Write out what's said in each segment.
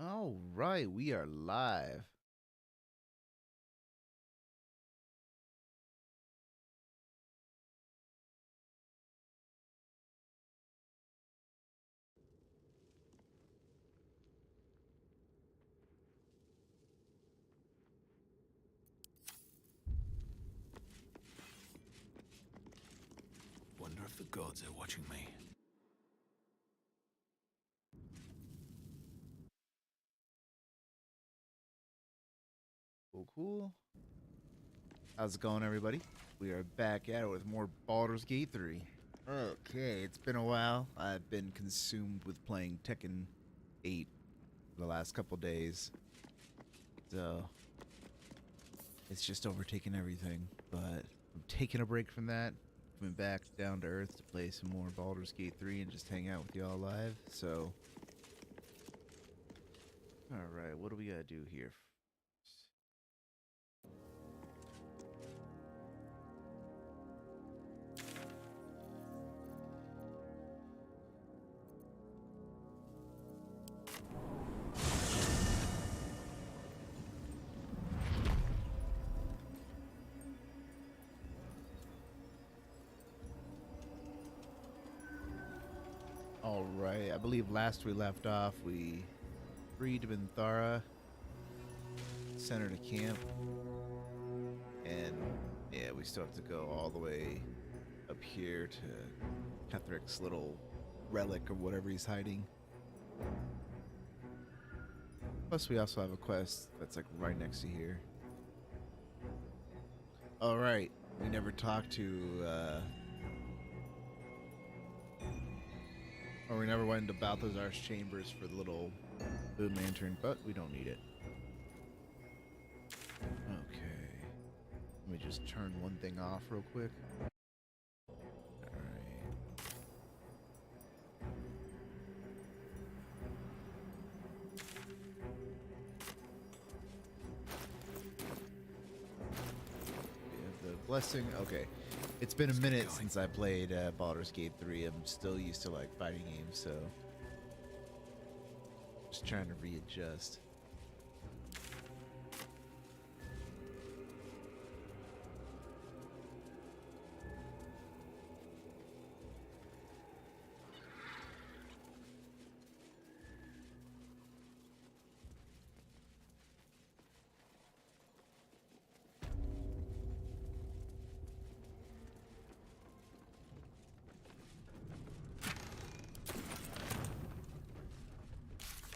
All right, we are live. Wonder if the gods are watching me. Cool, cool. How's it going, everybody? We are back at it with more Baldur's Gate 3. Okay, it's been a while. I've been consumed with playing Tekken 8 for the last couple days. So, it's just overtaken everything. But I'm taking a break from that. Coming back down to earth to play some more Baldur's Gate 3 and just hang out with y'all live. So, alright, what do we gotta do here? All right, I believe last we left off, we freed Minthara, sent her to camp, and yeah, we still have to go all the way up here to Kethric's little relic or whatever he's hiding. Plus, we also have a quest that's like right next to here. All right, we never talked to, or we never went into Balthazar's chambers for the little boom lantern, but we don't need it. Okay. Let me just turn one thing off real quick. Alright. We have the blessing. Okay. It's been a minute since I played Baldur's Gate 3. I'm still used to like fighting games, so just trying to readjust.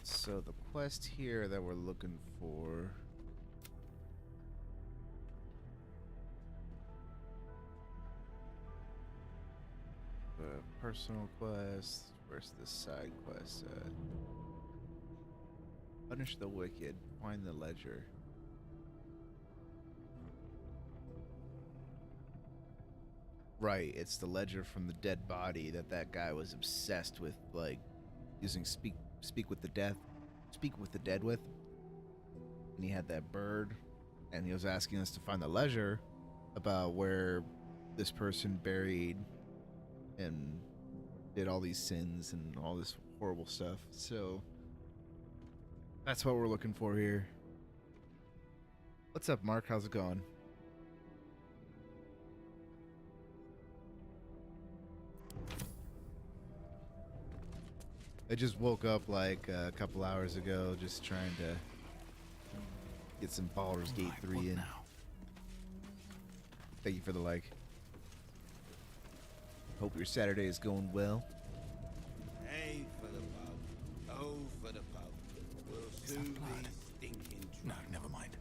So the quest here that we're looking for, the personal quest, where's the side quest at? Punish the wicked, find the ledger. Right, it's the ledger from the dead body that guy was obsessed with, like using speak with the dead with, and he had that bird, and he was asking us to find the ledger about where this person buried and did all these sins and all this horrible stuff. So that's what we're looking for here. What's up, Mark? How's it going? I just woke up like a couple hours ago, just trying to get some Baldur's Gate 3 in. Now? Thank you for the like. Hope your Saturday is going well. A for the pub, O for the pub. We'll soon be stinking No, drunk. never mind.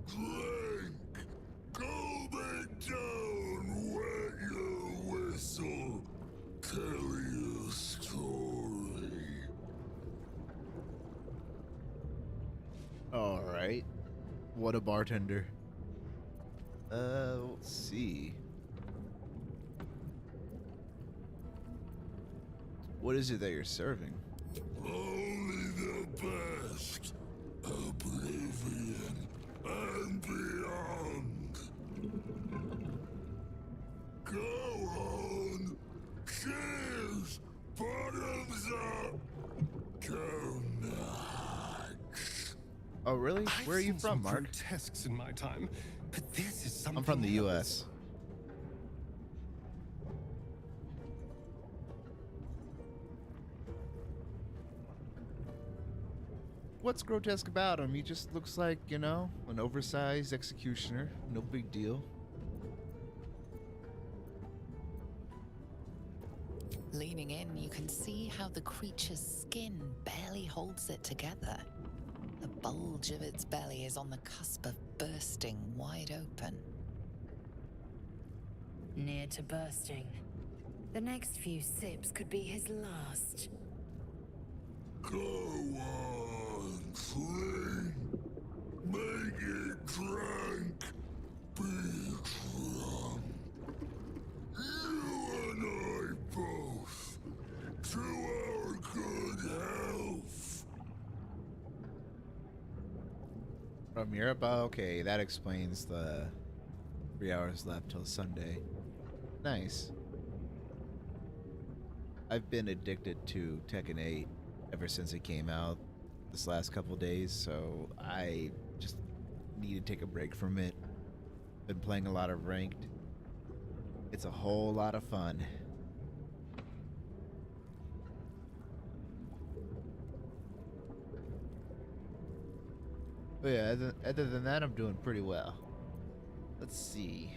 Clank, go back down, wet your whistle, tell your story. All right. What a bartender. Let's see. What is it that you're serving? Only the best. Oblivion and beyond. Go on. Cheers. Bottoms up. Go nuts. Oh, really? Where are you I've seen from, some Mark? grotesques in my time, but this is something I'm from the else. U.S. What's grotesque about him? He just looks like, you know, an oversized executioner. No big deal. Leaning in, you can see how the creature's skin barely holds it together. The bulge of its belly is on the cusp of bursting wide open. Near to bursting. The next few sips could be his last. Go on, drink. Make it drunk. Be drunk. You and I both. To our good health. From Europe? Oh, okay, that explains the 3 hours left till Sunday. Nice. I've been addicted to Tekken 8 ever since it came out this last couple days, so I just need to take a break from it. Been playing a lot of ranked. It's a whole lot of fun. But yeah, other than that, I'm doing pretty well. Let's see.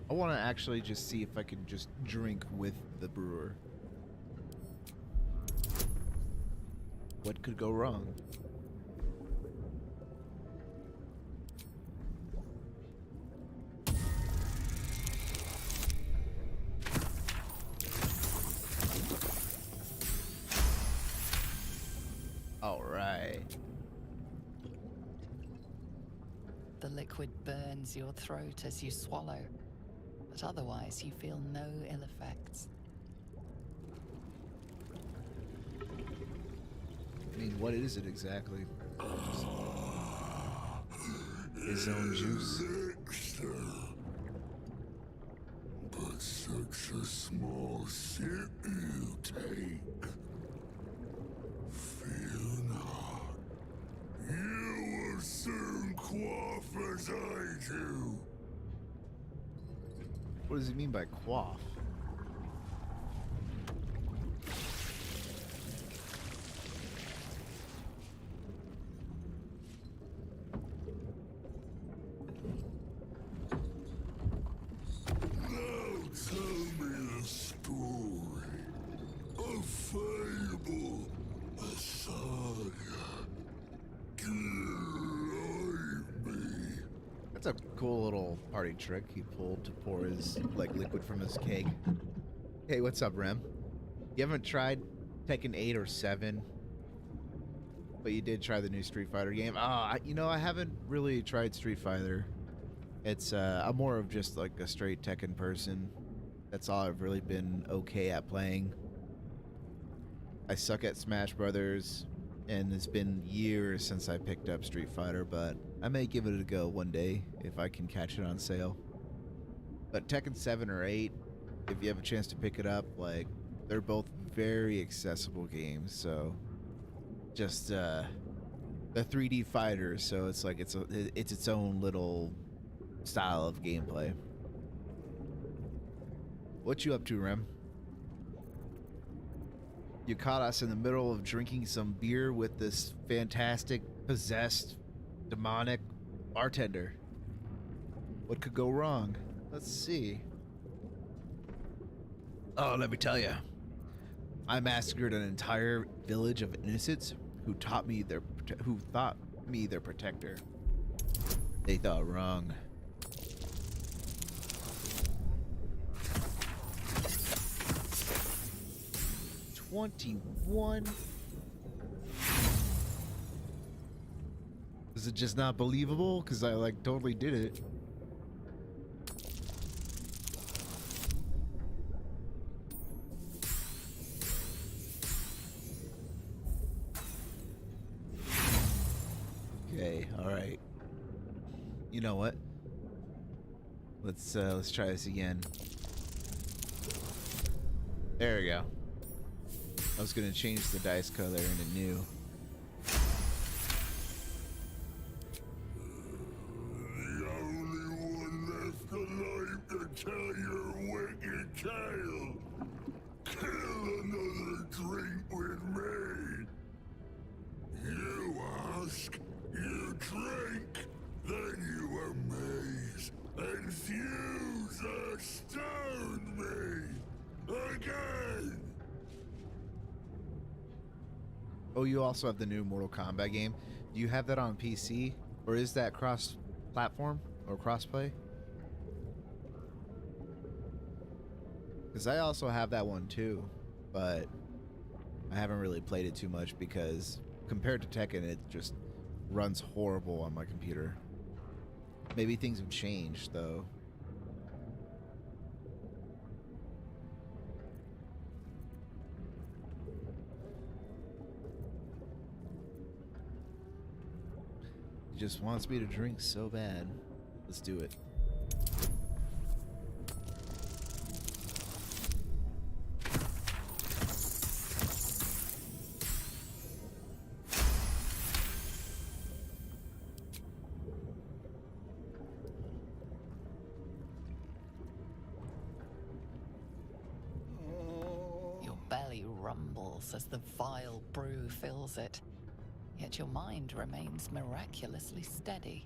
I want to actually just see if I can just drink with the brewer. What could go wrong? All right. The liquid burns your throat as you swallow, but otherwise you feel no ill effects. I mean, what is it exactly? His own juice. Elixir. But such a small sip you take. Fear not. You will soon quaff as I do. What does he mean by quaff? Now tell me a story. A fable. A saga. Delight me. That's a cool little party trick he pulled to pour his like liquid from his keg. Hey, what's up, Rem? You haven't tried Tekken 8 or 7, but you did try the new Street Fighter game. You know, I haven't really tried Street Fighter. It's I'm more of just like a straight Tekken person. That's all I've really been okay at playing. I suck at Smash Brothers, and it's been years since I picked up Street Fighter, but I may give it a go one day if I can catch it on sale. But Tekken 7 or 8, if you have a chance to pick it up, like, they're both very accessible games, so just they're 3D fighters, so it's like it's its own little style of gameplay. What you up to, Rem? You caught us in the middle of drinking some beer with this fantastic, possessed, demonic bartender. What could go wrong? Let's see. Oh, let me tell you. I massacred an entire village of innocents who thought me their protector. They thought wrong. $21. Is it just not believable? Because I like totally did it. All right. You know what? Let's try this again. There we go. I was gonna change the dice color into new. The only one left alive to tell your wicked tale. Kill another drink with me. You ask, you drink, then you amaze and fuse astound me again. Oh, you also have the new Mortal Kombat game. Do you have that on PC, or is that cross-platform or cross-play? Because I also have that one too, but I haven't really played it too much because compared to Tekken, it just runs horrible on my computer. Maybe things have changed though. He just wants me to drink so bad. Let's do it. Your belly rumbles as the vile brew fills it, yet your mind remains miraculously steady.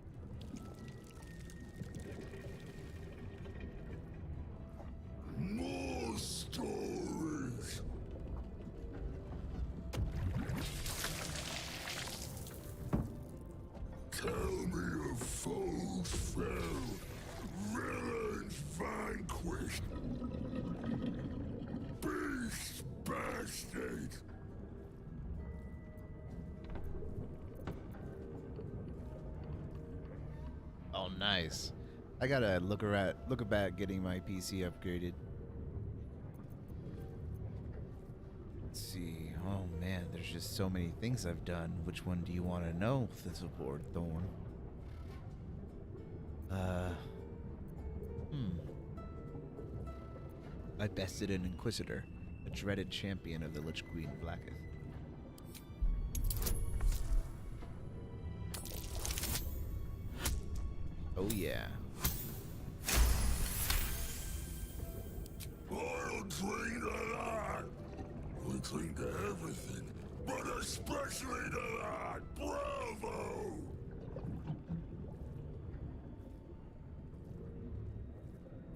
More stories. Tell me of foes fell, villains vanquished, beasts bastard. Oh, nice. I gotta look about getting my PC upgraded. Let's see. Oh man, there's just so many things I've done. Which one do you want to know, Thistleborn Thorn? I bested an Inquisitor, a dreaded champion of the Lich Queen Blacketh. Oh yeah. I'll drink to that. We drink to everything, but especially to that. Bravo!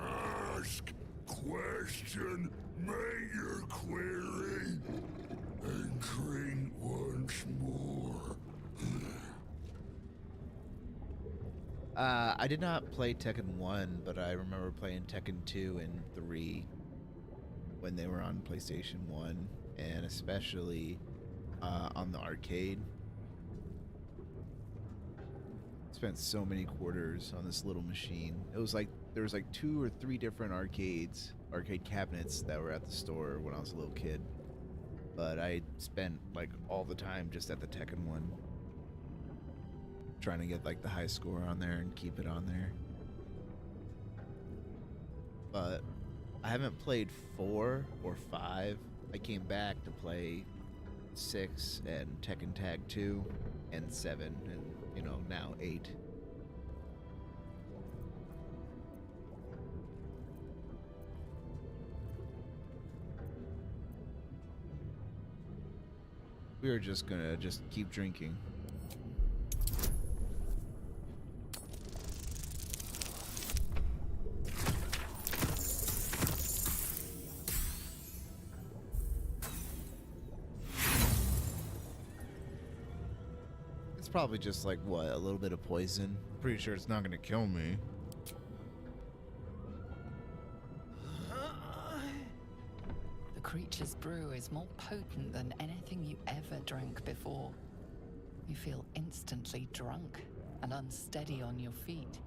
Ask, question, make your query, and drink once more. I did not play Tekken 1, but I remember playing Tekken 2 and 3 when they were on PlayStation 1, and especially on the arcade. Spent so many quarters on this little machine. It was like there was like 2 or 3 different arcade cabinets that were at the store when I was a little kid. But I spent like all the time just at the Tekken 1. Trying to get like the high score on there and keep it on there. But I haven't played 4 or 5. I came back to play 6 and Tekken Tag 2 and 7 and, you know, now 8. We are just gonna keep drinking. Probably just like what, a little bit of poison. Pretty sure it's not gonna kill me. The creature's brew is more potent than anything you ever drank before. You feel instantly drunk and unsteady on your feet.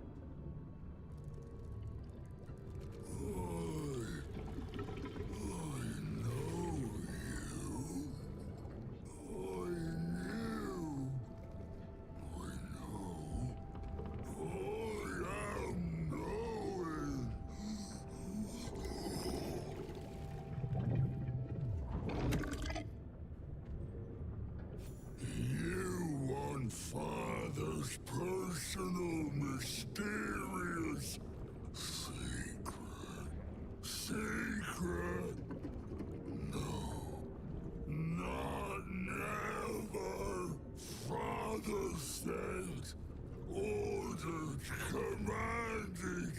commanding.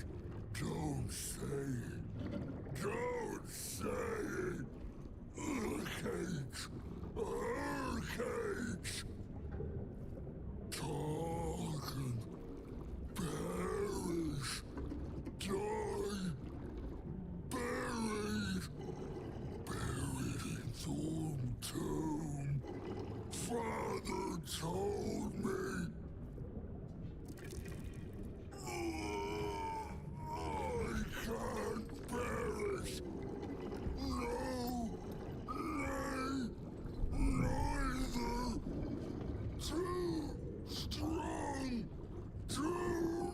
Don't say it. Don't say it. Cakes. Cakes. Talking. Perish. Die. Buried. Buried in Thorn Tomb. Father told me. I can't perish. No, nay, neither. Too strong. Too.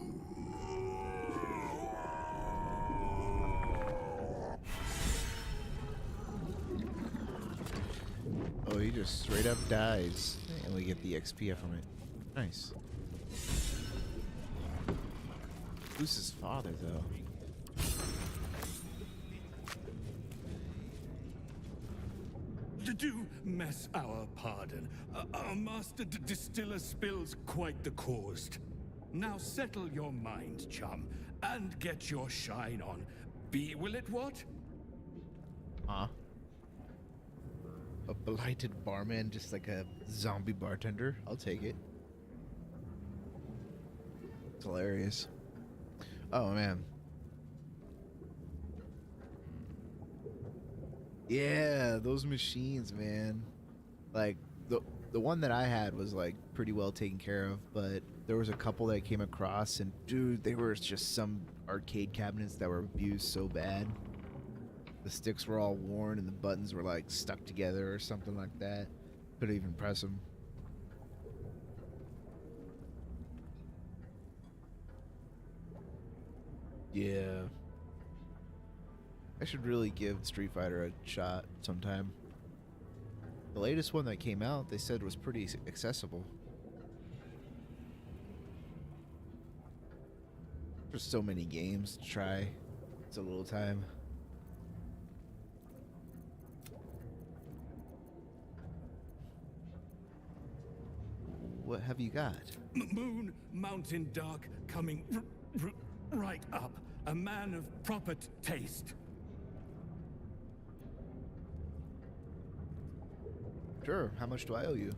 Oh, he just straight up dies, and we get the XP from it. Nice. Who's his father, though? Do mess our pardon. Our master distiller spills quite the cause. Now settle your mind, chum, and get your shine on. Be will it what? Huh? A blighted barman, just like a zombie bartender. I'll take it. It's hilarious. Oh, man. Yeah, those machines, man. Like, the one that I had was, like, pretty well taken care of, but there was a couple that I came across, and, dude, they were just some arcade cabinets that were abused so bad. The sticks were all worn, and the buttons were, like, stuck together or something like that. Couldn't even press them. Yeah. I should really give Street Fighter a shot sometime. The latest one that came out, they said was pretty accessible. There's so many games to try. It's a little time. What have you got? Moon, mountain dark, coming right up. A man of proper taste. Sure, how much do I owe you?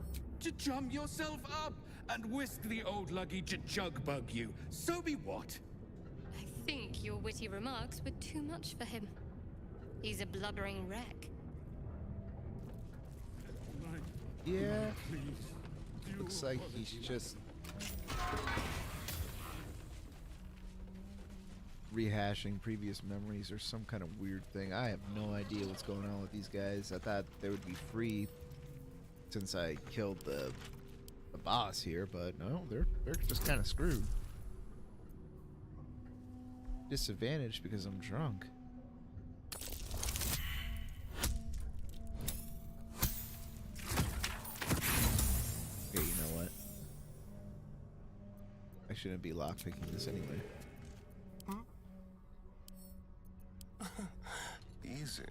Chum yourself up and whisk the old luggy jug bug you. So be what? I think your witty remarks were too much for him. He's a blubbering wreck. Yeah. Please. Looks like he's just rehashing previous memories or some kind of weird thing. I have no idea what's going on with these guys. I thought they would be free since I killed the boss here, but no, they're just kind of screwed. Disadvantaged because I'm drunk. Okay, you know what? I shouldn't be lockpicking this anyway. Easy.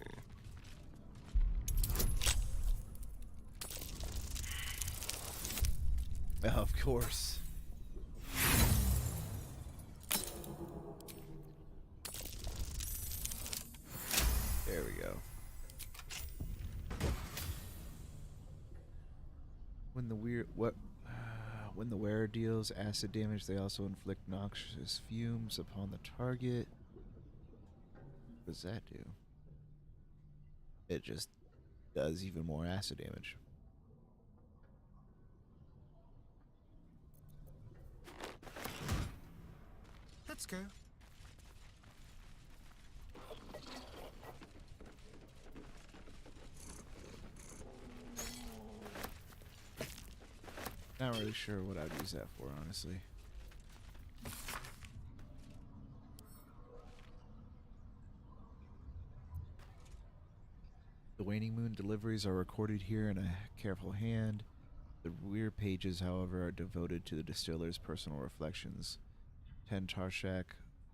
Of course. There we go. When the when the wearer deals acid damage, they also inflict noxious fumes upon the target. What does that do? It just does even more acid damage. Let's go. Not really sure what I'd use that for, honestly. The waning moon deliveries are recorded here in a careful hand. The rear pages, however, are devoted to the distiller's personal reflections. Ten Tarshak,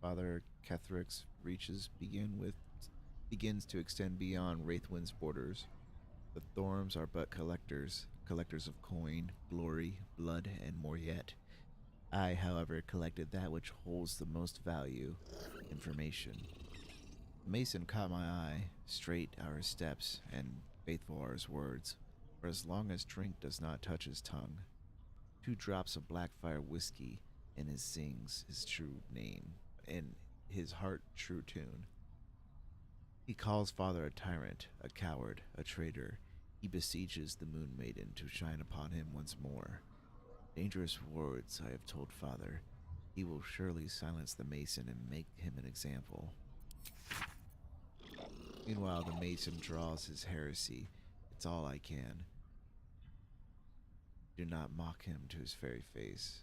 Father Kethric's reaches begins to extend beyond Wraithwind's borders. The Thorms are but collectors of coin, glory, blood, and more yet. I, however, collected that which holds the most value, information. The mason caught my eye, straight are his steps, and faithful are his words, for as long as drink does not touch his tongue. 2 drops of Blackfire whiskey in his sings his true name, and his heart true tune. He calls father a tyrant, a coward, a traitor. He besieges the moon maiden to shine upon him once more. Dangerous words I have told father. He will surely silence the mason and make him an example. Meanwhile, the mason draws his heresy. It's all I can. Do not mock him to his very face.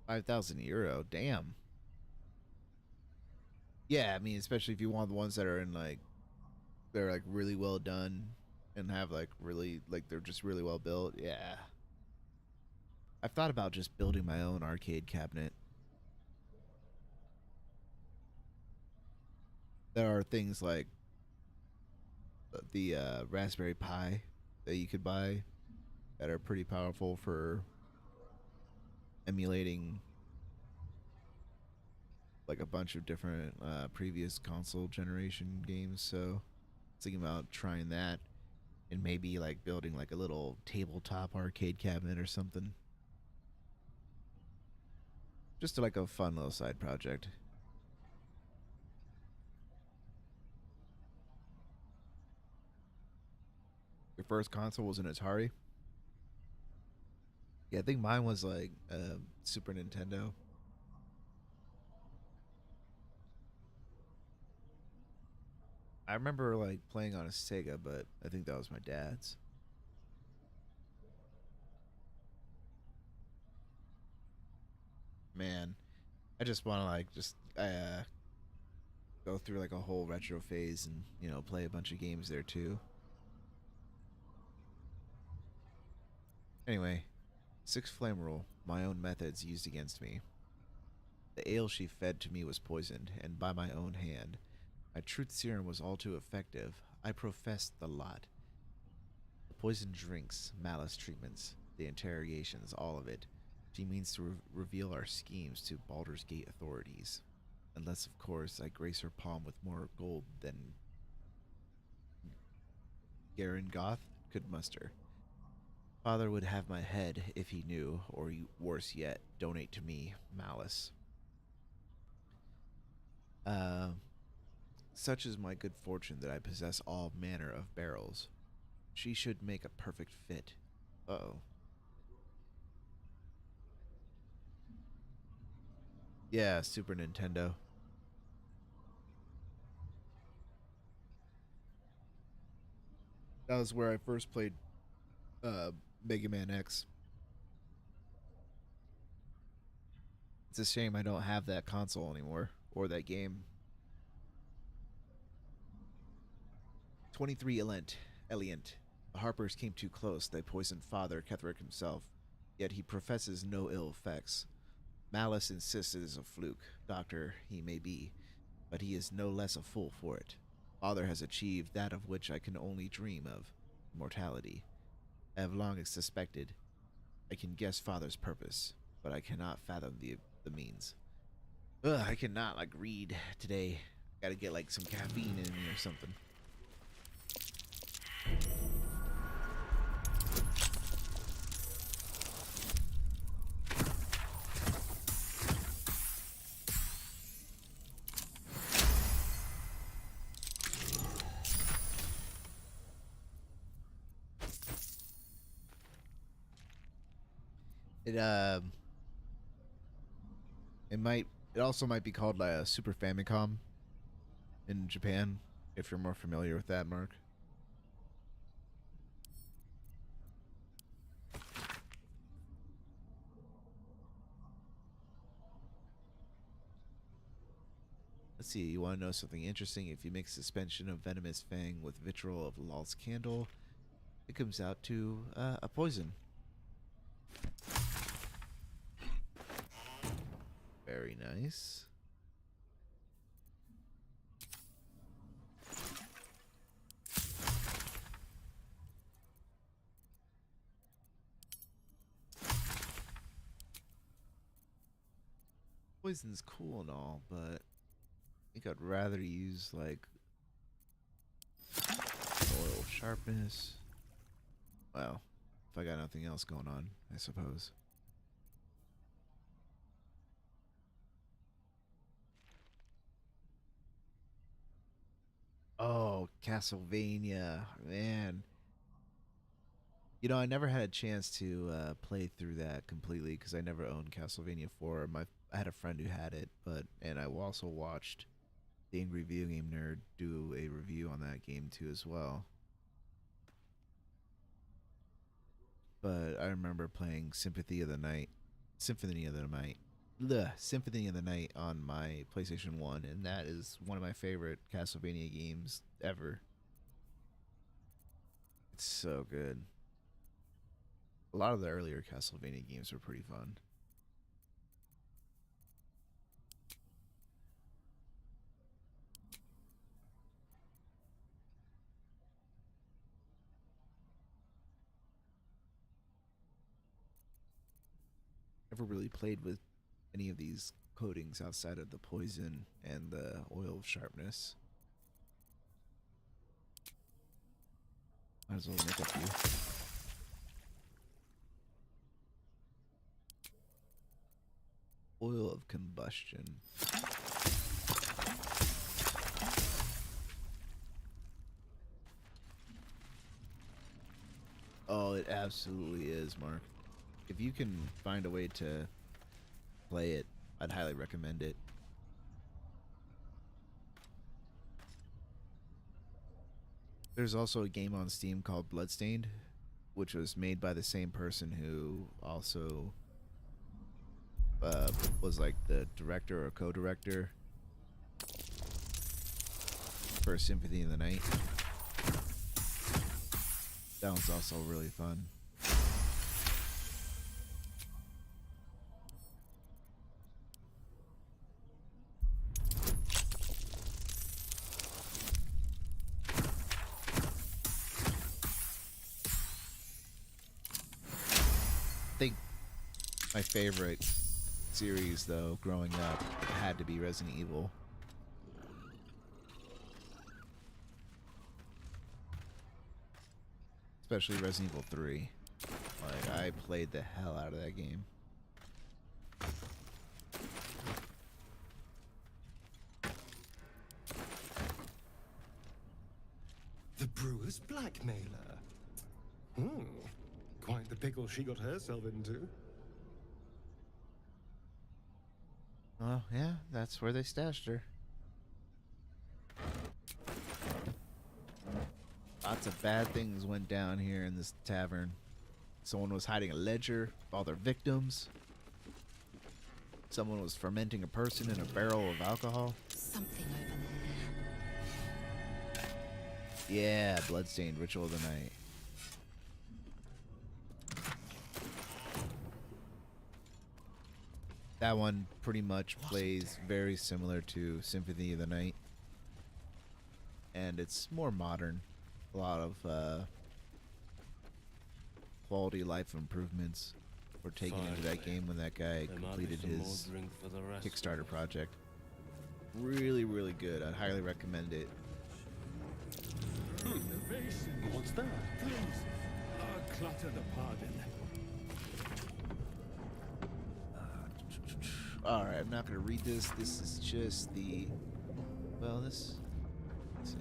5,000 euro. Damn. Yeah, I mean, especially if you want the ones that are in like, they're like really well done and have like really, like they're just really well built. Yeah. I've thought about just building my own arcade cabinet. There are things like the Raspberry Pi that you could buy that are pretty powerful for emulating like a bunch of different previous console generation games. So thinking about trying that and maybe like building like a little tabletop arcade cabinet or something. Just like a fun little side project. Your first console was an Atari? Yeah, I think mine was like Super Nintendo. I remember like playing on a Sega, but I think that was my dad's. Man, I just want to like just go through like a whole retro phase and play a bunch of games there too. Anyway, 6 flame rule. My own methods used against me. The ale she fed to me was poisoned, and by my own hand. My truth serum was all too effective. I professed the lot. The poison drinks, malice treatments, the interrogations, all of it. She means to reveal our schemes to Baldur's Gate authorities. Unless, of course, I grace her palm with more gold than Garen Goth could muster. Father would have my head if he knew, or worse yet, donate to me, malice. Uh, Such is my good fortune that I possess all manner of barrels. She should make a perfect fit. Uh-oh. Yeah, Super Nintendo. That was where I first played Mega Man X. It's a shame I don't have that console anymore, or that game. 23 Eliant. The Harpers came too close. They poisoned Father Ketherick himself. Yet he professes no ill effects. Malice insists it is a fluke. Doctor he may be, but he is no less a fool for it. Father has achieved that of which I can only dream of, immortality. I have long suspected. I can guess Father's purpose, but I cannot fathom the means. Ugh, I cannot like read today. Gotta get like some caffeine in me or something. It it also might be called a Super Famicom in Japan, if you're more familiar with that, Mark. Let's see, you want to know something interesting? If you mix suspension of venomous fang with vitriol of Lal's candle, it comes out to a poison. Very nice. poison's cool and all, but I think I'd rather use like oil of sharpness. Well, if I got nothing else going on, I suppose. Oh, Castlevania, man. You know, I never had a chance to play through that completely because I never owned Castlevania 4. I had a friend who had it, and I also watched the Angry Video Game Nerd do a review on that game too as well. But I remember playing Symphony of the Night on my PlayStation 1, and that is one of my favorite Castlevania games ever. It's so good. A lot of the earlier Castlevania games were pretty fun. Never really played with any of these coatings outside of the poison and the oil of sharpness. Might as well make a few. Oil of combustion. Oh, it absolutely is, Mark. If you can find a way to play it, I'd highly recommend it. There's also a game on Steam called Bloodstained, which was made by the same person who also was like the director or co-director for Symphony of the Night. That one's also really fun. I think my favorite series, though, growing up, had to be Resident Evil. Especially Resident Evil 3. Like, I played the hell out of that game. The brewer's blackmailer. Quite the pickle she got herself into. Oh, yeah, that's where they stashed her. Lots of bad things went down here in this tavern. Someone was hiding a ledger of all their victims. Someone was fermenting a person in a barrel of alcohol. Something over there. Yeah, Bloodstained Ritual of the Night. That one pretty much plays very similar to Symphony of the Night. And it's more modern. A lot of quality life improvements were taken into that game when that guy completed his Kickstarter project. Really, really good. I'd highly recommend it. What's that? Please, clutter the pardon. Alright, I'm not going to read this. This is just the... Well, this... Let's see.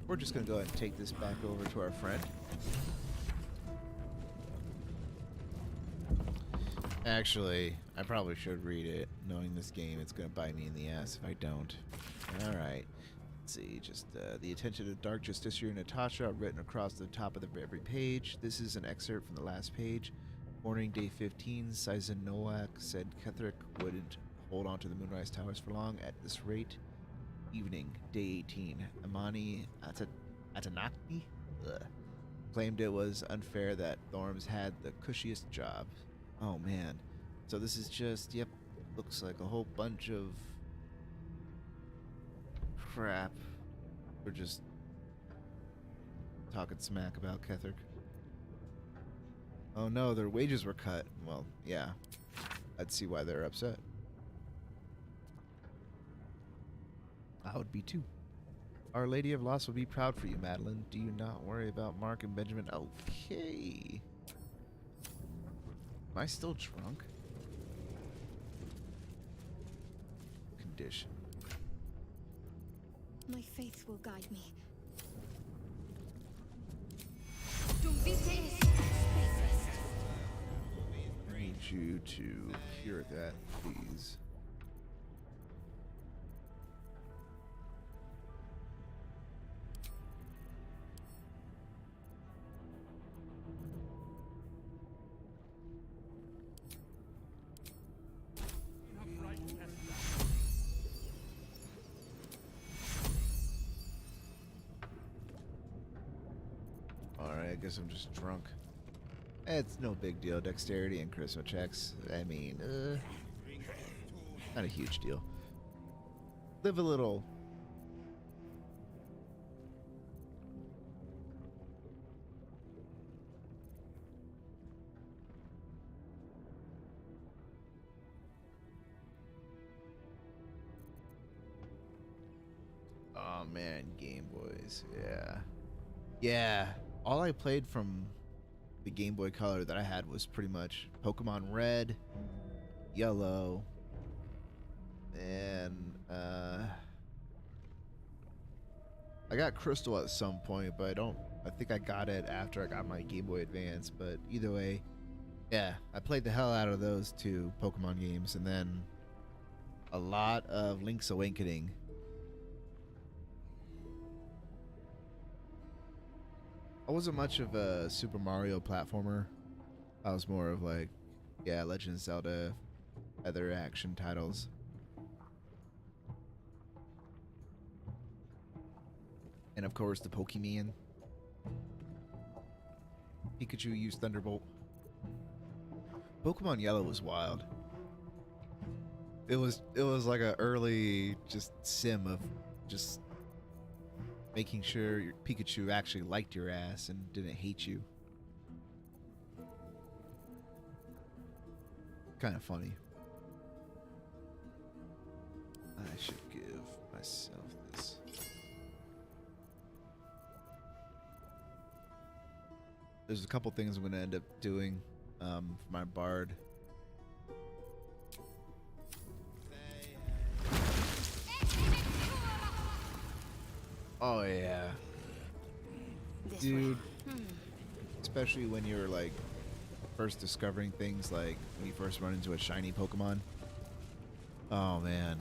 We're just going to go ahead and take this back over to our friend. Actually, I probably should read it. Knowing this game, it's going to bite me in the ass if I don't. Alright. Let's see, just the attention of Dark Justiciar Natasha written across the top of every page. This is an excerpt from the last page. Morning, day 15, Sizen Nowak said Ketherick wouldn't hold on to the Moonrise Towers for long at this rate. Evening, day 18, Amani Atanaki claimed it was unfair that Thorms had the cushiest job. Oh man. So this is just, yep, looks like a whole bunch of crap. We're just talking smack about Ketherick. Oh no, their wages were cut. Well, yeah. I'd see why they're upset. I would be too. Our Lady of Loss will be proud for you, Madeline. Do you not worry about Mark and Benjamin? Okay. Am I still drunk? Condition. My faith will guide me. I need you to cure that, please. Alright, I guess I'm just drunk. It's no big deal. Dexterity and charisma checks. I mean, not a huge deal. Live a little. Oh man, Game Boys. Yeah. Yeah. All I played from the Game Boy Color that I had was pretty much Pokemon Red, Yellow, and I got Crystal at some point, but I think I got it after I got my Game Boy Advance. But either way, yeah, I played the hell out of those two Pokemon games, and then a lot of Link's Awakening. I wasn't much of a Super Mario platformer. I was more of like, yeah, Legend of Zelda, other action titles. And of course, the Pokemon. Pikachu used Thunderbolt. Pokemon Yellow was wild. It was like an early just sim of just making sure your Pikachu actually liked your ass and didn't hate you. Kind of funny. I should give myself this. There's a couple things I'm going to end up doing for my Bard. Oh yeah, dude. Especially when you're like first discovering things, like when you first run into a shiny Pokemon. Oh man,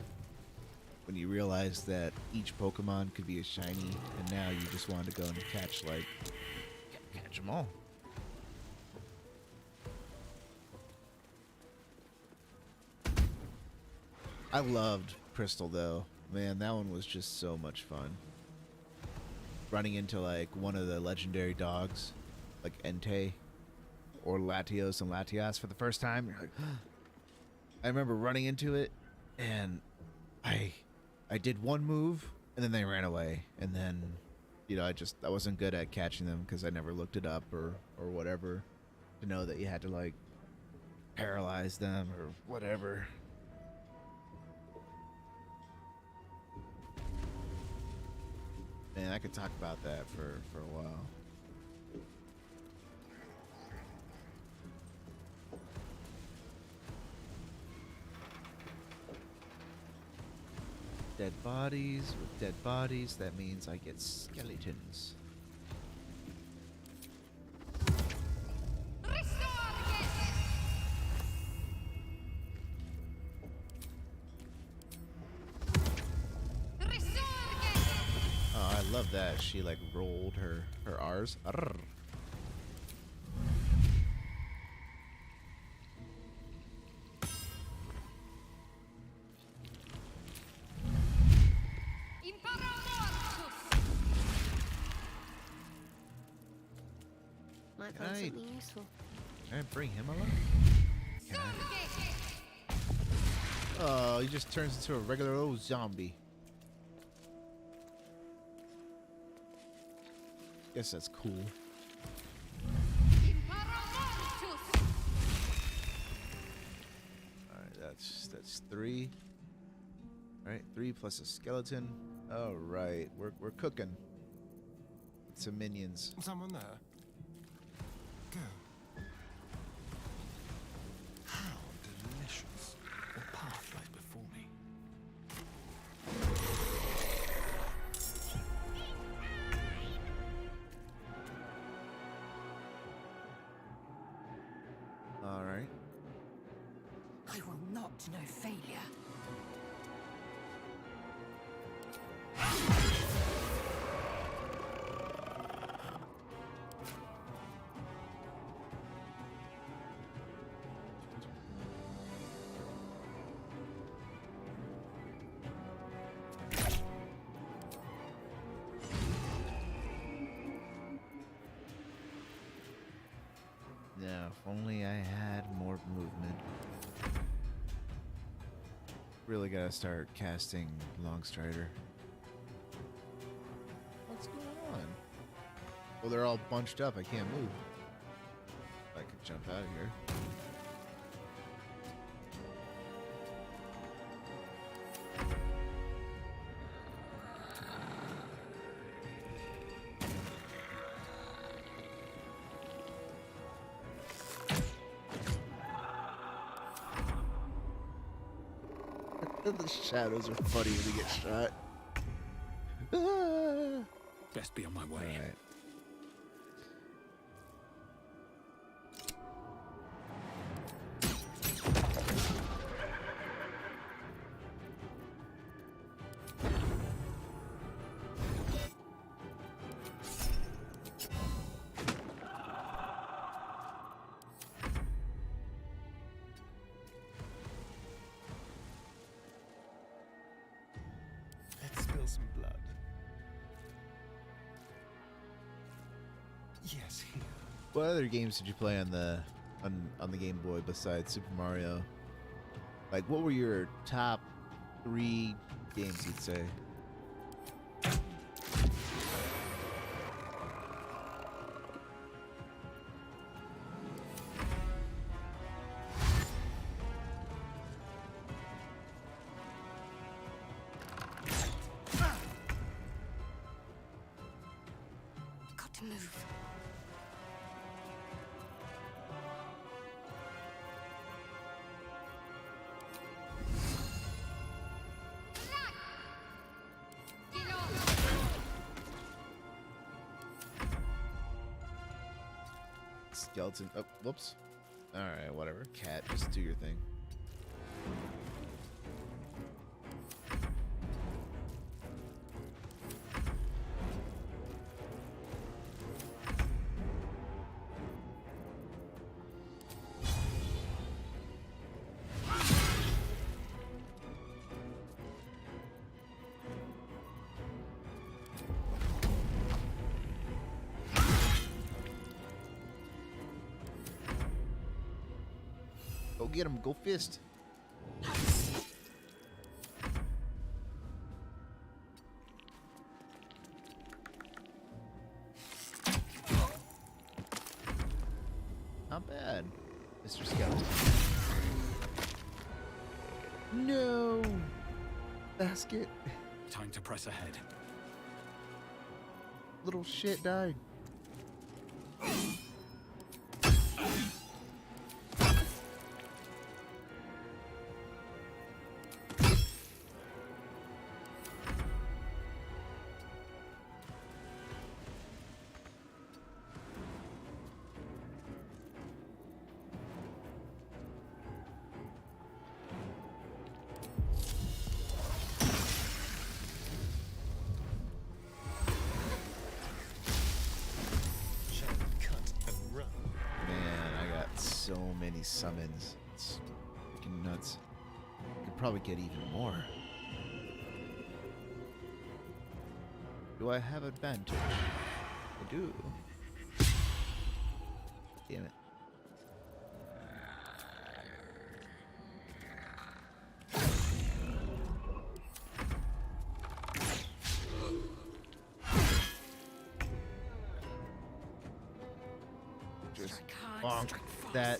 when you realize that each Pokemon could be a shiny, and now you just want to go and catch them all. I loved Crystal though. Man, that one was just so much fun. Running into like one of the legendary dogs, like Entei or Latios and Latias for the first time. You're like, I remember running into it, and I did one move, and then they ran away, and then, you know, I wasn't good at catching them because I never looked it up or whatever to know that you had to like paralyze them or whatever. Man, I could talk about that for a while. Dead bodies with dead bodies, that means I get skeletons. I love that she like rolled her R's. Arr. Might find something useful. Can I bring him along? Can I? Oh, he just turns into a regular old zombie. Guess that's cool. Alright, that's 3. All right, 3 plus a skeleton. All right, we're cooking. Some minions. Someone there? Go. How delicious. What path lies before me? All right. I will not know failure. Now, if only I had more movement. Really gotta start casting Longstrider. What's going on? Well, they're all bunched up. I can't move. I could jump out of here. The shadows are funny when you get shot. Ah! Best be on my way. All right. Let's spill some blood. Yes, here. What other games did you play on the Game Boy besides Super Mario? Like, what were your top 3 games you'd say? Got to move. Skeleton. Oh, whoops. All right, whatever. Cat, just do your thing. Go get him. Go fist. Not bad, Mr. Skeleton. No! Basket. Time to press ahead. Little shit died. So many summons. It's freaking nuts. Could probably get even more. Do I have advantage? I do. Damn it. Just bonk that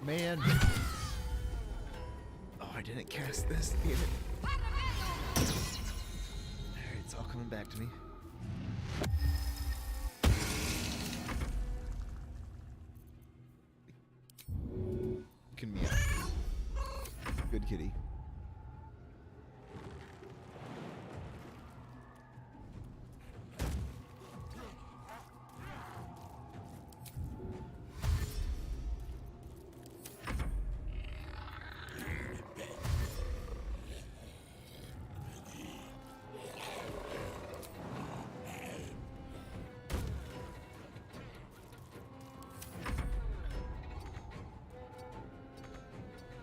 man. Oh, I didn't cast this. Damn it. coming back to me. Can meow. Good kitty.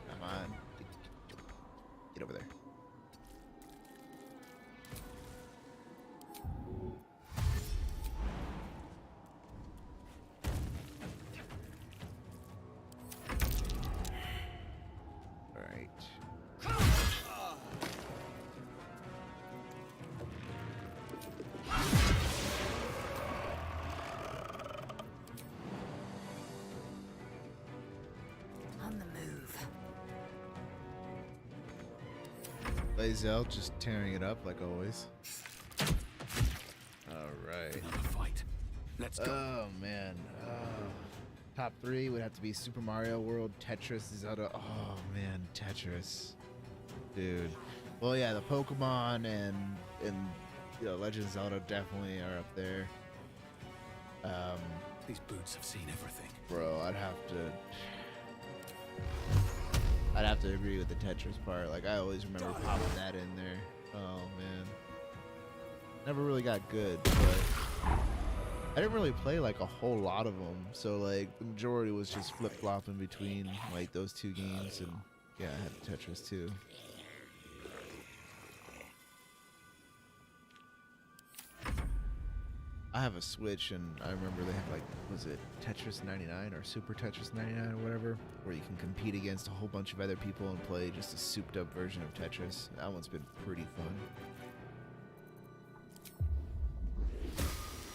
Come on. Get over there. All right. On the move. Lazel just tearing it up like always. All right. Another fight. Let's go. Oh man. Top 3 would have to be Super Mario World, Tetris, Zelda. Oh man, Tetris, dude. Well, yeah, the Pokemon and you know, Legend of Zelda definitely are up there. These boots have seen everything. Bro, I'd have to agree with the Tetris part. Like, I always remember popping that in there. Oh man, never really got good, but I didn't really play like a whole lot of them. So like the majority was just flip flopping between like those 2 games, and yeah, I had Tetris too. I have a Switch, and I remember they have like, was it Tetris 99 or Super Tetris 99 or whatever, where you can compete against a whole bunch of other people and play just a souped up version of Tetris. That one's been pretty fun.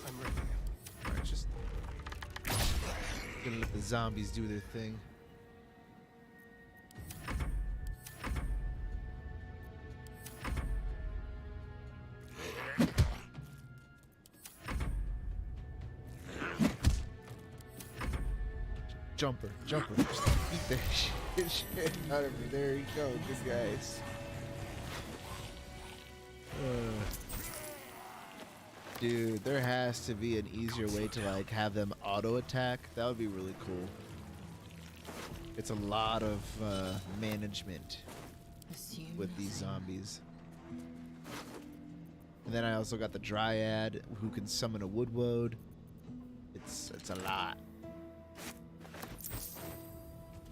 I'm ready. Alright, just gonna let the zombies do their thing. Jumper, just beat the shit out of me. There you go, good guys. Dude, there has to be an easier way to like have them auto attack. That would be really cool. It's a lot of management with these zombies. And then I also got the Dryad who can summon a Woodwode. It's a lot.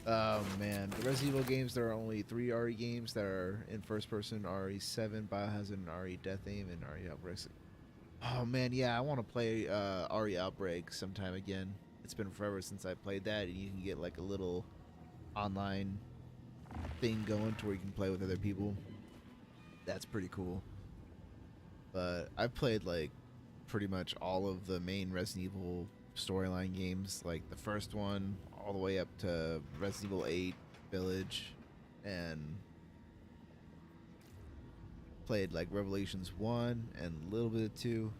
Oh man, the Resident Evil games, there are only 3 RE games that are in first person: RE7, Biohazard, and RE Death Aim, and RE Outbreak. Oh man, yeah, I want to play RE Outbreak sometime again. It's been forever since I played that, and you can get like a little online thing going to where you can play with other people. That's pretty cool. But I've played like pretty much all of the main Resident Evil storyline games, like the first one all the way up to Resident Evil 8 Village, and played like Revelations 1 and a little bit of 2.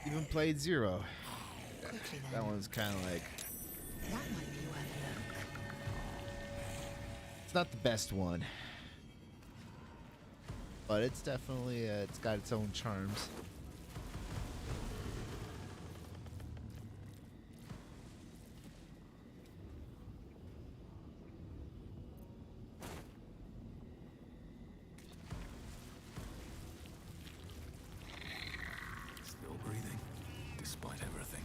Even played 0. That one's kind of like, That might be worth a look. it's not the best one, but it's definitely it's got its own charms. Still breathing, despite everything.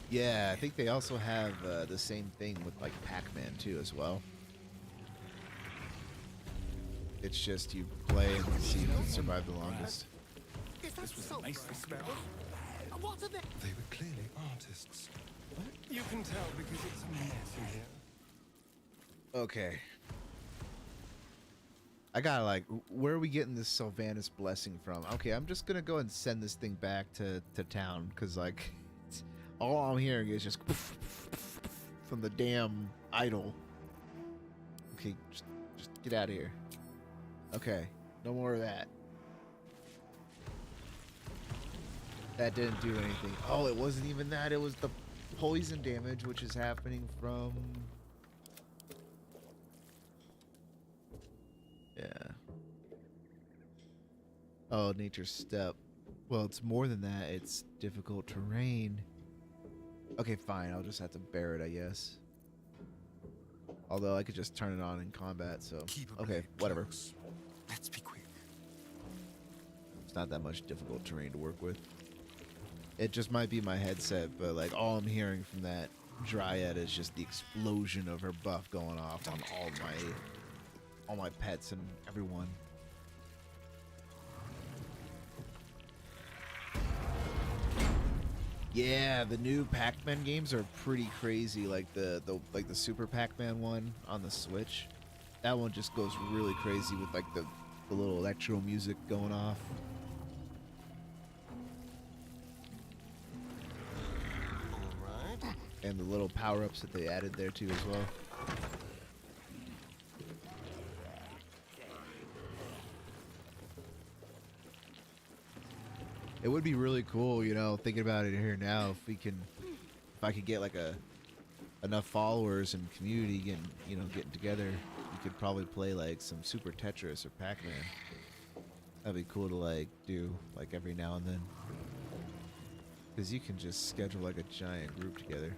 Yeah, I think they also have the same thing with like Pac-Man too as well. It's just you play and see who can survive the longest. This was a nice smell. They were clearly artists. You can tell because it's a mess in here. Okay. I gotta like, where are we getting this Sylvanas blessing from? Okay, I'm just gonna go and send this thing back to town, because like, all I'm hearing is just from the damn idol. Okay, just get out of here. Okay, no more of that. That didn't do anything. Oh, it wasn't even that. It was the poison damage, which is happening from... Yeah. Oh, nature's step. Well, it's more than that. It's difficult terrain. Okay, fine. I'll just have to bear it, I guess. Although I could just turn it on in combat, so... Okay, whatever. Close. Let's be quick. It's not that much difficult terrain to work with. It just might be my headset, but like all I'm hearing from that Dryad is just the explosion of her buff going off on all my pets and everyone. Yeah, the new Pac-Man games are pretty crazy. Like the Super Pac-Man one on the Switch, that one just goes really crazy with like the little electro music going off. All right. And the little power-ups that they added there too as well. It would be really cool, you know, thinking about it here now, if I could get like enough followers and community getting together, we could probably play like some Super Tetris or Pac-Man. That'd be cool to like do like every now and then. Because you can just schedule like a giant group together.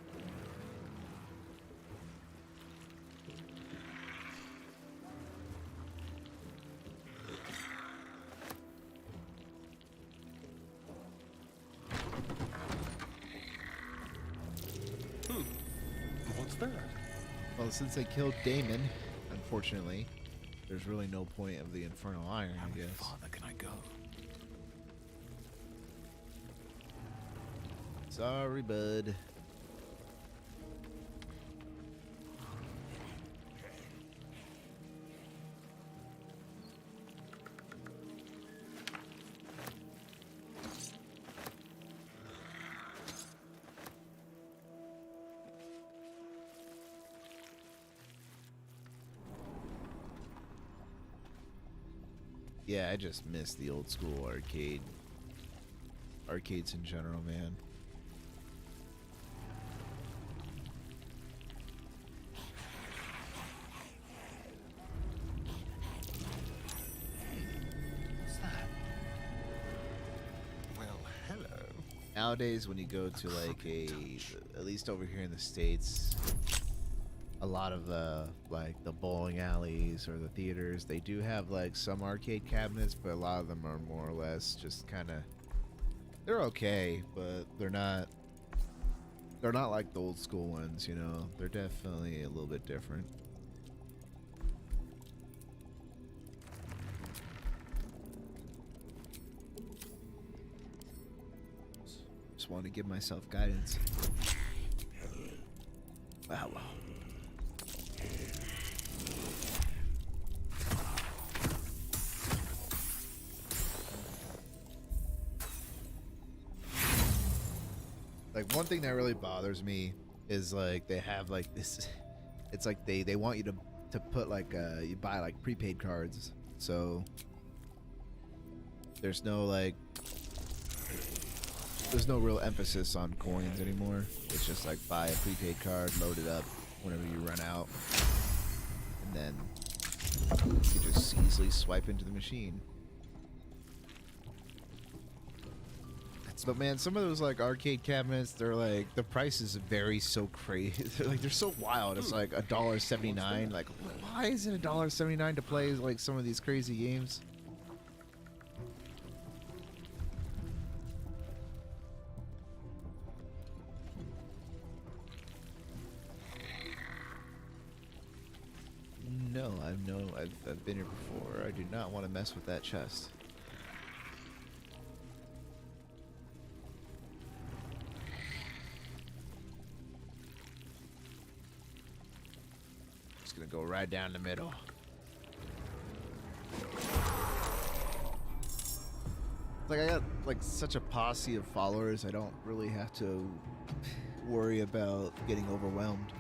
What's that? Well, since they killed Damon, unfortunately, there's really no point of the Infernal Iron, How I much guess. farther can I go? Sorry, bud. Yeah, I just miss the old school arcades in general, man. What's that? Well, hello. Nowadays, when you go to like at least over here in the States, a lot of like the bowling alleys or the theaters, they do have like some arcade cabinets, but a lot of them are more or less just kind of, they're okay, but they're not like the old school ones, you know. They're definitely a little bit different. Just want to give myself guidance. Wow. Like, one thing that really bothers me is like they have like this, it's like they want you to put like you buy like prepaid cards, so there's no real emphasis on coins anymore. It's just like buy a prepaid card, load it up whenever you run out, and then you just easily swipe into the machine. But man, some of those like arcade cabinets, they're like, the prices vary so crazy. They're so wild. It's like $1.79. Like, why is it $1.79 to play like some of these crazy games? No, I've been here before. I do not want to mess with that chest. Gonna go right down the middle. Like, I got like such a posse of followers, I don't really have to worry about getting overwhelmed.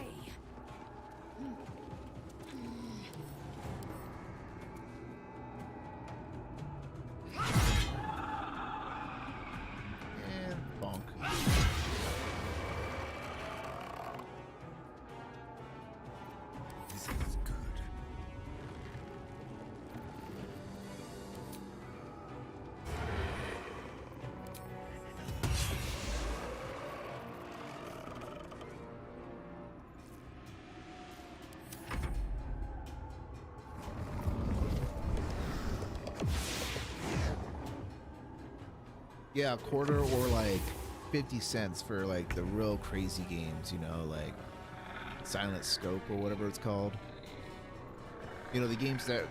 way. And bonk. This is good. Yeah, a quarter or like 50 cents for like the real crazy games, you know, like Silent Scope or whatever it's called. You know, the games that,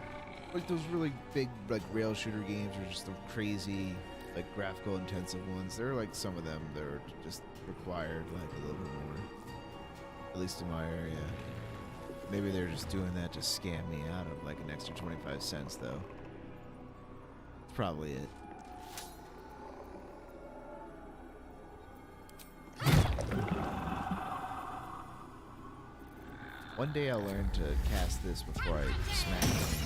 like those really big like rail shooter games or just the crazy, like graphical intensive ones. There are like some of them that are just required like a little bit more, at least in my area. Maybe they're just doing that to scam me out of like an extra 25 cents though. That's probably it. One day I'll learn to cast this before I smack it.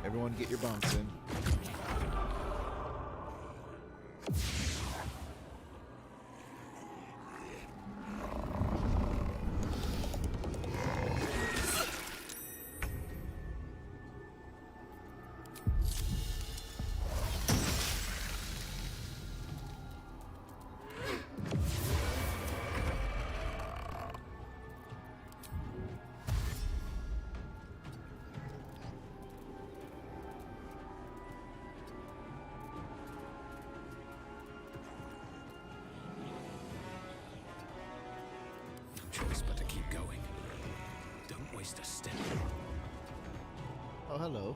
Everyone get your bonks in. Choice but to keep going. Don't waste a step. Oh, hello.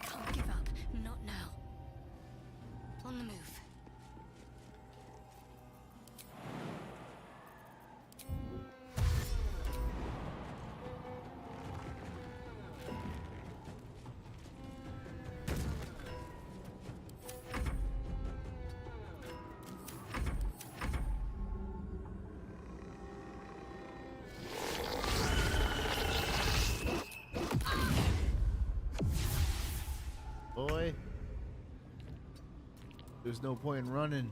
Can't give up. Not now. On the move. Boy. There's no point in running.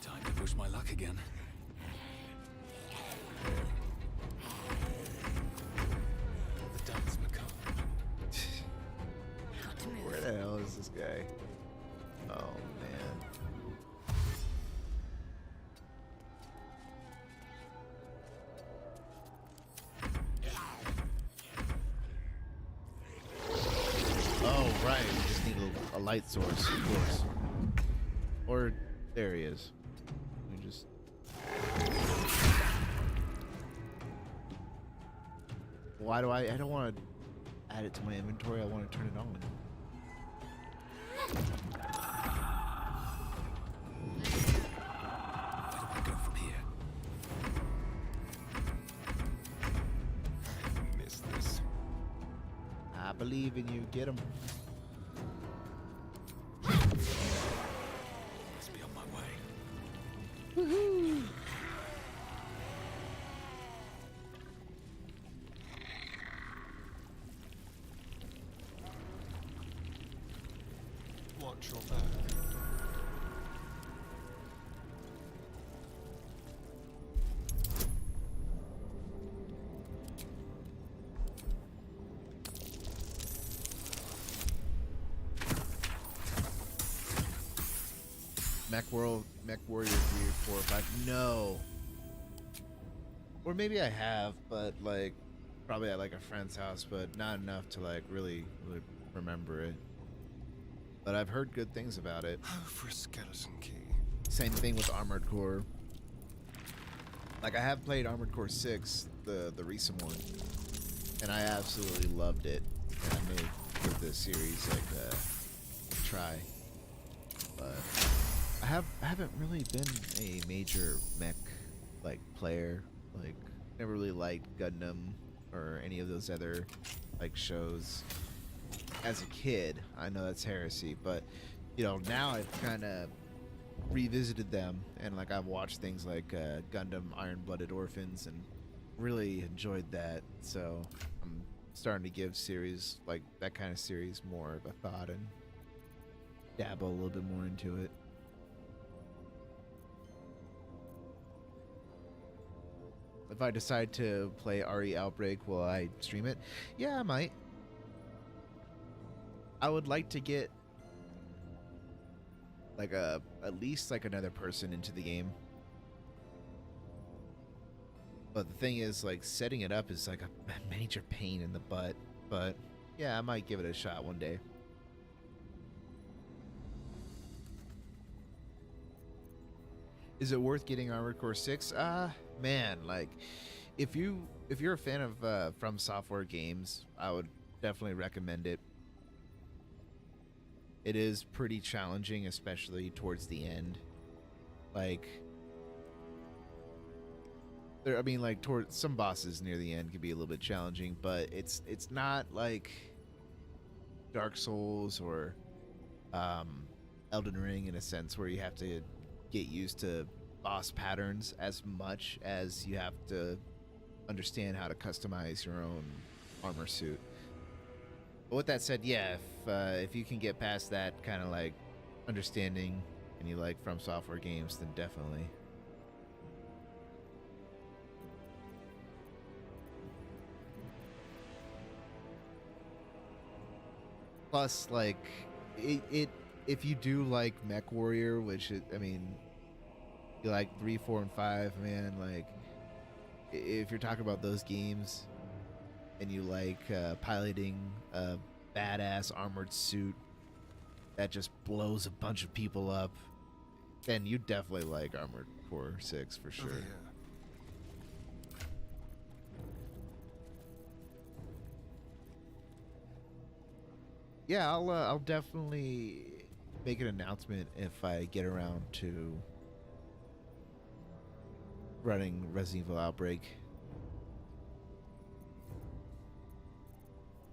Time to push my luck again. The dance macabre. Got to move. Where the hell is this guy? Oh, man. Oh, right. We just need a light source, of course. Or there he is. We just... Why do I don't want to add it to my inventory. I want to turn it on. Where do I go from here? Miss this. I believe in you. Get him. Must be on my way. Watch your back. Mech Warrior 3 or 4 or 5. No. Or maybe I have, but like probably at like a friend's house, but not enough to like really remember it. But I've heard good things about it. Oh, for a skeleton key. Same thing with Armored Core. Like I have played Armored Core 6, the recent one, and I absolutely loved it. And I may give this series like a try. But I haven't really been a major mech like player. Like never really liked Gundam or any of those other like shows as a kid. I know that's heresy, but you know, now I've kind of revisited them, and like I've watched things like Gundam Iron-Blooded Orphans and really enjoyed that. So I'm starting to give series like that kind of series more of a thought and dabble a little bit more into it. If I decide to play RE Outbreak, will I stream it? Yeah, I might. I would like to get like at least like another person into the game. But the thing is, like, setting it up is like a major pain in the butt. But yeah, I might give it a shot one day. Is it worth getting Armored Core 6? Man, like if you're a fan of From Software games, I would definitely recommend it. It is pretty challenging, especially towards the end. Like I mean, like toward some bosses near the end can be a little bit challenging, but it's not like Dark Souls or Elden Ring in a sense where you have to get used to boss patterns as much as you have to understand how to customize your own armor suit. But with that said, yeah, if you can get past that kind of like understanding and you like From Software games, then definitely. Plus, like, it if you do like Mech Warrior, which I mean, you like 3, 4, and 5, man. Like, if you're talking about those games, and you like piloting a badass armored suit that just blows a bunch of people up, then you definitely like Armored Core 6 for sure. Over here. Yeah, I'll definitely make an announcement if I get around to running Resident Evil Outbreak.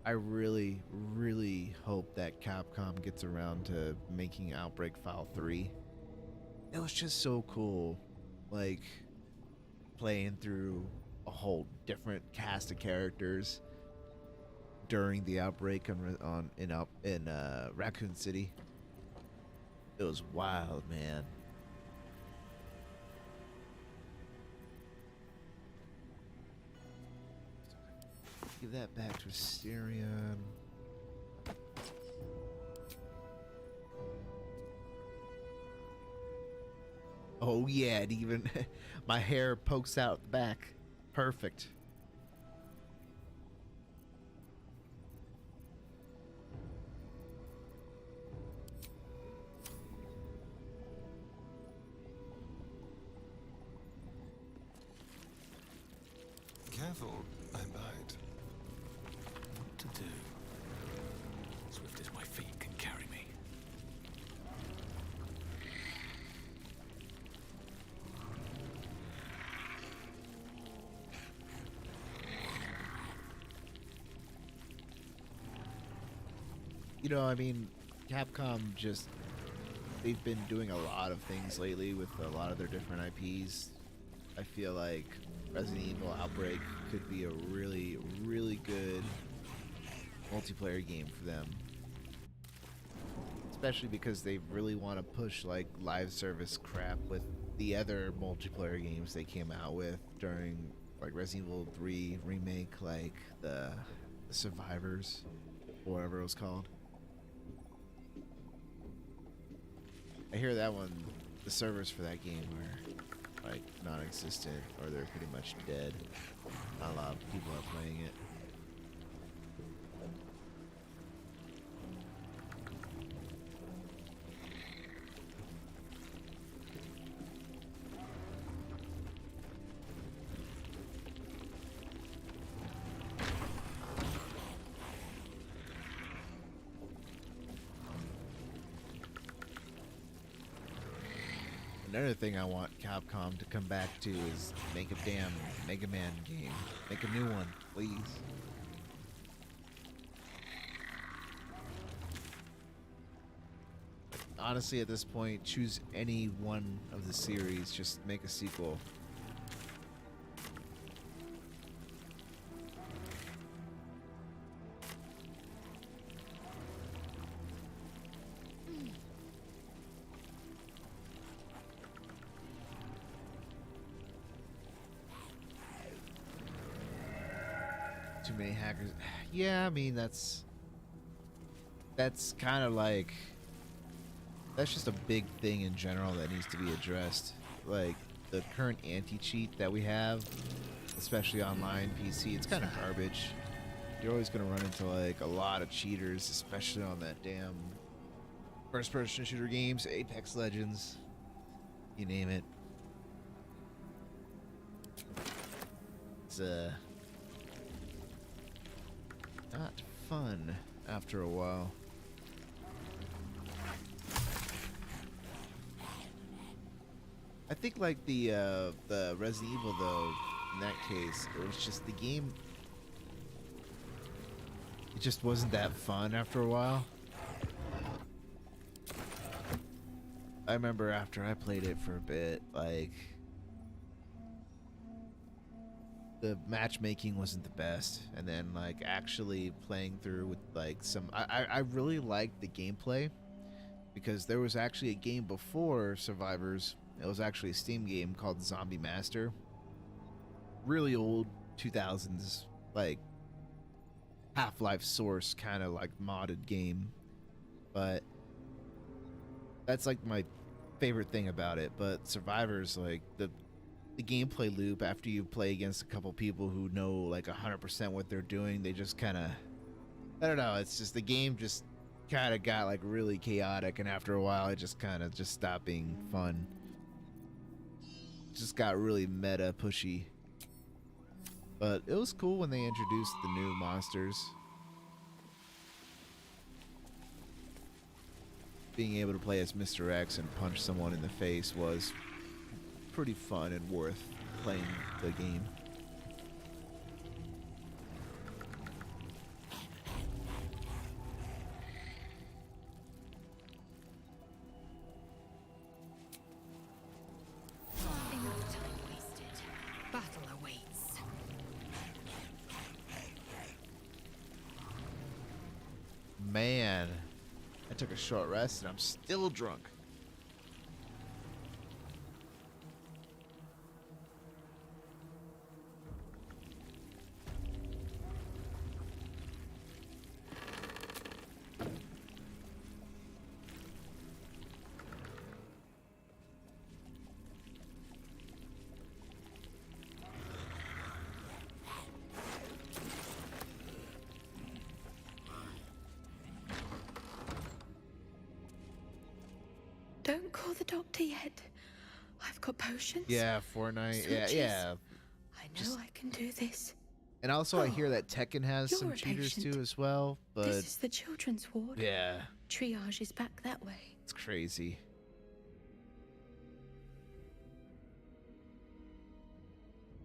I really, really hope that Capcom gets around to making Outbreak File 3. It was just so cool, like playing through a whole different cast of characters during the outbreak in Raccoon City. It was wild, man. Give that back to Asterion. Oh yeah, it even my hair pokes out the back. Perfect. Careful, I bite. What to do? Swift as my feet can carry me. You know, I mean, Capcom just they've been doing a lot of things lately with a lot of their different IPs. I feel like Resident Evil Outbreak could be a really, really good multiplayer game for them. Especially because they really want to push like live service crap with the other multiplayer games they came out with during like Resident Evil 3 remake, like the Survivors, or whatever it was called. I hear that one, the servers for that game are like non-existent, or they're pretty much dead. Not a lot of people are playing it. Another thing I want Capcom to come back to is make a damn Mega Man game. Make a new one, please. Honestly, at this point, choose any one of the series. Just make a sequel. Too many hackers. Yeah, I mean that's kind of like, that's just a big thing in general that needs to be addressed. Like the current anti-cheat that we have, especially online PC, it's kind of garbage. You're always gonna run into like a lot of cheaters, especially on that damn first-person shooter games, Apex Legends, you name it. It's not fun after a while. I think like the Resident Evil though, in that case, it was just the game. It just wasn't that fun after a while. I remember after I played it for a bit, like the matchmaking wasn't the best, and then like actually playing through with like some I really liked the gameplay, because there was actually a game before Survivors. It was actually a Steam game called Zombie Master. Really old 2000s, like Half-Life Source kind of like modded game, but that's like my favorite thing about it. But Survivors, like the gameplay loop, after you play against a couple people who know like 100% what they're doing, they just kind of, I don't know, it's just the game just kind of got like really chaotic, and after a while it just kind of just stopped being fun. It just got really meta pushy. But it was cool when they introduced the new monsters. Being able to play as Mr. X and punch someone in the face was pretty fun and worth playing the game. Enough time wasted. Battle awaits. Man, I took a short rest and I'm still drunk. Don't call the doctor yet. I've got potions. Yeah, Fortnite. Switches. Yeah. I know I can do this. And also, I hear Oh, that Tekken has you're some a cheaters patient. too as well. But This is the children's ward. yeah, Triage is back that way. it's crazy.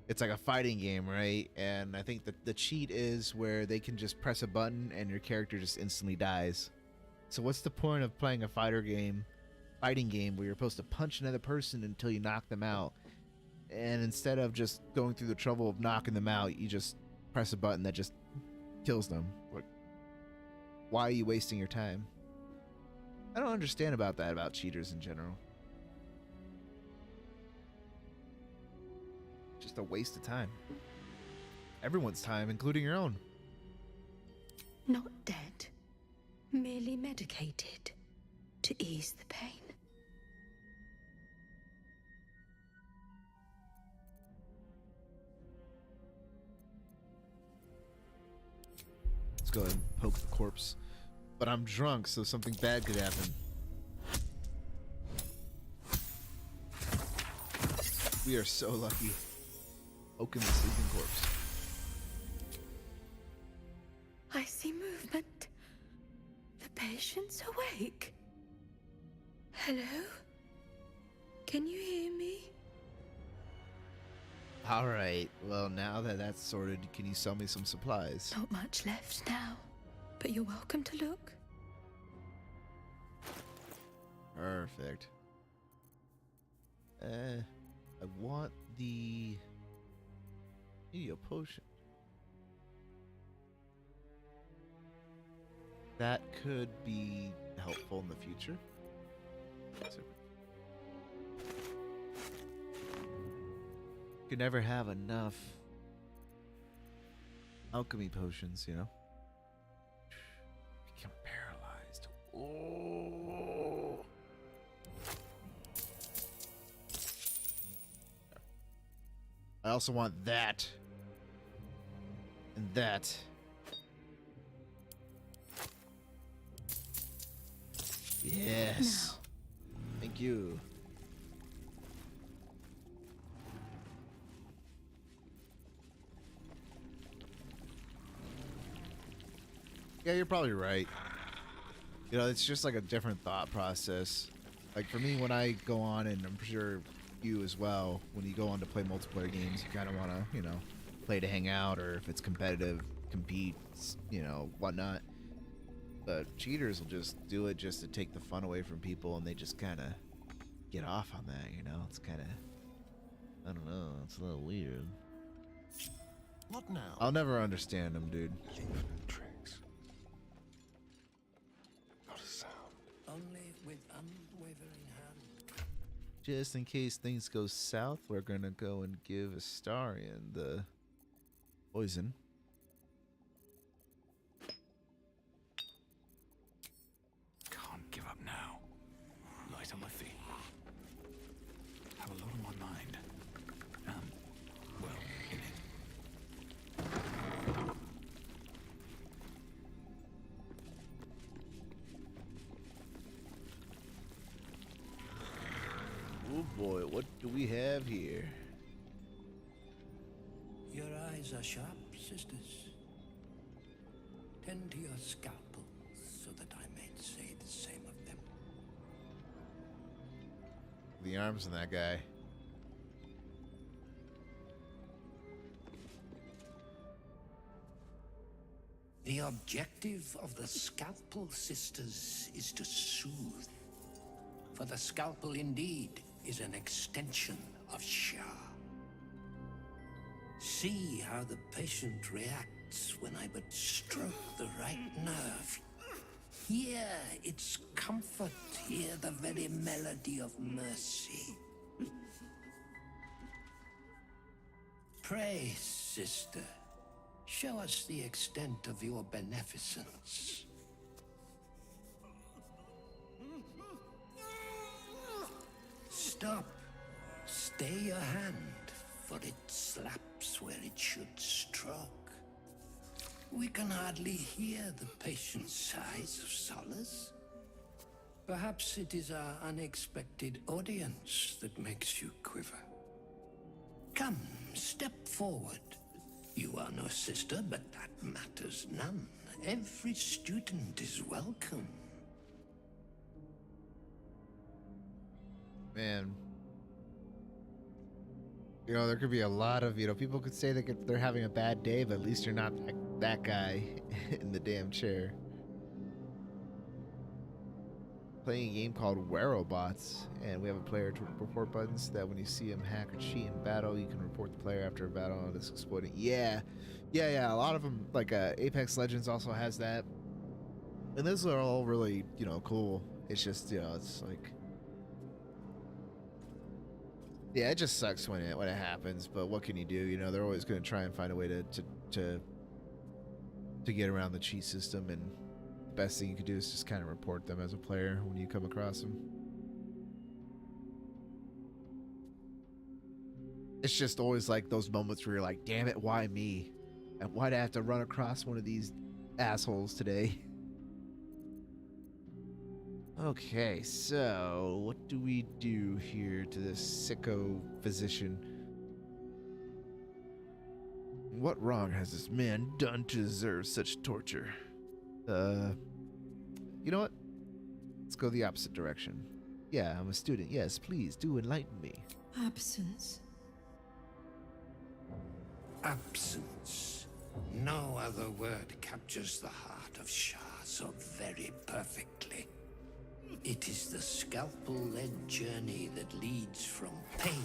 It's like a fighting game, right? And I think that the cheat is where they can just press a button and your character just instantly dies. So what's the point of playing a fighter game fighting game where you're supposed to punch another person until you knock them out. And instead of just going through the trouble of knocking them out, you just press a button that just kills them. Like, why are you wasting your time? I don't understand about that, about cheaters in general. Just a waste of time. Everyone's time, including your own. Not dead, merely medicated to ease the pain. Let's go ahead and poke the corpse. But I'm drunk, so something bad could happen. We are so lucky. Poking the sleeping corpse. I see movement. The patient's awake. Hello? Can you hear me? Alright, well now that that's sorted, can you sell me some supplies? Not much left now, but you're welcome to look. Perfect. I want the... Need a potion. That could be helpful in the future. Super. You can never have enough alchemy potions, you know? Become paralyzed. Oh. I also want that. And that. Yes. Thank you. Yeah, you're probably right. You know, it's just like a different thought process. Like for me, when I go on, and I'm sure you as well, when you go on to play multiplayer games, you kind of want to, you know, play to hang out, or if it's competitive, compete, you know, whatnot. But cheaters will just do it just to take the fun away from people, and they just kind of get off on that, you know? It's kind of, I don't know, it's a little weird. What now? I'll never understand them, dude. Leave tricks. Not a sound. Only with unwavering hand. Just in case things go south, we're gonna go and give Astarion the poison. Can't give up now. Light on my feet. Have a lot on my mind. Well, in it. Oh boy, what do we have here? Your eyes are sharp, sisters. Tend to your scalpels so that I may say the same of them. The arms on that guy. The objective of the Scalpel Sisters is to soothe. For the scalpel indeed is an extension of Shah. See how the patient reacts when I but stroke the right nerve. Hear its comfort, hear the very melody of mercy. Pray, sister, show us the extent of your beneficence. Stop. Stay your hand, for it slaps where it should stroke. We can hardly hear the patient's sighs of solace. Perhaps it is our unexpected audience that makes you quiver. Come, step forward. You are no sister, but that matters none. Every student is welcome. Man. You know, there could be a lot of, you know, people could say they're having a bad day, but at least you're not that guy in the damn chair. playing a game called Werobots, and we have a player to report button so that when you see him hack or cheat in battle, you can report the player after a battle and it's exploiting. Yeah. A lot of them, like Apex Legends also has that. And those are all really, cool. It's just, it's like... Yeah, it just sucks when it happens, but what can you do? They're always going to try and find a way to get around the cheat system, and the best thing you can do is just kind of report them as a player when you come across them. It's just always like those moments where you're like, damn it, why me? And why'd I have to run across one of these assholes today? Okay, so what do we do here to this sicko physician? What wrong has this man done to deserve such torture? You know what? Let's go the opposite direction. Yeah, I'm a student. Yes, please do enlighten me. Absence. Absence. No other word captures the heart of Shah so very perfectly. It is the scalpel-led journey that leads from pain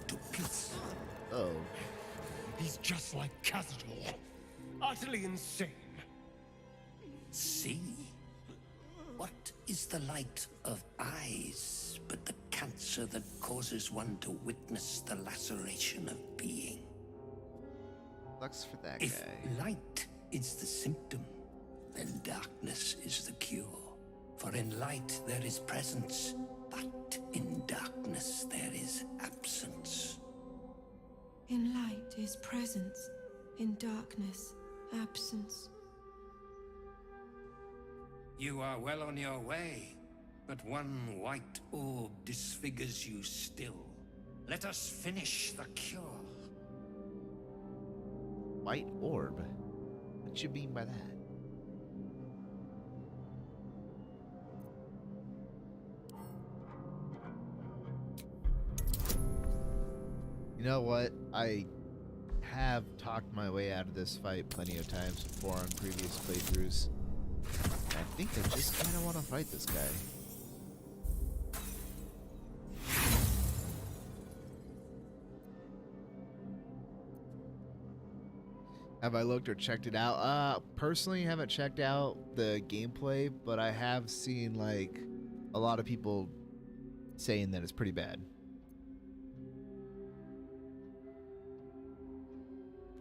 to peace. Oh. He's just like Khazad-dûr. Utterly insane. See? What is the light of eyes but the cancer that causes one to witness the laceration of being? Sucks for that If guy. light is the symptom, then darkness is the cure. For in light there is presence, but in darkness there is absence. In light is presence, in darkness, absence. You are well on your way, but one white orb disfigures you still. Let us finish the cure. White orb? What you mean by that? You know what? I have talked my way out of this fight plenty of times before on previous playthroughs. I think I just kind of want to fight this guy. Have I looked or checked it out? Personally, haven't checked out the gameplay, but I have seen like a lot of people saying that it's pretty bad.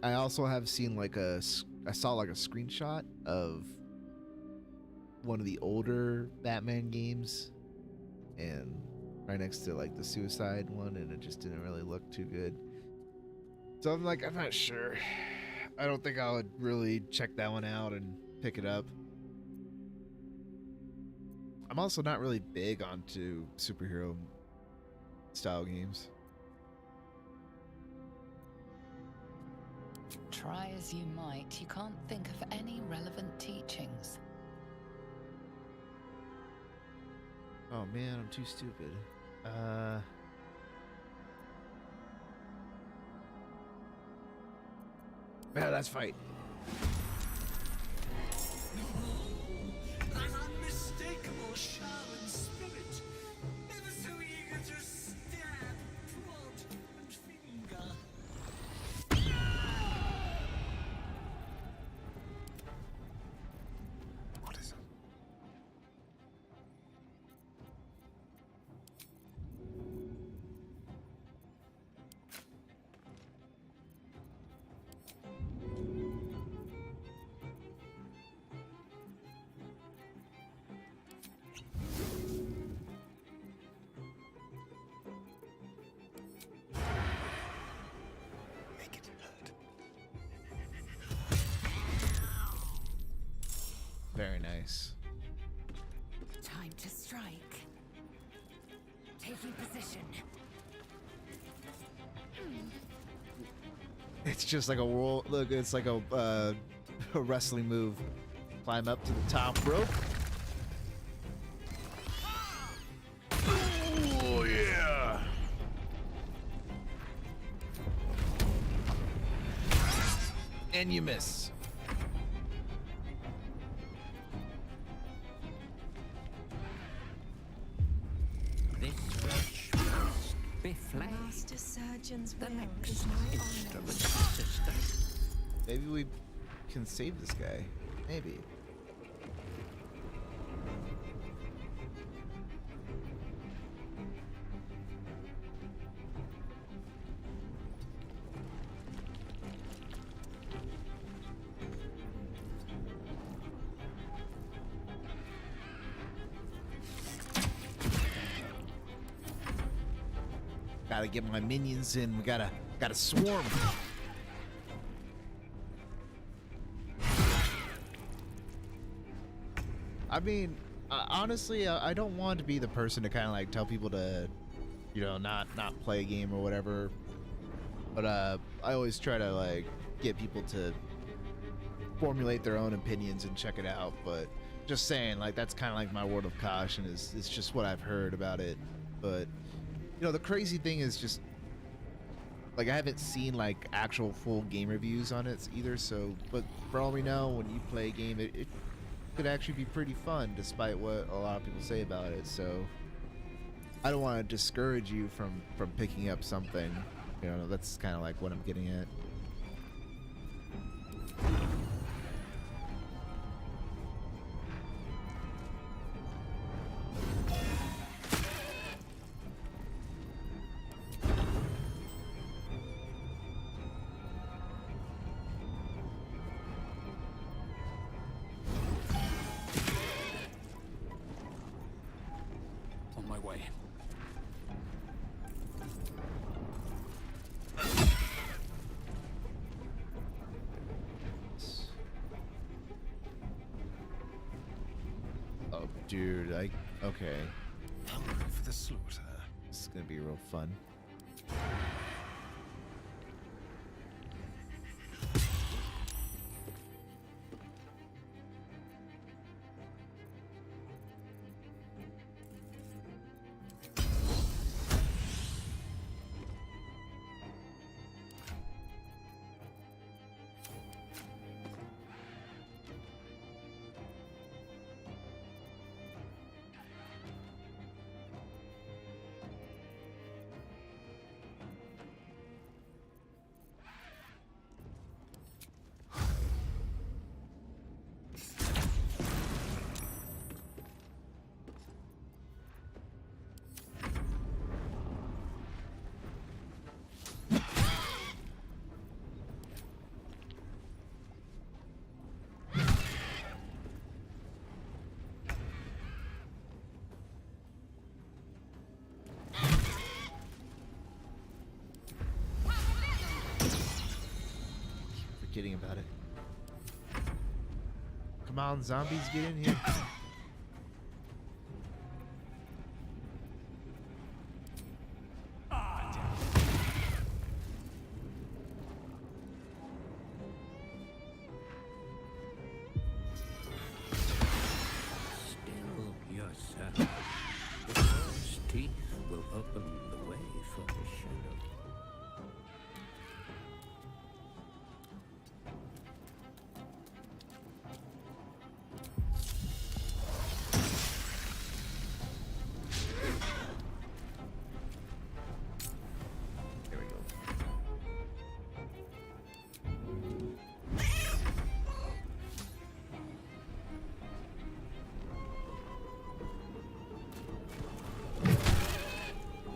I also have seen like I saw like a screenshot of one of the older Batman games, and right next to like the Suicide one, and it just didn't really look too good. So I'm like, I'm not sure. I don't think I would really check that one out and pick it up. I'm also not really big onto superhero style games. Try as you might, you can't think of any relevant teachings. Oh man, I'm too stupid. Yeah, let's fight. An unmistakable shaman spirit, ever so eager to stab, prod, and finger. What is it? Make it hurt. Very nice. Time to strike. Taking position. It's just like a world. Look, it's like a wrestling move. Climb up to the top rope. Oh yeah! And you miss. plague. Master Surgeon's The will next is my instrument honor. to study. Maybe we can save this guy. Maybe. Gotta get my minions in. We gotta swarm. I mean, honestly, I don't want to be the person to kind of like tell people to, you know, not play a game or whatever. But I always try to like get people to formulate their own opinions and check it out. But just saying, like, that's kind of like my word of caution. Is it's just what I've heard about it. But you know, the crazy thing is just like I haven't seen like actual full game reviews on it either. So, but for all we know, when you play a game, it could actually be pretty fun, despite what a lot of people say about it. So, I don't want to discourage you from picking up something. You know, that's kind of like what I'm getting at. On my way. Oh, dude, okay. Hungry for the slaughter. This is gonna be real fun. Forgetting about it. Come on, zombies, get in here. Still yourself. The first teeth will open the way for the shadow. There we go.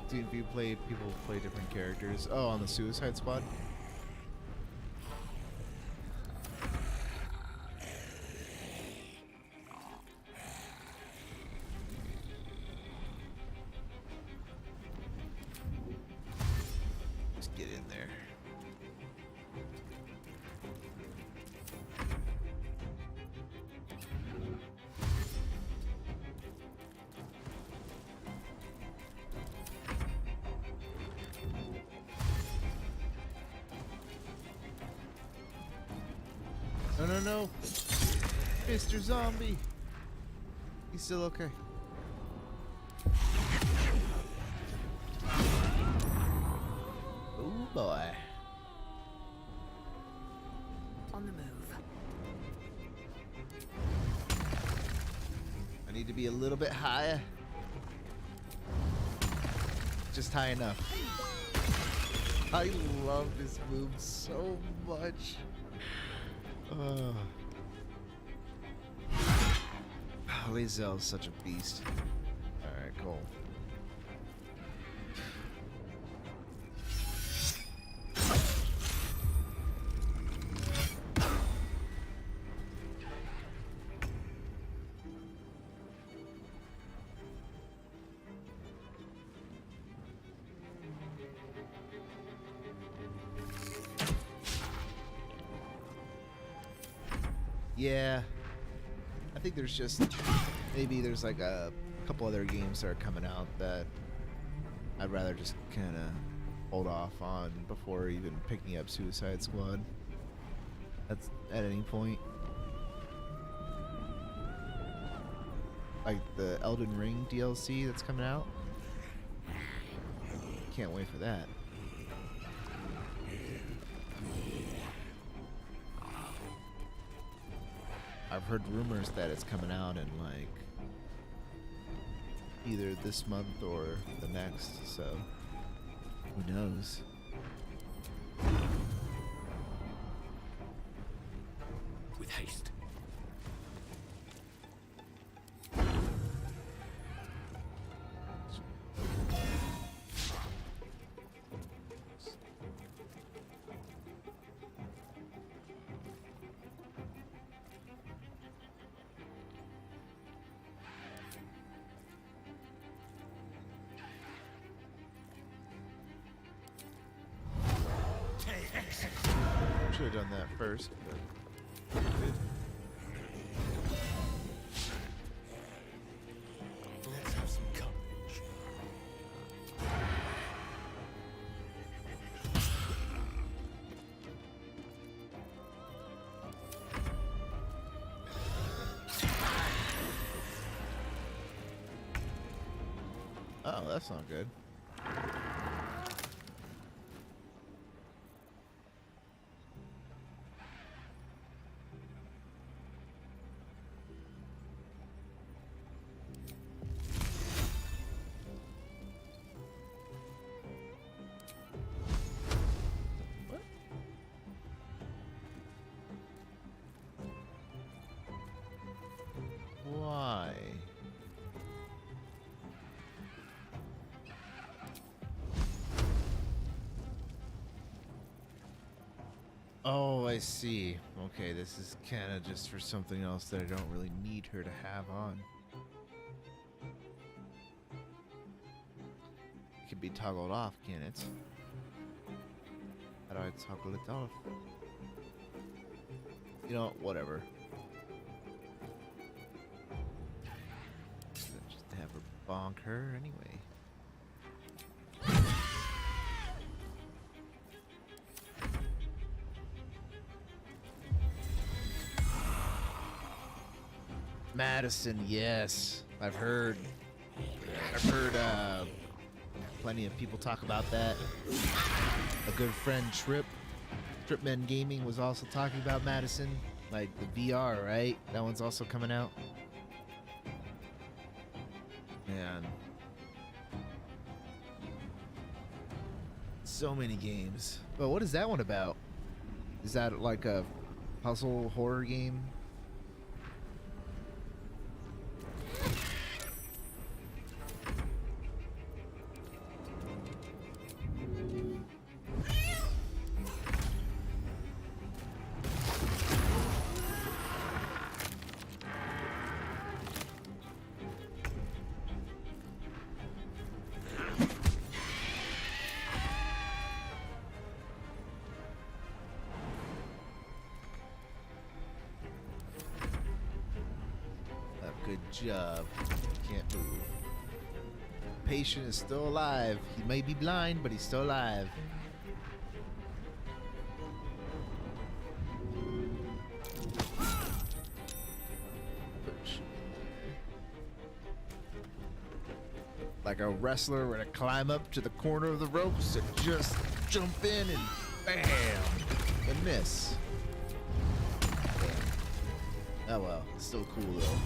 See if you play people play different characters. Oh, on the Suicide Squad. Just get in there. No, no, no. Mr. Zombie. He's still okay. Oh boy. On the move. I need to be a little bit higher. Just high enough. I love this move so much. Lae'zel's such a beast. Alright, cool. Yeah, I think there's just maybe there's like a couple other games that are coming out that I'd rather just kind of hold off on before even picking up Suicide Squad. That's at any point. Like the Elden Ring DLC that's coming out. Can't wait for that. I've heard rumors that it's coming out in like either this month or the next, so who knows? With haste. Should have done that first, but good. Let's have some courage. Oh, that's not good. Why? Oh, I see. Okay, this is kind of just for something else that I don't really need her to have on. It can be toggled off, can it? How do I toggle it off? You know, whatever. Just have her bonk her anyway. Madison, yes. I've heard plenty of people talk about that. A good friend Tripman Gaming was also talking about Madison, like the VR, right? That one's also coming out. Man. So many games. But what is that one about? Is that like a puzzle horror game? Good job. Can't move. Patient is still alive. He may be blind, but he's still alive. Like a wrestler where to climb up to the corner of the ropes and just jump in and bam! And miss. Damn. Oh well, it's still cool though.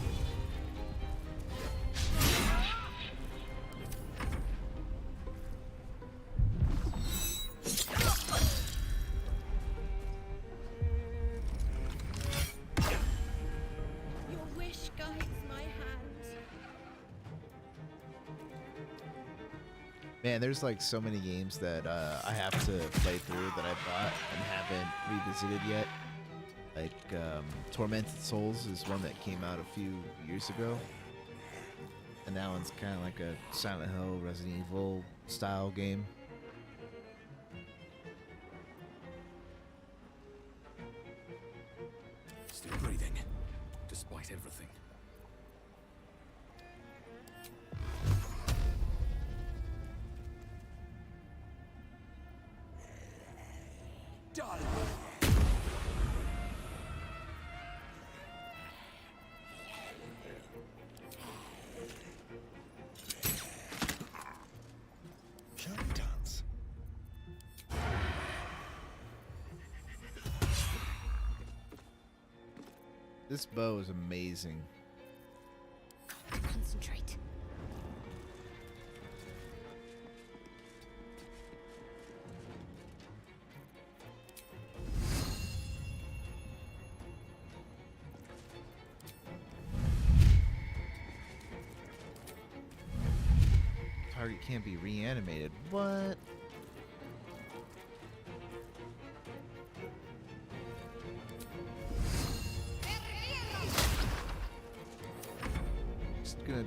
Man, there's like so many games that I have to play through that I bought and haven't revisited yet. Like Tormented Souls is one that came out a few years ago. And that one's kind of like a Silent Hill, Resident Evil style game. Still breathing, despite everything. Done. Shall we dance? This bow is amazing. Concentrate. Target can't be reanimated. What?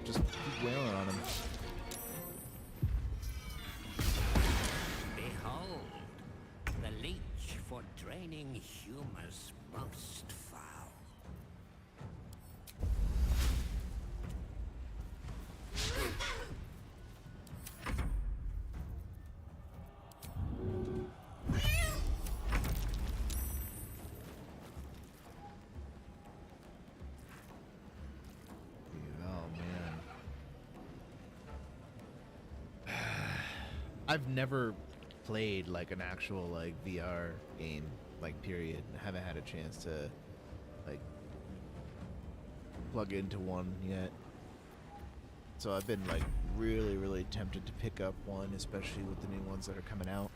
Just keep wailing on him. Behold, the leech for draining humors most foul. I've never played like an actual like VR game, like period. I haven't had a chance to like plug into one yet. So I've been like really tempted to pick up one, especially with the new ones that are coming out.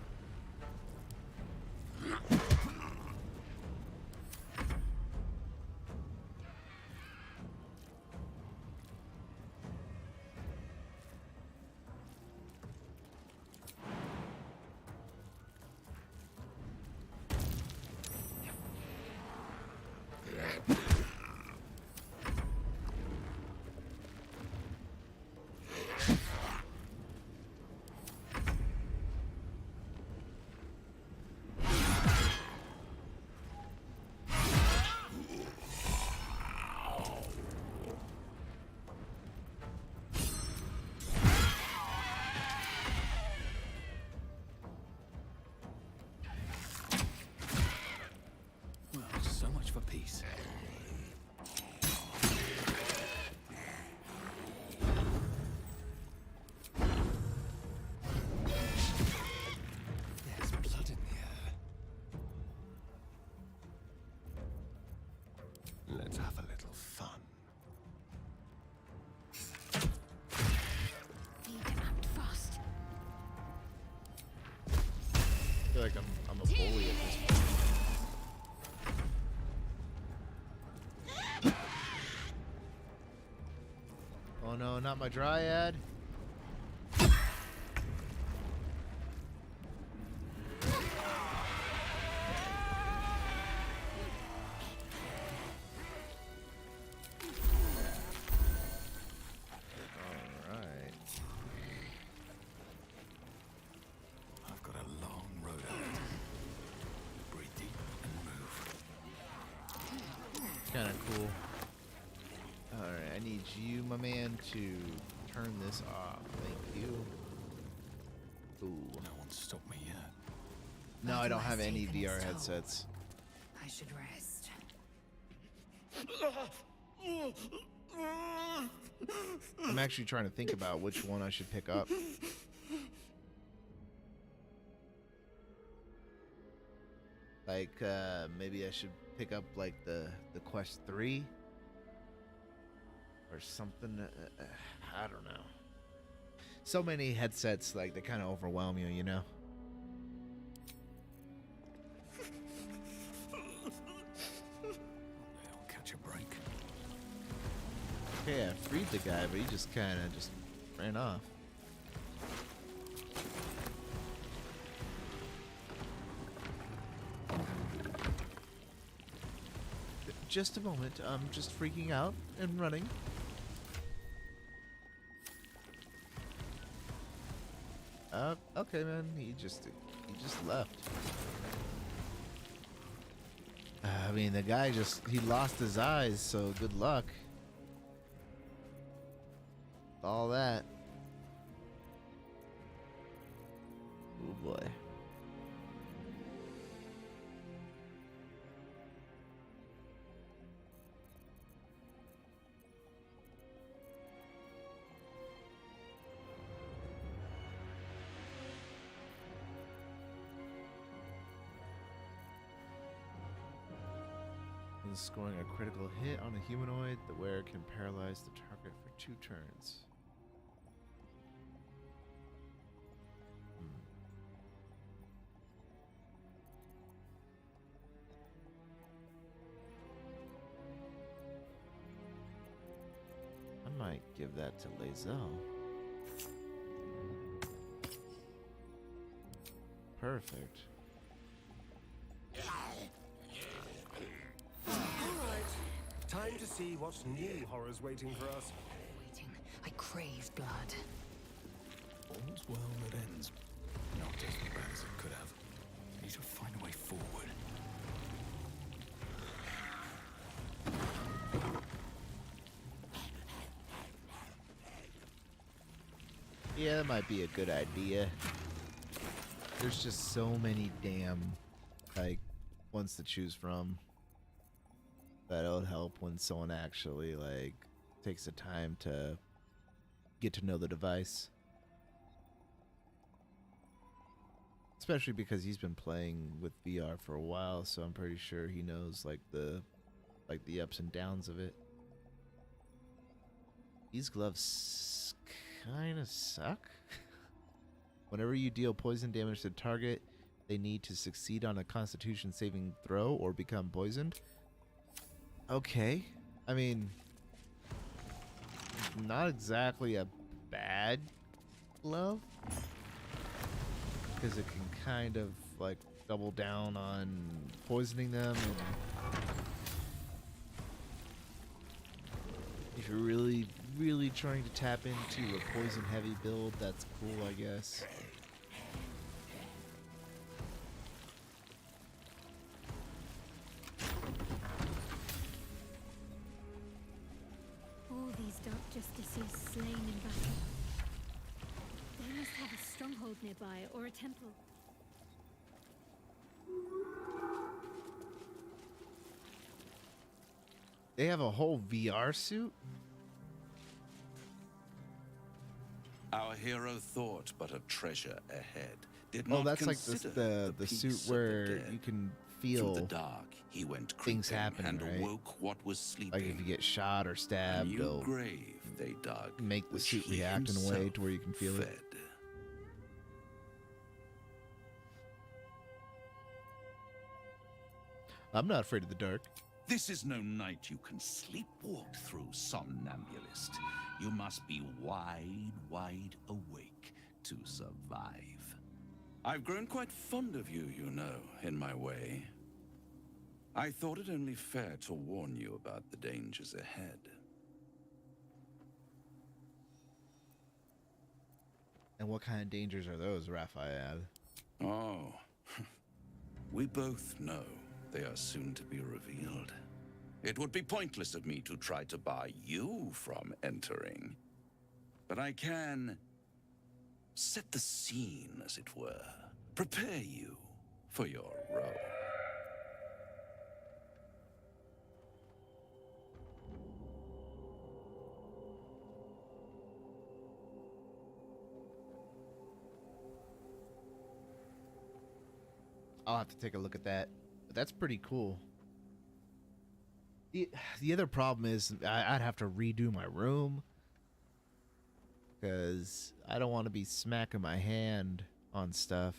So much for peace. There's blood in the air. Let's have a little fun. Need to act fast. I feel like I'm a bully at this point. Oh no, not my dryad. Alright. I've got a long road ahead. Breathe deep and move. Kinda cool. Alright, I need you, my man, to turn this off. Thank you. Ooh. No one's stopped me yet. No, I don't have Otherwise, any taken its VR toll. headsets. I should rest. I'm actually trying to think about which one I should pick up. Like, maybe I should pick up, like, the Quest 3? Or something. I don't know. So many headsets, like, they kind of overwhelm you, you know? I'll catch a break. Okay, I freed the guy, but he just kind of just ran off. just a moment. I'm just freaking out and running. Okay, man. He just left. I mean, the guy he lost his eyes, so good luck. All that. Oh boy. When scoring a critical hit on a humanoid, the wearer can paralyze the target for 2 turns. I might give that to Lae'zel. Perfect. Time to see what's new horrors waiting for us. Waiting. I crave blood. All's well that ends. Not as bad as it could have. Need to find a way forward. Yeah, that might be a good idea. There's just so many damn, like, ones to choose from. That would help when someone actually, like, takes the time to get to know the device. Especially because he's been playing with VR for a while, so I'm pretty sure he knows, like, the ups and downs of it. These gloves kind of suck. Whenever you deal poison damage to the target, they need to succeed on a Constitution saving throw or become poisoned. Okay. I mean, not exactly a bad glove, because it can kind of, like, double down on poisoning them. And if you're really, really trying to tap into a poison heavy build, that's cool, I guess. All these dark justices slain in battle. They must have a stronghold nearby or a temple. They have a whole VR suit? Our hero thought but a treasure ahead. Did Oh, not that's like consider the peace suit of the where dead. you can Through feel the dark, he went things creeping happening, and right? awoke what was sleeping. Like if you get shot or a stabbed, new they'll grave they dug, make the which suit he react in a way himself to where you can feel fed. it. I'm not afraid of the dark. This is no night you can sleepwalk through, somnambulist. You must be wide, wide awake to survive. I've grown quite fond of you, you know, in my way. I thought it only fair to warn you about the dangers ahead. And what kind of dangers are those, Raphael? Oh, we both know they are soon to be revealed. It would be pointless of me to try to bar you from entering. But I can set the scene, as it were. Prepare you for your role. I'll have to take a look at that. But that's pretty cool. The other problem is I'd have to redo my room, because I don't want to be smacking my hand on stuff,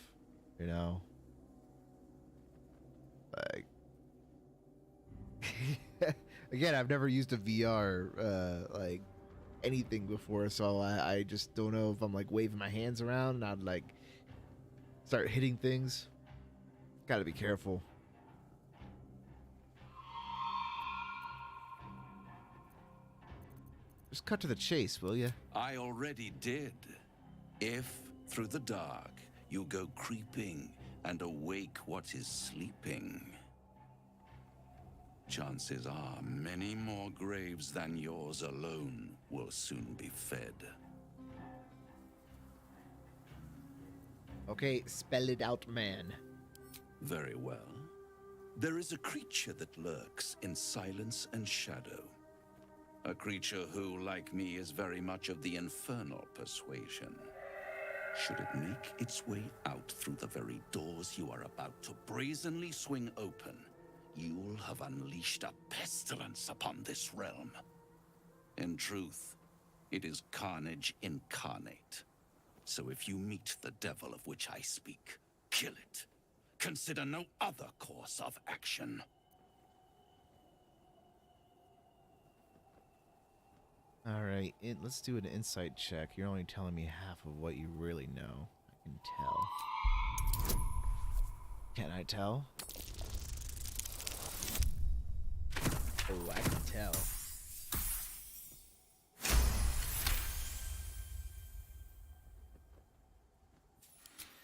you know? Like, again, I've never used a VR, like, anything before, so I just don't know if I'm, like, waving my hands around and I'd, like, start hitting things. Gotta be careful. Just cut to the chase, will you? I already did. If, through the dark, you go creeping and awake what is sleeping, chances are many more graves than yours alone will soon be fed. Okay, spell it out, man. Very well. There is a creature that lurks in silence and shadow. A creature who, like me, is very much of the infernal persuasion. Should it make its way out through the very doors you are about to brazenly swing open, you'll have unleashed a pestilence upon this realm. In truth, it is carnage incarnate. So if you meet the devil of which I speak, kill it. Consider no other course of action. All right, let's do an insight check. You're only telling me half of what you really know. I can tell. Can I tell? Oh, I can tell.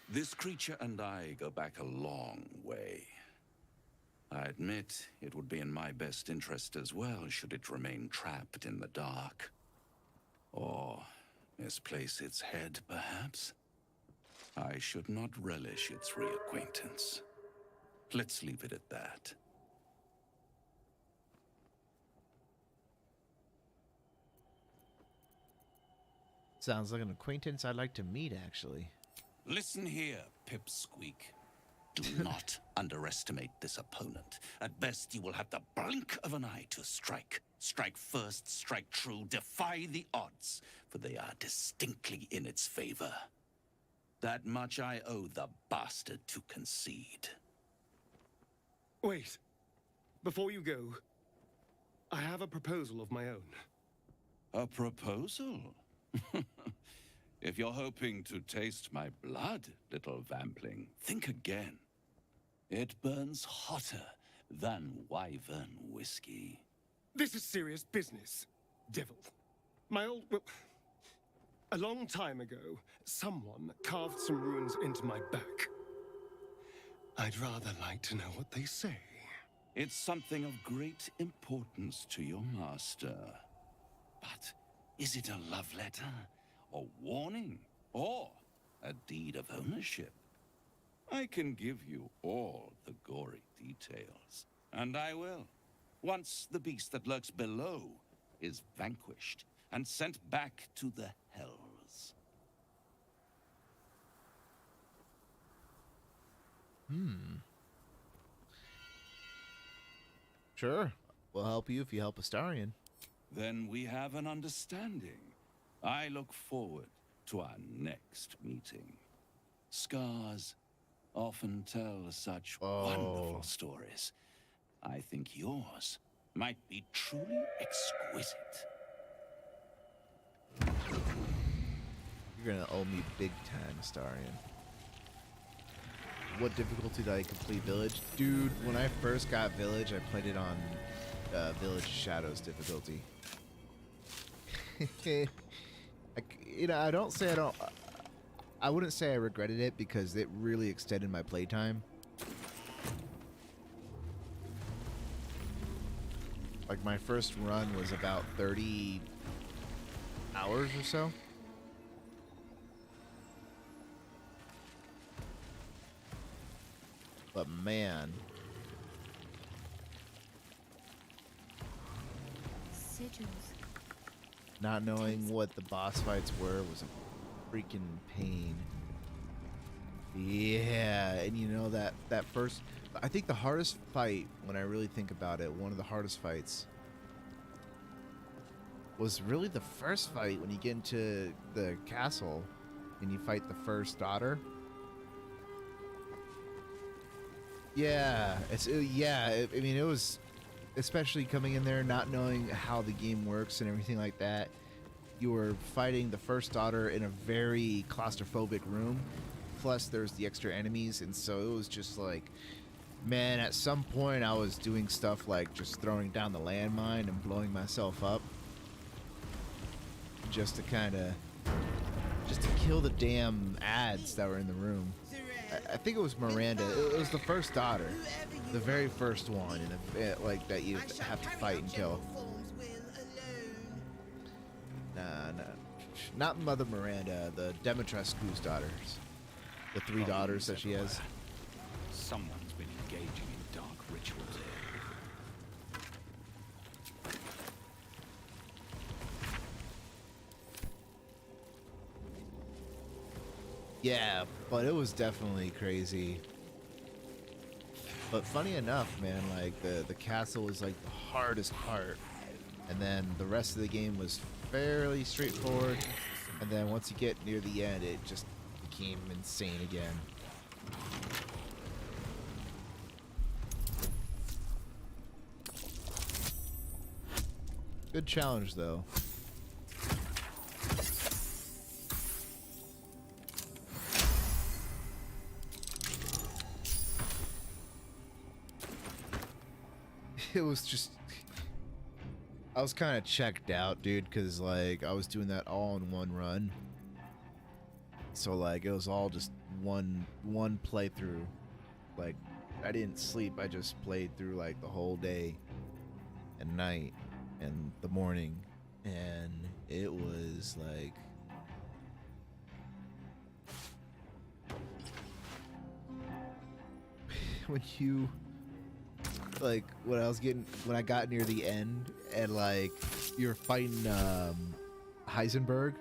This creature and I go back a long way. I admit it would be in my best interest as well should it remain trapped in the dark. Or misplace its head, perhaps? I should not relish its reacquaintance. Let's leave it at that. Sounds like an acquaintance I'd like to meet, actually. Listen here, Pipsqueak. Do not underestimate this opponent. At best, you will have the blink of an eye to strike. Strike first, strike true, defy the odds, for they are distinctly in its favor. That much I owe the bastard to concede. Wait. Before you go, I have a proposal of my own. A proposal? If you're hoping to taste my blood, little vampling, think again. It burns hotter than wyvern whiskey. This is serious business, devil. Well, a long time ago, someone carved some runes into my back. I'd rather like to know what they say. It's something of great importance to your master. But is it a love letter? A warning, or a deed of ownership? I can give you all the gory details, and I will, once the beast that lurks below is vanquished and sent back to the hells. Sure. We'll help you if you help Astarion. Then we have an understanding. I look forward to our next meeting. Scars often tell such wonderful stories. I think yours might be truly exquisite. You're gonna owe me big time, Astarion. What difficulty did I complete Village? Dude, when I first got Village, I played it on Village Shadows difficulty. I wouldn't say I regretted it because it really extended my playtime. Like my first run was about 30 hours or so. But man, Sigils. not knowing what the boss fights were was a freaking pain. Yeah, and you know that first, I think the hardest fight, when I really think about it, one of the hardest fights was really the first fight when you get into the castle and you fight the first daughter. Yeah, I mean, it was, especially coming in there not knowing how the game works and everything like that. You were fighting the first daughter in a very claustrophobic room, plus there's the extra enemies, and so it was just like, man, at some point I was doing stuff like just throwing down the landmine and blowing myself up. just to kill the damn ads that were in the room. I think it was Miranda. It was the first daughter, the very first one, like that you have to fight and kill. Nah, not Mother Miranda. The Demetrescu's daughters, the three daughters that she has. Someone's been engaging in dark rituals here. Yeah, but it was definitely crazy. But funny enough, man, like the castle was like the hardest part, and then the rest of the game was fairly straightforward. And then once you get near the end, it just became insane again. Good challenge, though. It was just, I was kind of checked out, dude, because like I was doing that all in one run. So like it was all just one playthrough. Like I didn't sleep. I just played through like the whole day and night and the morning, and it was like when you like when I got near the end and like you're fighting Heisenberg,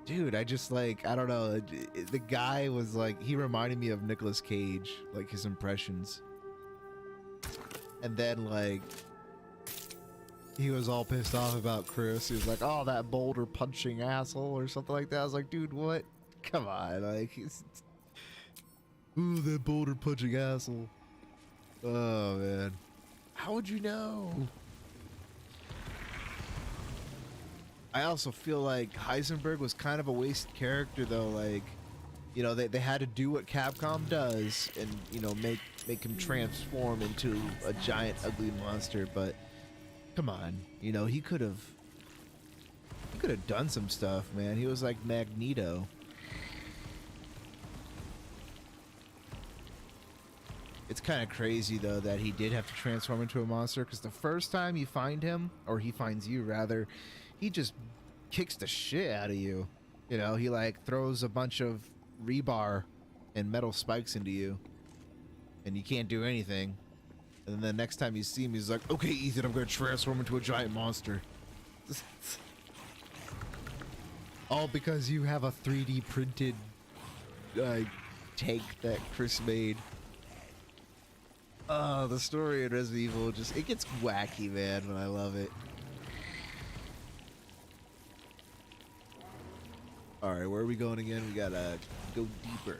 dude, I just like, I don't know, the guy was like, he reminded me of Nicolas Cage, like his impressions. And then like he was all pissed off about Chris. He was like, oh, that boulder punching asshole or something like that. I was like, dude, what? Come on, like ooh, that boulder punching asshole. Oh man, how would you know? I also feel like Heisenberg was kind of a wasted character though. Like, you know, they had to do what Capcom does and, you know, make him transform into a giant ugly monster. But come on, you know, he could have done some stuff, man. He was like Magneto. It's kind of crazy, though, that he did have to transform into a monster, because the first time you find him, or he finds you, rather, he just kicks the shit out of you. You know, he, like, throws a bunch of rebar and metal spikes into you, and you can't do anything. And then the next time you see him, he's like, okay, Ethan, I'm going to transform into a giant monster. All because you have a 3D printed tank that Chris made. Oh, the story in Resident Evil just, it gets wacky, man, but I love it. Alright, where are we going again? We gotta go deeper.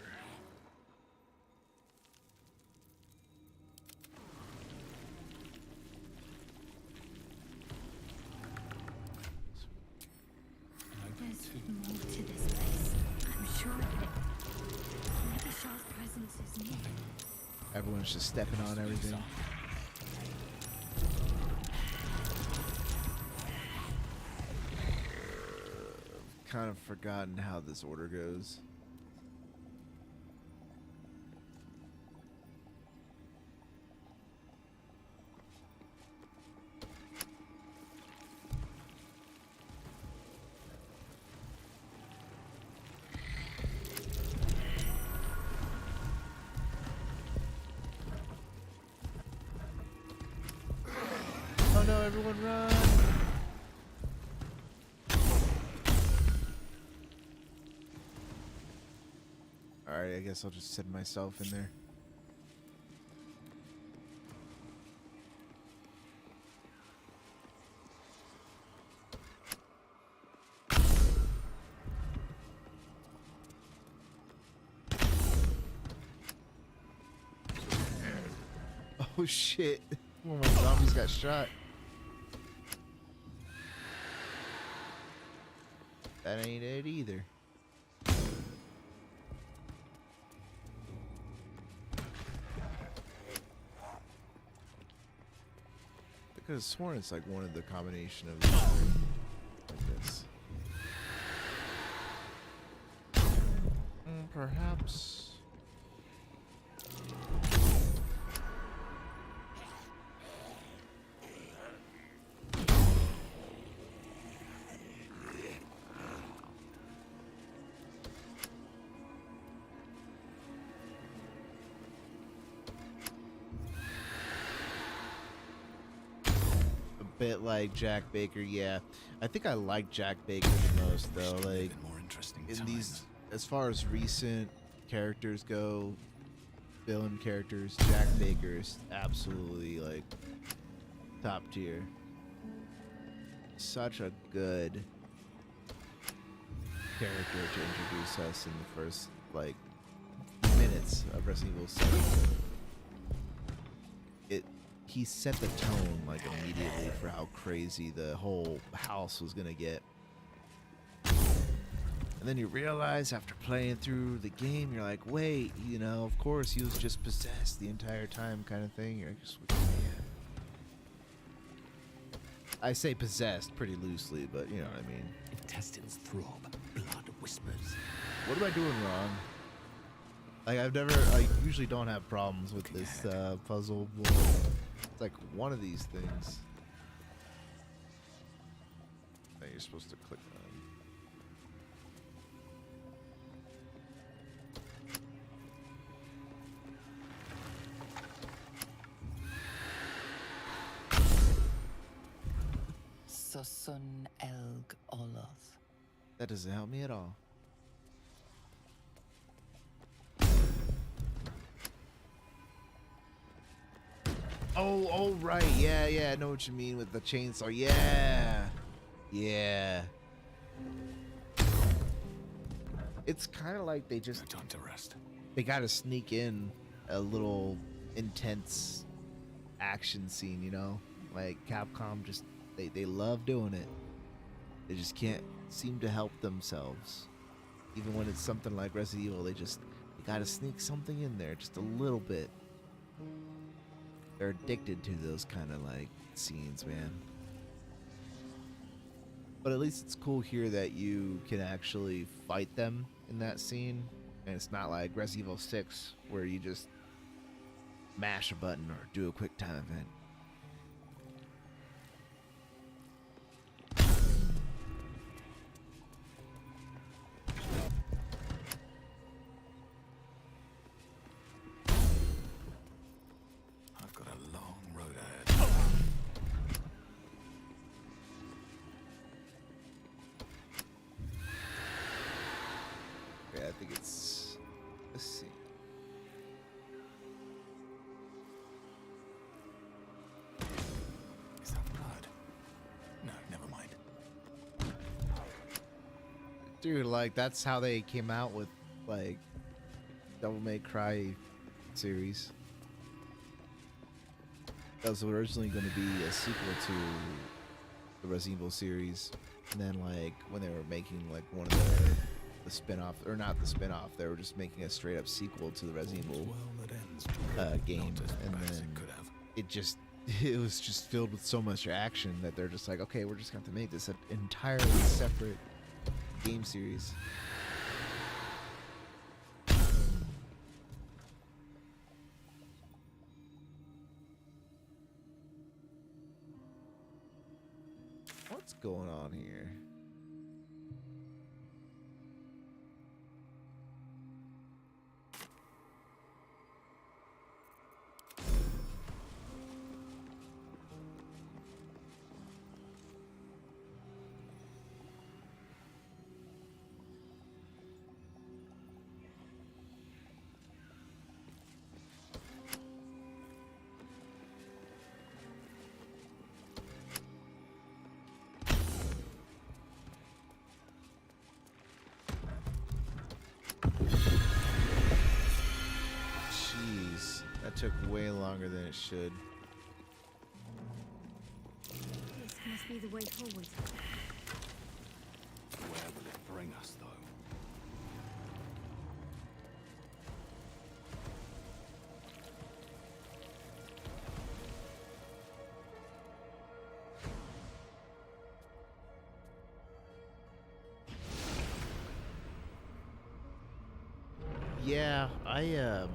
There's more to this place. I'm sure of it. Maybe Shah's presence is near. Everyone's just stepping on everything. I've kind of forgotten how this order goes. Oh no, everyone run! Alright, I guess I'll just send myself in there. Oh shit, one of my zombies got shot. That ain't it either. I could have sworn it's like one of the combination of like this. perhaps. Bit like Jack Baker, yeah. I think I like Jack Baker the most, though. Like, more interesting in times. these, as far as recent characters go, villain characters, Jack Baker is absolutely like top tier. Such a good character to introduce us in the first like minutes of Resident Evil 7. He set the tone like immediately for how crazy the whole house was gonna get. And then you realize after playing through the game, you're like, wait, you know, of course he was just possessed the entire time, kind of thing. You're just, yeah. I say possessed pretty loosely, but you know what I mean. Intestines throb, blood whispers. What am I doing wrong? Like, I usually don't have problems with this puzzle, but it's like one of these things that you're supposed to click on. Sosun Elg Oloth. That doesn't help me at all. Oh, right. Yeah, I know what you mean with the chainsaw. Yeah. It's kind of like they just... No time to rest. They gotta sneak in a little intense action scene, you know? Like, Capcom just... They love doing it. They just can't seem to help themselves. Even when it's something like Resident Evil, they gotta sneak something in there, just a little bit. They're addicted to those kind of like scenes, man. But at least it's cool here that you can actually fight them in that scene, and it's not like Resident Evil 6 where you just mash a button or do a quick time event. I think it's... Let's see. Is that blood? No, never mind. Dude, like, that's how they came out with, like, Devil May Cry series. That was originally going to be a sequel to the Resident Evil series. And then, like, when they were making, like, one of the spin-off, or not the spin-off, they were just making a straight-up sequel to the Resident Evil game. And then it was just filled with so much action that they're just like, okay, we're just going to have to make this an entirely separate game series. What's going on here? That took way longer than it should. This must be the way forward. Where will it bring us, though? Yeah, I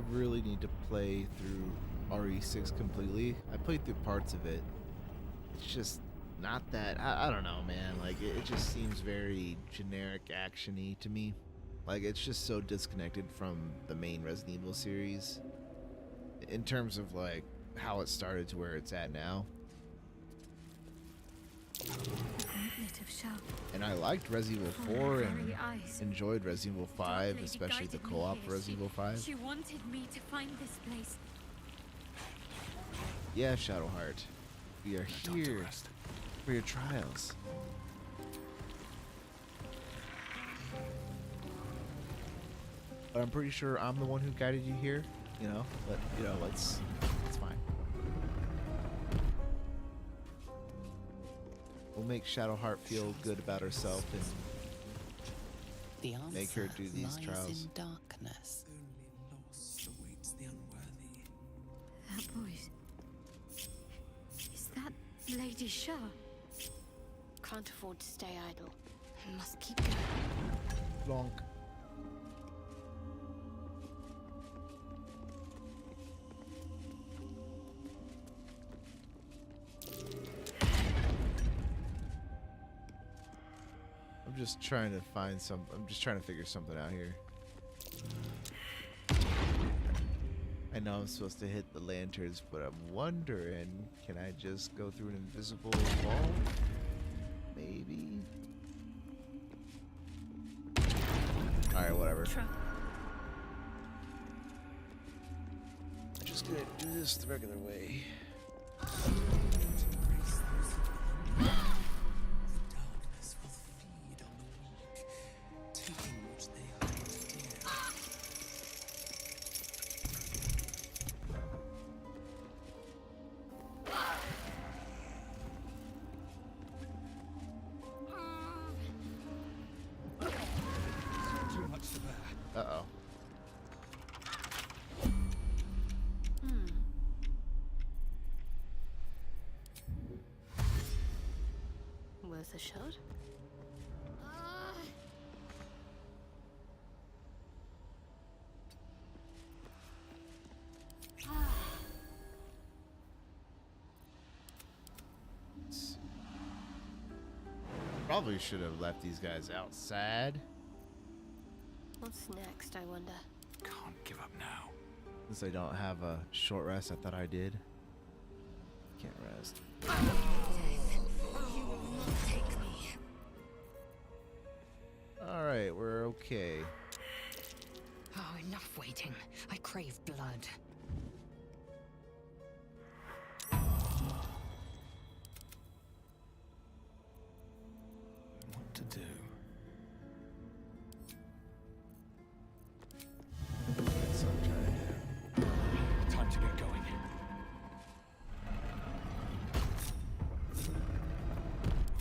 really need to play through RE6 completely. I played through parts of it. It's just not that. I don't know, man. Like it just seems very generic actiony to me. Like it's just so disconnected from the main Resident Evil series in terms of like how it started to where it's at now. Gauntlet of Shao. And I liked Resident Evil 4 and enjoyed Resident Evil 5, especially the co-op for Resident Evil 5. She wanted me to find this place. Yeah, Shadowheart. We are here for your trials. But I'm pretty sure I'm the one who guided you here, you know, but, you know, it's fine. We'll make Shadowheart feel good about herself and The answer make her do these lies trials. in darkness. Only loss awaits the unworthy. That voice. Is that Lady Shah? Can't afford to stay idle. I must keep going. Lonk. I'm just trying to find some. I'm just trying to figure something out here. I know I'm supposed to hit the lanterns, but I'm wondering, can I just go through an invisible wall? Maybe. All right, whatever. I'm just gonna do this the regular way. Uh-oh. Worth a shot? Probably should have left these guys outside. What's next, I wonder? Can't give up now. Since I don't have a short rest, I thought I did. Can't rest. You will not take me. Alright, we're okay. Oh, enough waiting. I crave blood. What to do? That's what I'm trying to do. Time to get going.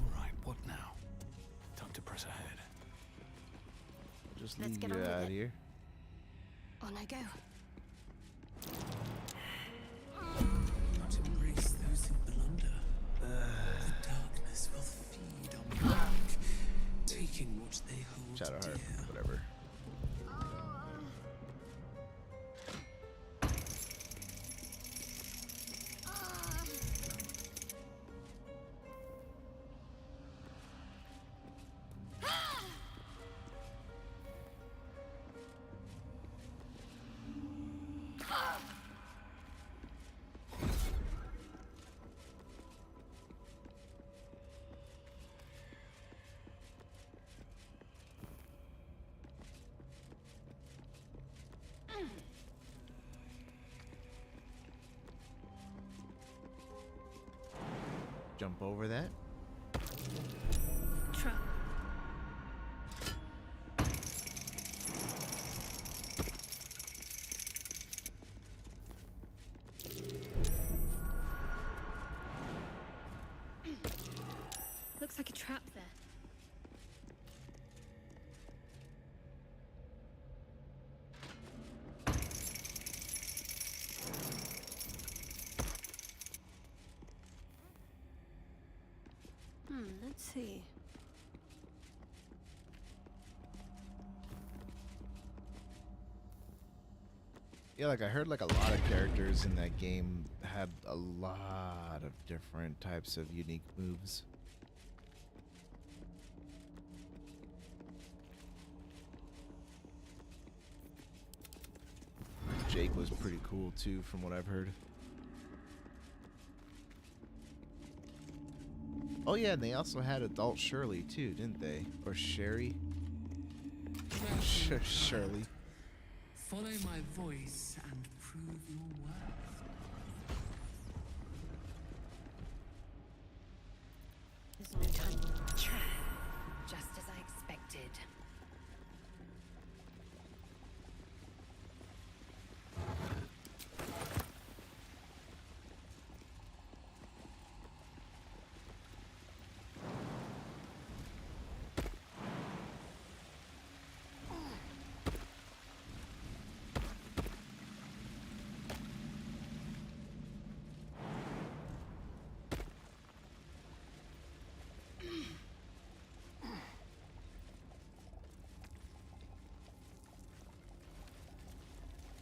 All right, what now? Time to press ahead. Just Let's leave get you on with out it. here. On I go. Not embrace those who blunder. The darkness will feed on the weak, taking what they hold Shadowheart, dear. whatever. Jump over that. Trap. Looks like a trap there. Let's see. Yeah, like I heard like a lot of characters in that game had a lot of different types of unique moves. Jake was pretty cool too, from what I've heard. Oh yeah, and they also had adult Shirley too, didn't they? Or Sherry? Shirley. Follow my voice and prove your worth. There's no time. Trap. Just as I expected.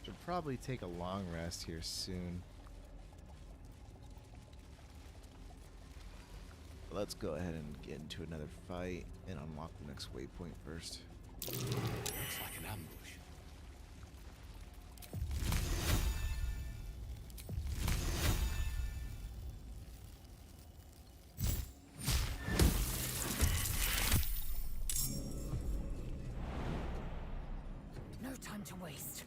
Should probably take a long rest here soon. But let's go ahead and get into another fight and unlock the next waypoint first. Looks like an ambush. No time to waste.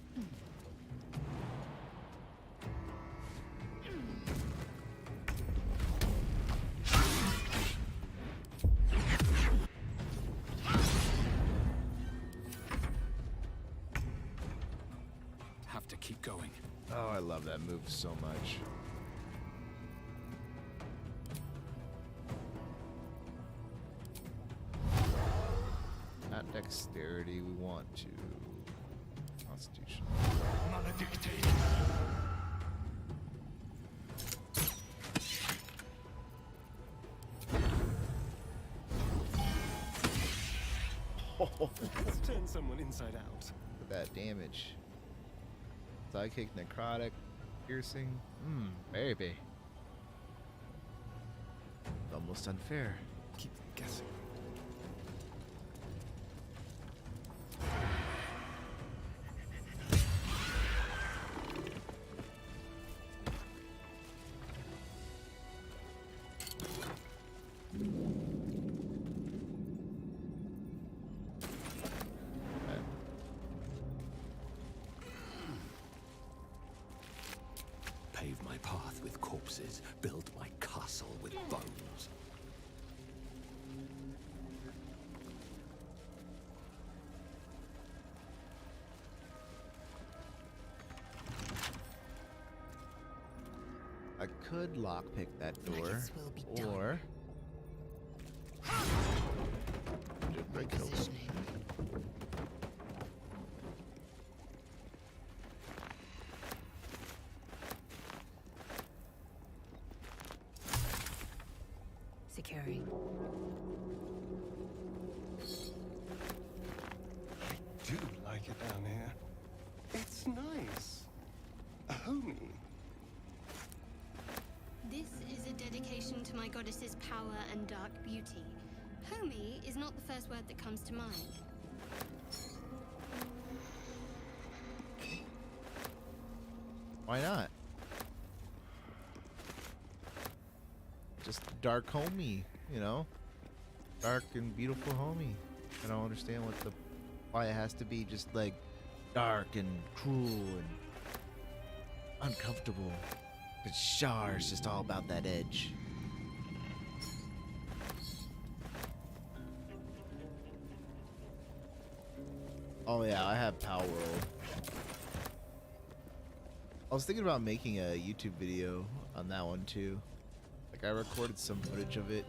Have to keep going. Oh, I love that move so much. Not dexterity, we want to. Constitution. Maledicte. Let's turn someone inside out. Look at that damage. Sidekick, necrotic, piercing. Baby. Almost unfair. Keep guessing. Pave my path with corpses, build my castle with bones. I could lockpick that door, or just break it open. Securing. I do like it down here. It's nice. A homey. This is a dedication to my goddess's power and dark beauty. Homey is not the first word that comes to mind. Why not? Just dark homie, you know? Dark and beautiful homie. I don't understand why it has to be just like dark and cruel and uncomfortable. But Shar is just all about that edge. Oh yeah, I have Power Roll. I was thinking about making a YouTube video on that one too. Like I recorded some footage of it,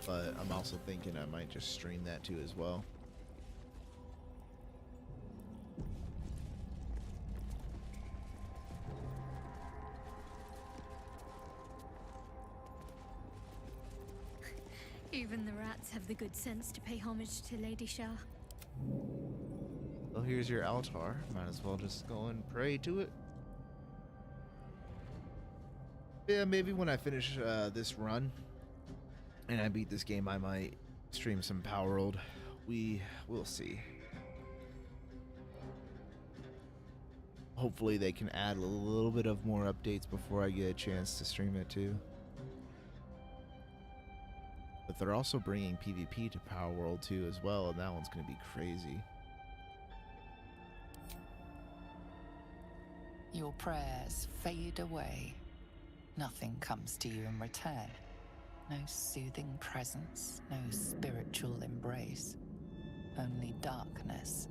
but I'm also thinking I might just stream that too as well. Even the rats have the good sense to pay homage to Lady Shah. Well, here's your altar. Might as well just go and pray to it. Yeah, maybe when I finish this run and I beat this game, I might stream some Power World. We'll see. Hopefully they can add a little bit of more updates before I get a chance to stream it too. But they're also bringing PvP to Power World too as well, and that one's going to be crazy. Your prayers fade away. Nothing comes to you in return. No soothing presence, no spiritual embrace. Only darkness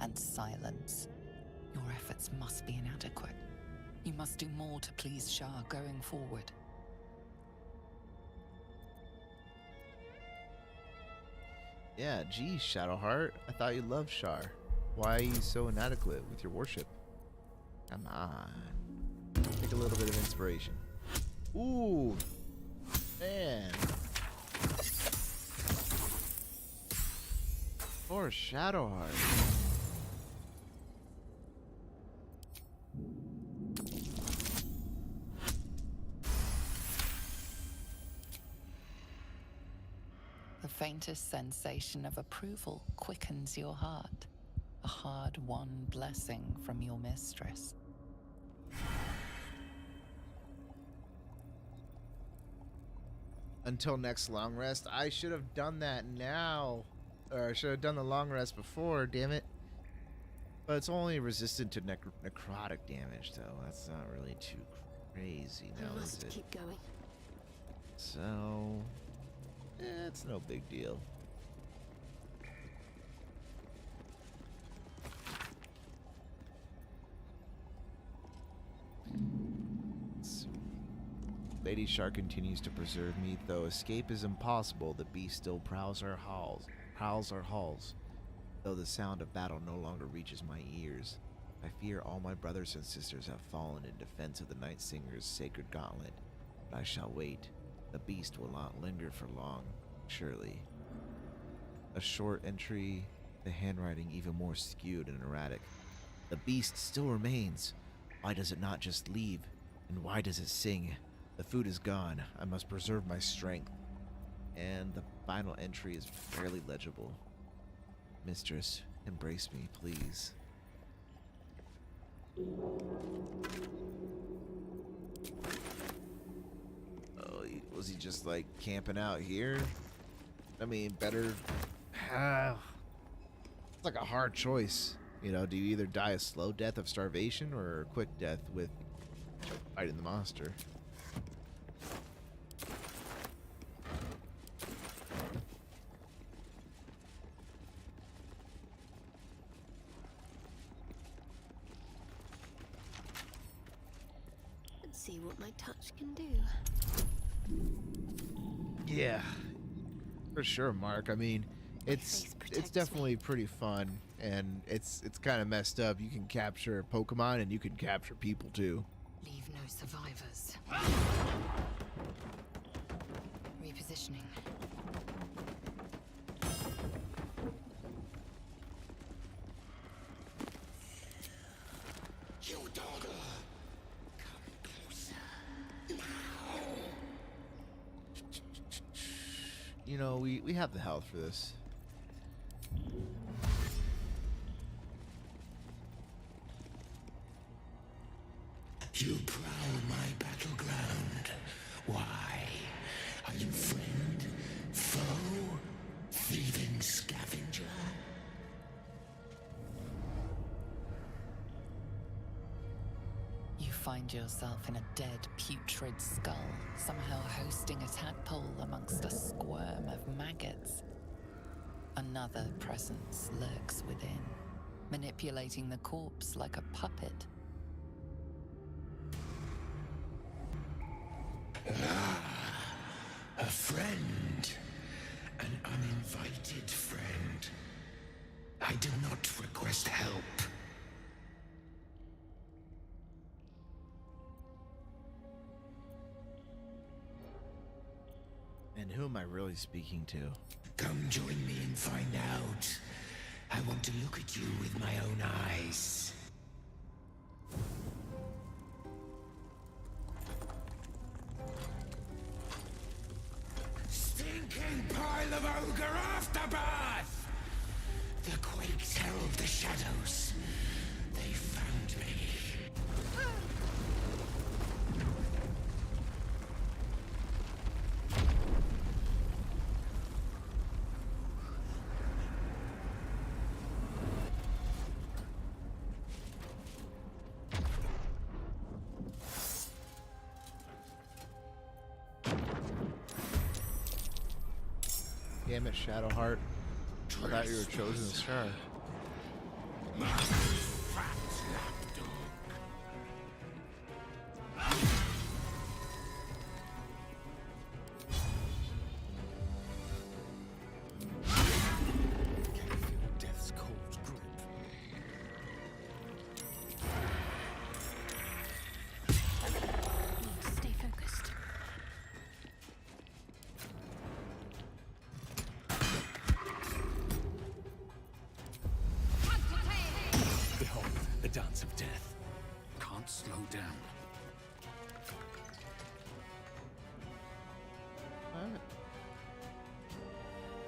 and silence. Your efforts must be inadequate. You must do more to please Shah going forward. Yeah, geez, Shadowheart. I thought you loved Shar. Why are you so inadequate with your worship? Come on. Take a little bit of inspiration. Ooh. Man. Poor Shadowheart. The faintest sensation of approval quickens your heart. A hard-won blessing from your mistress. Until next long rest. I should have done that now. Or I should have done the long rest before, damn it. But it's only resistant to necrotic damage, though. That's not really too crazy now, is it? Keep going. So, it's no big deal. Lady Shark continues to preserve me, though escape is impossible. The beast still prowls our halls, though the sound of battle no longer reaches my ears. I fear all my brothers and sisters have fallen in defense of the Night Singer's sacred gauntlet, but I shall wait. The beast will not linger for long, surely. A short entry, the handwriting even more skewed and erratic. The beast still remains. Why does it not just leave? And why does it sing? The food is gone. I must preserve my strength. And the final entry is barely legible. Mistress, embrace me, please. Oh, was he just like camping out here? I mean, better. It's like a hard choice. You know, do you either die a slow death of starvation or a quick death with fighting the monster? See what my touch can do. Yeah, for sure, Mark. I mean, it's definitely pretty fun, and it's kind of messed up. You can capture Pokemon, and you can capture people too. Leave no survivors. Repositioning. You dogger! You know, we have the health for this. You prowl my battleground. Why? Are you friend? Foe? Thieving scavenger? You find yourself in a dead, putrid skull, somehow hosting a tadpole amongst a squirm of maggots. Another presence lurks within, manipulating the corpse like a puppet. A friend. An uninvited friend. I do not request help. And who am I really speaking to? Come join me and find out. I want to look at you with my own eyes. of ogre afterbirth! The quakes herald the shadows. They found me. Damn it, Shadowheart. I thought you were chosen as star. Death's cold grip. Need to stay focused. Behold, the dance of death. Can't slow down.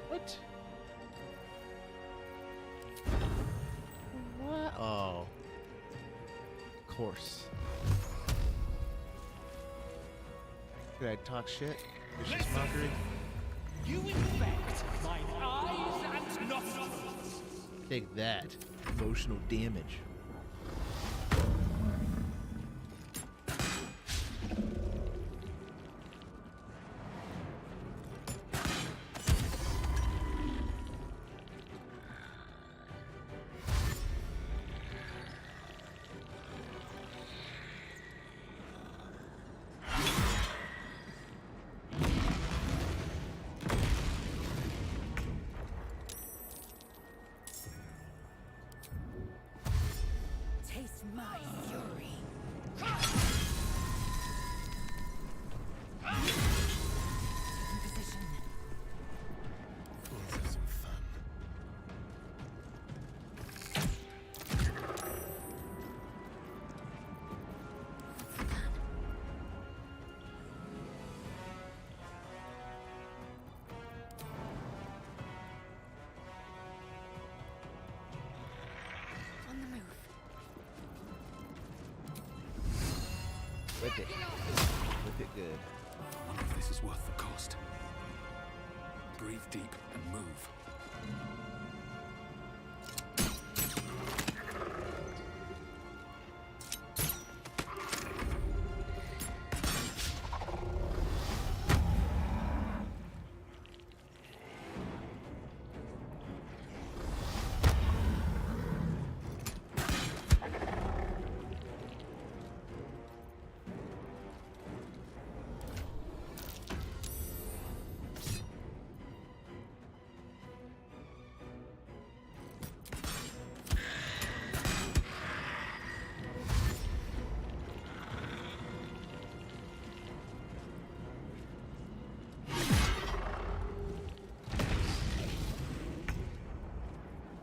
What? What? Oh. Of course. Did I talk shit? Vicious mockery? You infect mine eyes and nostrils. Take that. Emotional damage. Taste my fury. Taking position. Let's have some fun. On the move. Whip it. Whip it good. I wonder if this is worth the cost. Breathe deep and move.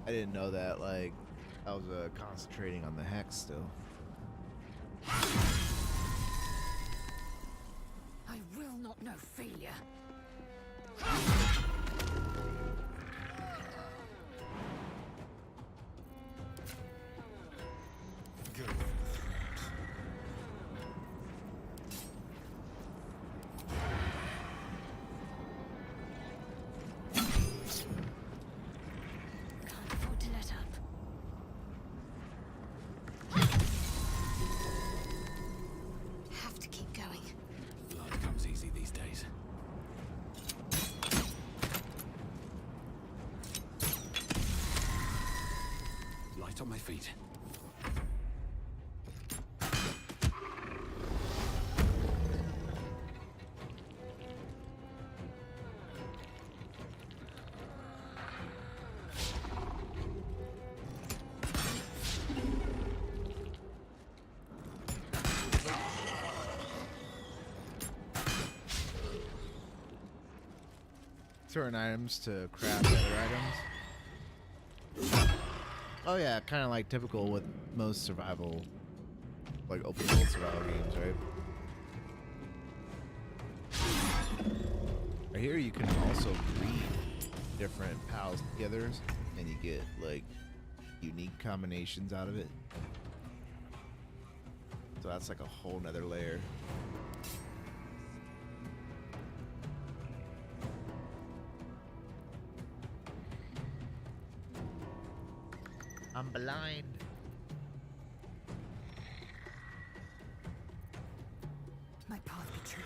I didn't know that, like, I was concentrating on the hex still. I will not know failure. Go for the throat. Can't afford to let up. Have to keep going. Blood comes easy these days. Light on my feet. Certain items to craft other items. Oh yeah, kind of like typical with most survival, like open world survival games, right? I hear you can also breed different pals together, and you get like unique combinations out of it. So that's like a whole nother layer. I'm blind. My path be true.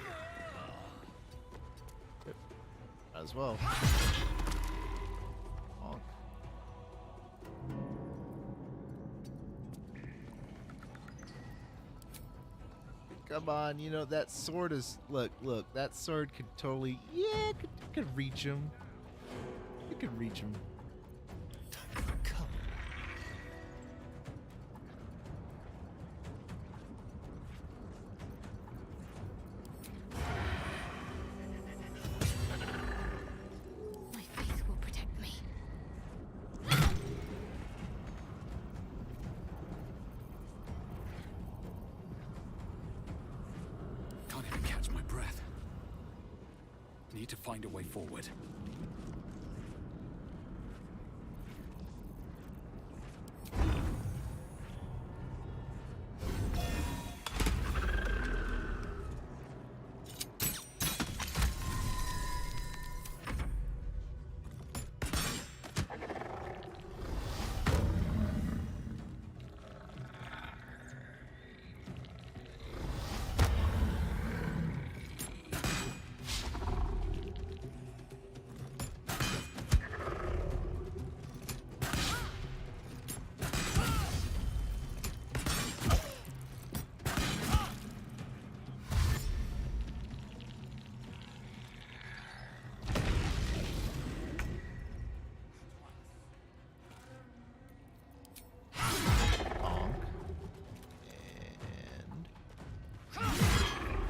As well. Oh. Come on, you know that sword is look, that sword could totally could reach him. It could reach him. Time for a cup. My faith will protect me. Can't even catch my breath. Need to find a way forward.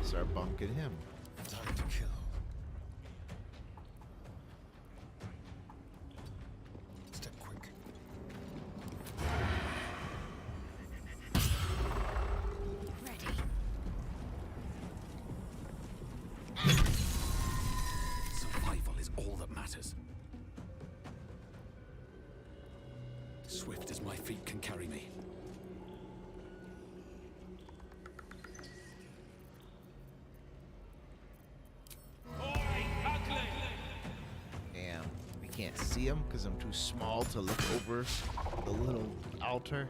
Start bunking him. Time to kill. Step quick. Ready. Survival is all that matters. Swift as my feet can carry me. Damn, I can't see him because I'm too small to look over the little altar.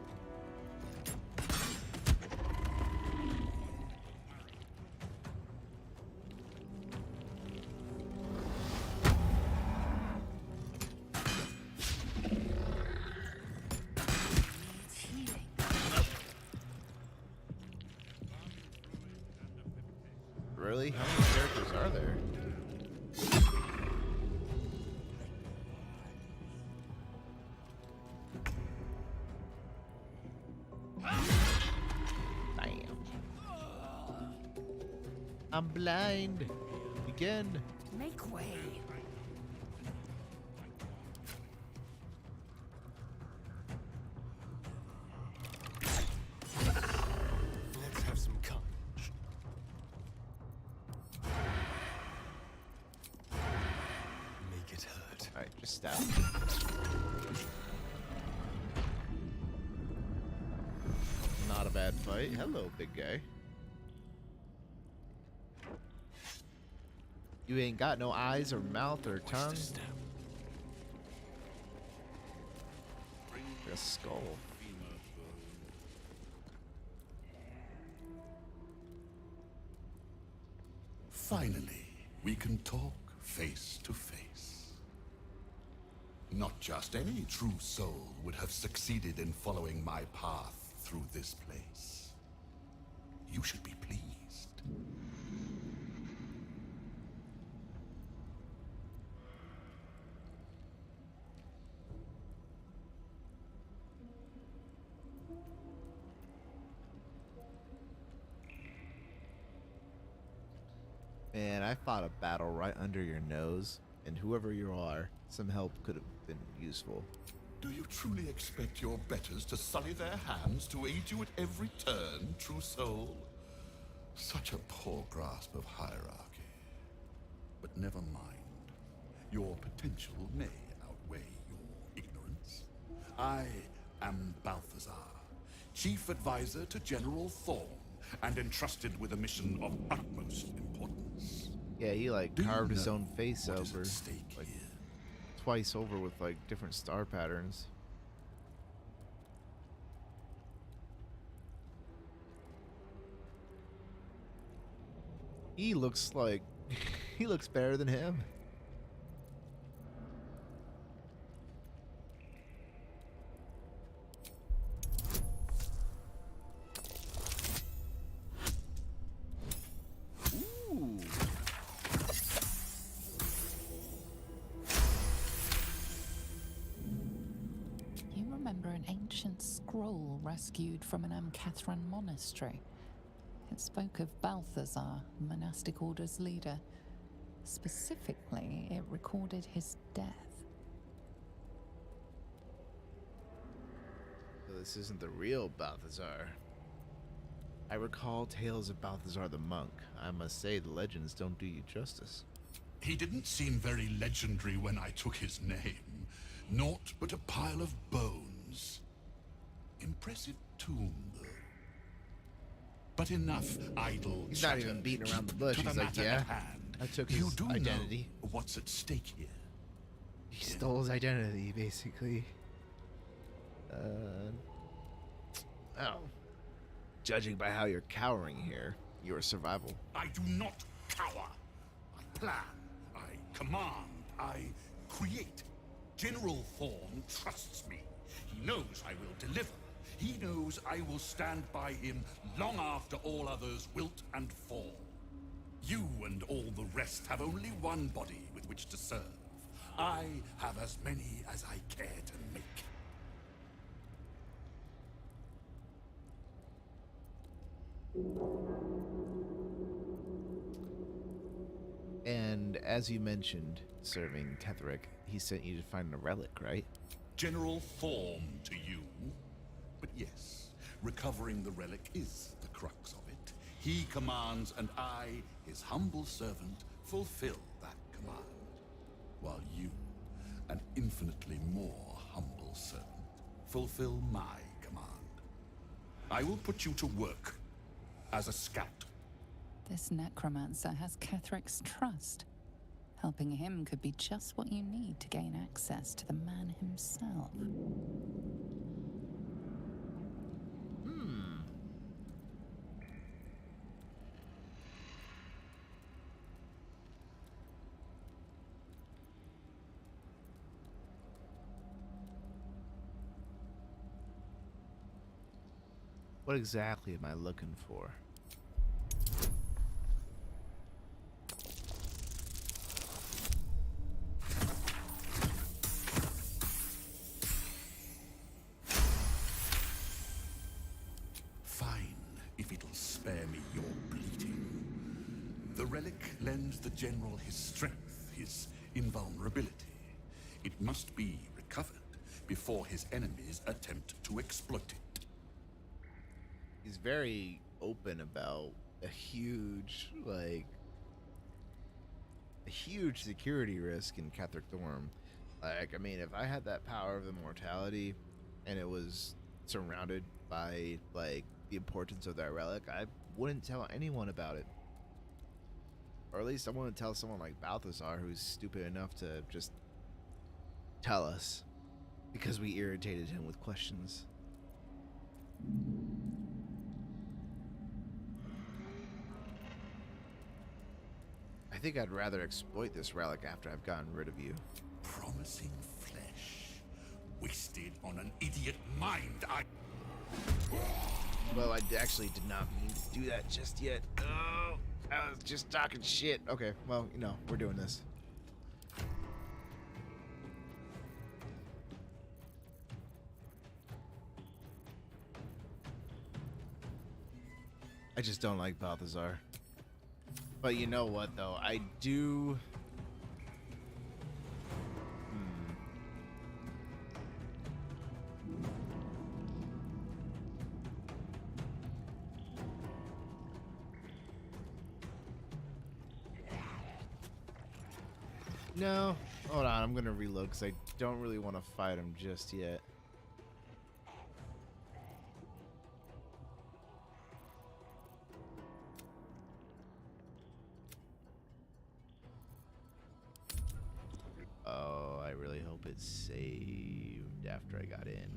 Really? How many characters are there? Damn. I'm blind. Again. Make way. Let's have some courage. Make it hurt. Alright, just stab. Not a bad fight. Hello, big guy. You ain't got no eyes or mouth or tongue. A skull. Finally, we can talk face to face. Not just any true soul would have succeeded in following my path through this place. You should be pleased. Man, I fought a battle right under your nose, and whoever you are, some help could have been useful. Do you truly expect your betters to sully their hands to aid you at every turn, true soul? Such a poor grasp of hierarchy. But never mind. Your potential may outweigh your ignorance. I am Balthazar, Chief Advisor to General Thorm, and entrusted with a mission of utmost importance. Yeah, he like Do you carved his know own face what is over at stake like here? twice over with like different star patterns. He looks like he looks better than him. Ooh. You remember an ancient scroll rescued from an Amcathran monastery? It spoke of Balthazar, the monastic order's leader. Specifically, it recorded his death. So this isn't the real Balthazar. I recall tales of Balthazar the monk. I must say the legends don't do you justice. He didn't seem very legendary when I took his name. Naught but a pile of bones. Impressive tomb, though. But enough idle He's not chatter. even beating around the bush. To the He's like, matter yeah, at hand. I took You his do identity. know what's at stake here. He stole his identity, basically. Oh. Judging by how you're cowering here, your survival. I do not cower. I plan. I command. I create. General Thorn trusts me. He knows I will deliver. He knows I will stand by him long after all others wilt and fall. You and all the rest have only one body with which to serve. I have as many as I care to make. And as you mentioned, serving Ketherick, he sent you to find a relic, right? General Thorm to you. But yes, recovering the relic is the crux of it. He commands, and I, his humble servant, fulfill that command. While you, an infinitely more humble servant, fulfill my command. I will put you to work as a scout. This necromancer has Ketherick's trust. Helping him could be just what you need to gain access to the man himself. What exactly am I looking for? Fine, if it'll spare me your bleeding. The relic lends the general his strength, his invulnerability. It must be recovered before his enemies attempt to exploit it. He's very open about a huge, security risk in Ketherick Dorm. Like, I mean, if I had that power of immortality and it was surrounded by, like, the importance of that relic, I wouldn't tell anyone about it. Or at least I wouldn't tell someone like Balthazar, who's stupid enough to just tell us because we irritated him with questions. I think I'd rather exploit this relic after I've gotten rid of you. Promising flesh, wasted on an idiot mind. Well, I actually did not mean to do that just yet. Oh, I was just talking shit. Okay, well, you know, we're doing this. I just don't like Balthazar. But you know what, though? I do... No, Hold on, I'm gonna reload because I don't really want to fight him just yet. Oh, I really hope it's saved after I got in.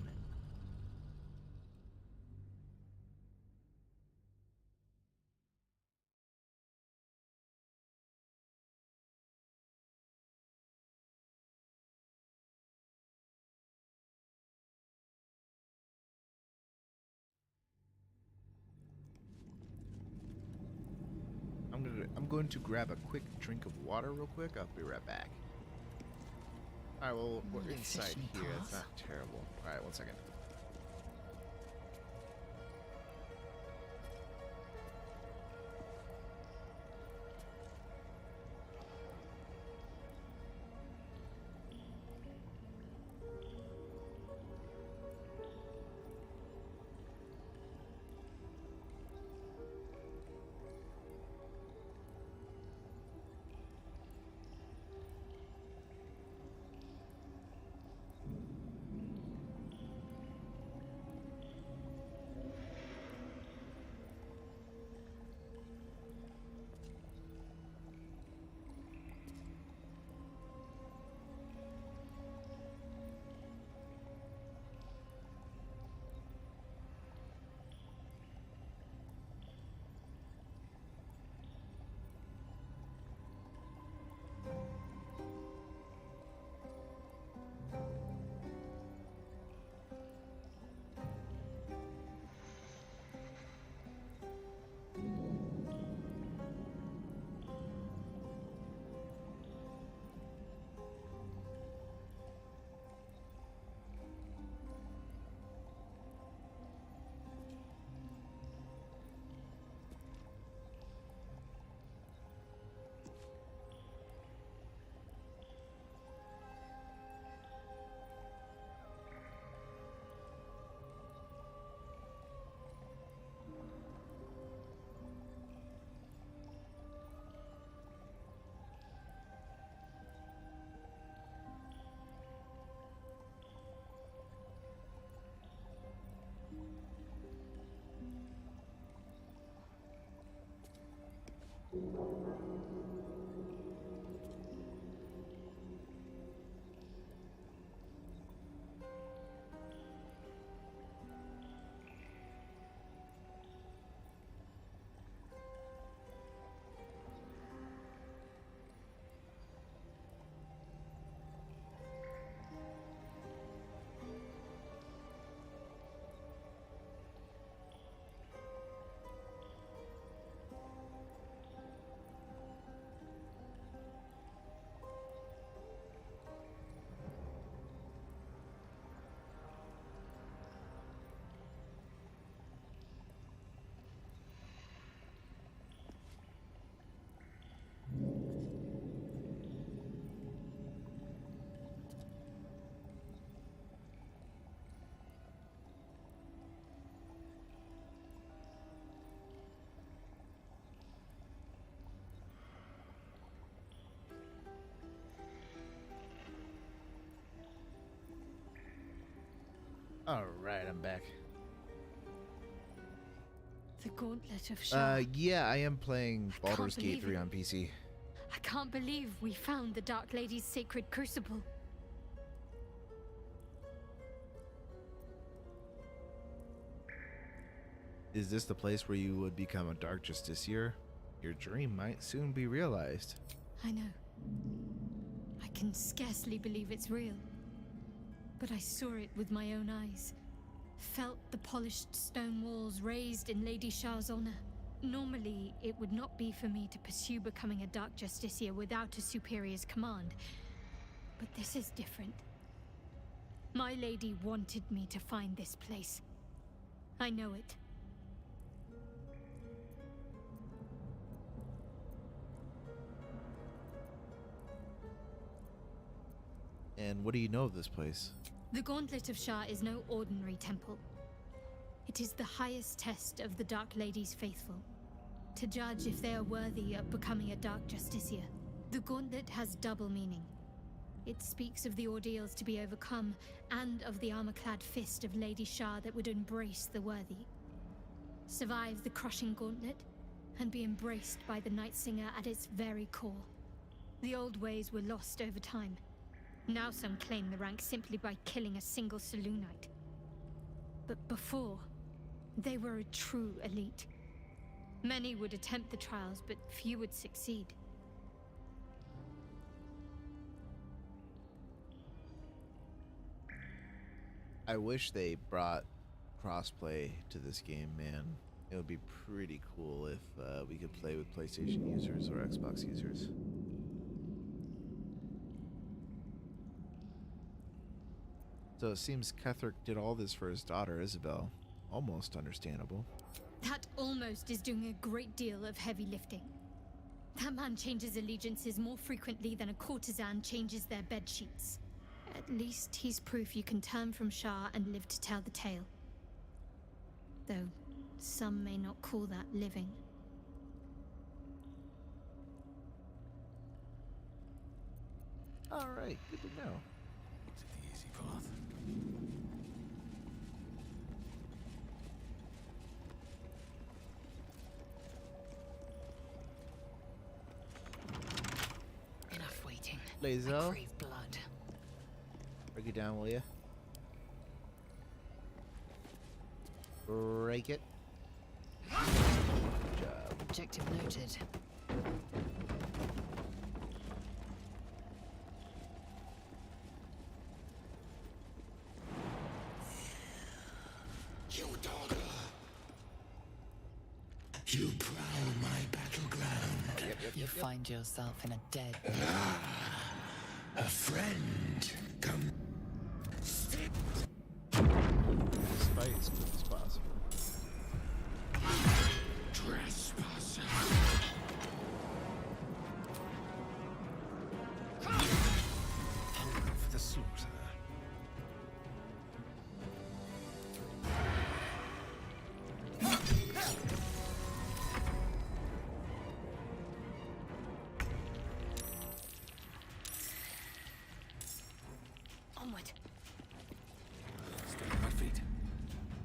I'm going to grab a quick drink of water real quick. I'll be right back. All right, well, we're inside here. It's not terrible. All right, 1 second. All right, I'm back. The Gauntlet of Shah. Yeah, I am playing Baldur's Gate 3 on PC. I can't believe we found the Dark Lady's sacred crucible. Is this the place where you would become a Dark Justiciar? Your dream might soon be realized. I know. I can scarcely believe it's real. But I saw it with my own eyes. Felt the polished stone walls raised in Lady Shah's honor. Normally, it would not be for me to pursue becoming a Dark Justiciar without a superior's command. But this is different. My lady wanted me to find this place. I know it. And what do you know of this place? The Gauntlet of Shah is no ordinary temple. It is the highest test of the Dark Lady's faithful, to judge if they are worthy of becoming a Dark Justiciar. The Gauntlet has double meaning. It speaks of the ordeals to be overcome, and of the armor-clad fist of Lady Shar that would embrace the worthy. Survive the crushing gauntlet, and be embraced by the Night Singer at its very core. The old ways were lost over time. Now some claim the rank simply by killing a single Selûnite. But before, they were a true elite. Many would attempt the trials, but few would succeed. I wish they brought crossplay to this game, man. It would be pretty cool if we could play with PlayStation users or Xbox users. So it seems Ketherick did all this for his daughter, Isabel. Almost understandable. That almost is doing a great deal of heavy lifting. That man changes allegiances more frequently than a courtesan changes their bed sheets. At least he's proof you can turn from Shar and live to tell the tale. Though some may not call that living. Alright, good to know. Took the easy path. Enough waiting. Lazel. I crave blood. Break it down, will ya? Break it. Good job. Objective noted. You daughter. You prowl my battleground. You find yourself in a dead. A friend. Come. Fight as quick as possible. Trespasser. Hungry for the slaughter. Onward. Stay on my feet.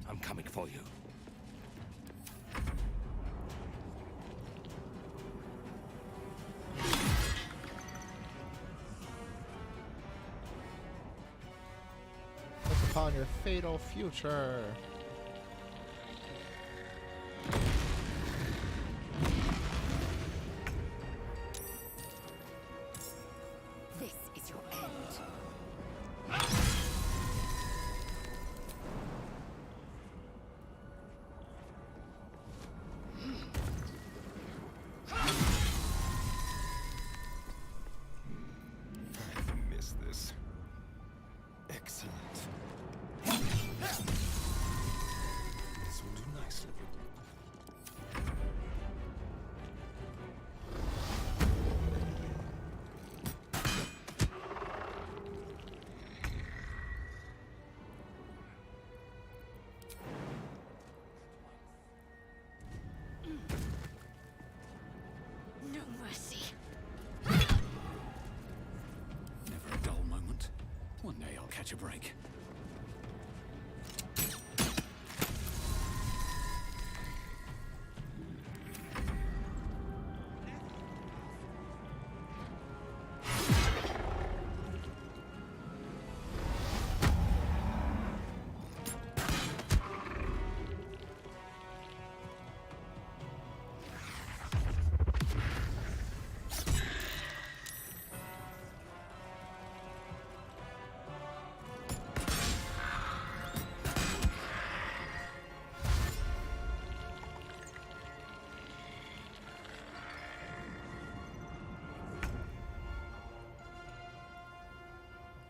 I'm coming for you. Look upon your fatal future. This is your end. I missed this. Excellent. This will do nicely. No mercy. Never a dull moment. One day I'll catch a break.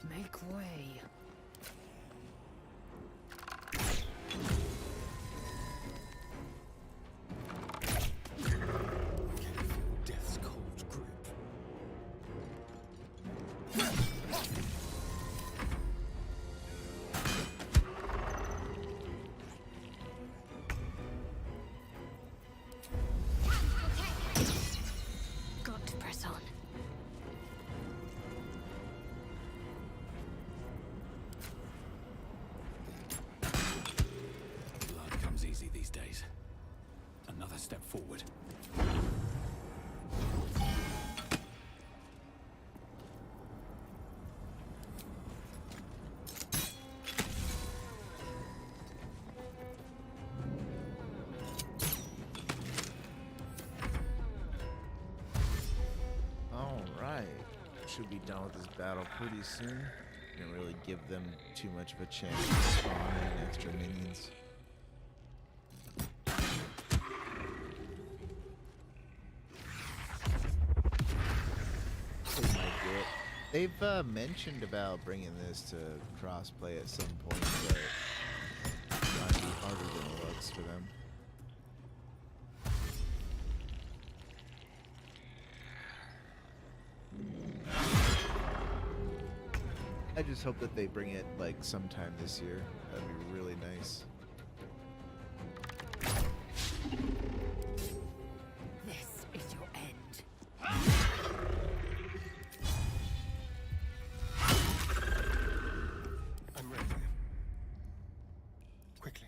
Make way. Death's cold grip. Got to press on. step forward. Alright. Should be done with this battle pretty soon. Didn't really give them too much of a chance to spawn in extra minions. They might do it. They've mentioned about bringing this to crossplay at some point, but it might be harder than it looks for them. I just hope that they bring it like sometime this year. That'd be really nice. This is your end. I'm ready. Quickly.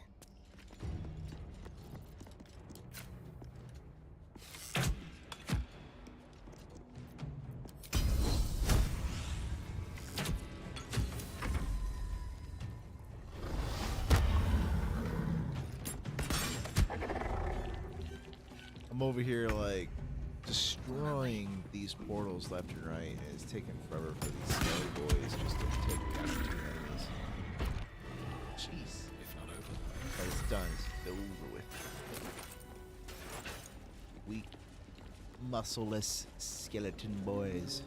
I'm over here like destroying these portals left and right, and it's taking forever for these skelly boys just to take down 2 enemies. Jeez. If not over. But it's done. It's over with. Weak, muscleless skeleton boys.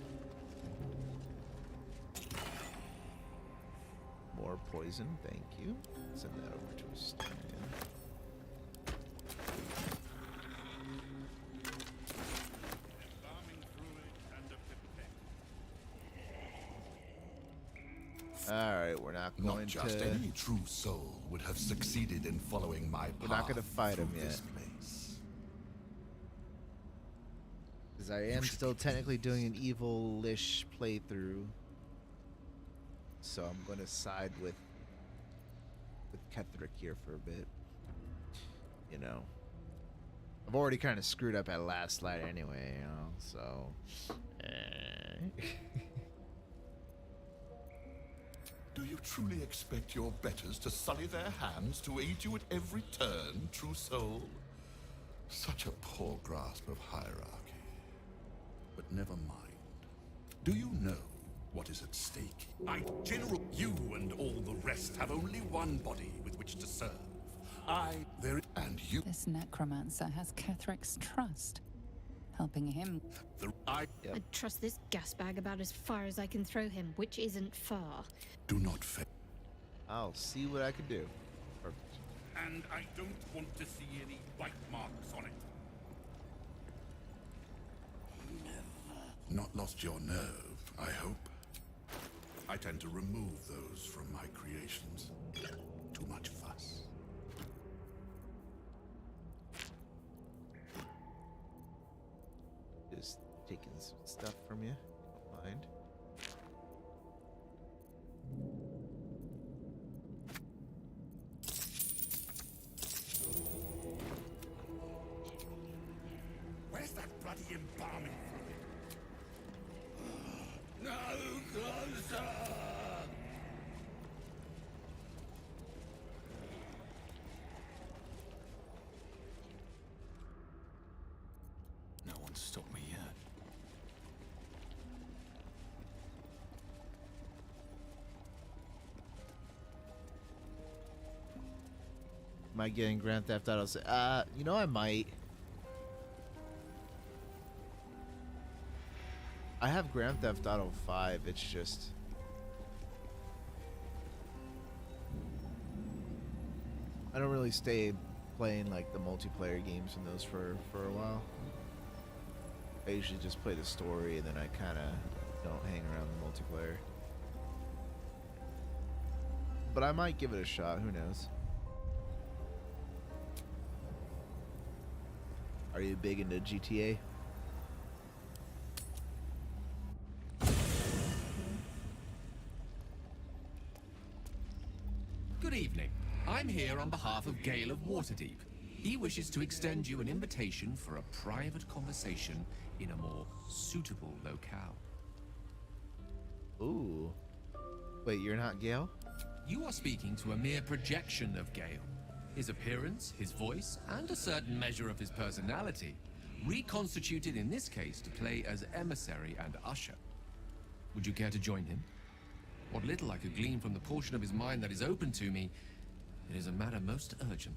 More poison, thank you. Send that over to a stand. Alright, we're not going Not just to... any true soul would have succeeded in following my path. We're not going to fight him through yet. this place. Because I am still technically doing an Evilish playthrough. So I'm going to side with Ketheric here for a bit. You know. I've already kind of screwed up at last light anyway, you know, so... Do you truly expect your betters to sully their hands to aid you at every turn, true soul? Such a poor grasp of hierarchy. But never mind. Do you know what is at stake? General, you and all the rest have only one body with which to serve. And you. This necromancer has Kethric's trust, helping him. I'd trust this gas bag about as far as I can throw him, which isn't far. Do not fail. I'll see what I can do. Perfect. And I don't want to see any bite marks on it. Not lost your nerve, I hope. I tend to remove those from my creations. Too much fuss. Just taking some stuff from you. Don't mind. Where's that bloody embalming fluid? No closer! No one's stopped me yet. Am I getting Grand Theft Auto? You know I might. I have Grand Theft Auto 5. It's just I don't really stay playing like the multiplayer games in those for a while. I usually just play the story and then I kind of don't hang around the multiplayer. But I might give it a shot. Who knows? Are you big into GTA? Good evening. I'm here on behalf of Gale of Waterdeep. He wishes to extend you an invitation for a private conversation in a more suitable locale. Ooh. Wait, you're not Gale? You are speaking to a mere projection of Gale. His appearance, his voice, and a certain measure of his personality, reconstituted in this case to play as emissary and usher. Would you care to join him? What little I could glean from the portion of his mind that is open to me, it is a matter most urgent.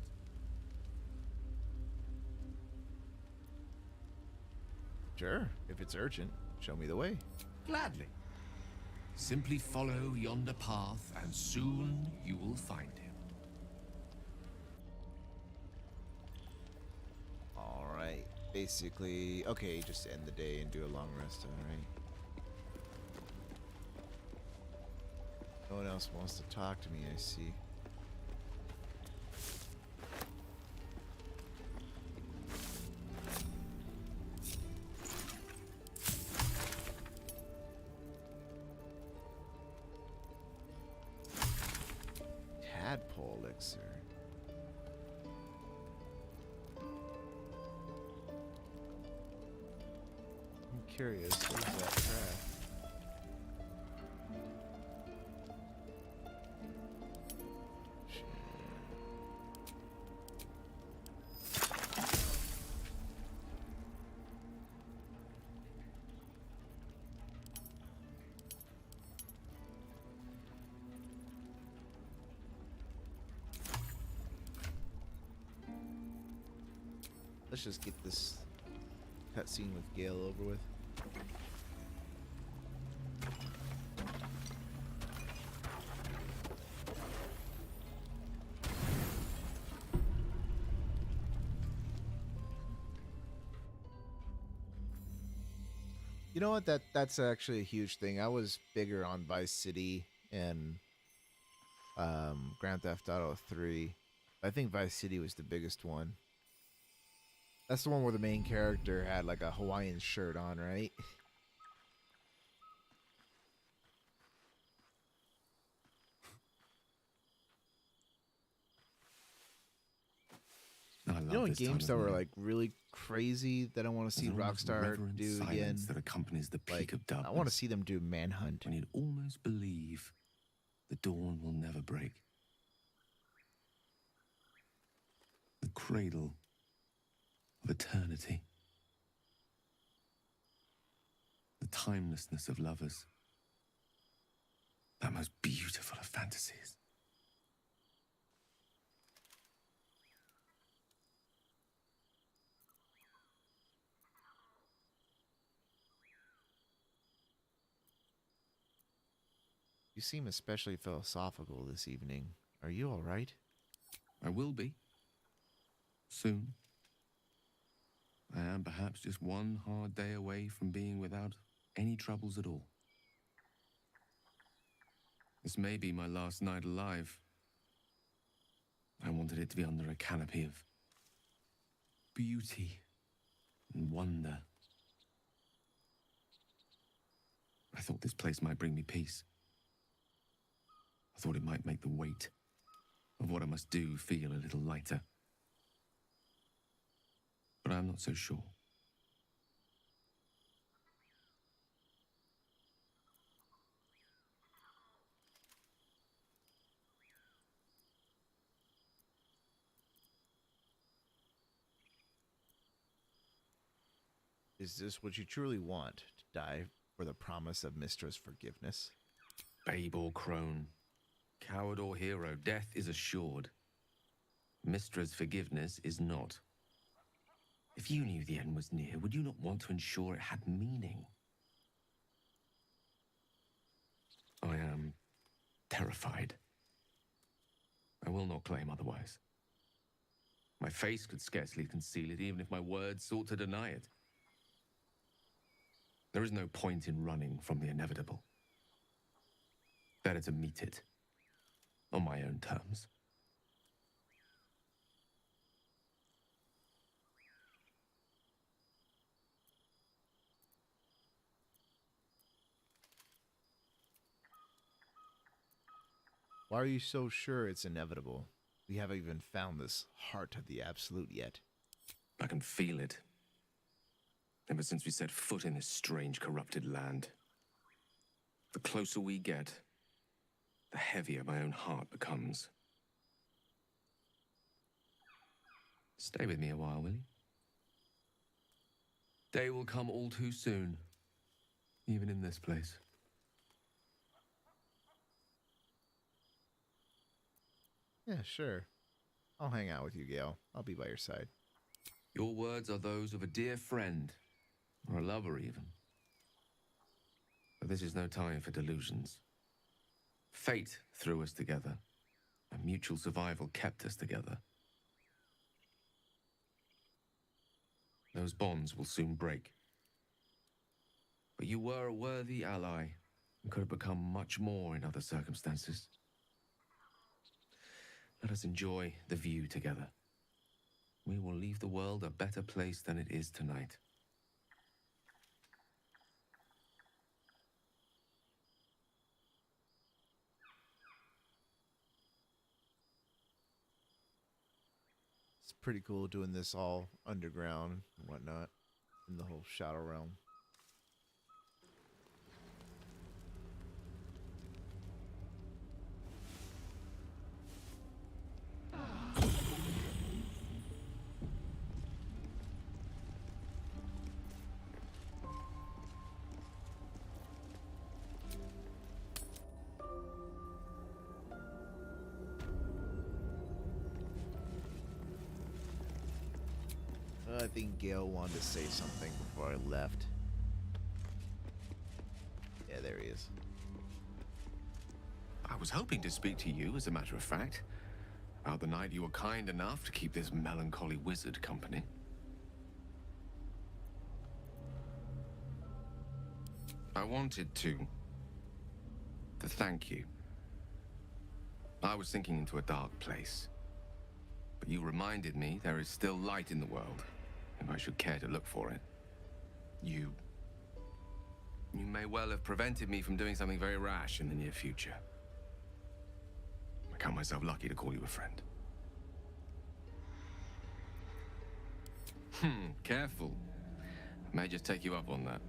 Sure, if it's urgent, show me the way. Gladly. Simply follow yonder path, and soon you will find him. Alright, basically, okay, just end the day and do a long rest, alright. No one else wants to talk to me, I see. Tadpole elixir. I'm curious, what is that craft? Let's just get this cutscene with Gale over with. You know what? That's actually a huge thing. I was bigger on Vice City and Grand Theft Auto 3. I think Vice City was the biggest one. That's the one where the main character had like a Hawaiian shirt on, right? You know, in games that were like really crazy that I want to see Rockstar do again. That accompanies the peak Like, of darkness. I want to see them do Manhunt. When you'd almost believe the dawn will never break. The cradle of eternity. The timelessness of lovers. That most beautiful of fantasies. You seem especially philosophical this evening. Are you all right? I will be. Soon. I am perhaps just one hard day away from being without any troubles at all. This may be my last night alive. I wanted it to be under a canopy of beauty and wonder. I thought this place might bring me peace. I thought it might make the weight of what I must do feel a little lighter. But I'm not so sure. Is this what you truly want? To die for the promise of Mistra's forgiveness? Babe or crone, coward or hero, death is assured. Mistra's forgiveness is not. If you knew the end was near, would you not want to ensure it had meaning? I am terrified. I will not claim otherwise. My face could scarcely conceal it, even if my words sought to deny it. There is no point in running from the inevitable. Better to meet it on my own terms. Why are you so sure it's inevitable? We haven't even found this heart of the Absolute yet. I can feel it. Ever since we set foot in this strange, corrupted land. The closer we get, the heavier my own heart becomes. Stay with me a while, will you? Day will come all too soon, even in this place. Yeah, sure. I'll hang out with you, Gale. I'll be by your side. Your words are those of a dear friend, or a lover even. But this is no time for delusions. Fate threw us together, and mutual survival kept us together. Those bonds will soon break. But you were a worthy ally, and could have become much more in other circumstances. Let us enjoy the view together. We will leave the world a better place than it is tonight. It's pretty cool doing this all underground and whatnot in the whole Shadow Realm. I think Gale wanted to say something before I left. Yeah, there he is. I was hoping to speak to you, as a matter of fact, about the night you were kind enough to keep this melancholy wizard company. I wanted to thank you. I was sinking into a dark place, but you reminded me there is still light in the world, if I should care to look for it. You may well have prevented me from doing something very rash in the near future. I count myself lucky to call you a friend. Careful. I may just take you up on that.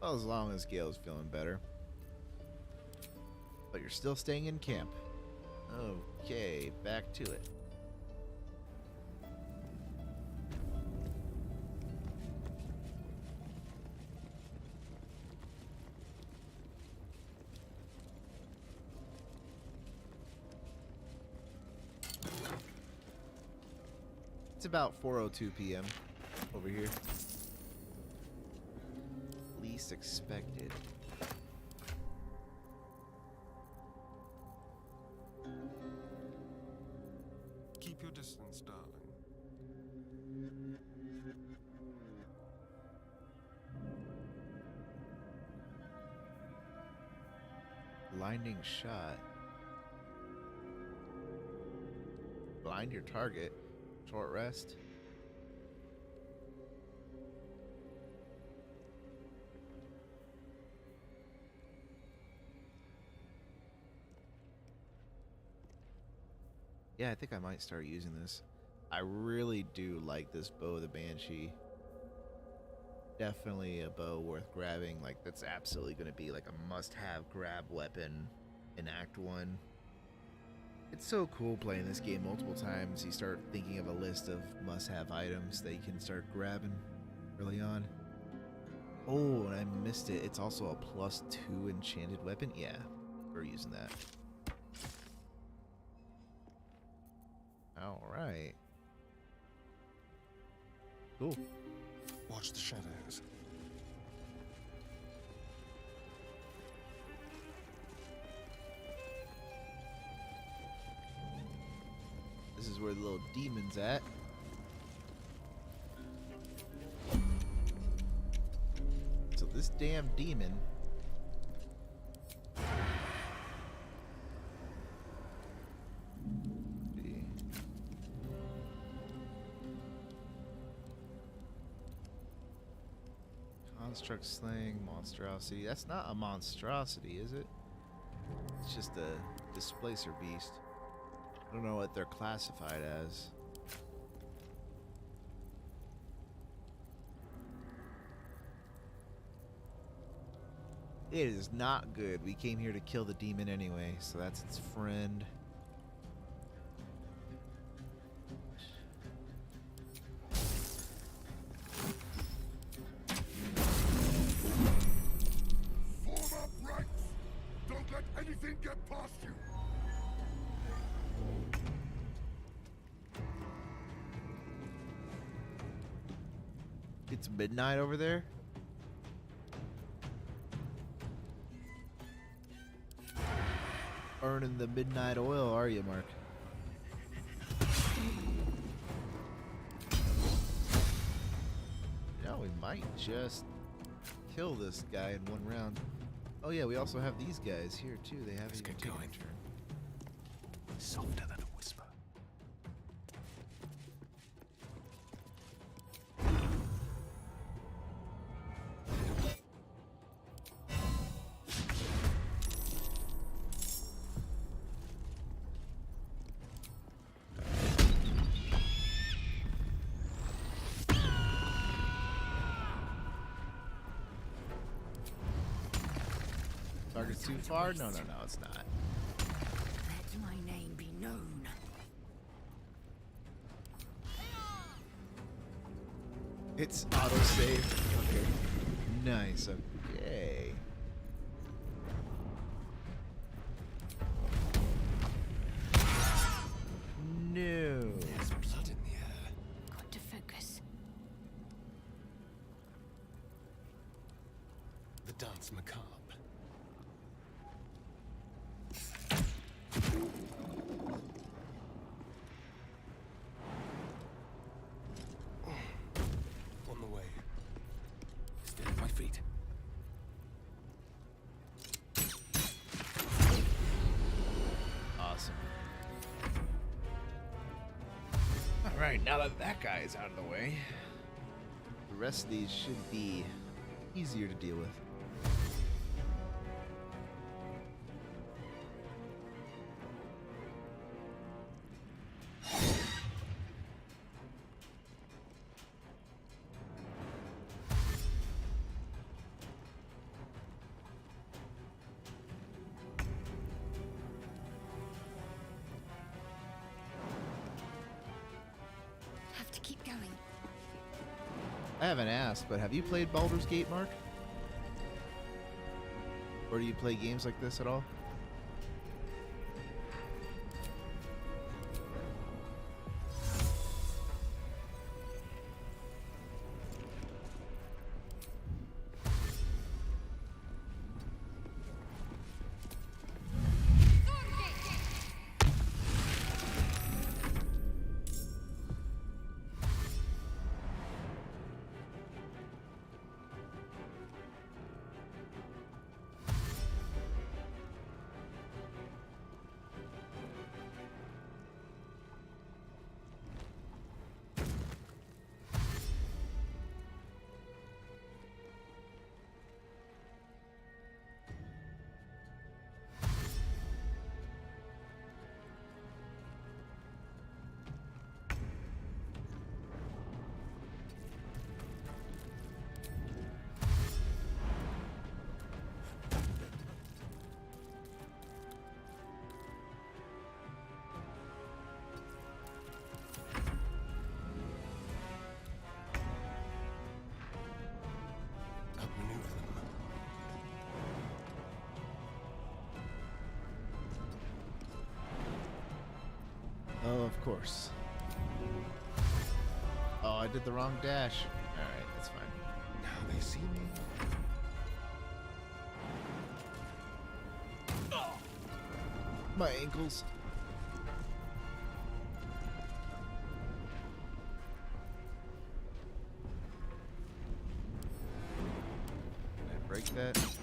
Well, as long as Gale's feeling better. But you're still staying in camp. Okay, back to it. It's about 4:02 p.m. over here. Least expected. Keep your distance, darling. Blinding shot. Blind your target. Short rest. Yeah, I think I might start using this. I really do like this bow of the Banshee. Definitely a bow worth grabbing. Like, that's absolutely going to be like a must-have grab weapon in Act 1. It's so cool playing this game multiple times. You start thinking of a list of must-have items that you can start grabbing early on. Oh, and I missed it. It's also a +2 enchanted weapon. Yeah, we're using that. All right. Cool. Watch the shadows. This is where the little demon's at. So this damn demon Construct slaying, monstrosity. That's not a monstrosity, is it? It's just a displacer beast. I don't know what they're classified as. It is not good. We came here to kill the demon anyway, so that's its friend. Form up ranks! Don't let anything get past you! It's midnight over there. Earning the midnight oil, are you, Mark? Yeah, we might just kill this guy in one round. Oh yeah, we also have these guys here too. They haven't even taken a turn. Softer than a whisper. Target's too far? No, it's not. Let my name be known. It's autosave. Okay. Nice. Okay. No. There's blood in the air. Got to focus. The dance macabre. On the way. Stay at my feet. Awesome. Alright, now that that guy is out of the way, the rest of these should be easier to deal with. Have to keep going. I haven't asked, but have you played Baldur's Gate, Mark? Or do you play games like this at all? Outmaneuver them. Oh, of course. Oh, I did the wrong dash. Alright, that's fine. Now they see me. My ankles. Can I break that? Perfect.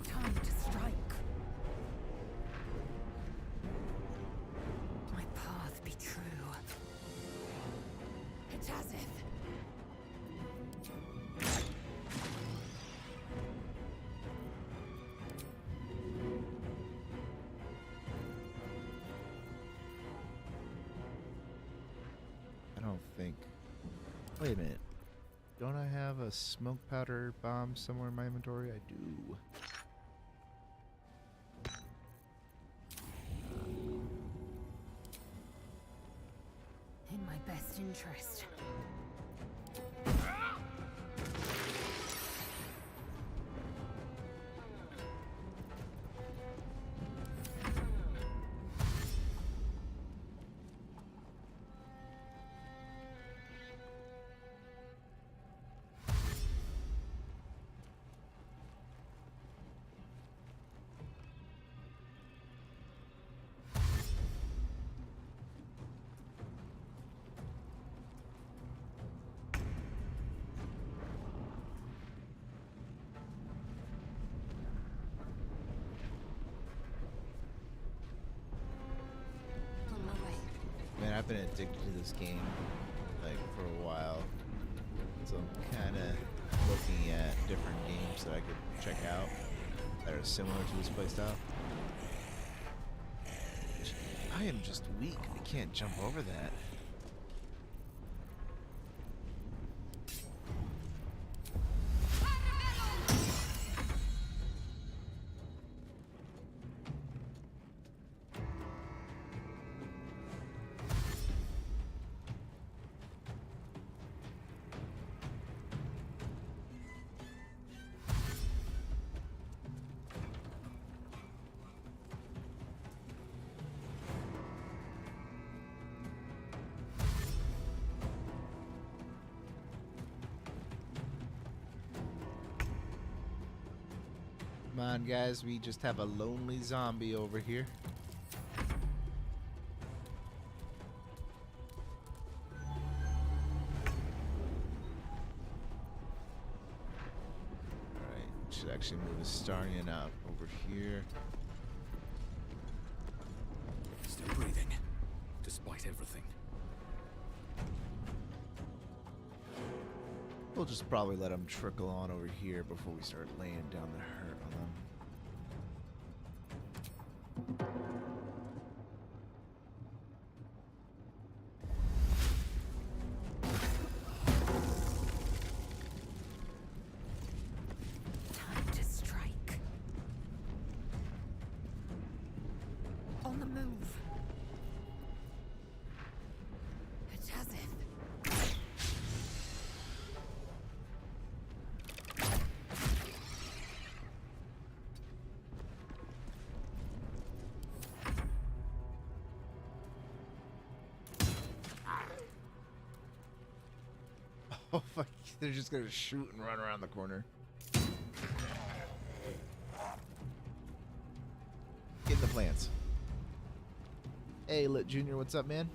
Time to strike. My path be true. It as if. don't think. Wait a minute. Don't I have a smoke powder bomb somewhere in my inventory? I do. In my best interest. Man, I've been addicted to this game, like, for a while. So I'm kind of looking at different games that I could check out that are similar to this playstyle. I am just weak. I can't jump over that. Come on, guys, we just have a lonely zombie over here. Alright, should actually move the Starian out over here. Still breathing, despite everything. We'll just probably let them trickle on over here before we start laying down the hurt on them. Time to strike. On the move. Oh fuck, they're just gonna shoot and run around the corner. Get in the plants. Hey, Lit Junior, what's up, man?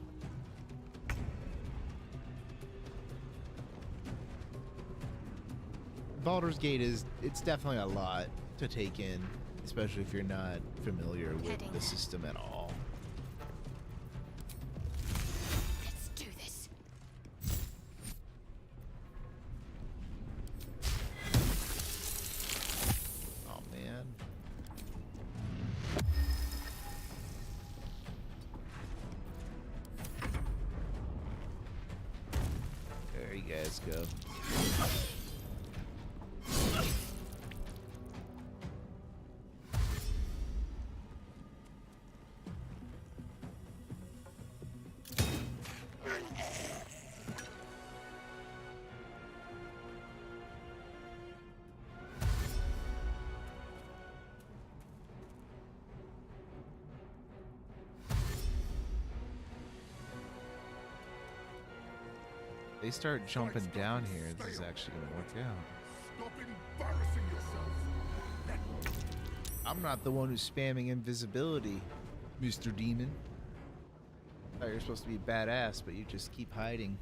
Baldur's Gate it's definitely a lot to take in, especially if you're not familiar with the system at all. Let's do this. Oh man. There you guys go. They start jumping down here, this is actually gonna work out. Stop embarrassing yourself. I'm not the one who's spamming invisibility, Mr. Demon. Thought you're supposed to be badass, but you just keep hiding.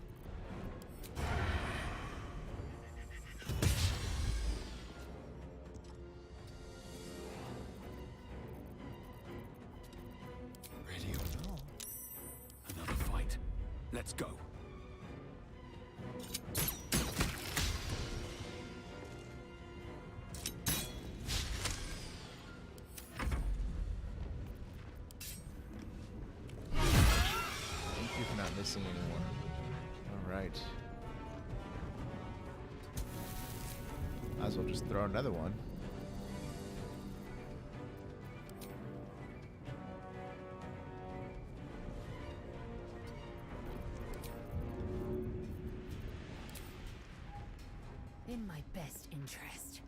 Ready or not? Another fight. Let's go. Thank you for not missing anyone. right. Might as well just throw another one. In my best interest.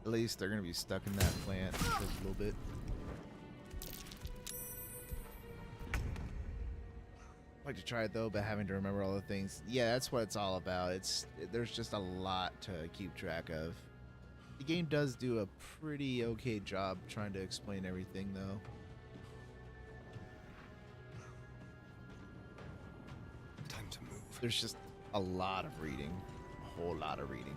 At least they're gonna be stuck in that plant for a little bit. I'd like to try it though, but having to remember all the things. Yeah, that's what it's all about. There's just a lot to keep track of. The game does do a pretty okay job trying to explain everything though. Time to move. There's just a lot of reading. A whole lot of reading.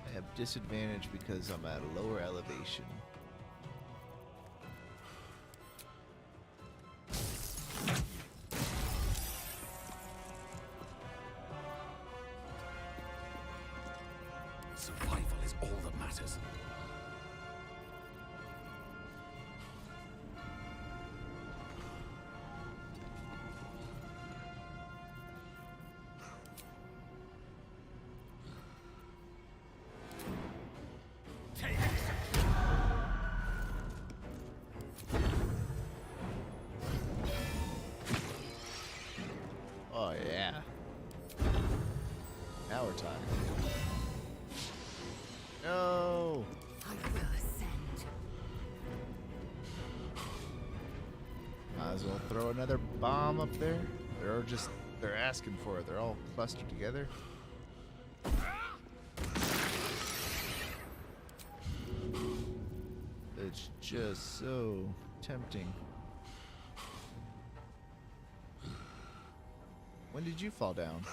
I have disadvantage because I'm at a lower elevation. Survival is all that matters. Oh yeah. Now we're talking. No. I will ascend. Might as well throw another bomb up there. They're asking for it. They're all clustered together. It's just so tempting. When did you fall down?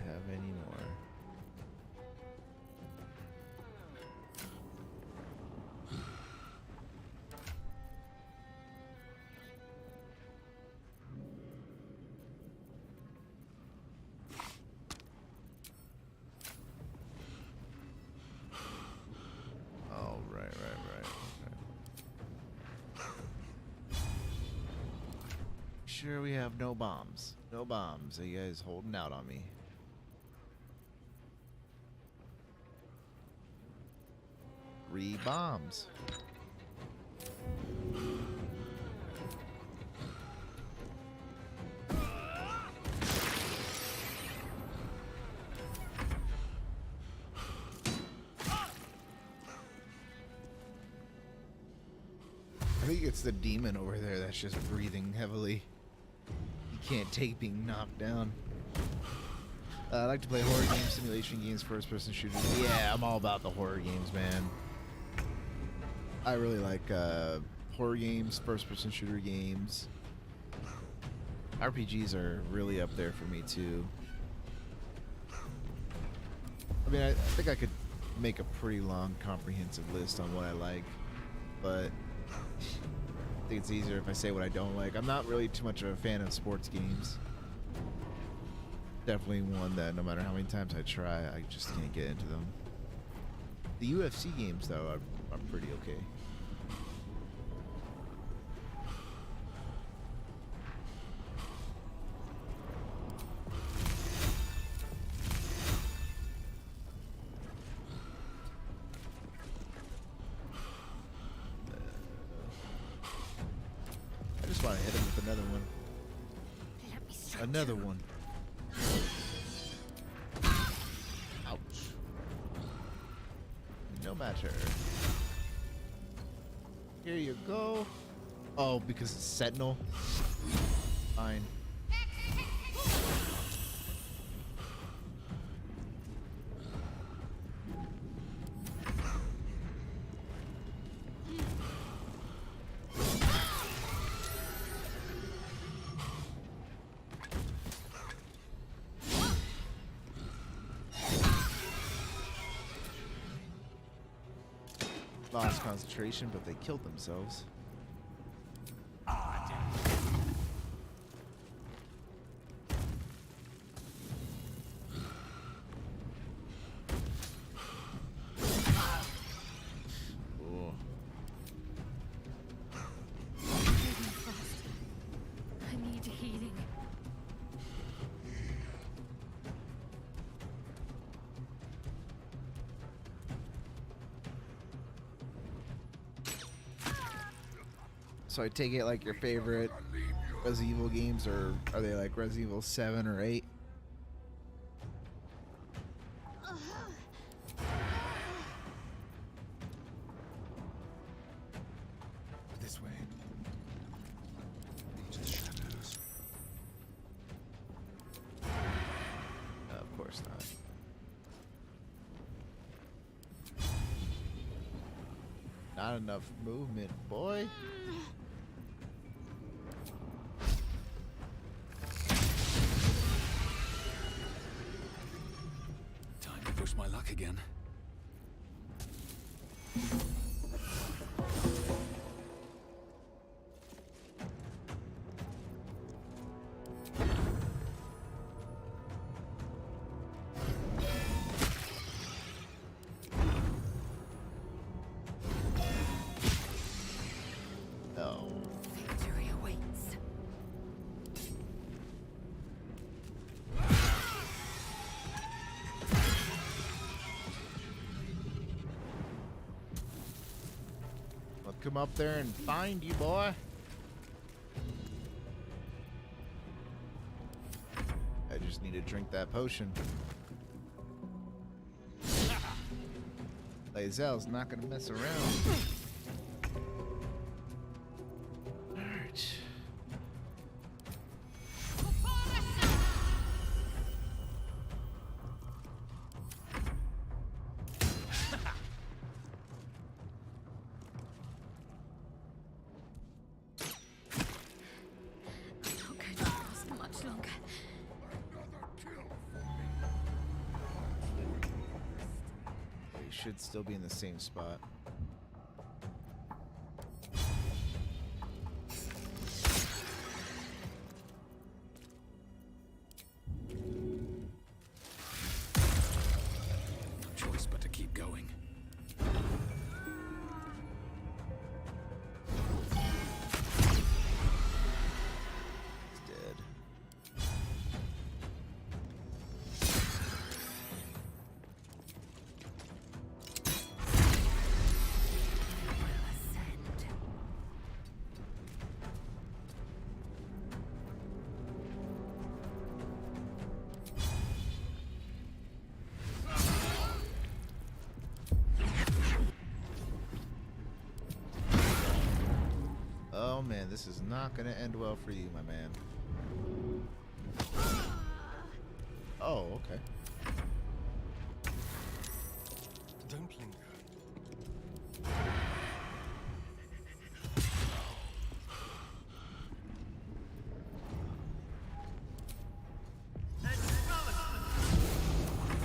Have any more? Oh, right. Sure, we have no bombs. No bombs. Are you guys holding out on me? Three bombs. I think it's the demon over there that's just breathing heavily. He can't take being knocked down. I like to play horror games, simulation games, first-person shooters. Yeah, I'm all about the horror games, man. I really like horror games, first-person shooter games. RPGs are really up there for me, too. I mean, I think I could make a pretty long, comprehensive list on what I like, but I think it's easier if I say what I don't like. I'm not really too much of a fan of sports games. Definitely one that no matter how many times I try, I just can't get into them. The UFC games, though, are pretty okay. Another one. Ouch. No matter. Here you go. Oh, because it's Sentinel. Fine. Lost concentration, but they killed themselves. Oh. I need healing. So I take it like your favorite Resident Evil games, or are they like Resident Evil 7 or 8? This way. Into the shadows. Of course not. Not enough movement, boy. Time to push my luck again. No. Victory awaits. I'll come up there and find you, boy. I just need to drink that potion. Lae'zel's not gonna mess around. Alright. I'm not going to last much longer. We should still be in the same spot. No choice but to keep going. It's dead. Oh man, this is not gonna end well for you, my man. Oh, okay. Don't linger.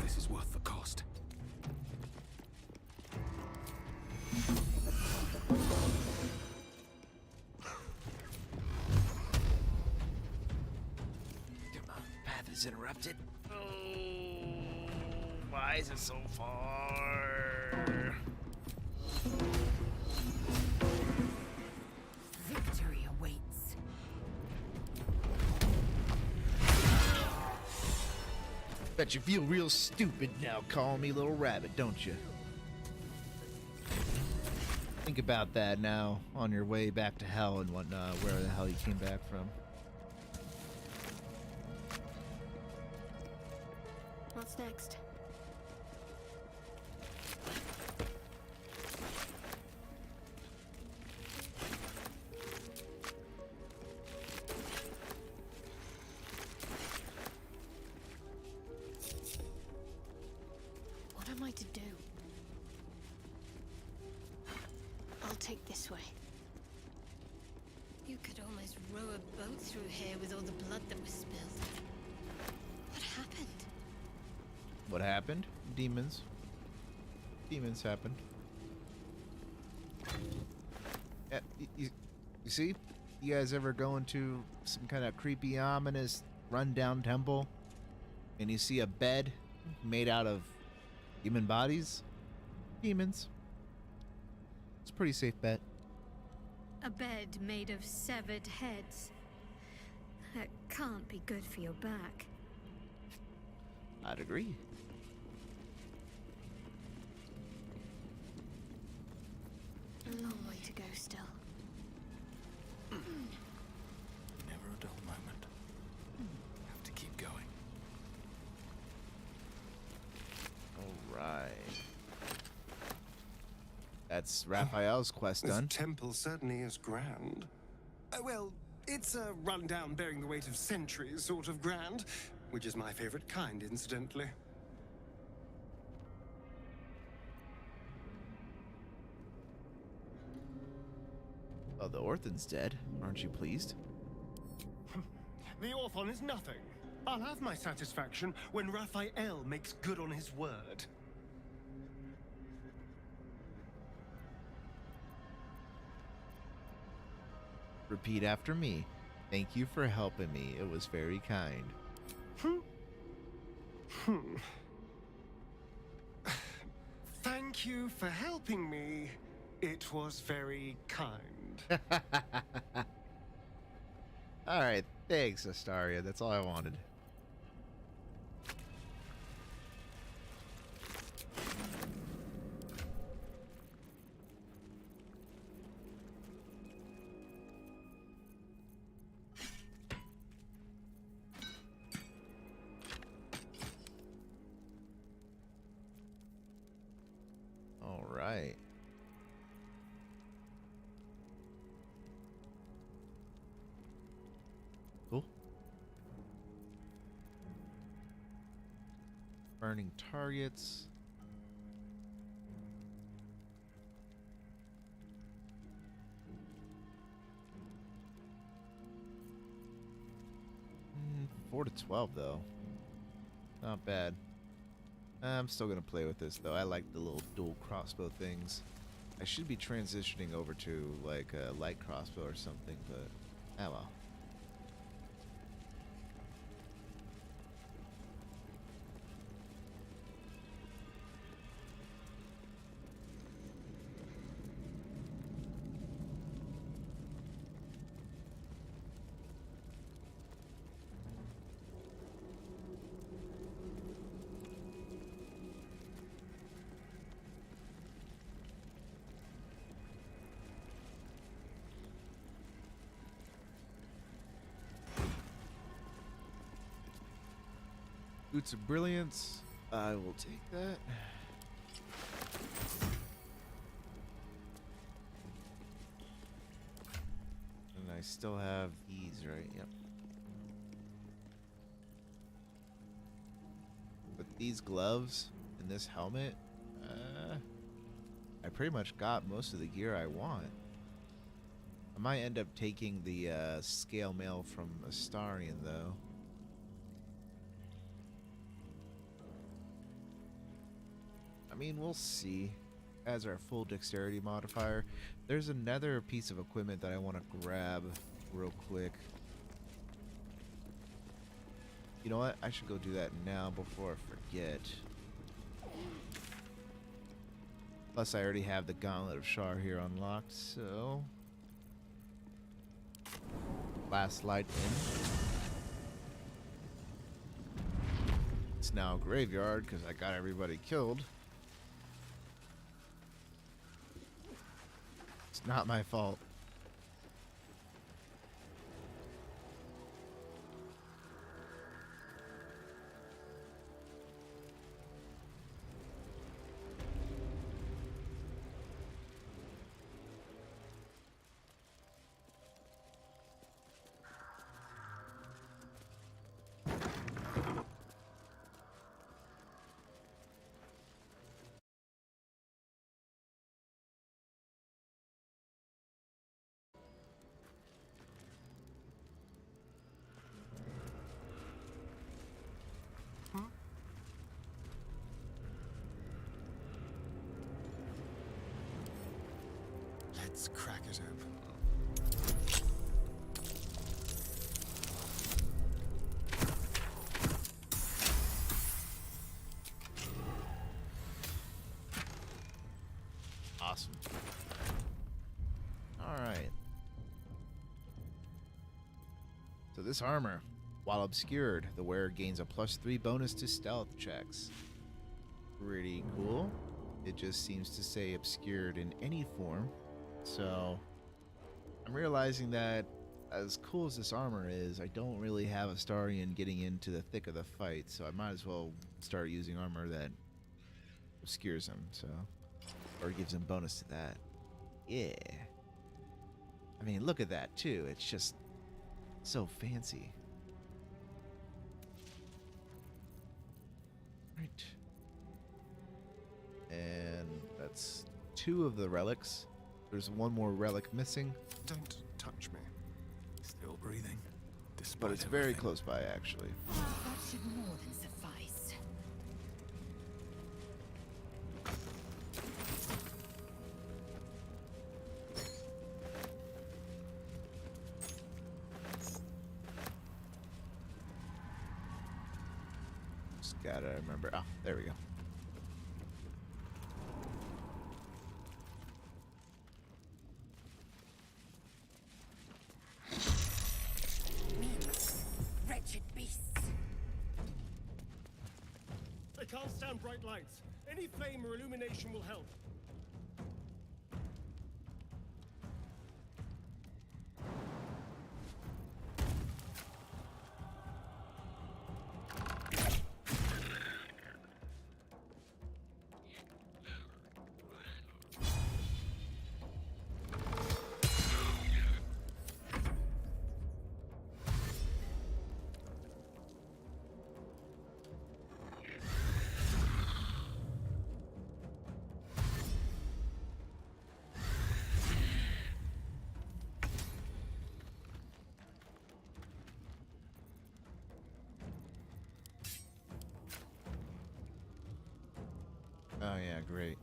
This is worth the cost. Come on, path is interrupted. Oh, why is it so far? Victory awaits. Bet you feel real stupid now calling me Little Rabbit, don't you? Think about that now on your way back to hell and whatnot, where the hell you came back from. What's next? What am I to do? I'll take this way. You could almost row a boat through here with all the blood that was spilled. What happened? What happened? Demons. Demons happened. Yeah, you see? You guys ever go into some kind of creepy, ominous, run-down temple and you see a bed made out of human bodies? Demons. It's a pretty safe bet. A bed made of severed heads. That can't be good for your back. I'd agree. A long way to go still. Never a dull moment. Have to keep going. All right. That's Raphael's quest This done. temple certainly is grand. Well, it's a rundown bearing the weight of centuries sort of grand, which is my favorite kind, incidentally. Oh, the Orphan's dead. Aren't you pleased? The Orphan is nothing. I'll have my satisfaction when Raphael makes good on his word. Repeat after me. Thank you for helping me. It was very kind. Thank you for helping me. It was very kind. Alright, thanks, Astaria. That's all I wanted. Alright. Cool. Burning targets. Mm, 4 to 12 though. Not bad. I'm still gonna play with this though. I like the little dual crossbow things. I should be transitioning over to like a light crossbow or something, but ah well. Boots of Brilliance. I will take that. And I still have these, right? Yep. With these gloves and this helmet, I pretty much got most of the gear I want. I might end up taking the scale mail from Astarion, though. I mean, we'll see. As our full dexterity modifier, there's another piece of equipment that I want to grab real quick. You know what? I should go do that now before I forget. Plus, I already have the Gauntlet of Shar here unlocked, so... Last light in. It's now a graveyard because I got everybody killed. It's not my fault. Let's crack it open. Awesome. Alright. So this armor, while obscured, the wearer gains a +3 bonus to stealth checks. Pretty cool. It just seems to say obscured in any form. So I'm realizing that as cool as this armor is, I don't really have Astarion getting into the thick of the fight, so I might as well start using armor that obscures him, so, or gives him bonus to that. Yeah. I mean, look at that too. It's just so fancy. Right. And that's 2 of the relics. There's one more relic missing. Don't touch me. Still breathing. But it's very close by, actually. That should more than suffice. Just gotta remember. Ah, there we go. Wretched beasts. I can't stand bright lights. Any flame or illumination will help. Oh yeah, great.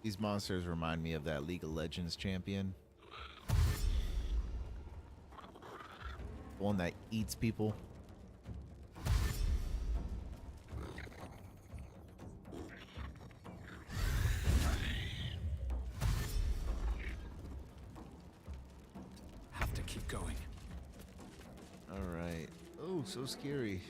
These monsters remind me of that League of Legends champion. The one that eats people. Have to keep going. All right. Oh, so scary.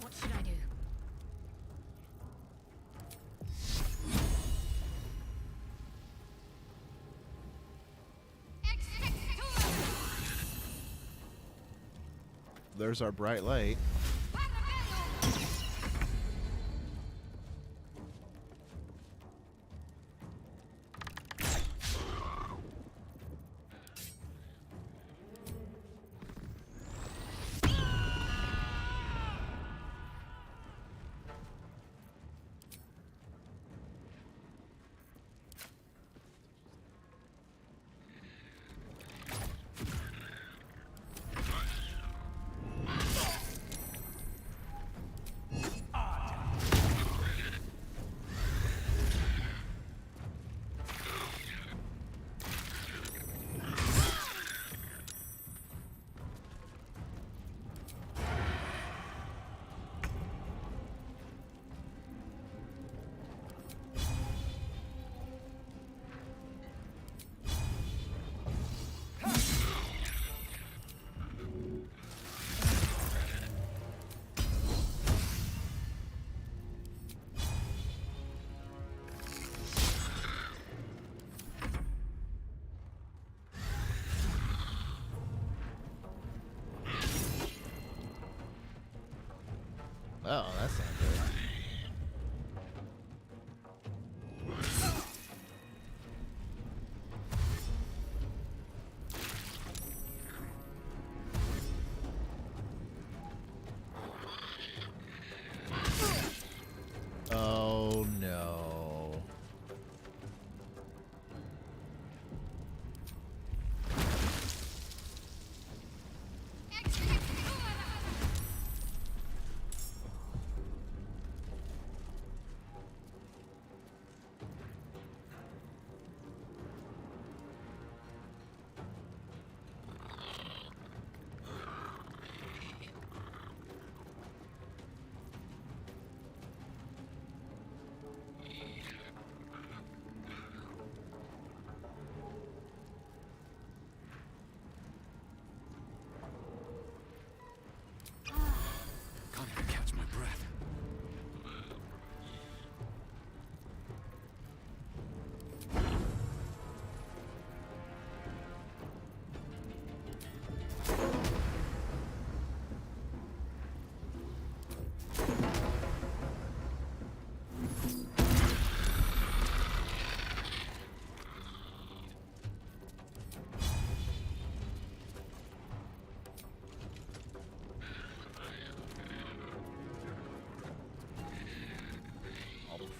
What should I do? There's our bright light.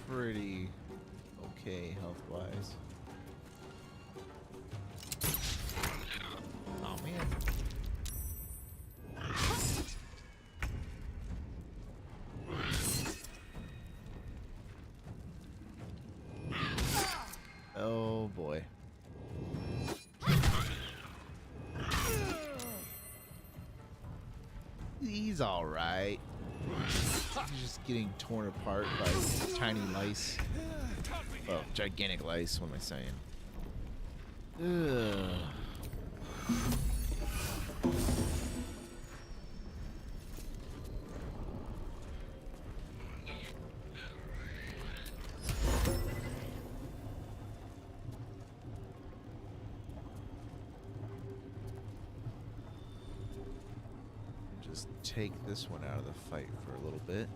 pretty okay health-wise. Oh man. Oh boy. He's all right. He's just getting torn apart by tiny lice. Well, gigantic lice. What am I saying? Ugh. Just take this one out of the fight for a little bit.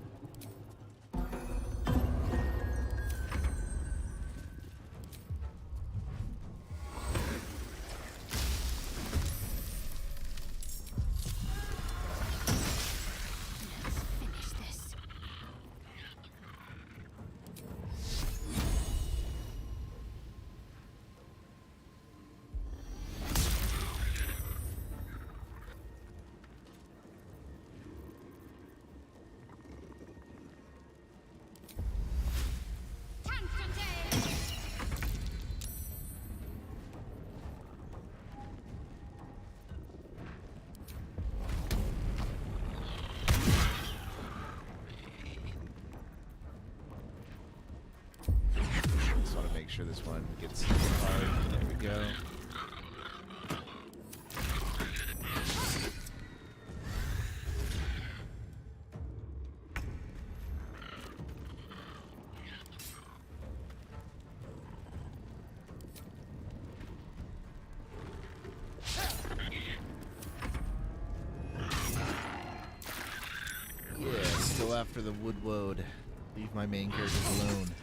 Just want to make sure this one gets hard. There we go. Yeah, let's go after the wood woad. Leave my main characters alone.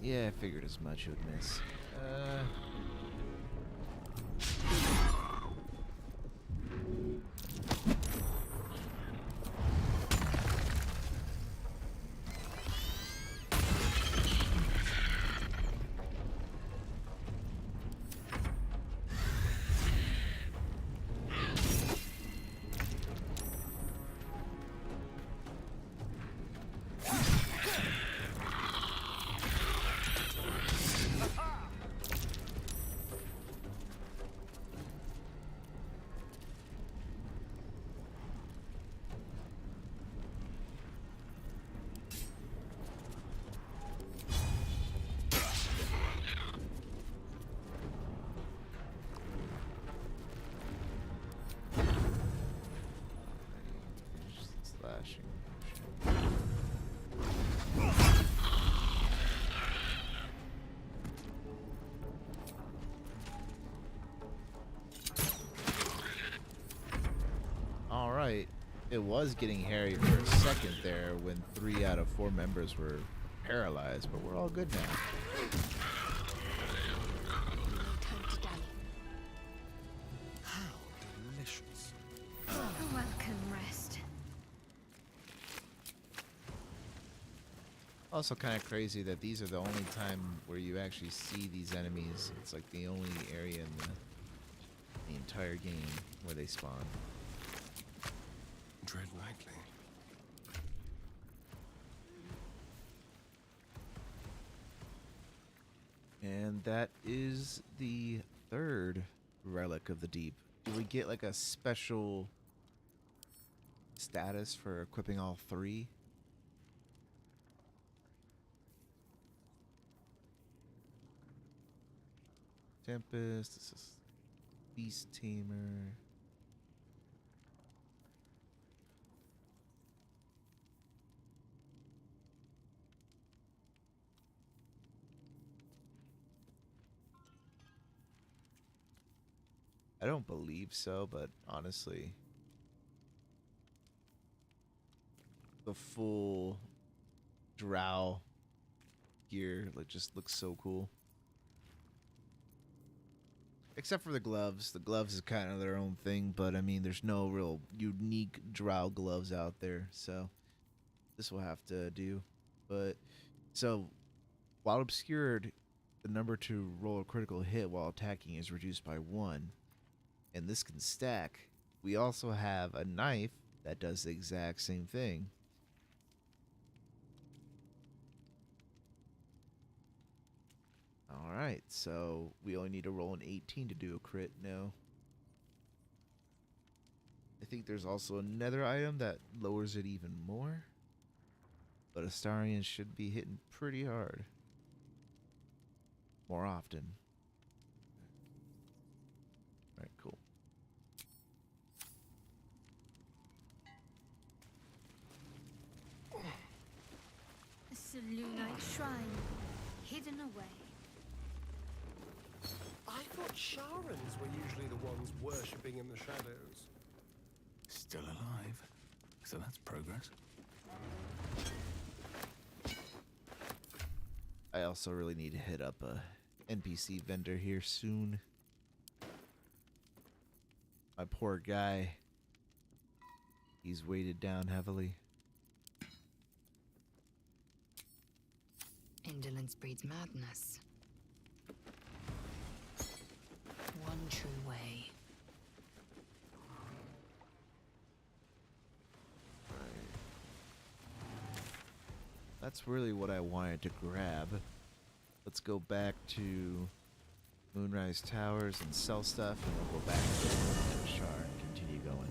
Yeah, I figured as much. It would miss. Alright, it was getting hairy for a second there when 3 out of 4 members were paralyzed, but we're all good now. How delicious. A welcome rest. Also kind of crazy that these are the only time where you actually see these enemies. It's like the only area in the entire game where they spawn. Tread lightly. And that is the third relic of the deep. Do we get like a special status for equipping all three? Tempest, this is Beast Tamer. I don't believe so, but honestly, the full drow gear just looks so cool. Except for the gloves. The gloves is kind of their own thing, but I mean, there's no real unique drow gloves out there, so this will have to do. But so, while obscured, the number to roll a critical hit while attacking is reduced by 1, and this can stack. We also have a knife that does the exact same thing. Alright, so we only need to roll an 18 to do a crit now. I think there's also another item that lowers it even more. But Astarion should be hitting pretty hard. More often. Alright, cool. A Selûnite shrine, hidden away. I thought Sharans were usually the ones worshipping in the shadows. Still alive. So that's progress. I also really need to hit up a NPC vendor here soon. My poor guy. He's weighted down heavily. Indolence breeds madness. One true way. That's really what I wanted to grab. Let's go back to Moonrise Towers and sell stuff, and we'll go back to Shar and continue going.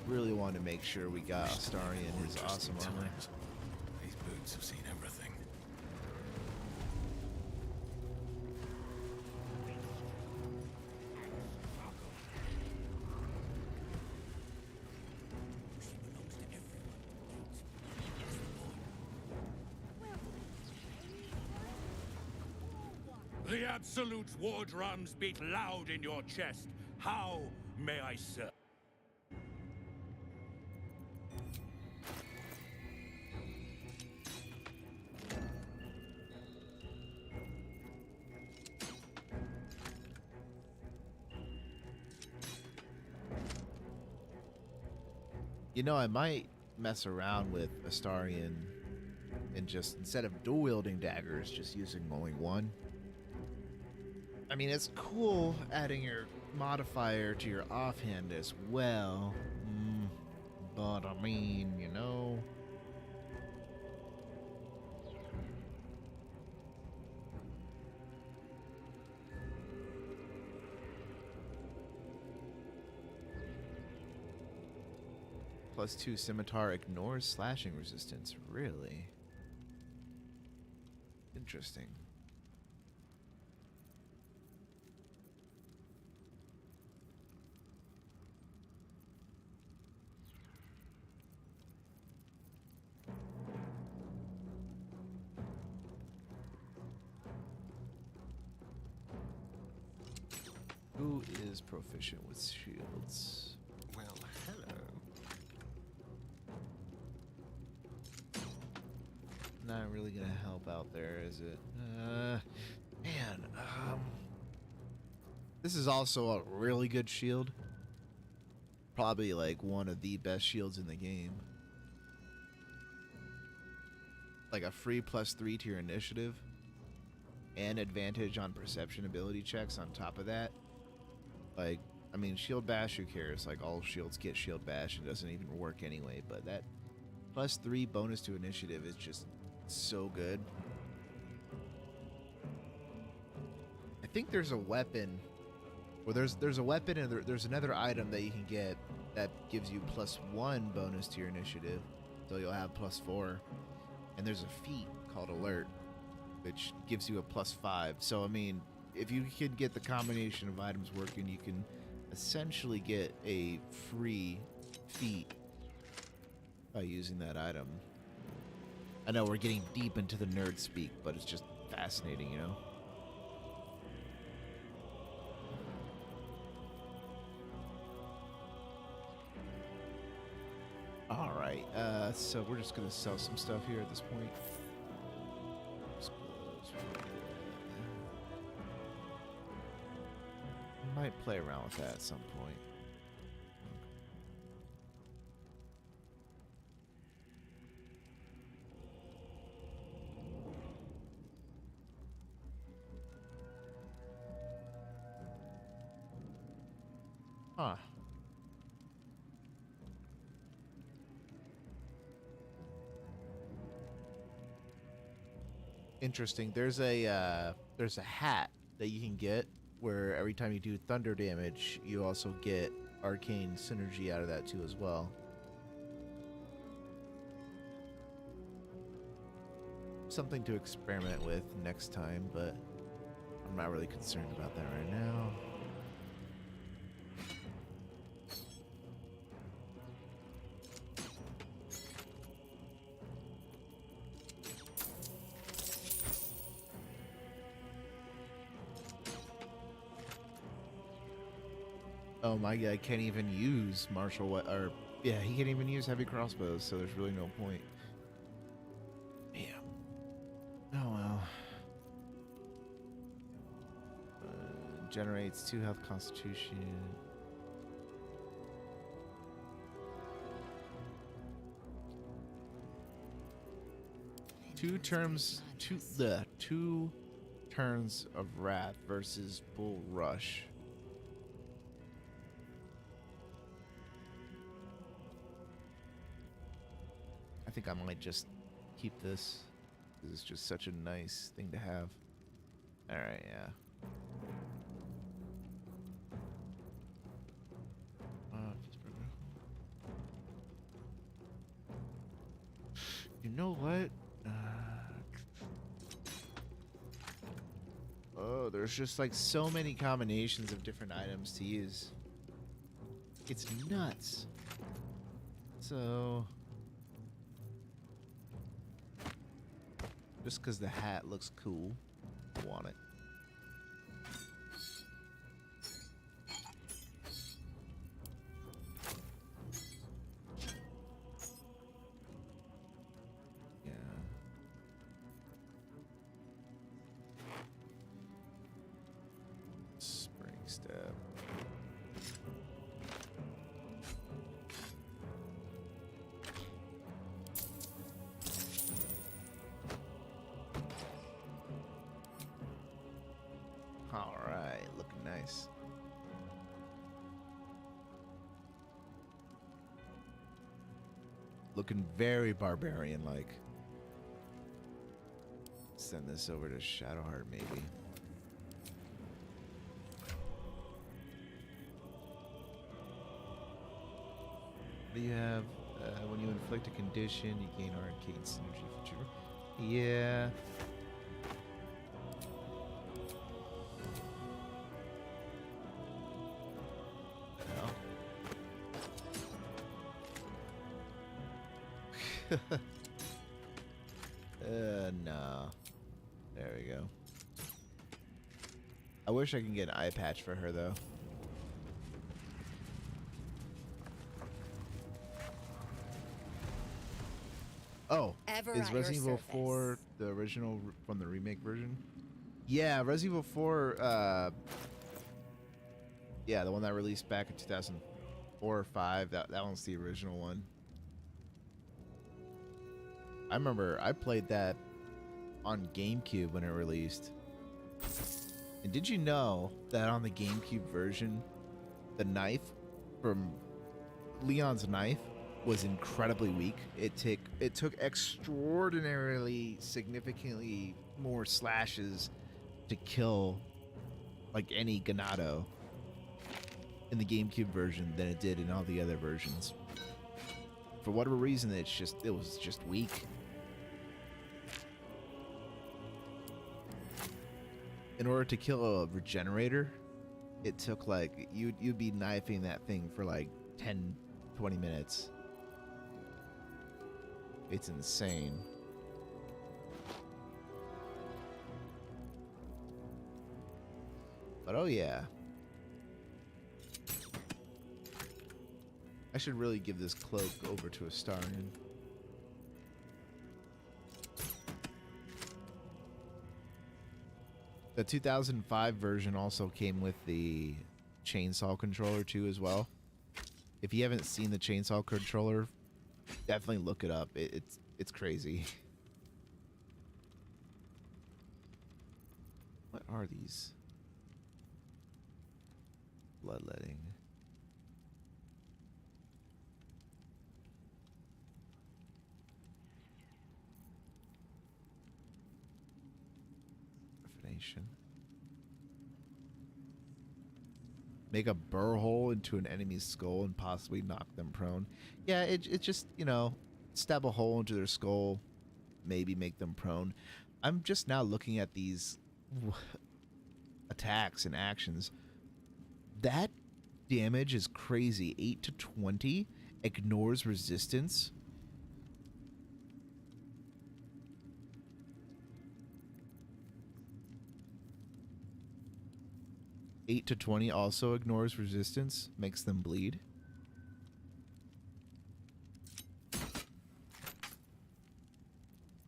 Really want to make sure we got Astarion his awesome armor. These boots have seen everything. The Absolute's war drums beat loud in your chest. How may I serve? You know, I might mess around with Astarion and just, instead of dual wielding daggers, just using only one. I mean, it's cool adding your modifier to your offhand as well. But I mean, you know. +2 scimitar ignores slashing resistance. Really? Interesting. Who is proficient with shields? Well, hello. Not really gonna help out there, is it? Man, this is also a really good shield. probably like one of the best shields in the game. Like a free +3 to your initiative and advantage on perception ability checks on top of that. Like, I mean, shield bash, who cares? Like, all shields get shield bash. It doesn't even work anyway, but that +3 bonus to initiative is just so good. I think there's a weapon, or there's a weapon and there's another item that you can get that gives you +1 bonus to your initiative, so you'll have +4. And there's a feat called Alert, which gives you a +5. So, I mean, if you can get the combination of items working, you can essentially get a free feat by using that item. I know we're getting deep into the nerd speak, but it's just fascinating, you know? Alright, so we're just gonna sell some stuff here at this point. Might play around with that at some point. Huh. Interesting. There's a hat that you can get where every time you do thunder damage, you also get arcane synergy out of that too as well. Something to experiment with next time, but I'm not really concerned about that right now. Oh my god, I can't even use martial or yeah, he can't even use heavy crossbows, so there's really no point. Damn. Oh well. Generates 2 health constitution. Two turns of wrath versus bull rush. I think I might just keep this. This is just such a nice thing to have. Alright, yeah. You know what? Oh, there's just like so many combinations of different items to use. It's nuts. So... just because the hat looks cool, I want it. Yeah. Spring step. Alright, looking nice. Looking very barbarian-like. Send this over to Shadowheart, maybe. What do you have? When you inflict a condition, you gain arcane synergy feature. Yeah. No. There we go. I wish I could get an eye patch for her, though. Oh, is Resident Evil 4 the original from the remake version? Yeah, Resident Evil 4, yeah, the one that released back in 2004 4 or 5. That one's the original one. I remember I played that on GameCube when it released. And did you know that on the GameCube version, the knife from Leon's knife was incredibly weak? It took extraordinarily significantly more slashes to kill like any Ganado in the GameCube version than it did in all the other versions. For whatever reason, it was just weak. In order to kill a regenerator, it took like you'd be knifing that thing for like 10-20 minutes. It's insane. But oh yeah, I should really give this cloak over to Astarion. The 2005 version also came with the chainsaw controller too as well. If you haven't seen the chainsaw controller, definitely look it up. It's crazy. What are these? Bloodletting. Refination. Make a burr hole into an enemy's skull and possibly knock them prone. Yeah, it just, you know, stab a hole into their skull, maybe make them prone. I'm just now looking at these attacks and actions. That damage is crazy. 8 to 20 ignores resistance. Eight to 20 also ignores resistance, makes them bleed. I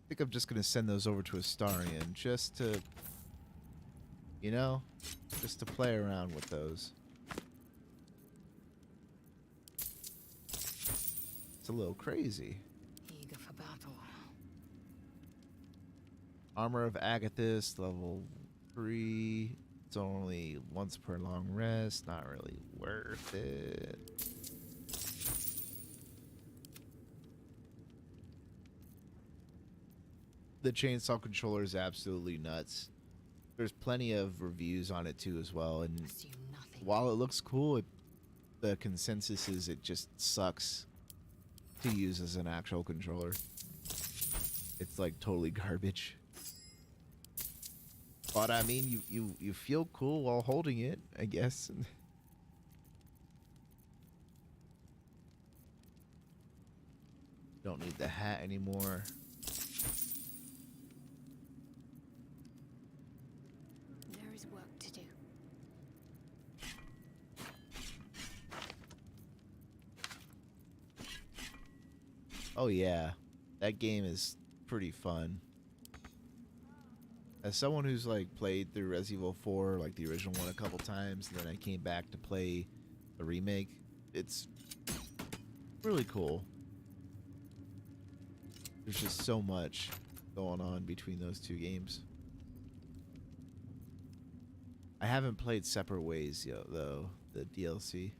think I'm just gonna send those over to Astarion just to, you know, just to play around with those. It's a little crazy. Eager for battle. Armor of Agathis, level 3. It's only once per long rest. Not really worth it. The chainsaw controller is absolutely nuts. There's plenty of reviews on it too as well. And while it looks cool, the consensus is it just sucks to use as an actual controller. It's like totally garbage. But I mean, you feel cool while holding it, I guess. Don't need the hat anymore. There is work to do. Oh yeah, that game is pretty fun. As someone who's like played through Resident Evil 4, like the original one, a couple times, and then I came back to play the remake, it's really cool. There's just so much going on between those two games. I haven't played Separate Ways yet, though, the DLC.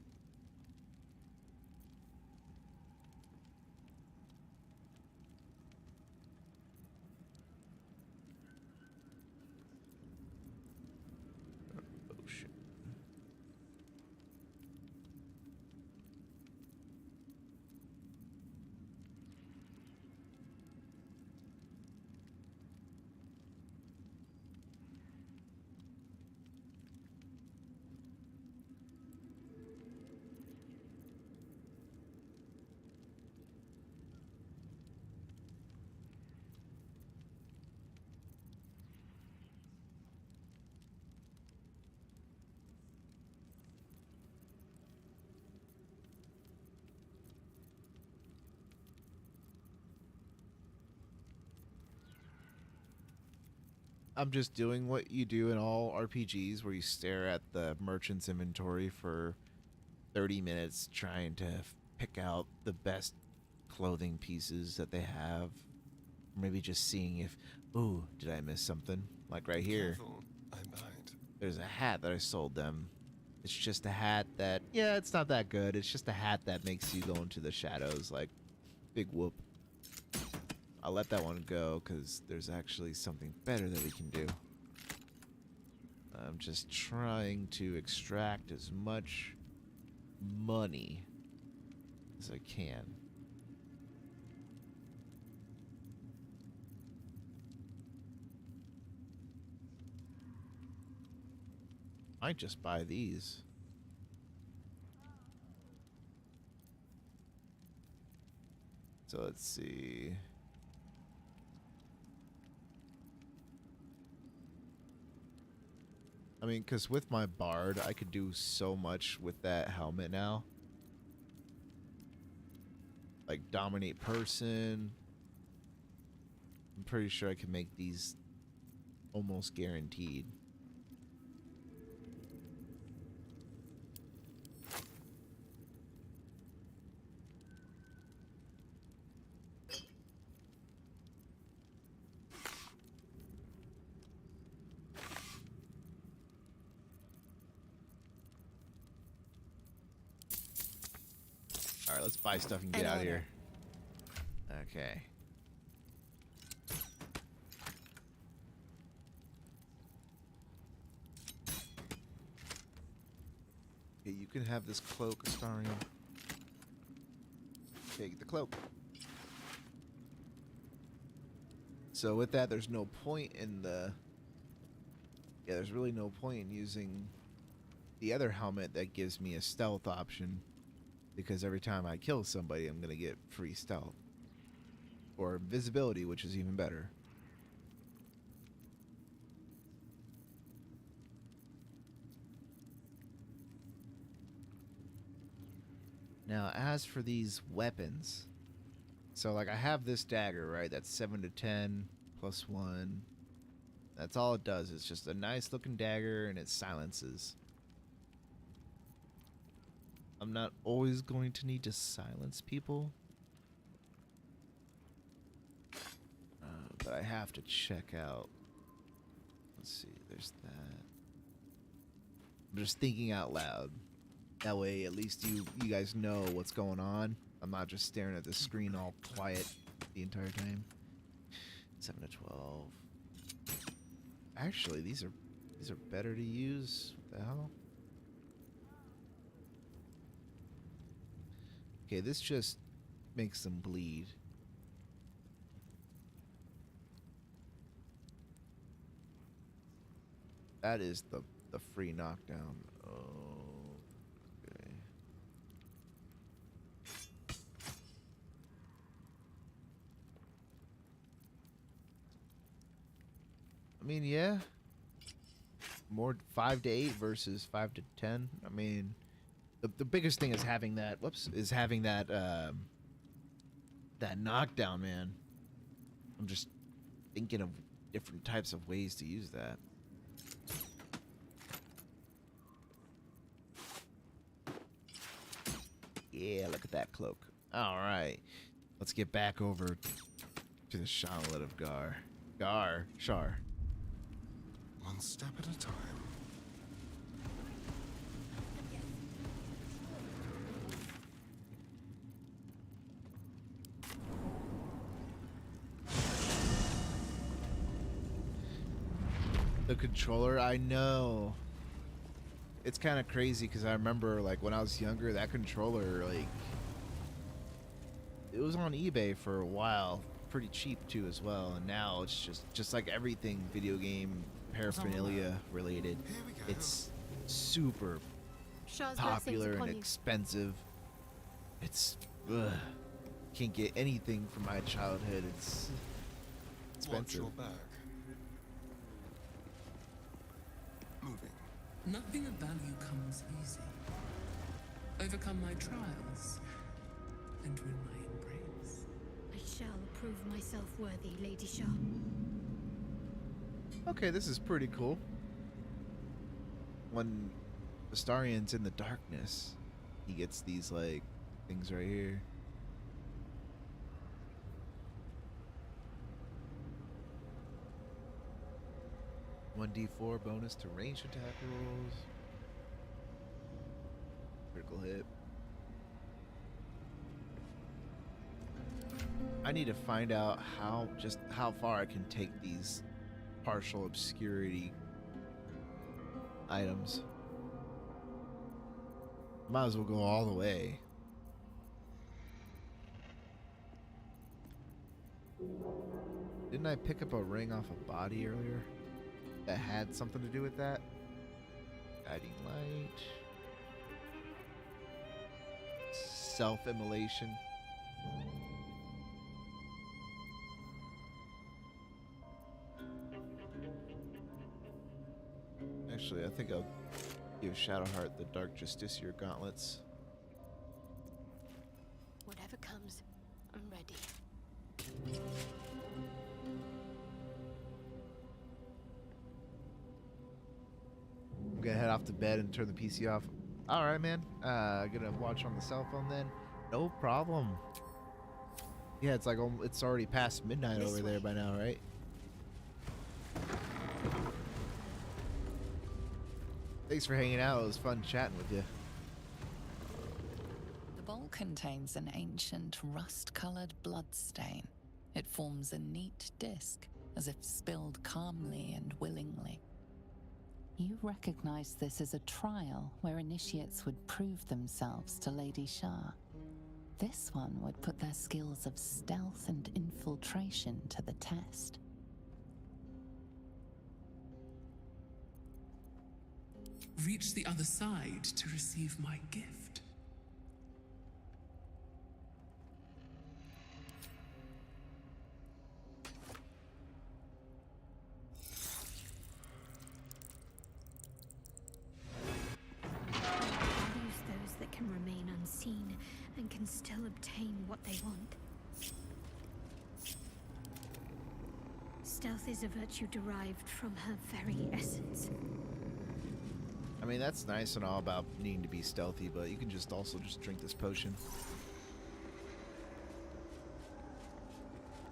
I'm just doing what you do in all RPGs where you stare at the merchant's inventory for 30 minutes trying to pick out the best clothing pieces that they have. Maybe just seeing if, ooh, did I miss something? Like right here. Careful, I might. There's a hat that I sold them. It's just a hat that, yeah, it's not that good. It's just a hat that makes you go into the shadows, like, big whoop. I'll let that one go because there's actually something better that we can do. I'm just trying to extract as much money as I can. Might just buy these. So let's see. I mean, because with my Bard, I could do so much with that helmet now. Like, dominate person. I'm pretty sure I can make these almost guaranteed. Alright, let's buy stuff and get out of here. Okay. Okay, you can have this cloak, Astarion. Take the cloak. So with that, there's no point in the... Yeah, there's really no point in using the other helmet that gives me a stealth option. Because every time I kill somebody, I'm going to get free stealth. Or visibility, which is even better. Now, as for these weapons. So, like, I have this dagger, right? That's 7 to 10 plus 1. That's all it does. It's just a nice looking dagger and it silences. I'm not always going to need to silence people. But I have to check out. Let's see, there's that. I'm just thinking out loud. That way, at least you guys know what's going on. I'm not just staring at the screen all quiet the entire time. 7 to 12. Actually, these are better to use. What the hell? Okay, this just makes them bleed. That is the free knockdown. Oh, okay. I mean, yeah. More 5 to 8 versus 5 to 10. I mean, the biggest thing is having that. Whoops, is having that that knockdown, man. I'm just thinking of different types of ways to use that. Yeah, look at that cloak. All right, let's get back over to the Shonlet of Shar. One step at a time. The controller, I know. It's kind of crazy because I remember, like, when I was younger, that controller, like, it was on eBay for a while, pretty cheap too as well. And now it's just like everything video game paraphernalia related. It's super Shah's popular blessings and upon you. expensive. It's can't get anything from my childhood. It's expensive. Watch your back. Moving. Nothing of value comes easy. Overcome my trials. Enter in my embrace. I shall prove myself worthy, Lady Shah. Okay, this is pretty cool. When Astarion's in the darkness, he gets these like things right here. One D4 bonus to ranged attack rolls. Critical hit. I need to find out how far I can take these partial obscurity items. Might as well go all the way. Didn't I pick up a ring off a body earlier that had something to do with that? Guiding light. Self-immolation. Actually, I think I'll give Shadowheart the Dark Justiciar gauntlets. Whatever comes, I'm ready. I'm gonna head off to bed and turn the PC off. All right, man. Gonna watch on the cell phone then. No problem. Yeah, it's like it's already past midnight over there by now, right? Thanks for hanging out. It was fun chatting with you. The bowl contains an ancient rust-colored blood stain. It forms a neat disc, as if spilled calmly and willingly. You recognize this as a trial where initiates would prove themselves to Lady Shah. This one would put their skills of stealth and infiltration to the test. Reach the other side to receive my gift. Values those that can remain unseen and can still obtain what they want. Stealth is a virtue derived from her very essence. I mean, that's nice and all about needing to be stealthy, but you can just also just drink this potion.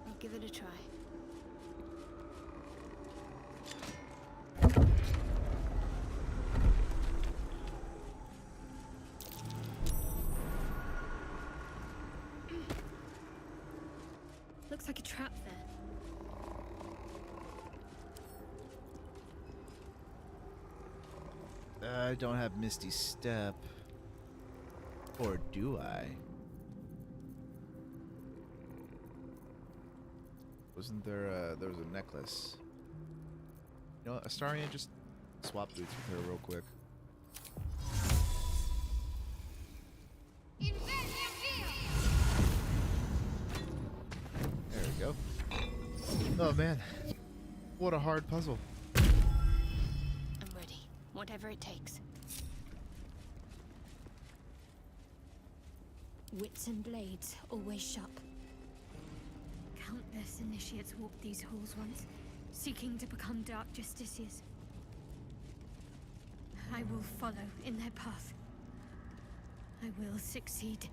I'll give it a try. Looks like a trap there. I don't have Misty Step. Or do I? Wasn't there there was a necklace. You know what, Astarion, just swap boots with her real quick. There we go. Oh man. What a hard puzzle. I'm ready. Whatever it takes. Wits and blades, always sharp. Countless initiates walked these halls once, seeking to become Dark Justiciars. I will follow in their path. I will succeed.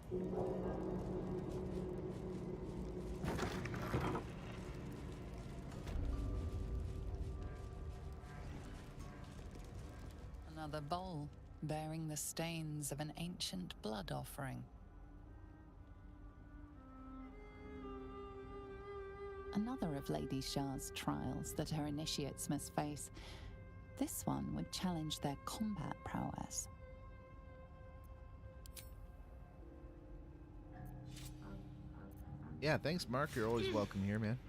Another bowl, bearing the stains of an ancient blood offering. Another of Lady Shah's trials that her initiates must face. This one would challenge their combat prowess. Yeah, thanks, Mark. You're always welcome here, man.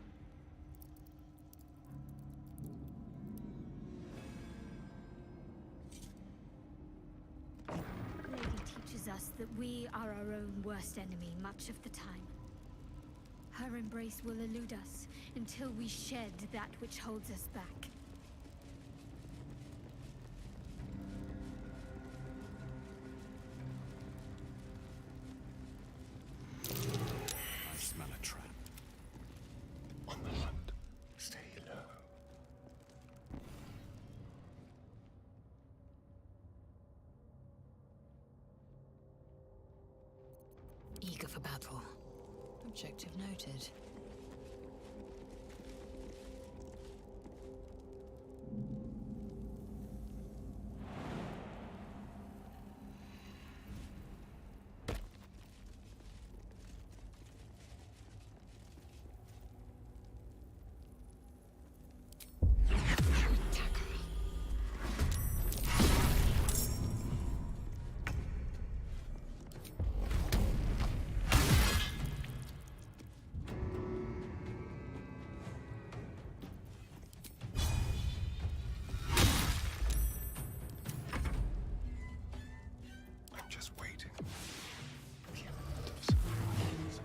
Lady teaches us that we are our own worst enemy much of the time. Her embrace will elude us until we shed that which holds us back. I smell a trap. On the hunt. Stay low. for battle. Objective noted. I'm just waiting. The element of surprise.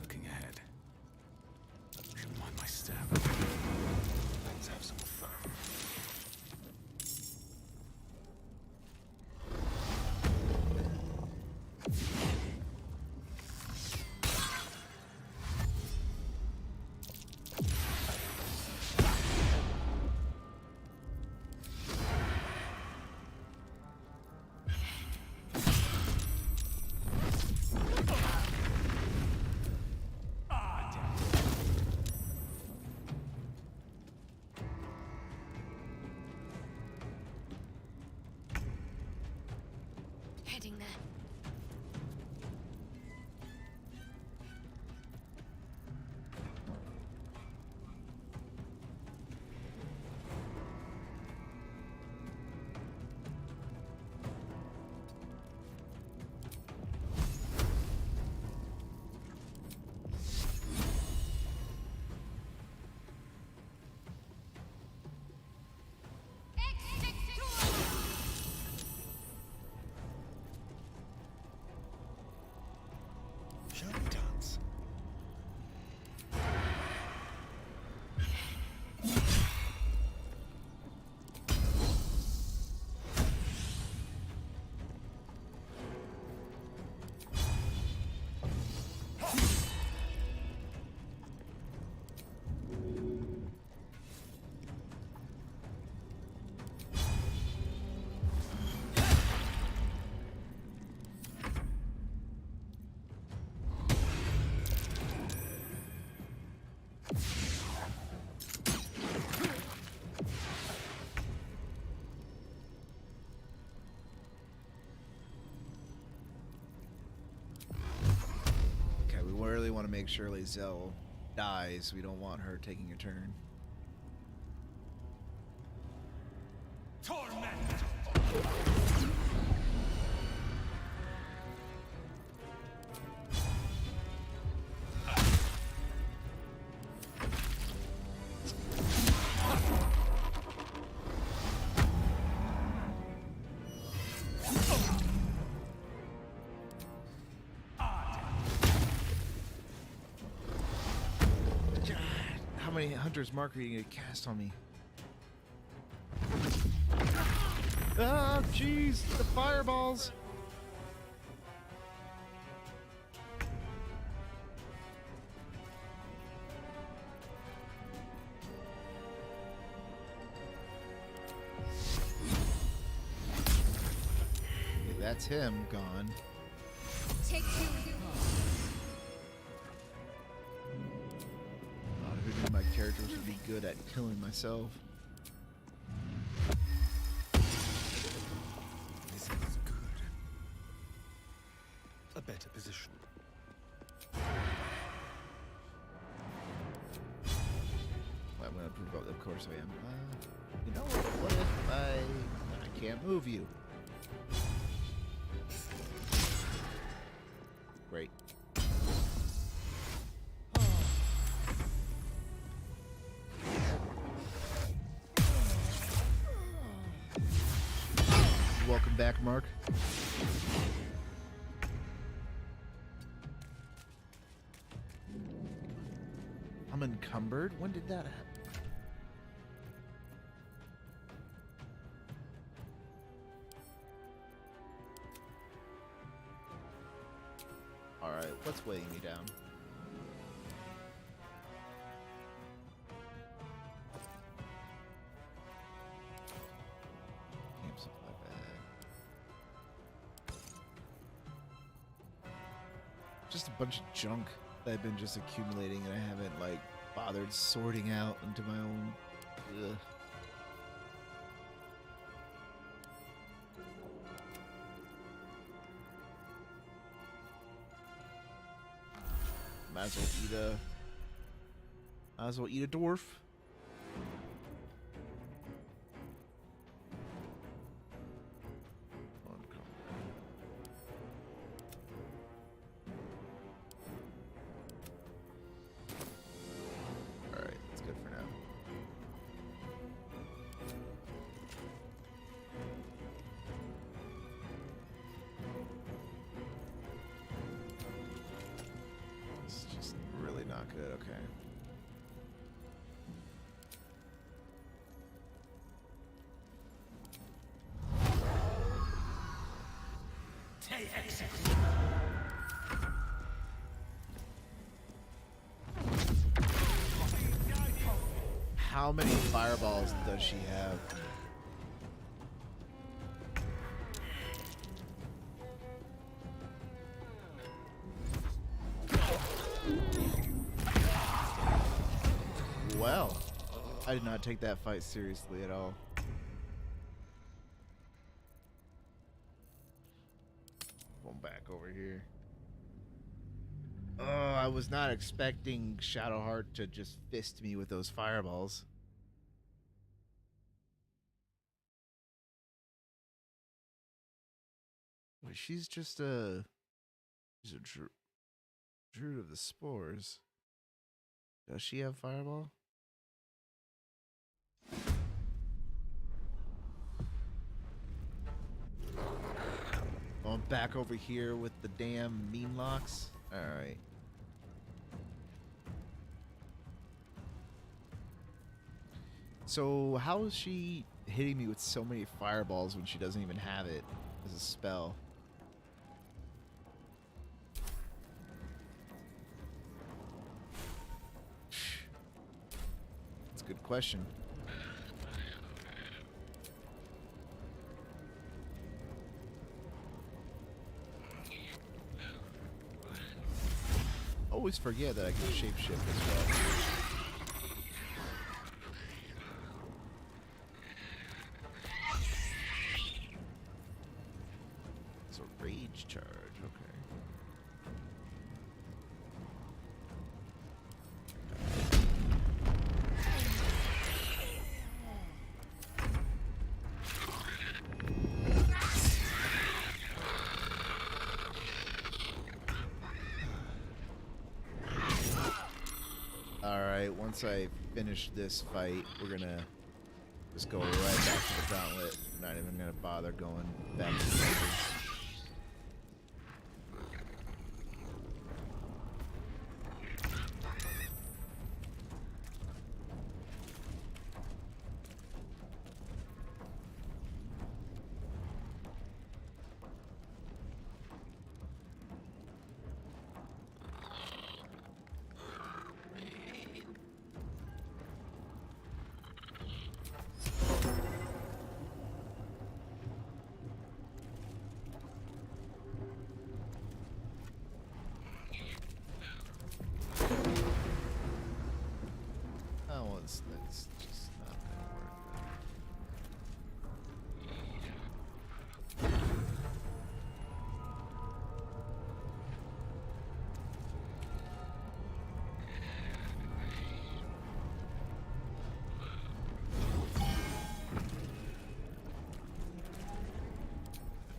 Looking ahead. Shouldn't mind my step. Let's have some fun. Heading there. Shall we dance? Okay, we really want to make sure Lazelle dies. We don't want her taking a turn. How many Hunter's Mark are you gonna cast on me? Ah, jeez, the fireballs! Okay, that's him gone. Take two. Who knew my characters would be good at killing myself? This is good. A better position. Well, I'm gonna provoke. Of course I am. You know what if I can't move you? Great. Welcome back, Mark. remembered. When did that happen? Alright, what's weighing me down? Camp supply bag. Just a bunch of junk that I've been just accumulating and I haven't, like, bothered sorting out into my own... Ugh. Might as well eat a dwarf. Alright, that's good for now. It's just really not good, okay. How many fireballs does she have? Well, I did not take that fight seriously at all. Going back over here. Oh, I was not expecting Shadowheart to just fist me with those fireballs. Wait, she's just a druid of the spores. Does she have fireball? Oh, I'm back over here with the damn mean locks. All right. So how is she hitting me with so many fireballs when she doesn't even have it as a spell? That's a good question. Always forget that I can shapeshift as well. It's a rage charge, okay. Alright, once I finish this fight, we're gonna just go right back to the gauntlet. I'm not even gonna bother going back to the dungeons. That's just not gonna work.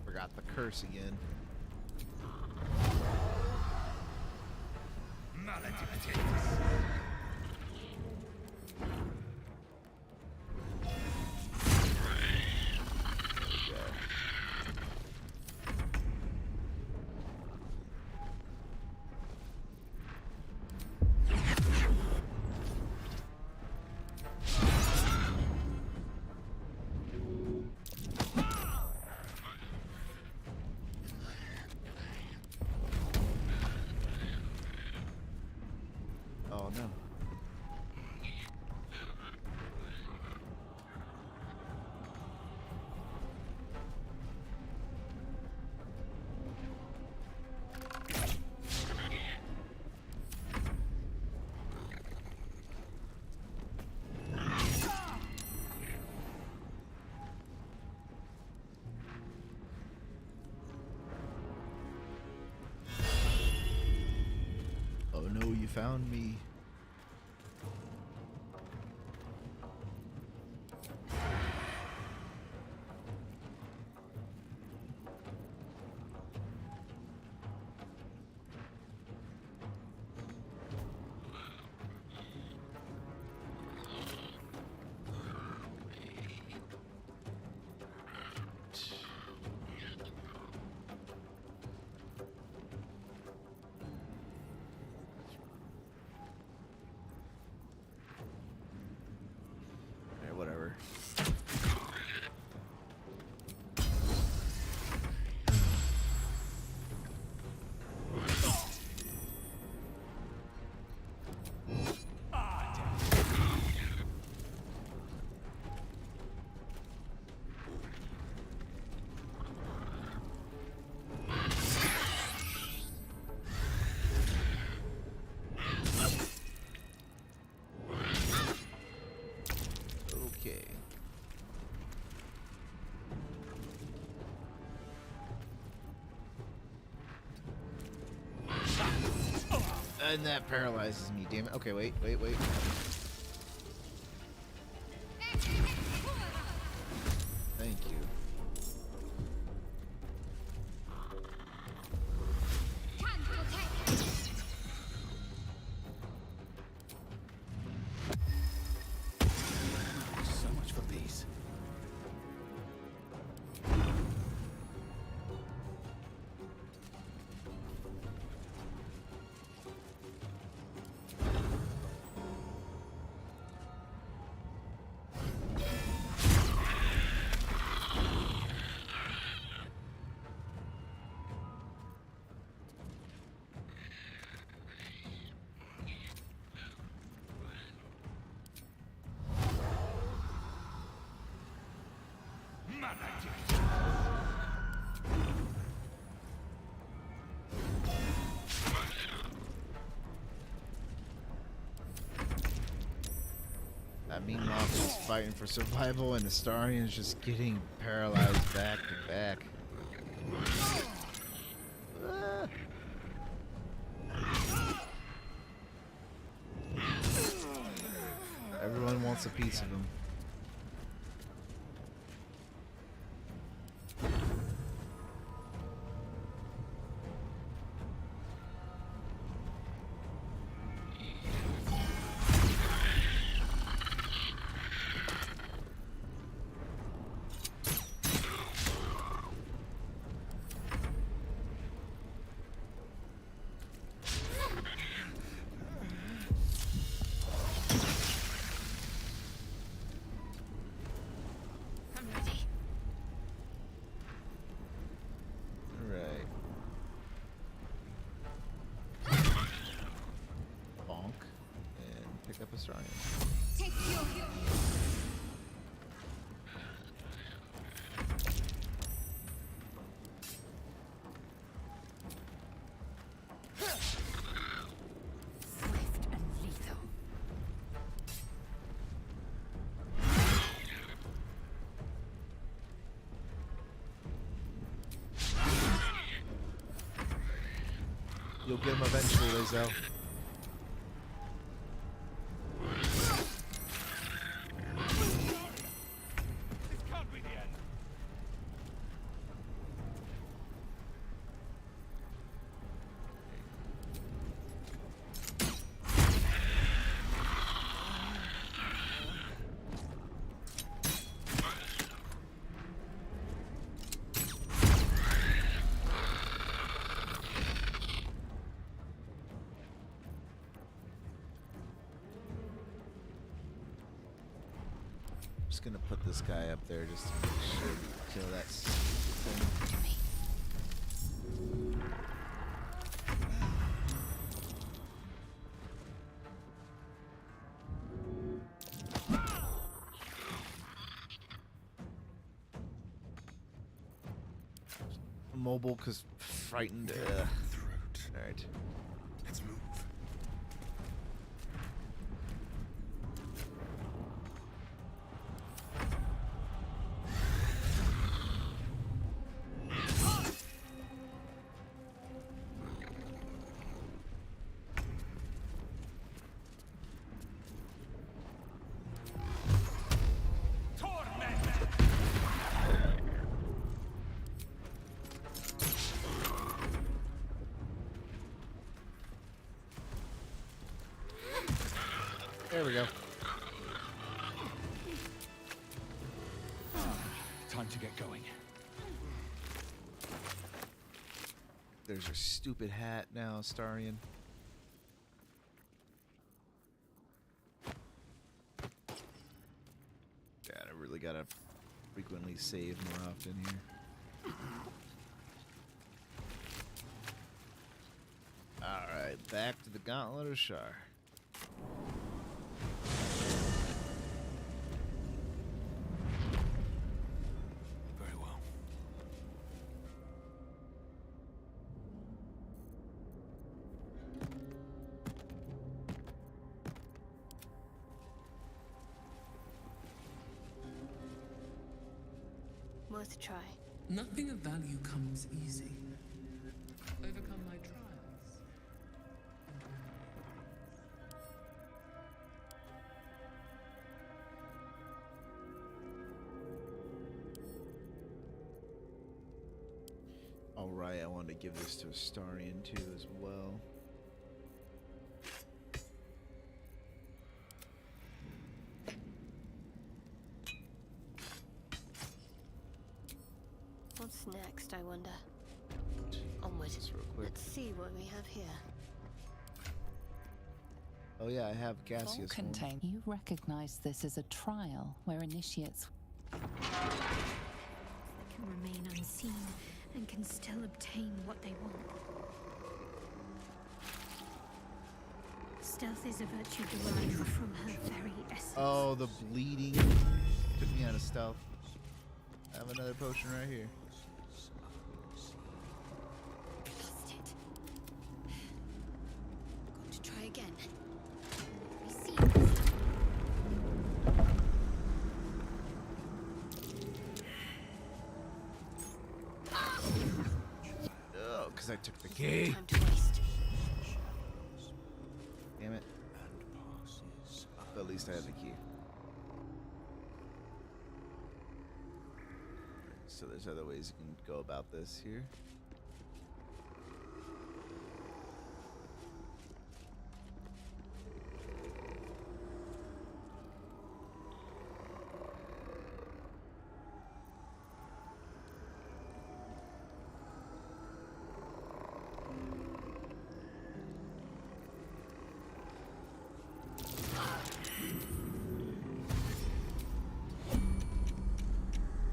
Forgot the curse again. Okay. And that paralyzes me, damn it. Okay, wait. Thank you. So much for these. That mean mob is fighting for survival, and Astarian's just getting paralyzed back to back. Ah. Everyone wants a piece of him. Take your Swift and lethal. You'll get him eventually, Lizelle. Just gonna put this guy up there just to make sure we kill that thing. Mobile because frightened. Alright. Let's move. There we go. Time to get going. There's your stupid hat now, Astarian. God, I really gotta frequently save more often here. Alright, back to the Gauntlet of Shar. Very well. Worth a try. Nothing of value comes easy. Overcome my trials. Alright, I wanted to give this to Astarion too as well. What's next, I wonder? Onward. Let's see what we have here. Oh yeah, I have gaseous form. Contain. You recognize this as a trial where initiates That can remain unseen and can still obtain what they want. Stealth is a virtue derived from her very essence. Oh, the bleeding took me out of stealth. I have another potion right here. Lost it. Got to try again. I see. Oh, because I took the key. Time to waste. Damn it. But at least I have the key. So there's other ways you can go about this here.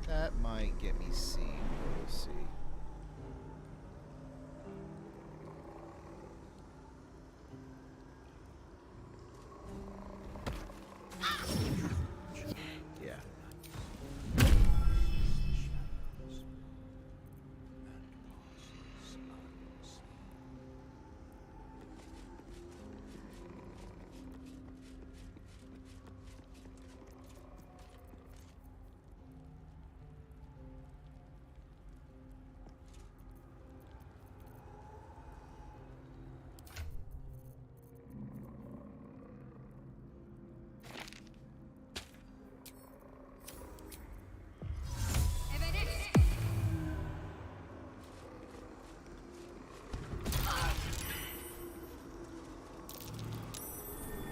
That might get me seen, but we'll see. Yeah.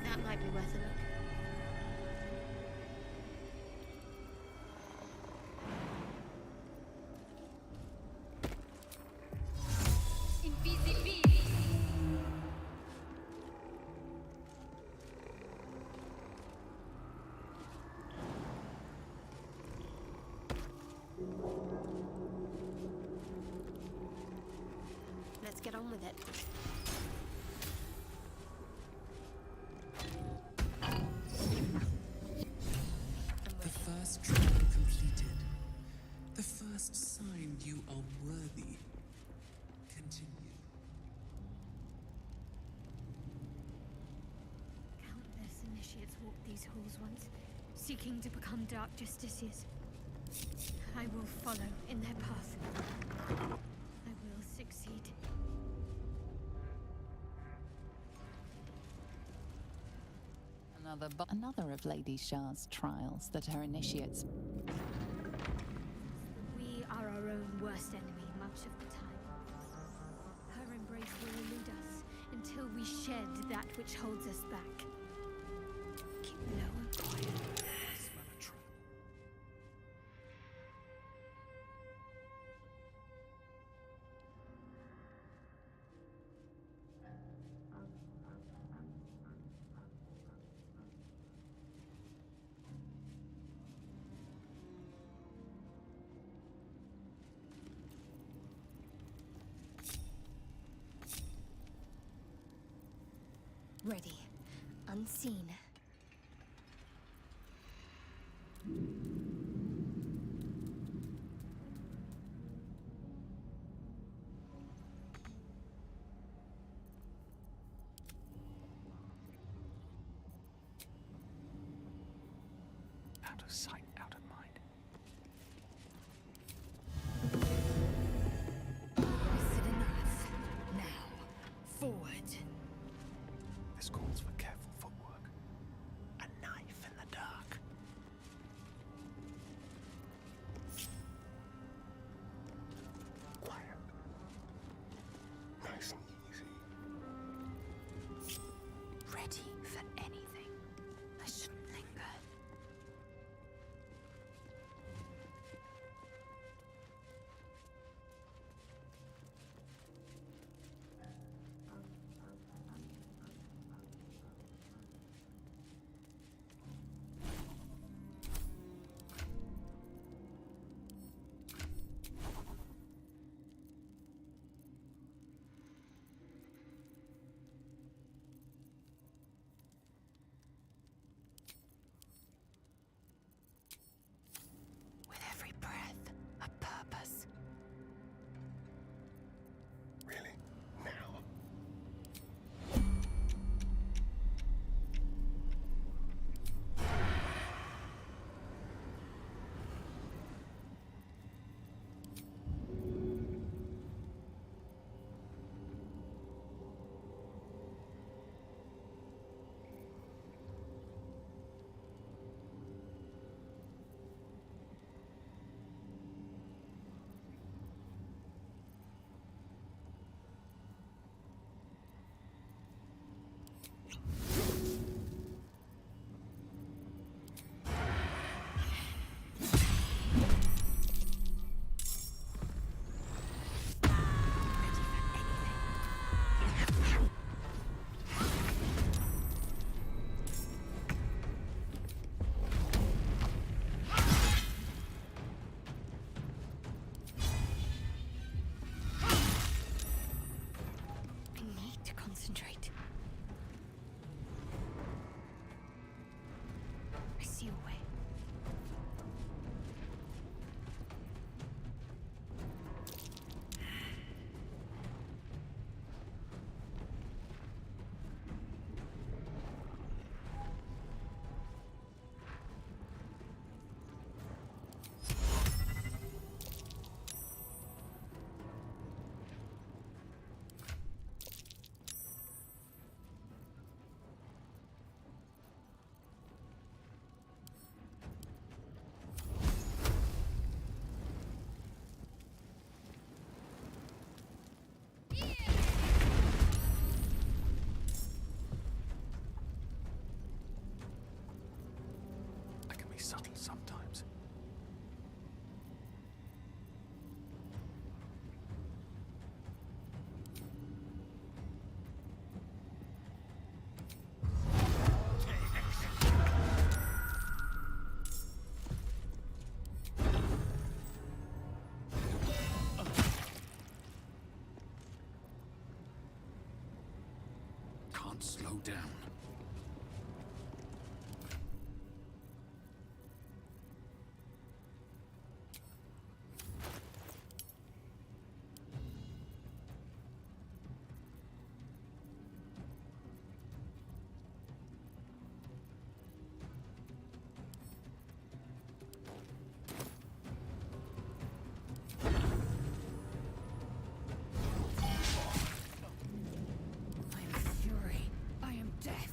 That might be worth a look. Let's get on with it. The first trial completed. The first sign you are worthy. Continue. Countless initiates walked these halls once, seeking to become Dark Justiciars. I will follow in their path. I will succeed. Another of Lady Shah's trials that her initiates. We are our own worst enemy much of the time. Her embrace will elude us until we shed that which holds us back. Keep low and quiet. Ready. Unseen. Out of sight, out of mind. forward. This calls for careful footwork. A knife in the dark. Quiet. Nice and easy. Ready for anything. I shouldn't linger. With every breath, a purpose. Really? Now? I need to concentrate. I see a way. I can be subtle sometimes. Can't slow down. I am fury. I am death.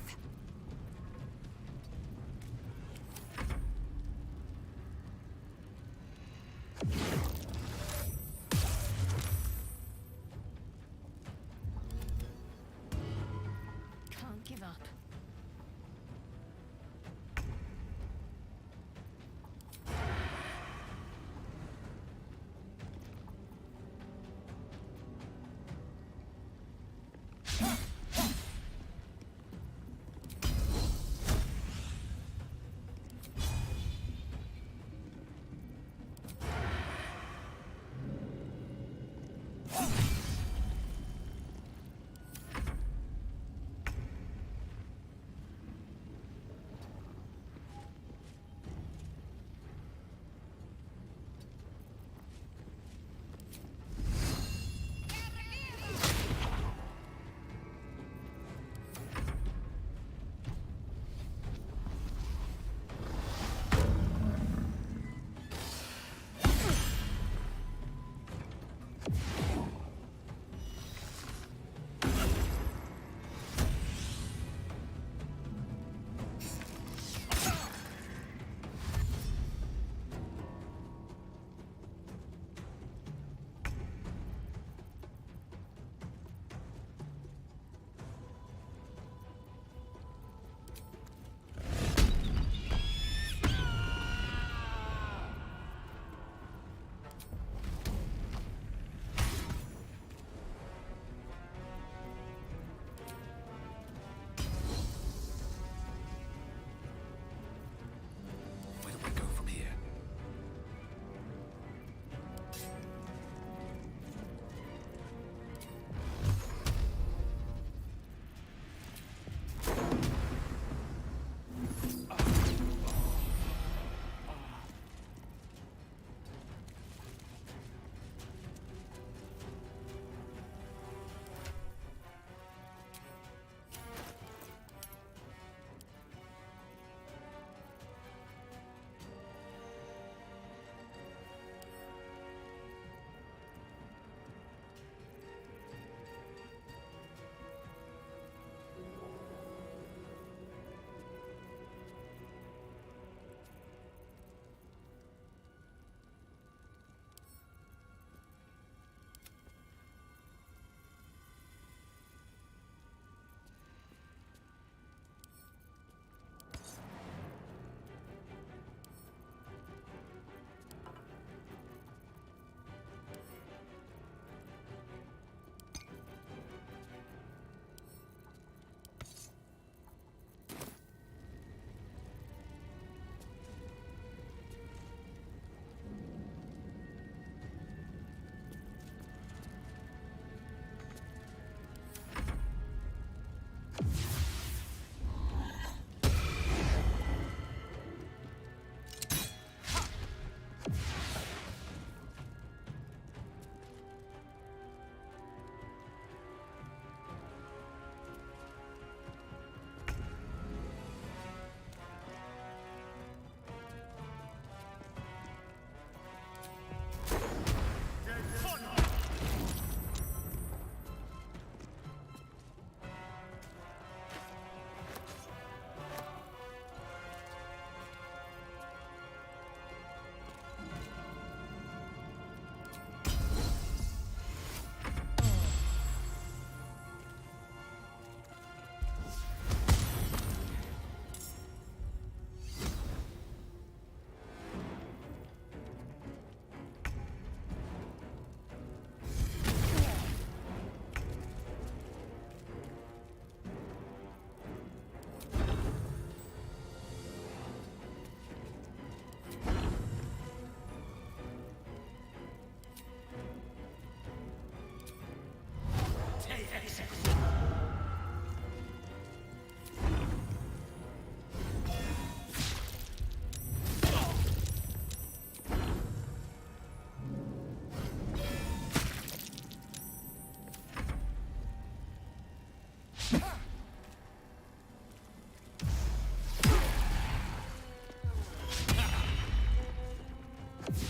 Let's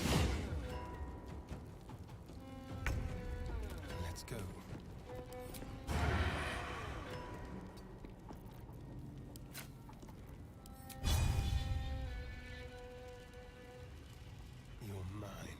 go. You're mine.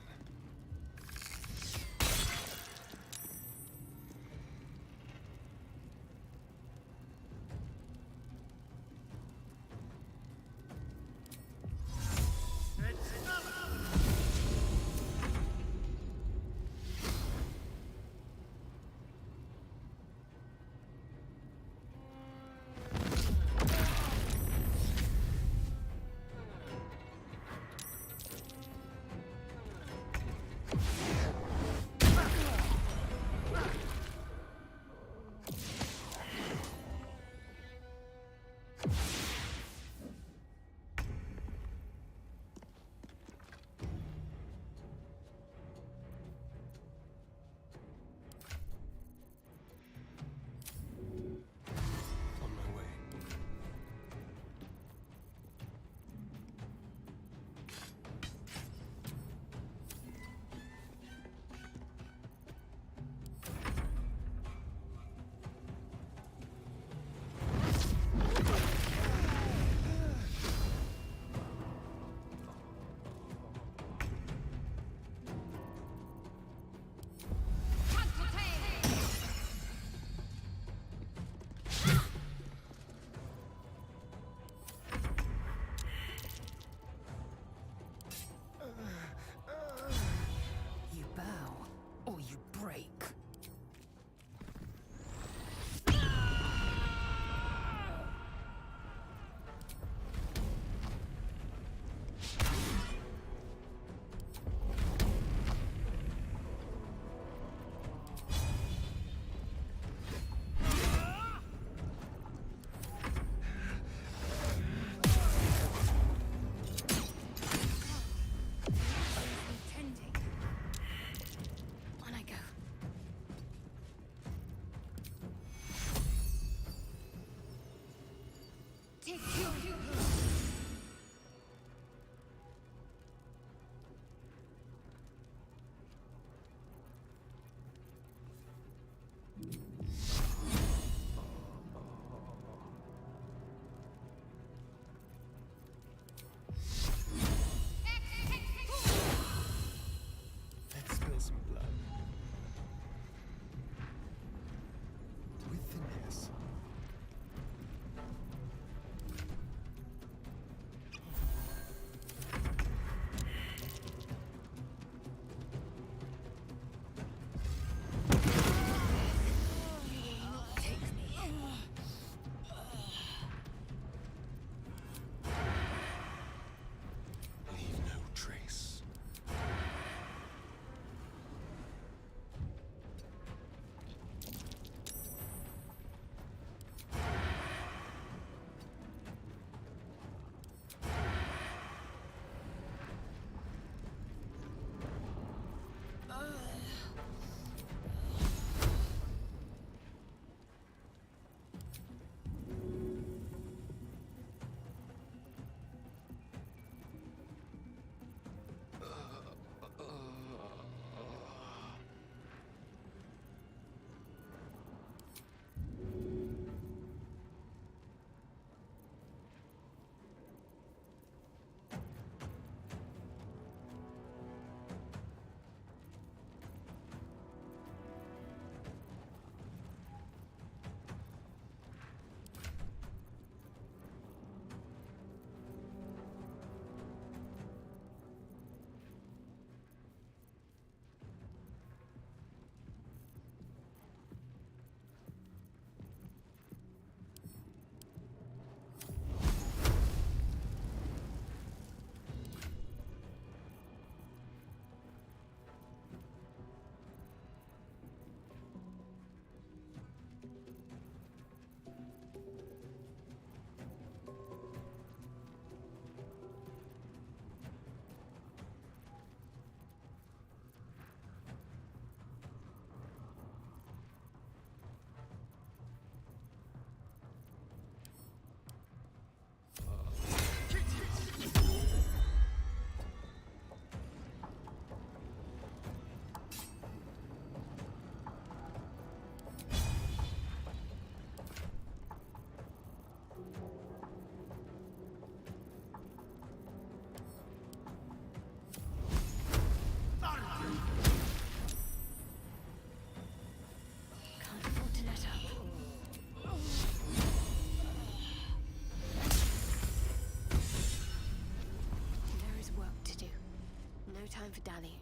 time for dally.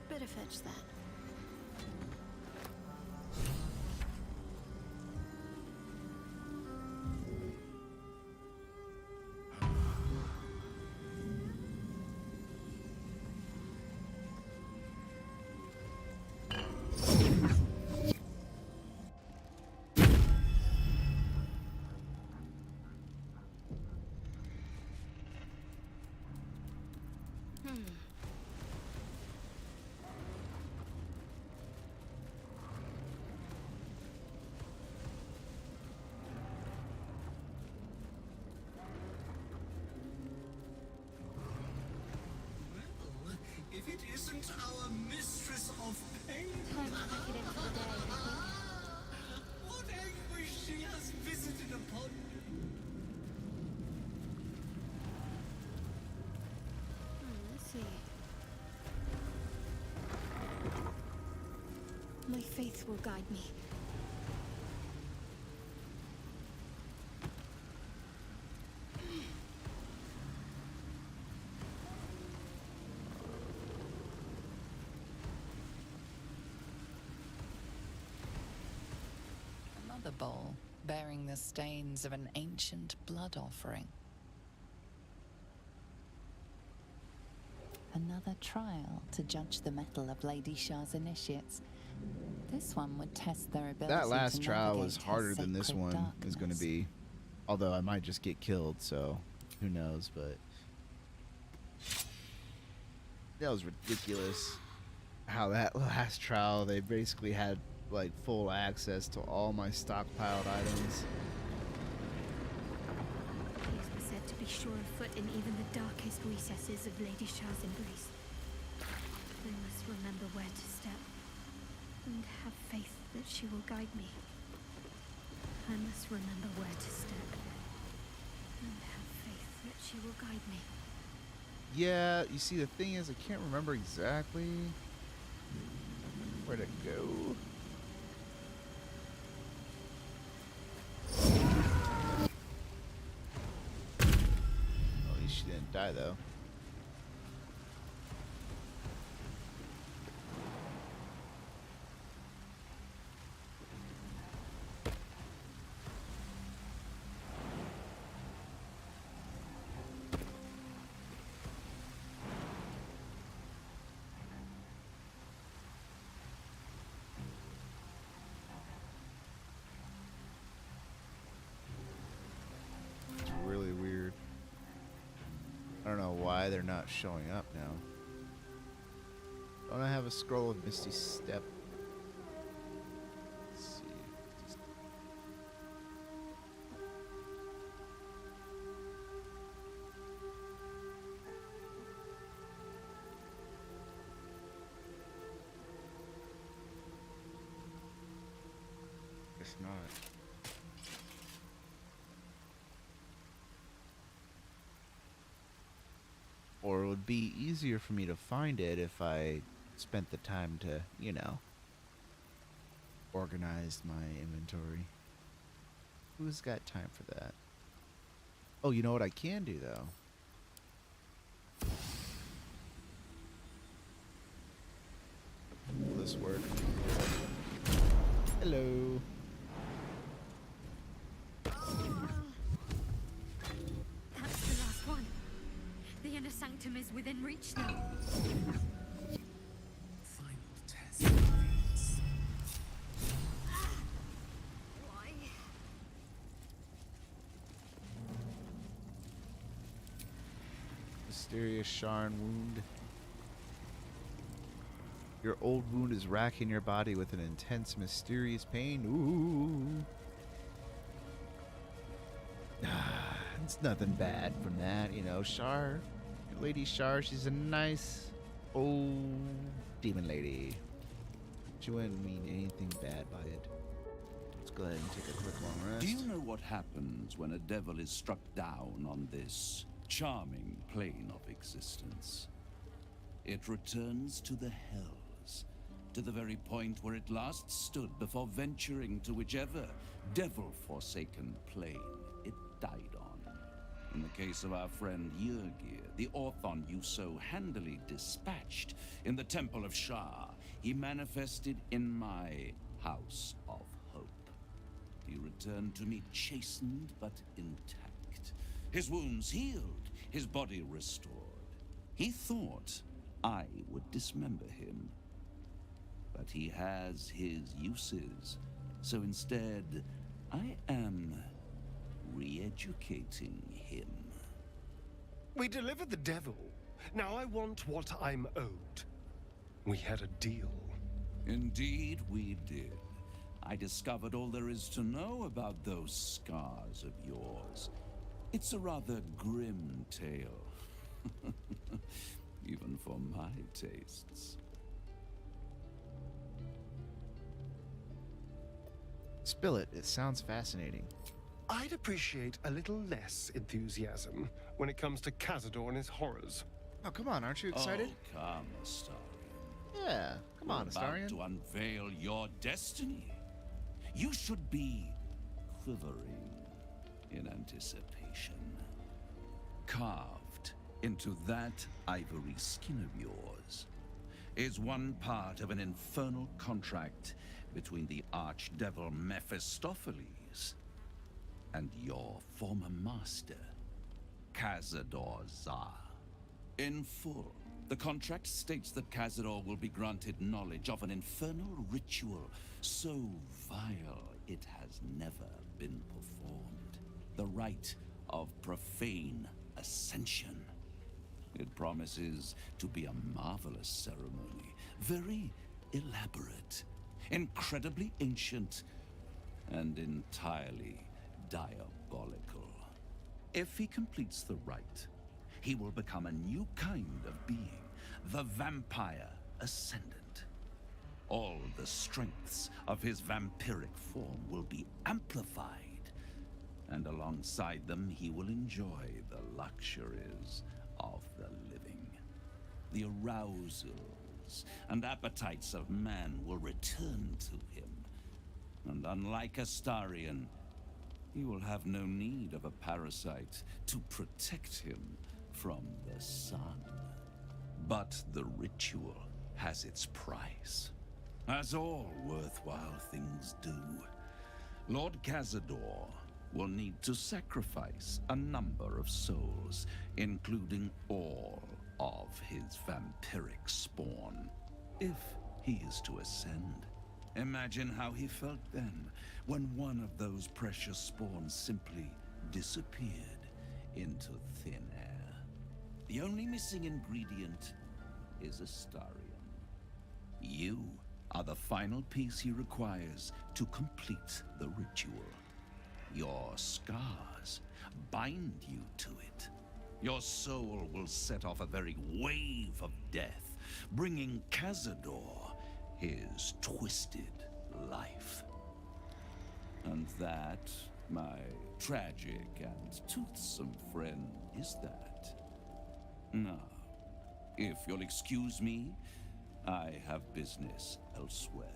Better fetch that. If it isn't our mistress of pain. Time to pack it in for the day, I think. What anguish she has visited upon you. Let's see. My faith will guide me. Another bowl bearing the stains of an ancient blood offering. Another trial to judge the mettle of Lady Shah's initiates. This one would test their ability That last to trial was navigate her harder than this sacred one is going to darkness. be. Although I might just get killed, so who knows, but that was ridiculous how that last trial they basically had like full access to all my stockpiled items. These were said to be sure of foot in even the darkest recesses of Lady Shah's embrace. I must remember where to step, and have faith that she will guide me. I must remember where to step, and have faith that she will guide me. Yeah, you see, the thing is, I can't remember exactly where to go. At least she didn't die, though. It's really weird. I don't know why they're not showing up now. Don't I have a scroll of Misty Step? Let's see. Guess not. Or it would be easier for me to find it if I spent the time to, you know, organize my inventory. Who's got time for that? Oh, you know what I can do, though? Will this work? Hello. That's the last one. The inner sanctum is within reach now. Final test awaits. Why? Mysterious Sharn wound. Your old wound is racking your body with an intense, mysterious pain. Ooh. It's nothing bad from that, you know. Shar, Lady Shar, she's a nice old demon lady. She wouldn't mean anything bad by it. Let's go ahead and take a quick long rest. Do you know what happens when a devil is struck down on this charming plane of existence? It returns to the hells to the very point where it last stood before venturing to whichever devil-forsaken plane it died on. In the case of our friend Yrgir, the Orthon you so handily dispatched in the Temple of Shah, he manifested in my House of Hope. He returned to me chastened but intact, his wounds healed, his body restored. He thought I would dismember him, but he has his uses, so instead I am re-educating him. We delivered the devil. Now I want what I'm owed. We had a deal. Indeed we did. I discovered all there is to know about those scars of yours. It's a rather grim tale. Even for my tastes. Spill it. It sounds fascinating. I'd appreciate a little less enthusiasm when it comes to Cazador and his horrors. Oh, come on. Aren't you excited? Oh, come, Astarion. Yeah. Come on, Astarion. About to unveil your destiny. You should be quivering in anticipation. Carved into that ivory skin of yours is one part of an infernal contract between the archdevil Mephistopheles and your former master, Cazador Zar. In full, the contract states that Cazador will be granted knowledge of an infernal ritual so vile it has never been performed. The rite of profane ascension. It promises to be a marvelous ceremony, very elaborate, incredibly ancient, and entirely diabolical. If he completes the rite, he will become a new kind of being, the Vampire Ascendant. All the strengths of his vampiric form will be amplified, and alongside them he will enjoy the luxuries of the living. The arousals and appetites of man will return to him, and unlike Astarion, he will have no need of a parasite to protect him from the sun. But the ritual has its price, as all worthwhile things do. Lord Cazador will need to sacrifice a number of souls, including all of his vampiric spawn, if he is to ascend. Imagine how he felt then, when one of those precious spawns simply disappeared into thin air. The only missing ingredient is Astarion. You are the final piece he requires to complete the ritual. Your scars bind you to it. Your soul will set off a very wave of death, bringing Cazador his twisted life. And that, my tragic and toothsome friend, is that. Now, if you'll excuse me, I have business elsewhere.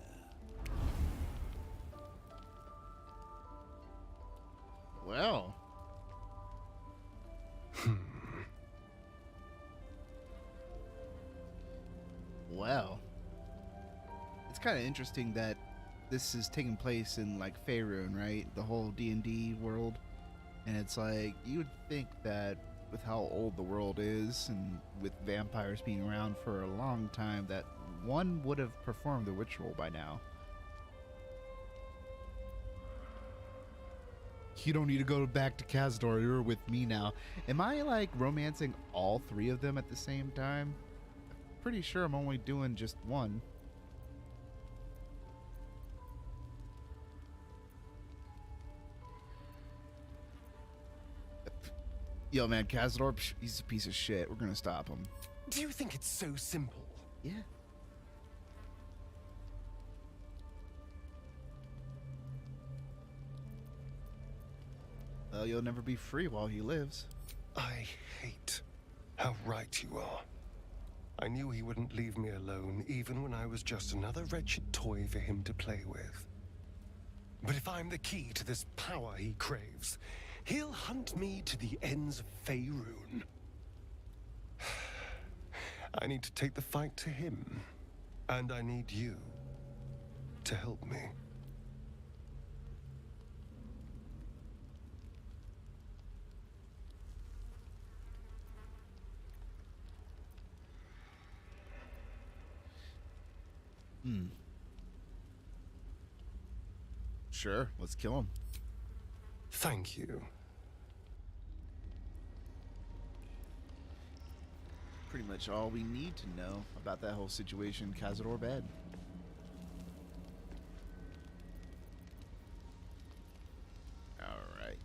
Well. Well. It's kind of interesting that this is taking place in, like, Faerun, right? The whole D&D world. And it's like, you would think that with how old the world is, and with vampires being around for a long time, that one would have performed the ritual by now. You don't need to go back to Cazador, you're with me now. Am I, like, romancing all three of them at the same time? I'm pretty sure I'm only doing just one. Yo, man, Cazador, he's a piece of shit. We're gonna stop him. Do you think it's so simple? Yeah. Well, you'll never be free while he lives. I hate how right you are. I knew he wouldn't leave me alone, even when I was just another wretched toy for him to play with. But if I'm the key to this power he craves, he'll hunt me to the ends of Faerun. I need to take the fight to him, and I need you to help me. Sure, let's kill him. Thank you. Pretty much all we need to know about that whole situation, Cazador bed. All right.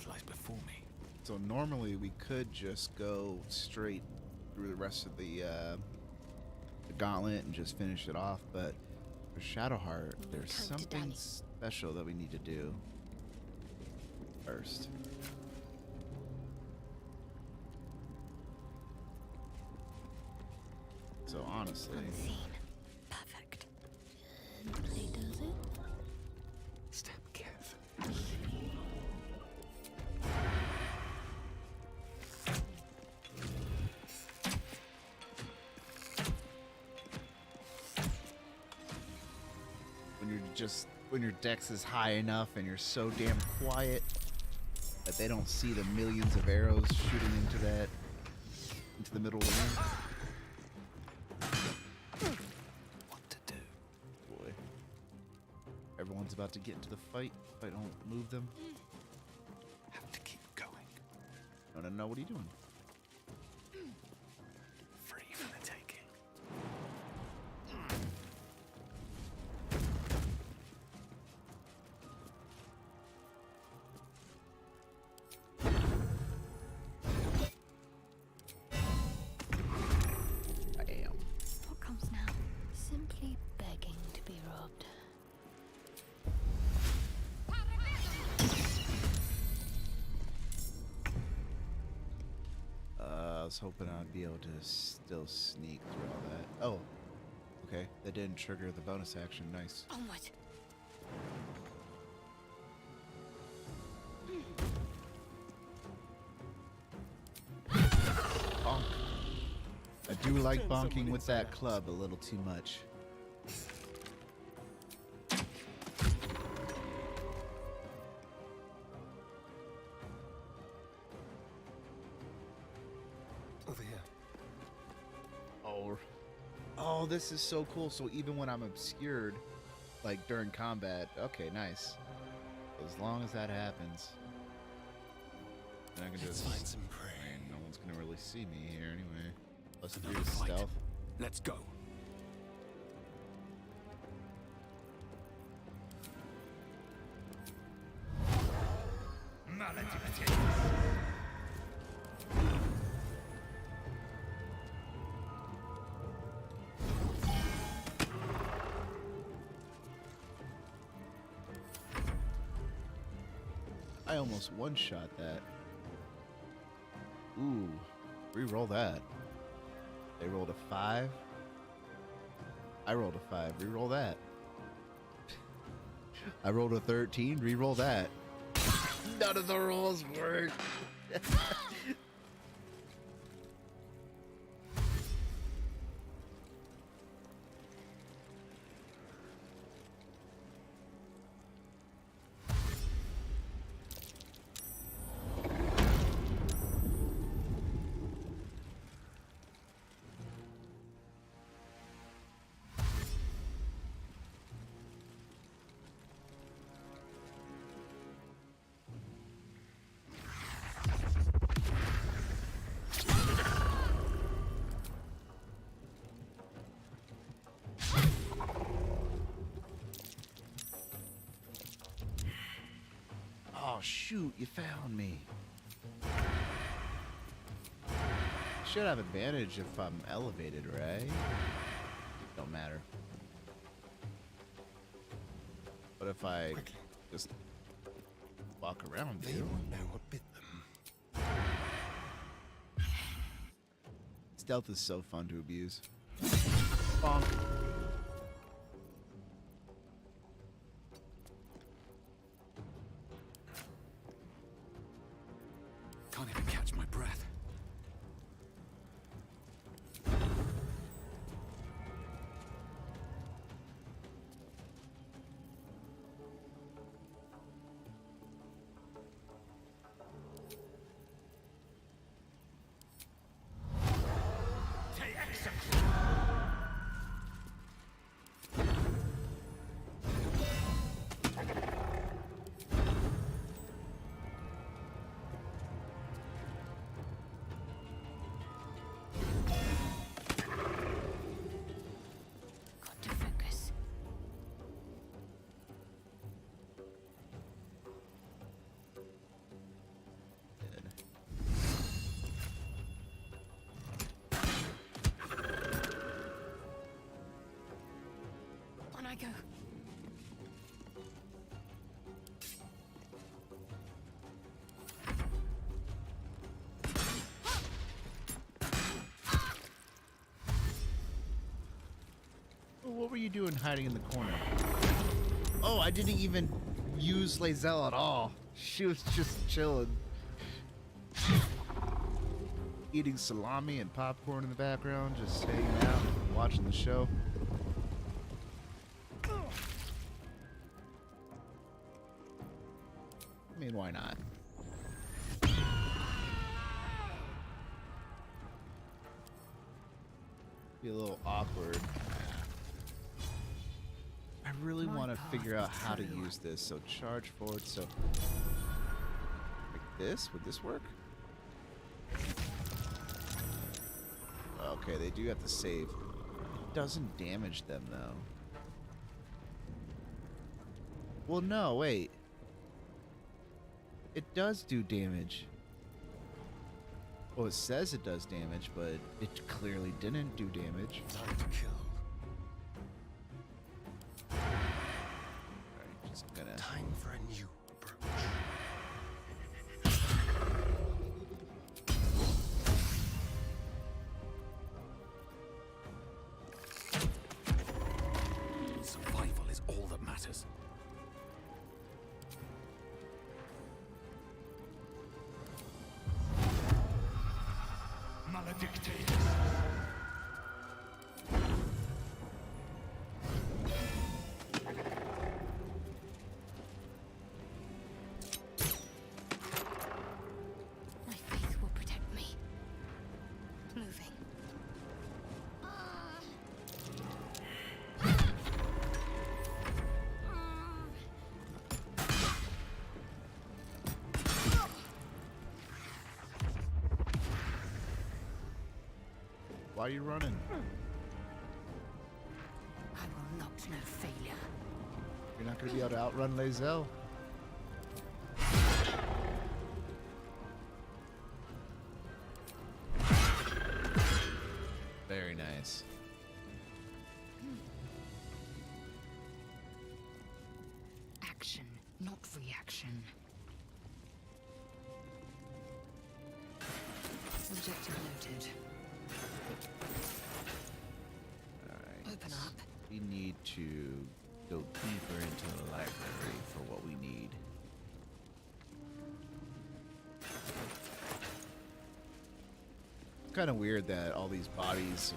Lies before me. So normally we could just go straight through the rest of the gauntlet and just finish it off, but for Shadowheart, there's something special that we need to do first. So honestly, Perfect. Gently does it. Step Kev. when your dex is high enough and you're so damn quiet that they don't see the millions of arrows shooting into the middle of the room. What to do? Boy. Everyone's about to get into the fight if I don't move them. Have to keep going. No, what are you doing? Free for the taking. What comes now? Simply begging to be robbed. I was hoping I'd be able to still sneak through all that. Oh, okay. That didn't trigger the bonus action. Nice. Onward. Bonk. I do like bonking with that club a little too much. Over here. Oh, this is so cool. So even when I'm obscured, like during combat, okay, nice. As long as that happens, then I can just Find some prey. No one's gonna really see me here anyway. Let's do Another fight. stealth. Let's go. I almost one-shot that. Ooh, re-roll that. They rolled a 5. I rolled a 5. Re-roll that. I rolled a 13. Re-roll that. None of the rolls work. shoot, you found me. Should have advantage if I'm elevated, right? Don't matter. But if I just walk around, They won't know what bit them. Stealth is so fun to abuse. Bonk. Can't even catch my breath. Got to focus. On I go. What were you doing hiding in the corner? Oh, I didn't even use Lae'zel at all. She was just chilling. Eating salami and popcorn in the background, just hanging out, watching the show. I mean, why not? Be a little awkward. I really want to figure out how to use this. So charge forward. So like this. Would this work? Okay, they do have to save. It doesn't damage them though. Well, no, wait. It does do damage. Well, it says it does damage, but it clearly didn't do damage. Time to kill. Alright, just gonna... Time for a new approach. Survival is all that matters. Maledicte. My faith will protect me. Moving. Why are you running? I will not know failure. You're not gonna be able to outrun Lae'zel. Very nice. Action, not reaction. Objective noted. Alright. Open up. We need to go deeper into the library for what we need. Kind of weird that all these bodies,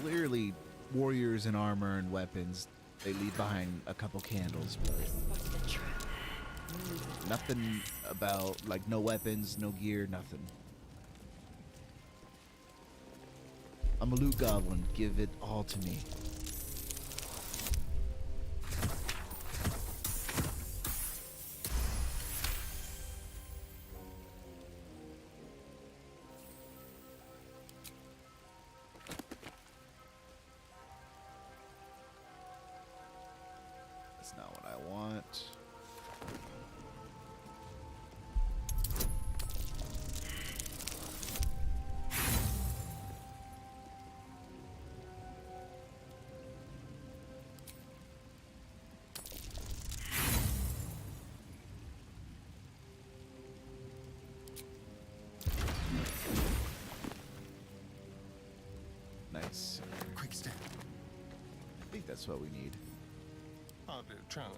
clearly warriors in armor and weapons, they leave behind a couple candles. Spotted a trap. Nothing about, like, no weapons, no gear, nothing. I'm a loot goblin. Give it all to me. That's not what I want. Yes. Quick step. I think that's what we need. Hardly a challenge.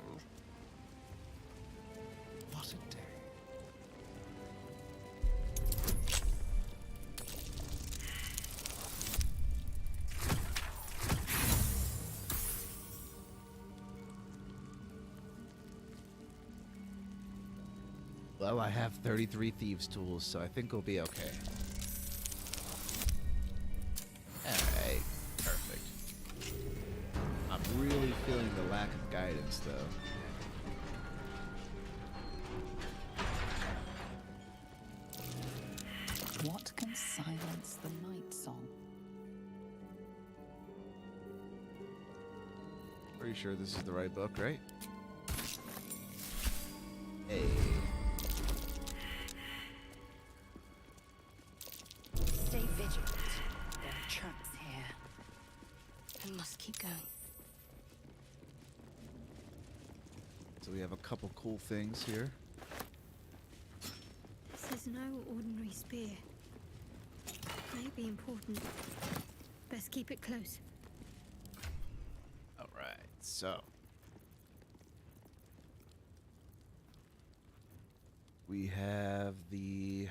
What a day. Well, I have 33 thieves' tools, so I think we'll be okay. Alright, perfect. I'm really feeling the lack of guidance, though. What can silence the night song? Pretty sure this is the right book, right? Hey. Stay vigilant. There are traps here. I must keep going. So we have a couple cool things here. This is no ordinary spear. May be important. Best keep it close. Alright, so. We have the...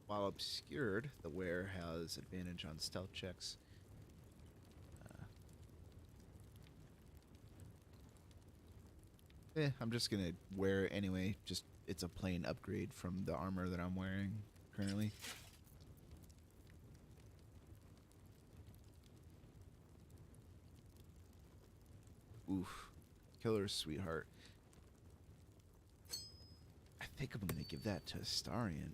While obscured, the wearer has advantage on stealth checks. I'm just gonna wear it anyway. Just it's a plain upgrade from the armor that I'm wearing currently. Oof. Killer's sweetheart. I think I'm gonna give that to Astarion.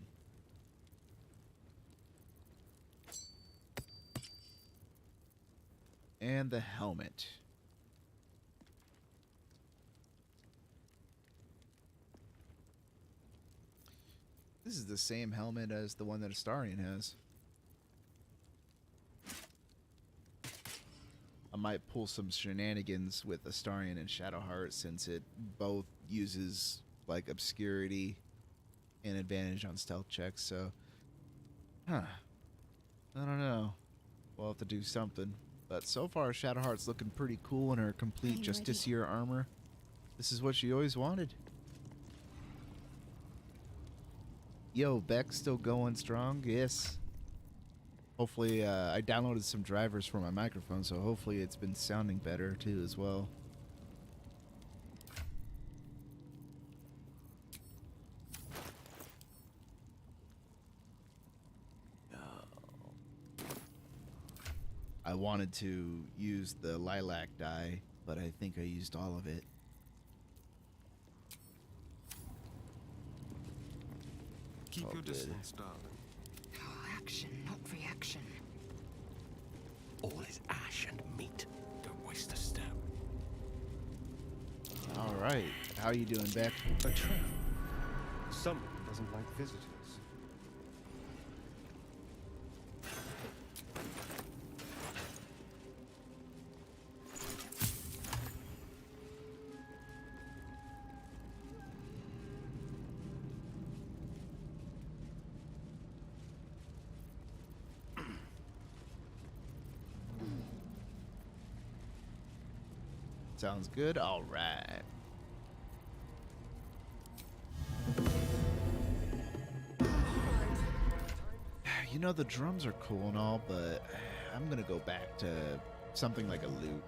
And the helmet. This is the same helmet as the one that Astarion has. I might pull some shenanigans with Astarion and Shadowheart since it both uses like obscurity and advantage on stealth checks, so I don't know. We'll have to do something. But so far Shadowheart's looking pretty cool in her complete Justiciar armor. This is what she always wanted. Yo, Beck's still going strong? Yes. Hopefully, I downloaded some drivers for my microphone, so hopefully it's been sounding better too as well. I wanted to use the lilac dye, but I think I used all of it. Keep your distance, darling. Action, not reaction. All is ash and meat. Don't waste a step. All right. How are you doing, Beck? A trap. Someone doesn't like visitors. Sounds good. All right. You know, the drums are cool and all, but I'm gonna go back to something like a lute.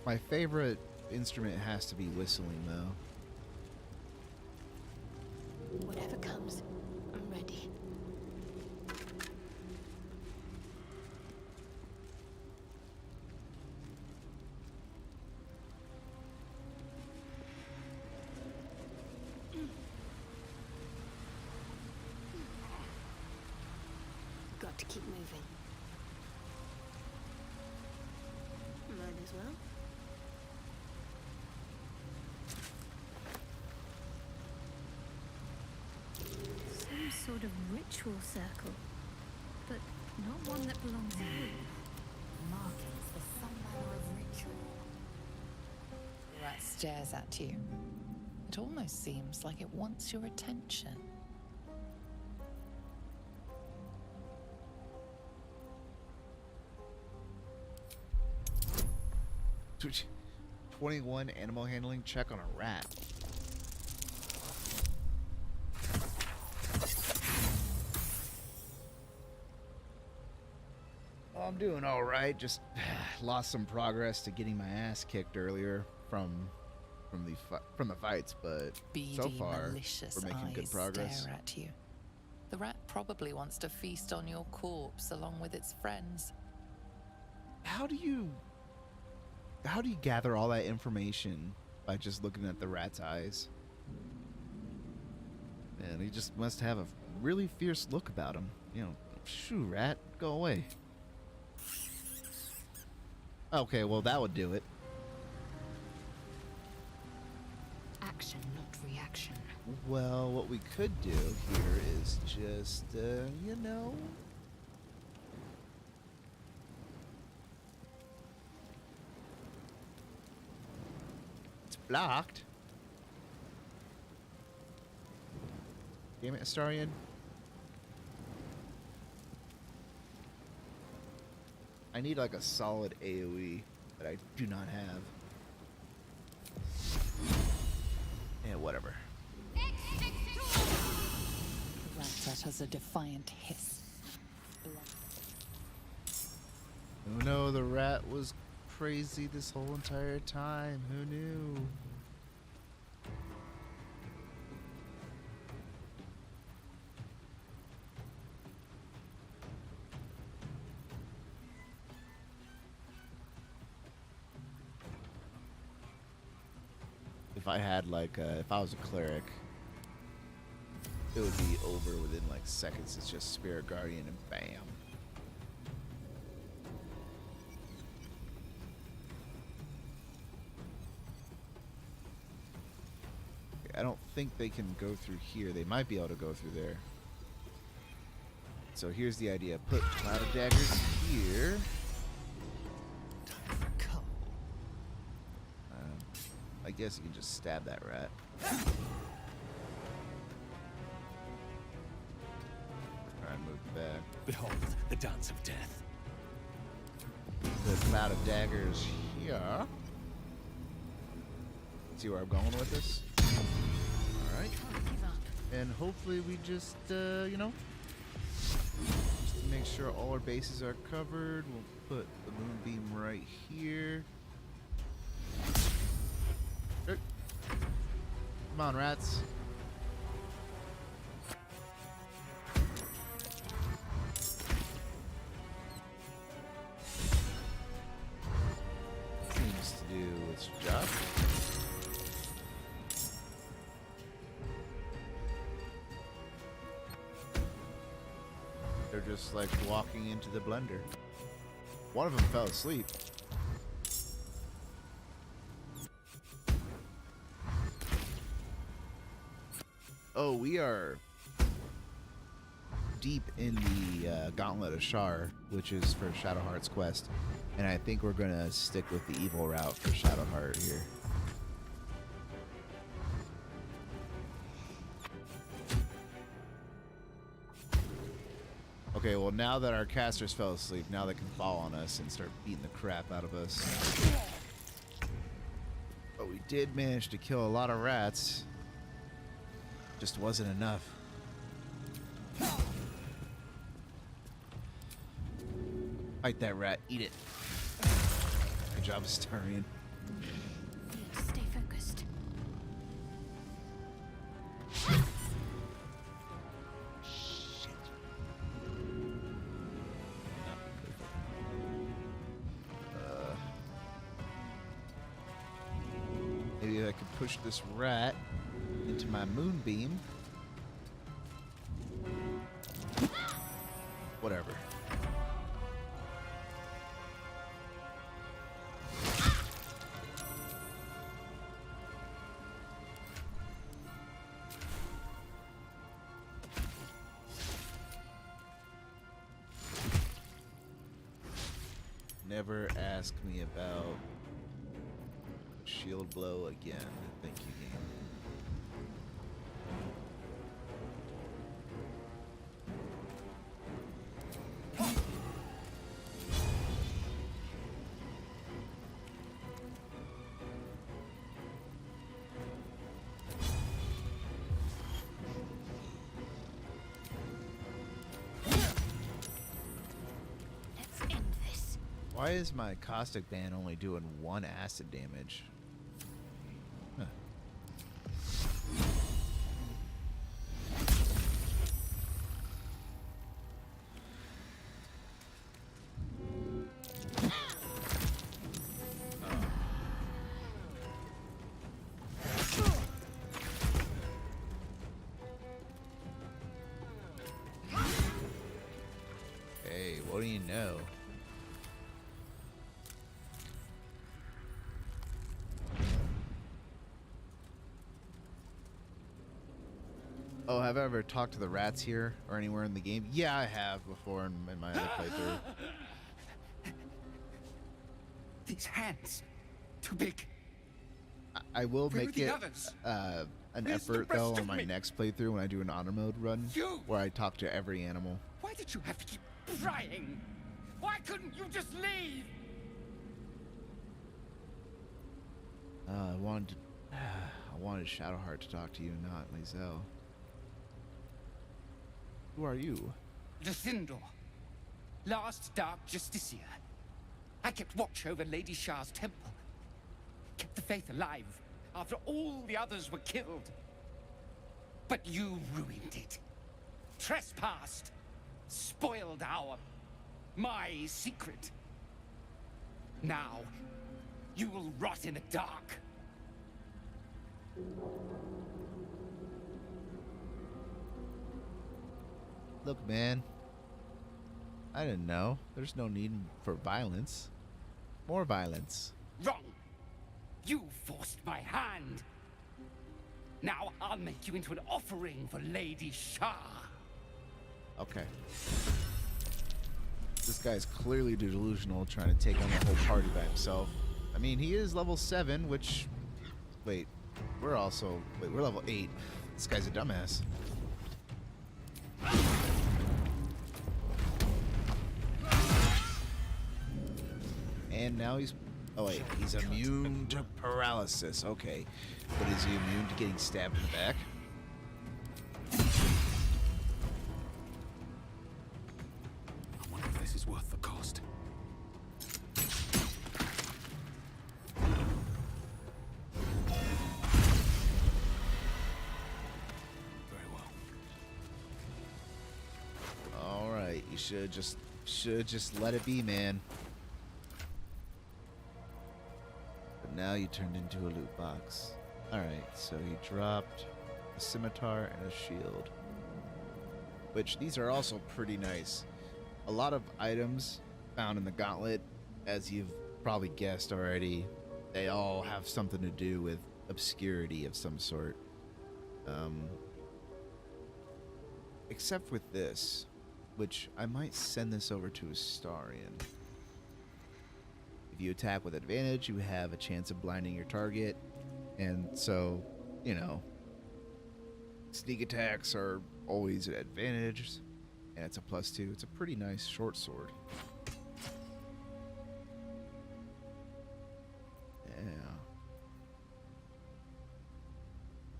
My favorite instrument has to be whistling, though. Whatever comes, I'm ready. Got to keep moving. Might as well. Some sort of ritual circle, but not one that belongs here. Markings for some manner of ritual. Rat stares at you. It almost seems like it wants your attention. 21 animal handling check on a rat. Oh, I'm doing all right. Just lost some progress to getting my ass kicked earlier from the fights, but Beady, so far malicious we're making good eyes progress. stare at you. The rat probably wants to feast on your corpse along with its friends. How do you gather all that information by just looking at the rat's eyes? Man, he just must have a really fierce look about him. You know, shoo, rat, go away. Okay, well, that would do it. Action, not reaction. Well, what we could do here is just, you know... It's blocked. Damn it, Astarion. I need like a solid AoE that I do not have. Yeah, whatever. The rat utters a defiant hiss. Oh no, the rat was crazy this whole entire time. Who knew? If I had like, if I was a cleric, it would be over within like seconds. It's just Spirit Guardian and bam. I don't think they can go through here. They might be able to go through there. So here's the idea. Put Cloud of Daggers here. I guess you can just stab that rat. Try and move back. Behold, the dance of death. The Cloud of Daggers here. See where I'm going with this? Alright. And hopefully we just, you know, just to make sure all our bases are covered, we'll put the moonbeam right here. Come on, rats. Seems to do its job. They're just like walking into the blender. One of them fell asleep. Oh, we are deep in the Gauntlet of Shar, which is for Shadowheart's quest. And I think we're going to stick with the evil route for Shadowheart here. Okay, well now that our casters fell asleep, now they can fall on us and start beating the crap out of us. But we did manage to kill a lot of rats. Just wasn't enough. Fight that rat. Eat it. Good job, Astarion. Stay focused. Maybe I could push this rat into my moonbeam. Whatever. Never ask me about shield blow again. Thank you, game. Why is my caustic band only doing 1 acid damage? Huh. Hey, what do you know? Oh, have I ever talked to the rats here or anywhere in the game? Yeah, I have before in my other playthrough. These hands, too big. I will Where are make the it others? an Where's the effort rest though of on my me? next playthrough when I do an honor mode run, You! where I talk to every animal. Why did you have to keep trying? Why couldn't you just leave? I wanted Shadowheart to talk to you, not Lae'zel. Who are you? Luthindor, last Dark Justiciar. I kept watch over Lady Shah's temple. Kept the faith alive after all the others were killed. But you ruined it. Trespassed. Spoiled my secret. Now, you will rot in the dark. Look, man. I didn't know. There's no need for violence. More violence. Wrong. You forced my hand. Now I'll make you into an offering for Lady Shah. Okay. This guy's clearly delusional, trying to take on the whole party by himself. I mean, he is level 7, which... Wait, we're level 8. This guy's a dumbass. And now he's... Oh wait, he's immune to paralysis. Okay. But is he immune to getting stabbed in the back? I wonder if this is worth the cost. Very well. Alright, you should just let it be, man. But now you turned into a loot box. Alright, so he dropped a scimitar and a shield. Which, these are also pretty nice. A lot of items found in the gauntlet, as you've probably guessed already, they all have something to do with obscurity of some sort. Except with this, which I might send this over to Astarion. If you attack with advantage, you have a chance of blinding your target. And so, you know, sneak attacks are always an advantage. And it's a +2. It's a pretty nice short sword. Yeah.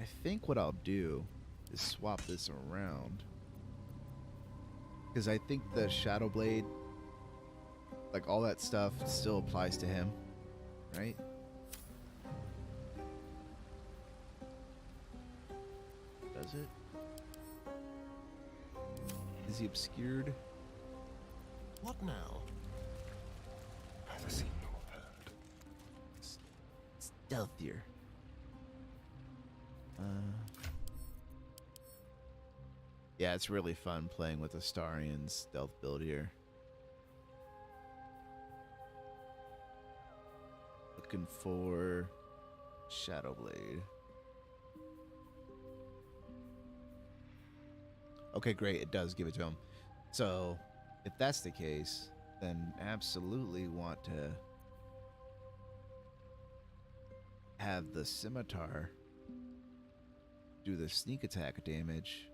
I think what I'll do is swap this around. Because I think the Shadow Blade, like all that stuff, still applies to him, right? Does it? Is he obscured? What now? I've seen nor heard. Stealthier. Yeah, it's really fun playing with Astarion's stealth build here. Looking for Shadow Blade. Okay, great. It does give it to him. So, if that's the case, then absolutely want to have the scimitar do the sneak attack damage.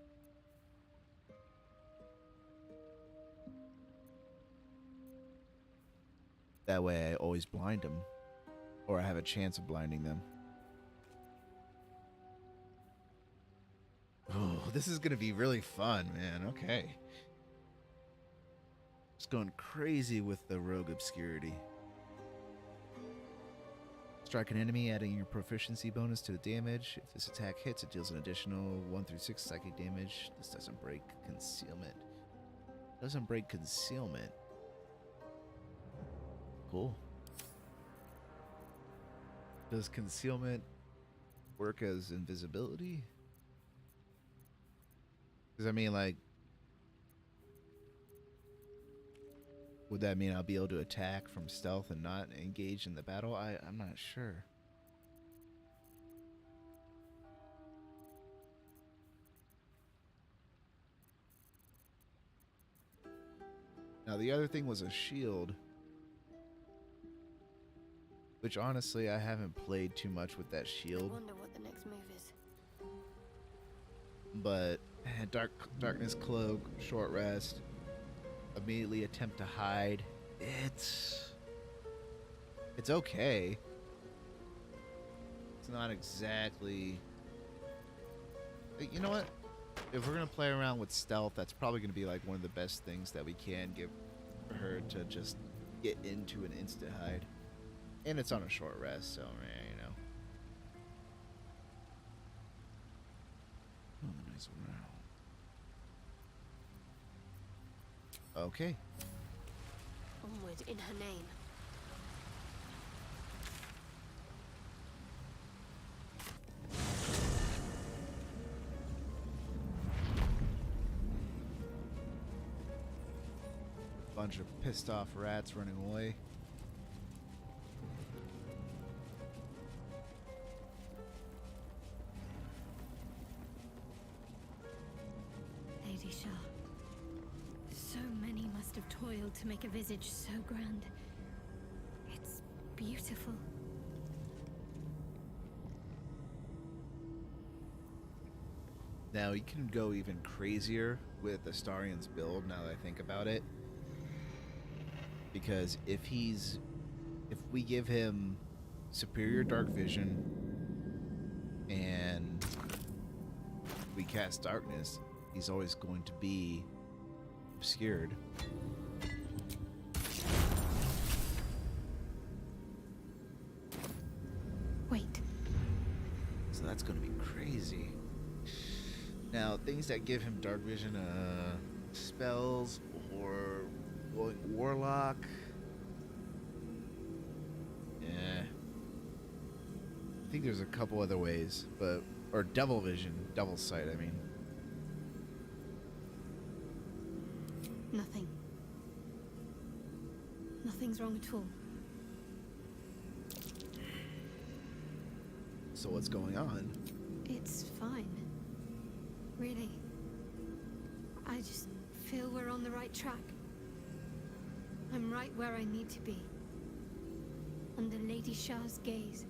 That way I always blind them. Or I have a chance of blinding them. Oh, this is going to be really fun, man. Okay. Just going crazy with the rogue obscurity. Strike an enemy, adding your proficiency bonus to the damage. If this attack hits, it deals an additional 1 through 6 psychic damage. This doesn't break concealment. Doesn't break concealment. Cool. Does concealment work as invisibility? Because I mean, like, would that mean I'll be able to attack from stealth and not engage in the battle? I'm not sure. Now, the other thing was a shield, which honestly, I haven't played too much with that shield. I wonder what the next move is. But darkness cloak, short rest, immediately attempt to hide. It's okay. It's not exactly. You know what? If we're gonna play around with stealth, that's probably gonna be like one of the best things that we can give her to just get into an instant hide. And it's on a short rest, so you know. Oh, nice round. Okay. Onward in her name. Bunch of pissed off rats running away. Lady Shah. So many must have toiled to make a visage so grand. It's beautiful. Now you can go even crazier with Astarion's build now that I think about it. Because if we give him superior dark vision and we cast darkness, he's always going to be obscured. Wait. So that's going to be crazy. Now, things that give him dark vision, spells or warlock. Yeah. I think there's a couple other ways, or devil vision, devil sight, I mean. Nothing. Nothing's wrong at all. So what's going on? It's fine. Really. I just feel we're on the right track. I'm right where I need to be. Under Lady Shah's gaze.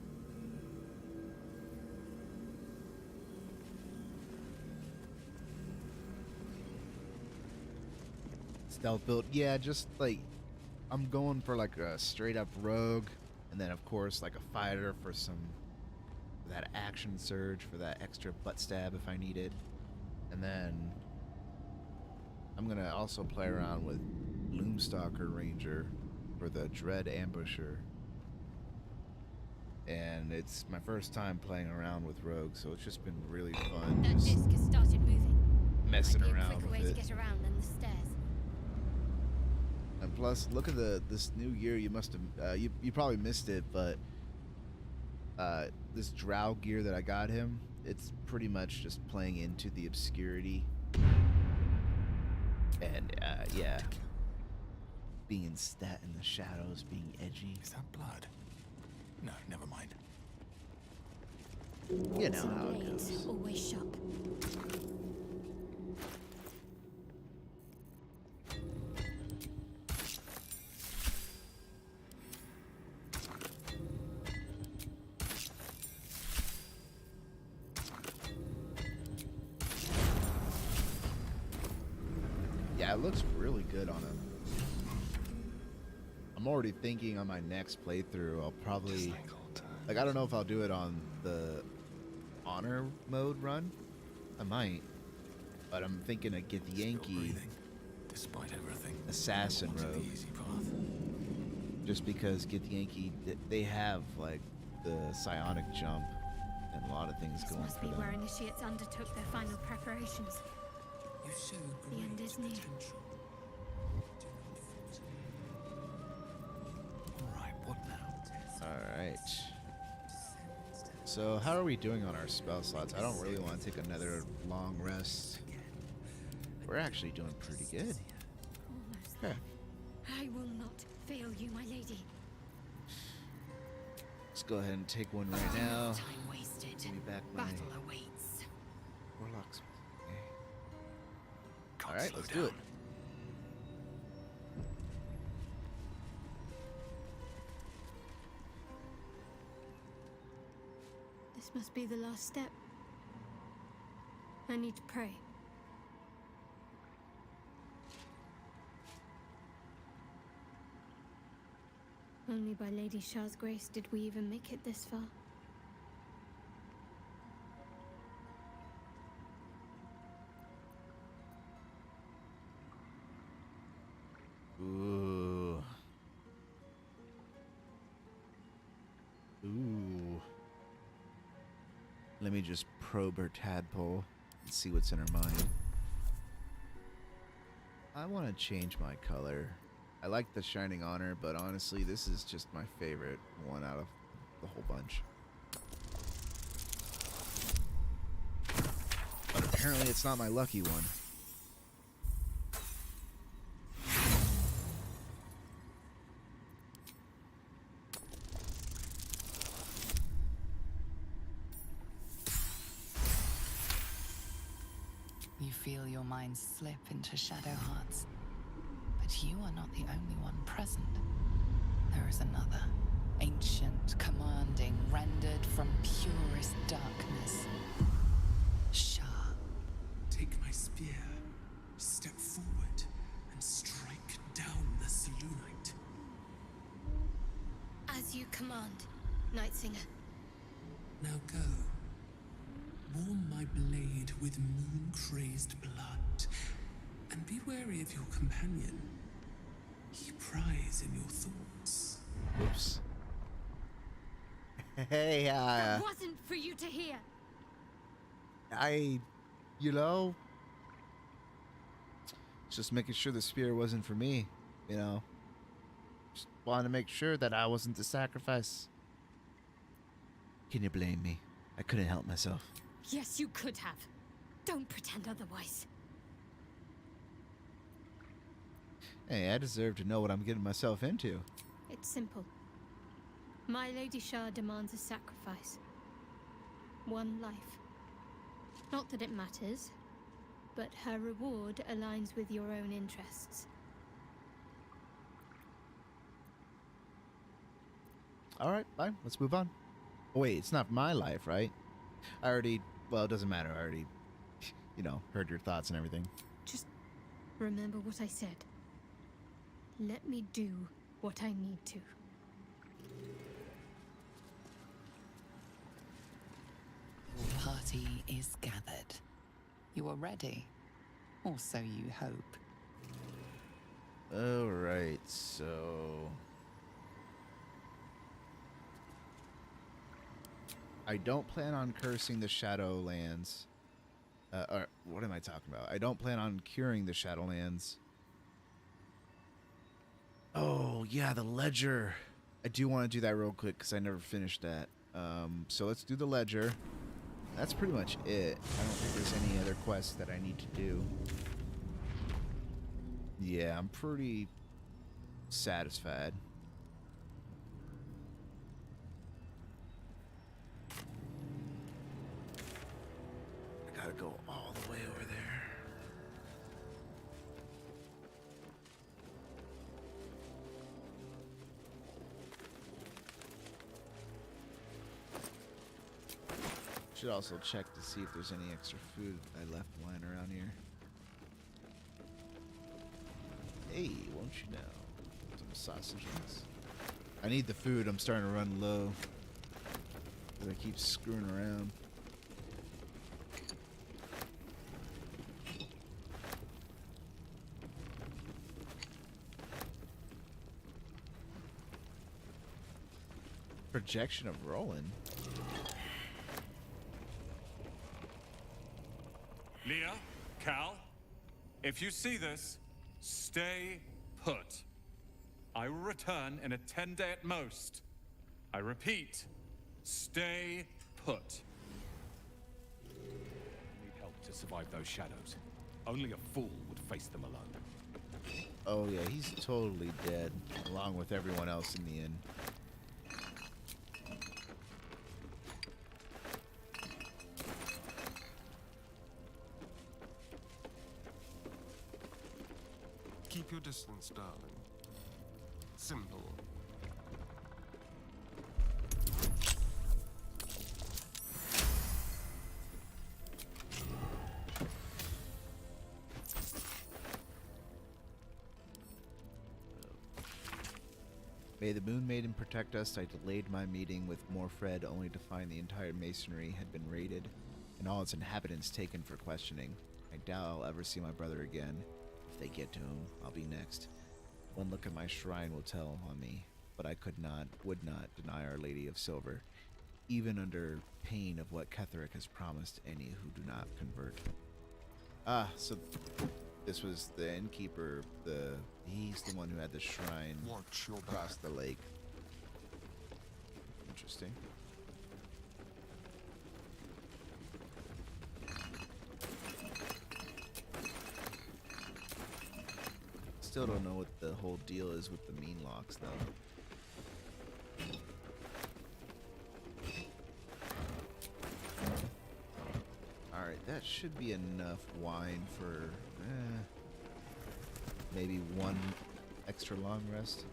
Stealth build, yeah, just like I'm going for like a straight up rogue, and then of course like a fighter for that action surge, for that extra butt stab if I need it. And then I'm gonna also play around with Loomstalker Ranger for the Dread Ambusher. And it's my first time playing around with Rogue, so it's just been really fun. That disc has started moving. Messing Might be around a quicker with way it. to get around than the stairs. And plus, look at this new gear. You must have you probably missed it, but this Drow gear that I got him, it's pretty much just playing into the obscurity. And yeah, being in the shadows, being edgy. Is that blood? No, never mind. You know how it Blades goes. always sharp. Yeah, it looks really good on him. I'm already thinking on my next playthrough, I'll probably, like, I don't know if I'll do it on the honor mode run. I might, but I'm thinking of Githyanki Despite everything, assassin wanted rogue. the easy path. Just because Githyanki, they have like the psionic jump and a lot of things This going must for be them. where initiates undertook their final preparations. You show The end great is near. potential. Alright, what now? Alright. So how are we doing on our spell slots? I don't really want to take another long rest. We're actually doing pretty good. Almost Okay. I will not fail you, my lady. Let's go ahead and take one right now. Time wasted. Give me back my Battle awaits. warlocks. Can't Alright, slow let's do it. down. This must be the last step. I need to pray. Only by Lady Shah's grace did we even make it this far. Ooh. Ooh. Let me just probe her tadpole and see what's in her mind. I want to change my color. I like the Shining Honor, but honestly, this is just my favorite one out of the whole bunch. But apparently it's not my lucky one. You feel your mind slip into shadow hearts. But you are not the only one present. There is another, ancient, commanding, rendered from purest darkness. Shah. Take my spear, step forward, and strike down the Selûnite. As you command, Night Singer. Now go. Warm my blade with moon-crazed blood, and be wary of your companion. He pries in your thoughts. Oops. Hey, That wasn't for you to hear. you know, just making sure the spear wasn't for me, you know. Just wanted to make sure that I wasn't the sacrifice. Can you blame me? I couldn't help myself. Yes, you could have. Don't pretend otherwise. Hey, I deserve to know what I'm getting myself into. It's simple. My Lady Shah demands a sacrifice. One life. Not that it matters, but her reward aligns with your own interests. Alright, fine. Let's move on. Oh, wait, it's not my life, right? I already... Well, it doesn't matter. I already, you know, heard your thoughts and everything. Just remember what I said. Let me do what I need to. The party is gathered. You are ready. Or so you hope. Alright, so... I don't plan on cursing the Shadowlands. Or, what am I talking about? I don't plan on curing the Shadowlands. Oh, yeah, the Ledger. I do want to do that real quick because I never finished that. So let's do the Ledger. That's pretty much it. I don't think there's any other quests that I need to do. Yeah, I'm pretty satisfied. I gotta go all the way over there. Should also check to see if there's any extra food I left lying around here. Hey, won't you know? Some sausages. I need the food. I'm starting to run low. 'Cause I keep screwing around. Projection of Roland. Leah, Cal, if you see this, stay put. I will return in a 10-day at most. I repeat, stay put. Need help to survive those shadows. Only a fool would face them alone. Oh yeah, he's totally dead, along with everyone else in the inn. Keep your distance, darling. Simple. May the Moon Maiden protect us. I delayed my meeting with Morfred only to find the entire masonry had been raided and all its inhabitants taken for questioning. I doubt I'll ever see my brother again. If they get to him, I'll be next. One look at my shrine will tell on me, but I would not deny Our Lady of Silver, even under pain of what Ketheric has promised any who do not convert. Ah, so this was the innkeeper. He's the one who had the shrine across the lake. Interesting. Still don't know what the whole deal is with the mean locks, though. Alright, that should be enough wine for maybe one extra long rest.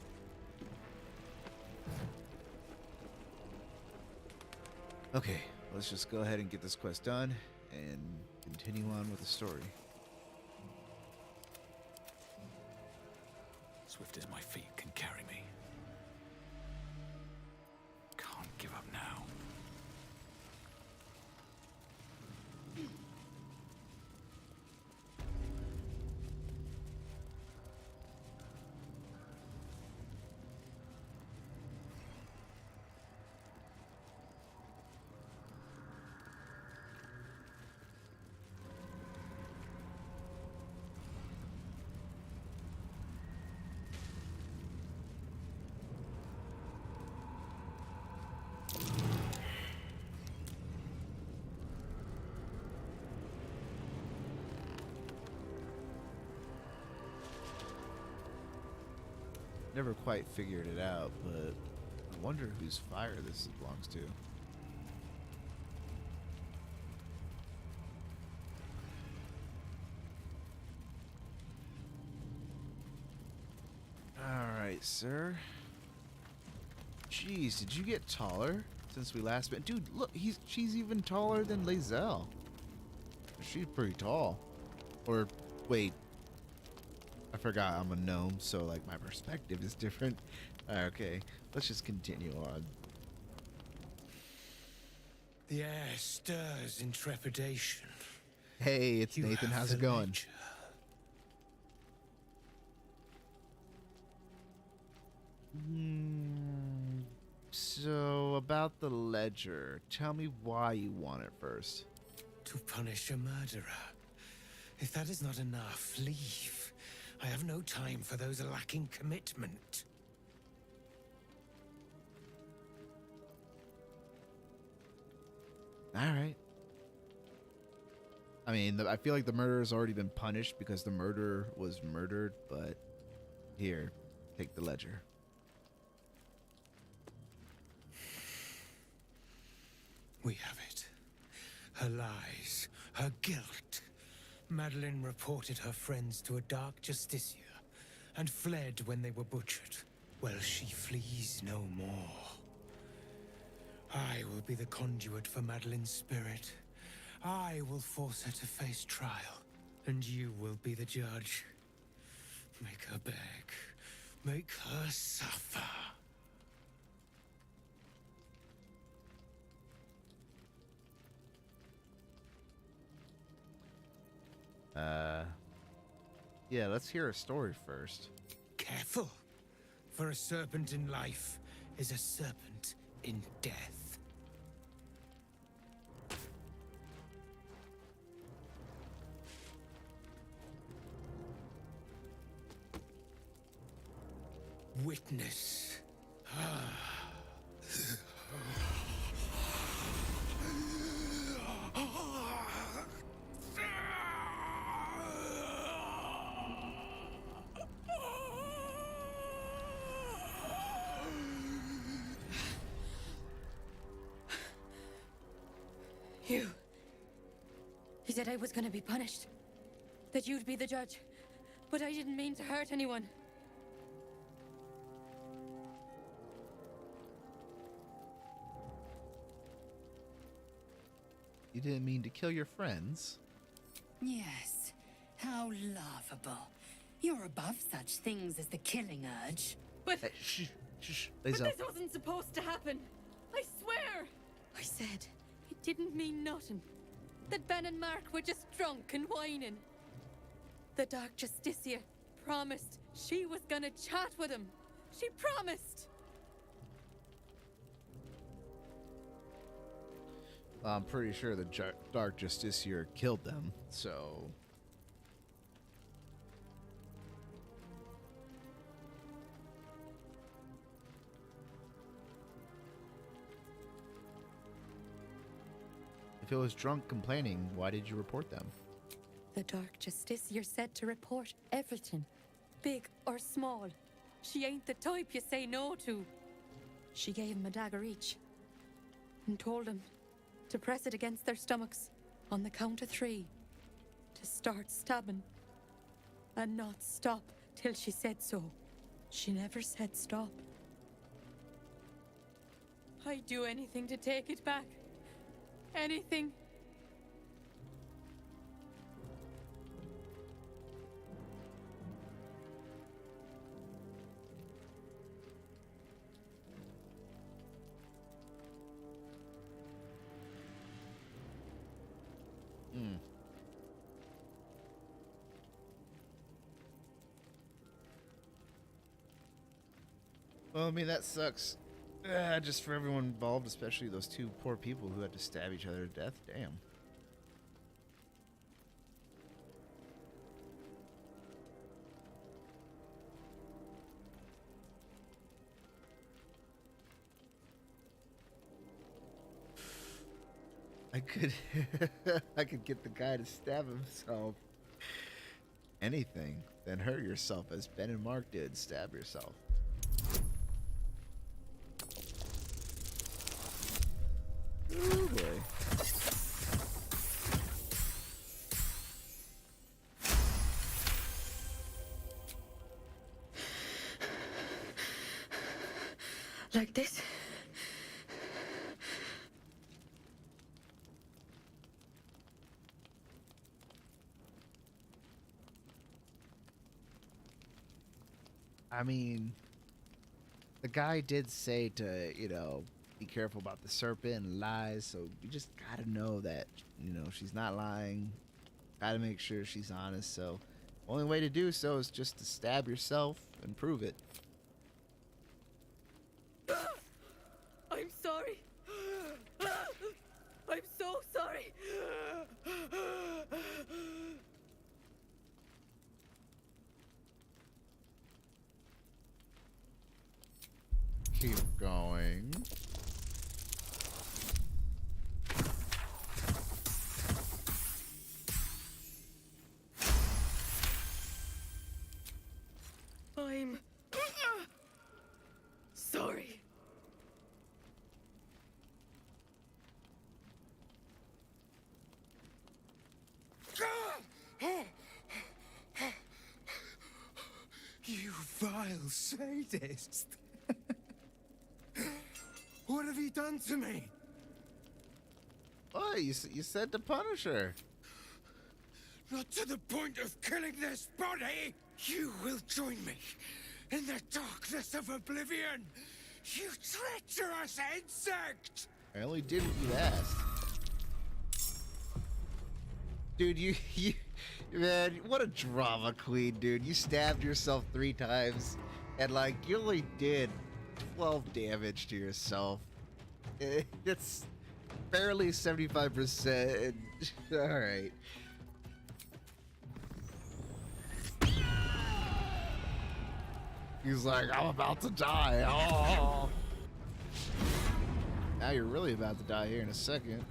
Okay, let's just go ahead and get this quest done and continue on with the story. Swift as my feet can carry me. Can't give up now. Never quite figured it out, but I wonder whose fire this belongs to. Alright, sir. Jeez, did you get taller since we last met? Dude, look, she's even taller than Lae'zel. She's pretty tall. Or, wait. I forgot I'm a gnome, so like my perspective is different. Okay, let's just continue on. The air stirs in trepidation. Hey, it's You Nathan. have How's the it going? ledger. So about the ledger, tell me why you want it first. To punish a murderer. If that is not enough, leave. I have no time for those lacking commitment. All right. I mean, I feel like the murderer's already been punished because the murderer was murdered, but here, take the ledger. We have it. Her lies, her guilt. Madeline reported her friends to a dark justiciar and fled when they were butchered. Well, she flees no more. I will be the conduit for Madeline's spirit. I will force her to face trial, and you will be the judge. Make her beg. Make her suffer. Yeah, let's hear a story first. Careful, for a serpent in life is a serpent in death. Witness. You. He said I was gonna be punished. That you'd be the judge. But I didn't mean to hurt anyone. You didn't mean to kill your friends. Yes. How laughable. You're above such things as the killing urge. But... Shh. But this wasn't supposed to happen. I swear. I said it didn't mean nothing. That Ben and Mark were just drunk and whining. The Dark Justicia promised she was gonna chat with him. She promised. I'm pretty sure the Dark Justiciar killed them, so... If it was drunk complaining, why did you report them? The Dark Justiciar said to report everything, big or small. She ain't the type you say no to. She gave him a dagger each and told him to press it against their stomachs on the count of 3, to start stabbing and not stop till she said so. She never said stop. I'd do anything to take it back. Anything. Well, I mean, that sucks. Just for everyone involved, especially those two poor people who had to stab each other to death. Damn. I could get the guy to stab himself. Anything, then hurt yourself as Ben and Mark did. Stab yourself. Oh boy. Like this? I mean, the guy did say to, be careful about the serpent and lies, so you just gotta know that, she's not lying. Gotta make sure she's honest, so only way to do so is just to stab yourself and prove it. I'm sorry. I'm so sorry. Keep going. I'm sorry. You vile sadist! What have you done to me? Oh, you said to punish her. Not to the point of killing this body! You will join me in the darkness of oblivion! You treacherous insect! I only did what you asked. Dude, you man, what a drama queen, dude. You stabbed yourself 3 times, and you only did 12 damage to yourself. It's barely 75%. All right. He's like, I'm about to die. Oh. Now you're really about to die here in a second.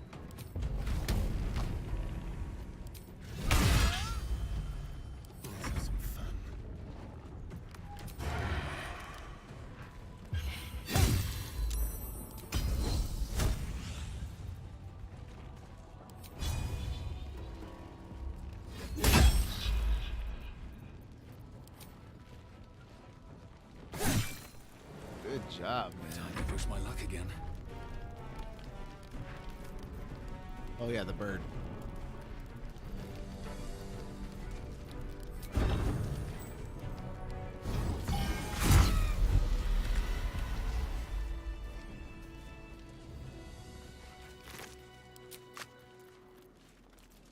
Good job, man. Time to push my luck again. Oh yeah, the bird.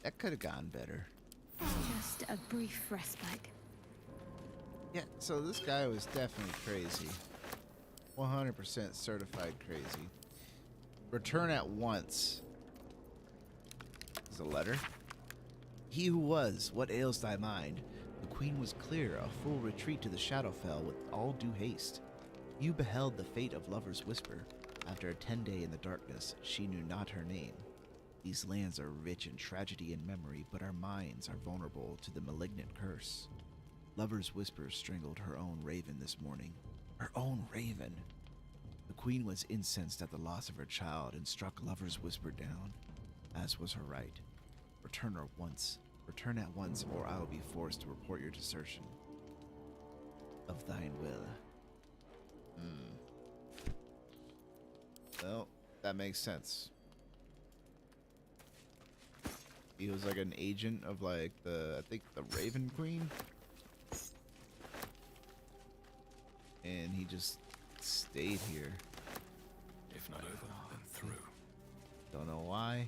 That could have gone better. Just a brief respite. Yeah, so this guy was definitely crazy. 100% certified crazy. Return at once. Is a letter. He who was, what ails thy mind? The queen was clear, a full retreat to the Shadowfell with all due haste. You beheld the fate of Lover's Whisper. After a 10-day in the darkness, she knew not her name. These lands are rich in tragedy and memory, but our minds are vulnerable to the malignant curse. Lover's Whisper strangled her own raven this morning. Her own raven! The queen was incensed at the loss of her child and struck Lover's Whisper down, as was her right. Return at once, or I will be forced to report your desertion of thine will. Well, that makes sense. He was like an agent of like I think the Raven Queen. And he just stayed here. If not over, then through. Don't know why.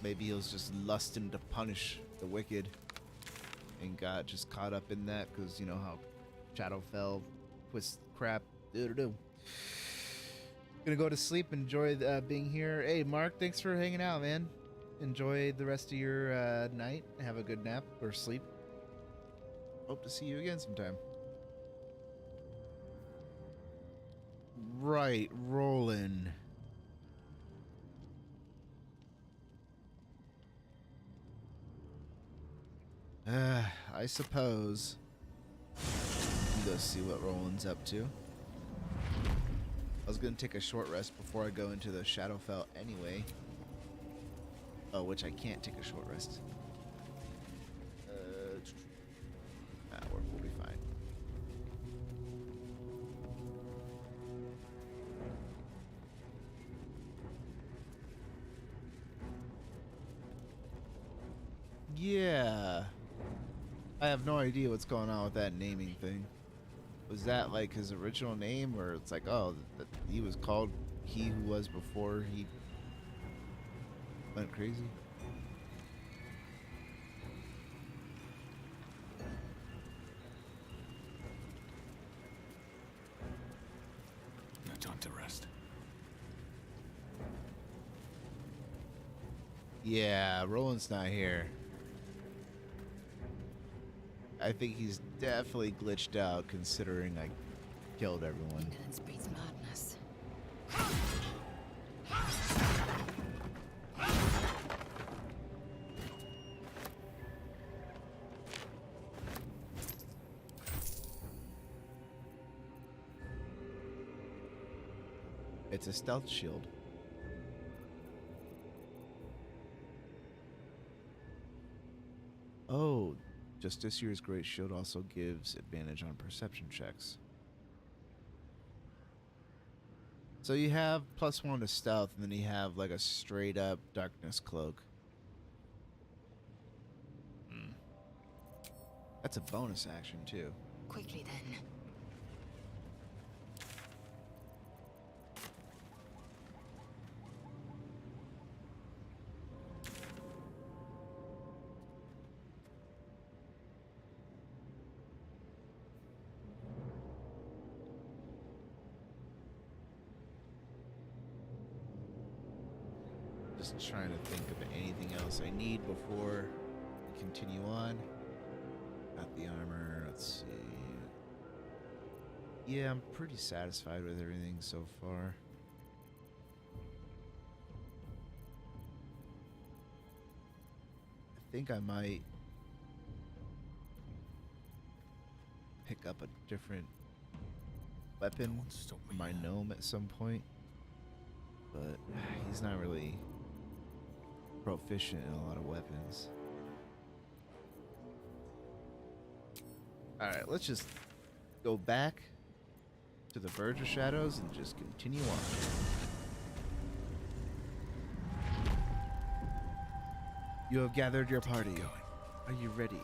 Maybe he was just lusting to punish the wicked and got just caught up in that because you know how Shadowfell twist crap. Gonna go to sleep. Enjoy being here. Hey, Mark, thanks for hanging out, man. Enjoy the rest of your night. Have a good nap or sleep. Hope to see you again sometime. Right, rolling. I suppose. Go see what Roland's up to. I was gonna take a short rest before I go into the Shadowfell anyway. Oh, which I can't take a short rest. We'll be fine. Yeah. I have no idea what's going on with that naming thing. Was that like his original name, or it's like, oh, that he was called He Who Was before he went crazy? No time to rest. Yeah, Roland's not here. I think he's definitely glitched out considering I killed everyone. Indolence breeds madness. It's a stealth shield. Oh, Justicier's Great Shield also gives advantage on perception checks. So you have +1 to stealth, and then you have like a straight up darkness cloak. That's a bonus action too. Quickly then. just trying to think of anything else I need before we continue on. Got the armor. Let's see. Yeah, I'm pretty satisfied with everything so far. I think I might pick up a different weapon for my gnome at some point, but he's not really proficient in a lot of weapons. Alright, let's just go back to the Verge of Shadows and just continue on. You have gathered your party. Are you ready?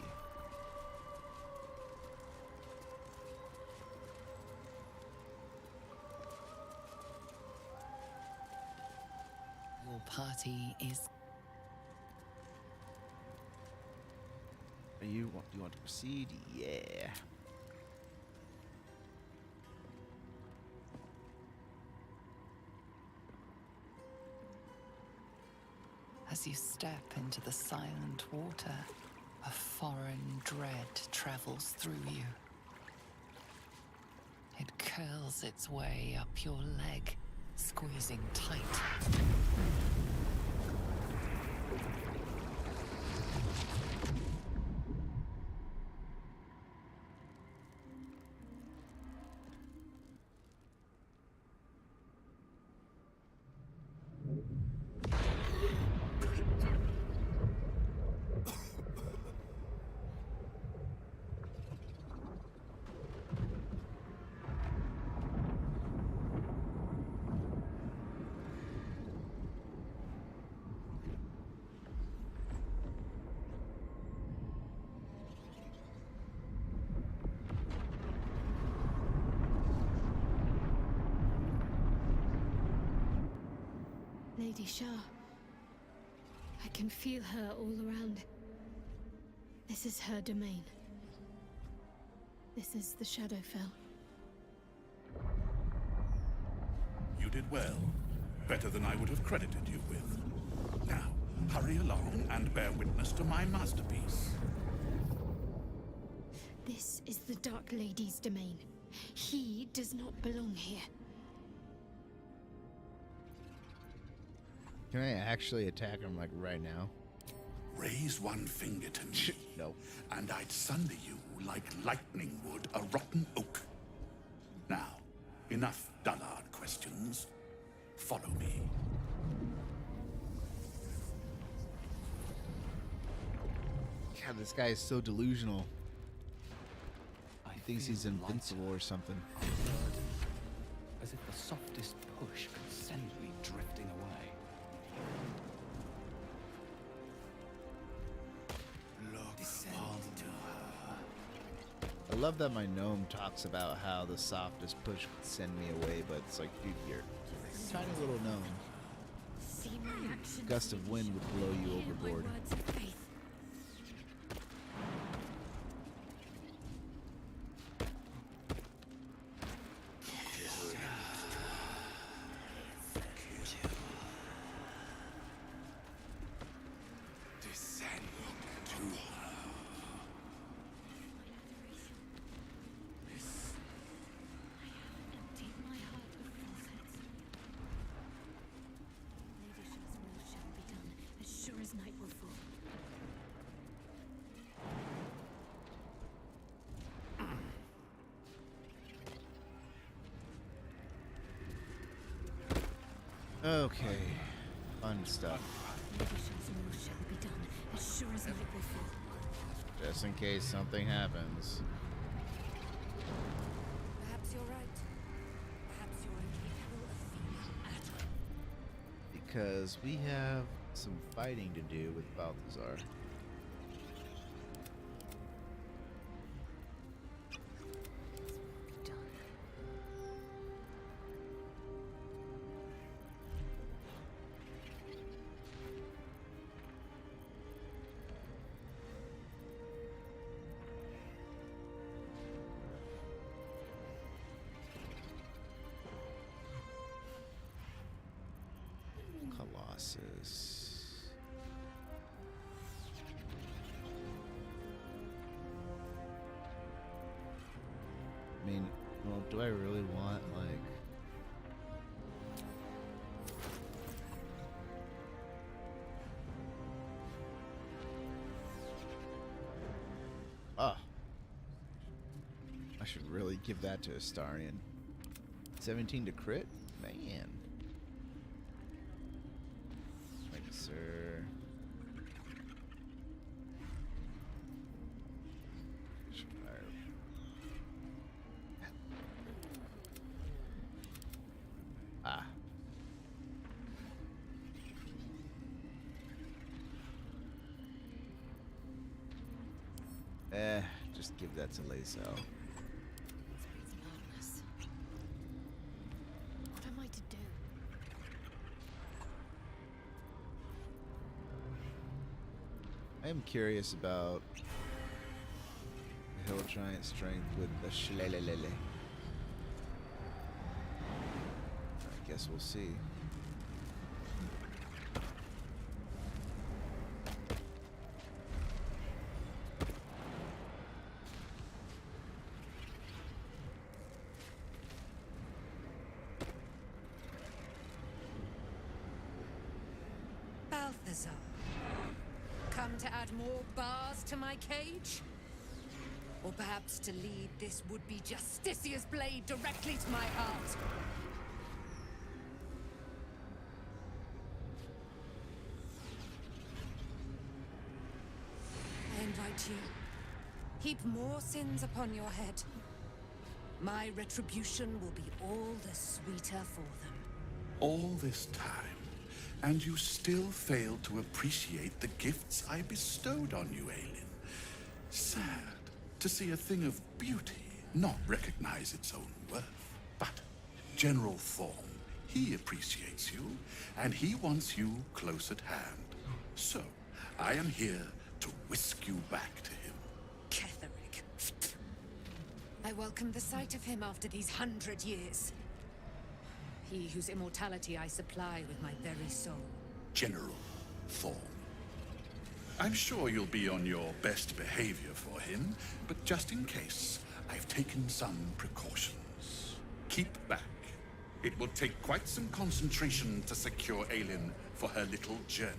Your party is... Do you want to proceed? Yeah. As you step into the silent water, a foreign dread travels through you. It curls its way up your leg, squeezing tight. Lady Shah. I can feel her all around. This is her domain. This is the Shadowfell. You did well. Better than I would have credited you with. Now, hurry along and bear witness to my masterpiece. This is the Dark Lady's domain. He does not belong here. Can I actually attack him, like, right now? Raise one finger to me. No. And I'd sunder you like lightning would a rotten oak. Now, enough dullard questions. Follow me. God, this guy is so delusional. He thinks he's invincible or something. As if the softest push could send me drifting away. I love that my gnome talks about how the softest push could send me away, but it's like, dude, you're a tiny little gnome. See my actions. A gust of wind would blow you overboard. Words of faith. Night will fall. Okay, fun stuff. Shall be done as sure as night will fall. Just in case something happens. Perhaps you're right. Perhaps you're incapable of feeling at all. Because we have some fighting to do with Balthazar. Come on. bosses. I mean, well, do I really want, like... Oh. I should really give that to Astarion. 17 to crit? Man. Thank you, sir. Ah. Just give that to Lazo. Madness. What am I to do? I am curious about the Hill Giant strength with the Shlelelele. I guess we'll see. Balthazar, come to add more bars to my cage? Or perhaps to lead this would-be Justicia's blade directly to my heart? I invite you. Heap more sins upon your head. My retribution will be all the sweeter for them. All this time, and you still fail to appreciate the gifts I bestowed on you, Aelin. Sad to see a thing of beauty not recognize its own worth. But General Thorm, he appreciates you, and he wants you close at hand. So, I am here to whisk you back to him. Ketherick. I welcome the sight of him after these 100 years. He whose immortality I supply with my very soul. General Thorm. I'm sure you'll be on your best behavior for him, but just in case, I've taken some precautions. Keep back. It will take quite some concentration to secure Aelin for her little journey.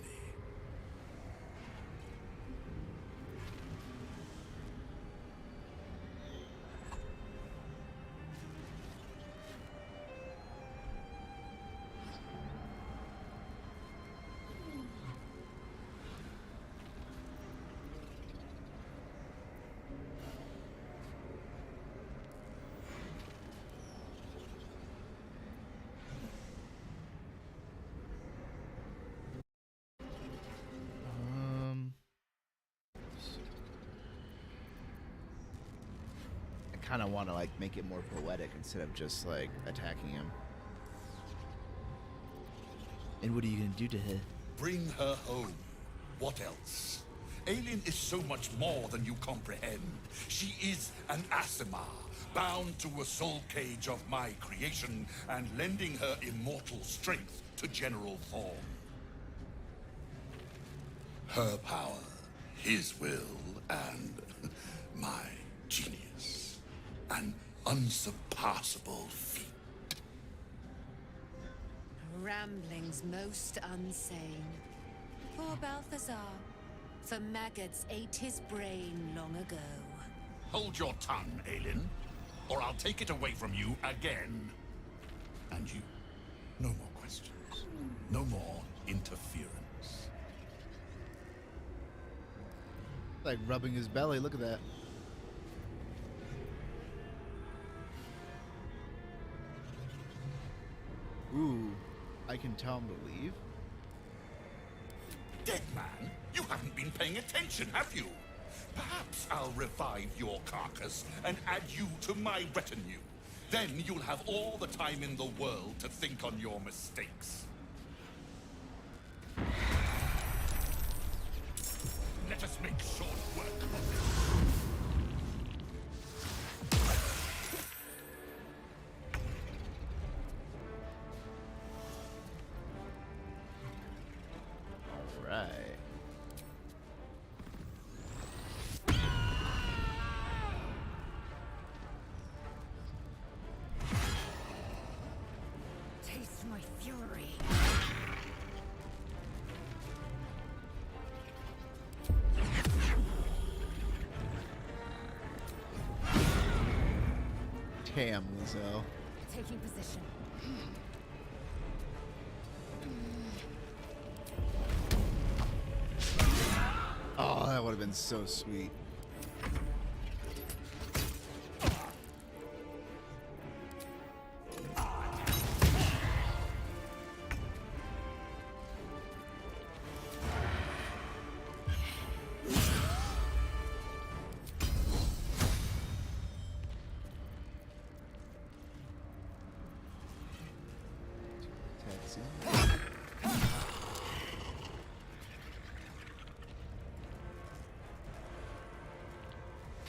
I kind of want to like make it more poetic instead of just like attacking him. And what are you gonna do to her? Bring her home. What else? Aelin is so much more than you comprehend. She is an Asimar, bound to a soul cage of my creation and lending her immortal strength to General Thorm. Her power, his will, and my genius. An unsurpassable feat. Ramblings most unsane. Poor Balthazar. The maggots ate his brain long ago. Hold your tongue, Aelin, or I'll take it away from you again. And you, no more questions. No more interference. Like rubbing his belly, look at that. Ooh, I can tell him to leave? Dead man, you haven't been paying attention, have you? Perhaps I'll revive your carcass and add you to my retinue. Then you'll have all the time in the world to think on your mistakes. Let us make short work of this. my fury. Damn, Lizelle. Taking position. Oh, that would have been so sweet.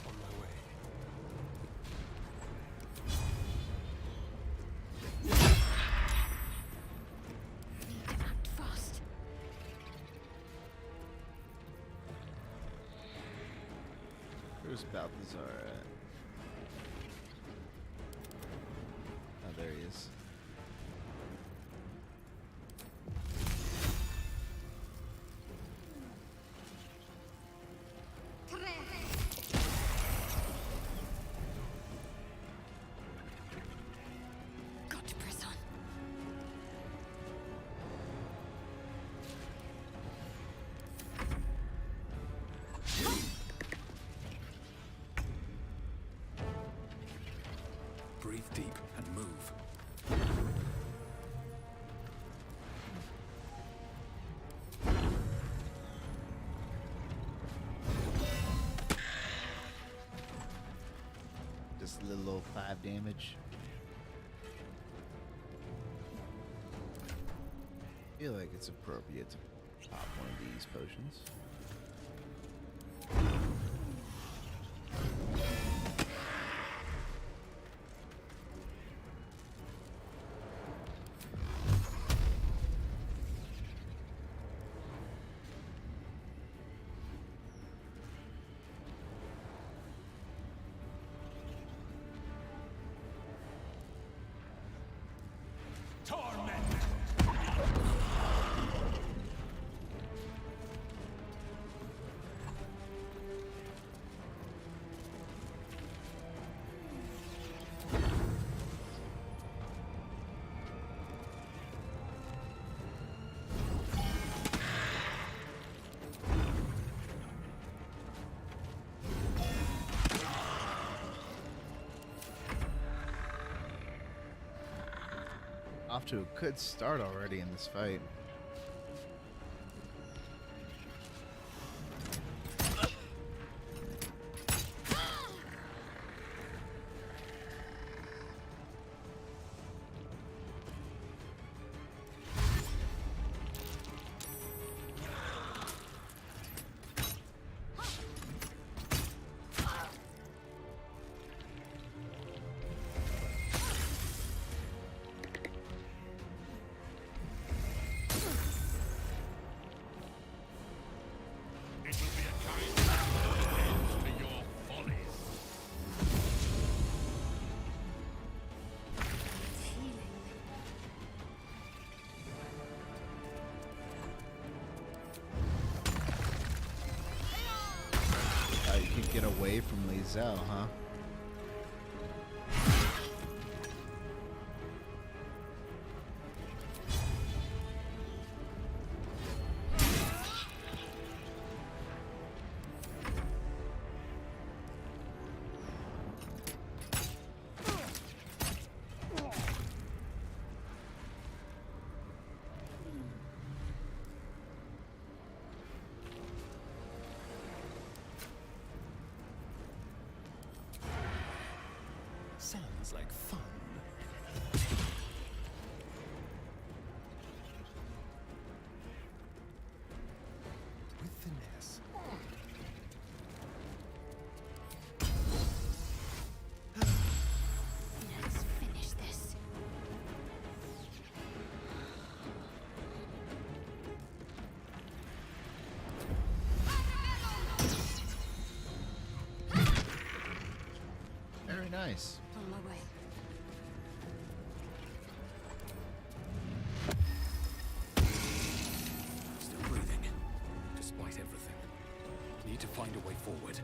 On my way. Need to act fast. Where's Balthazar at? Oh, there he is. Got to press on. Breathe deep and move. Just a little old 5 damage. I feel like it's appropriate to pop one of these potions. Off to a good start already in this fight. You could get away from Lizelle, huh? Sounds like fun. With finesse. Let's finish this. Very nice. On my way. forward.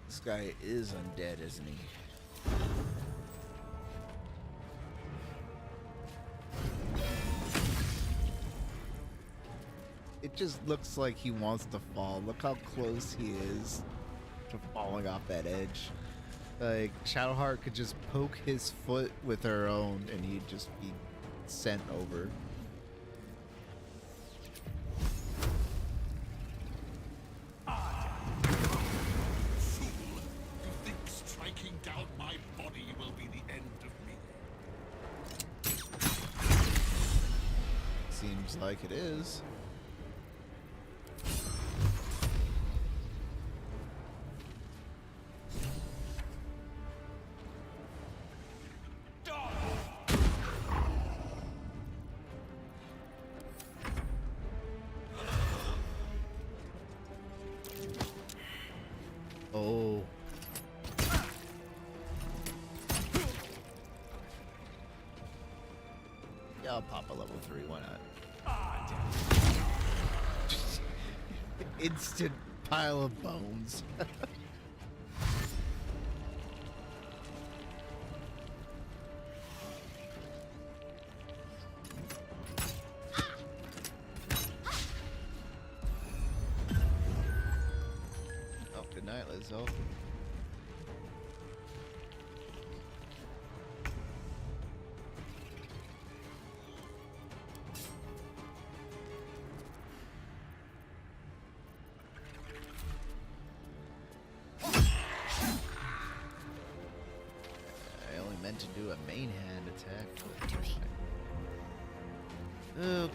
This guy is undead, isn't he? It just looks like he wants to fall. Look how close he is to falling off that edge. Like, Shadowheart could just poke his foot with her own and he'd just be sent over. Fool! You think striking down my body will be the end of me? Seems like it is. Oh. Yeah, I'll pop a level 3, why not? Instant pile of bones. Oh, good night, Lizzo. I only meant to do a main hand attack. Okay.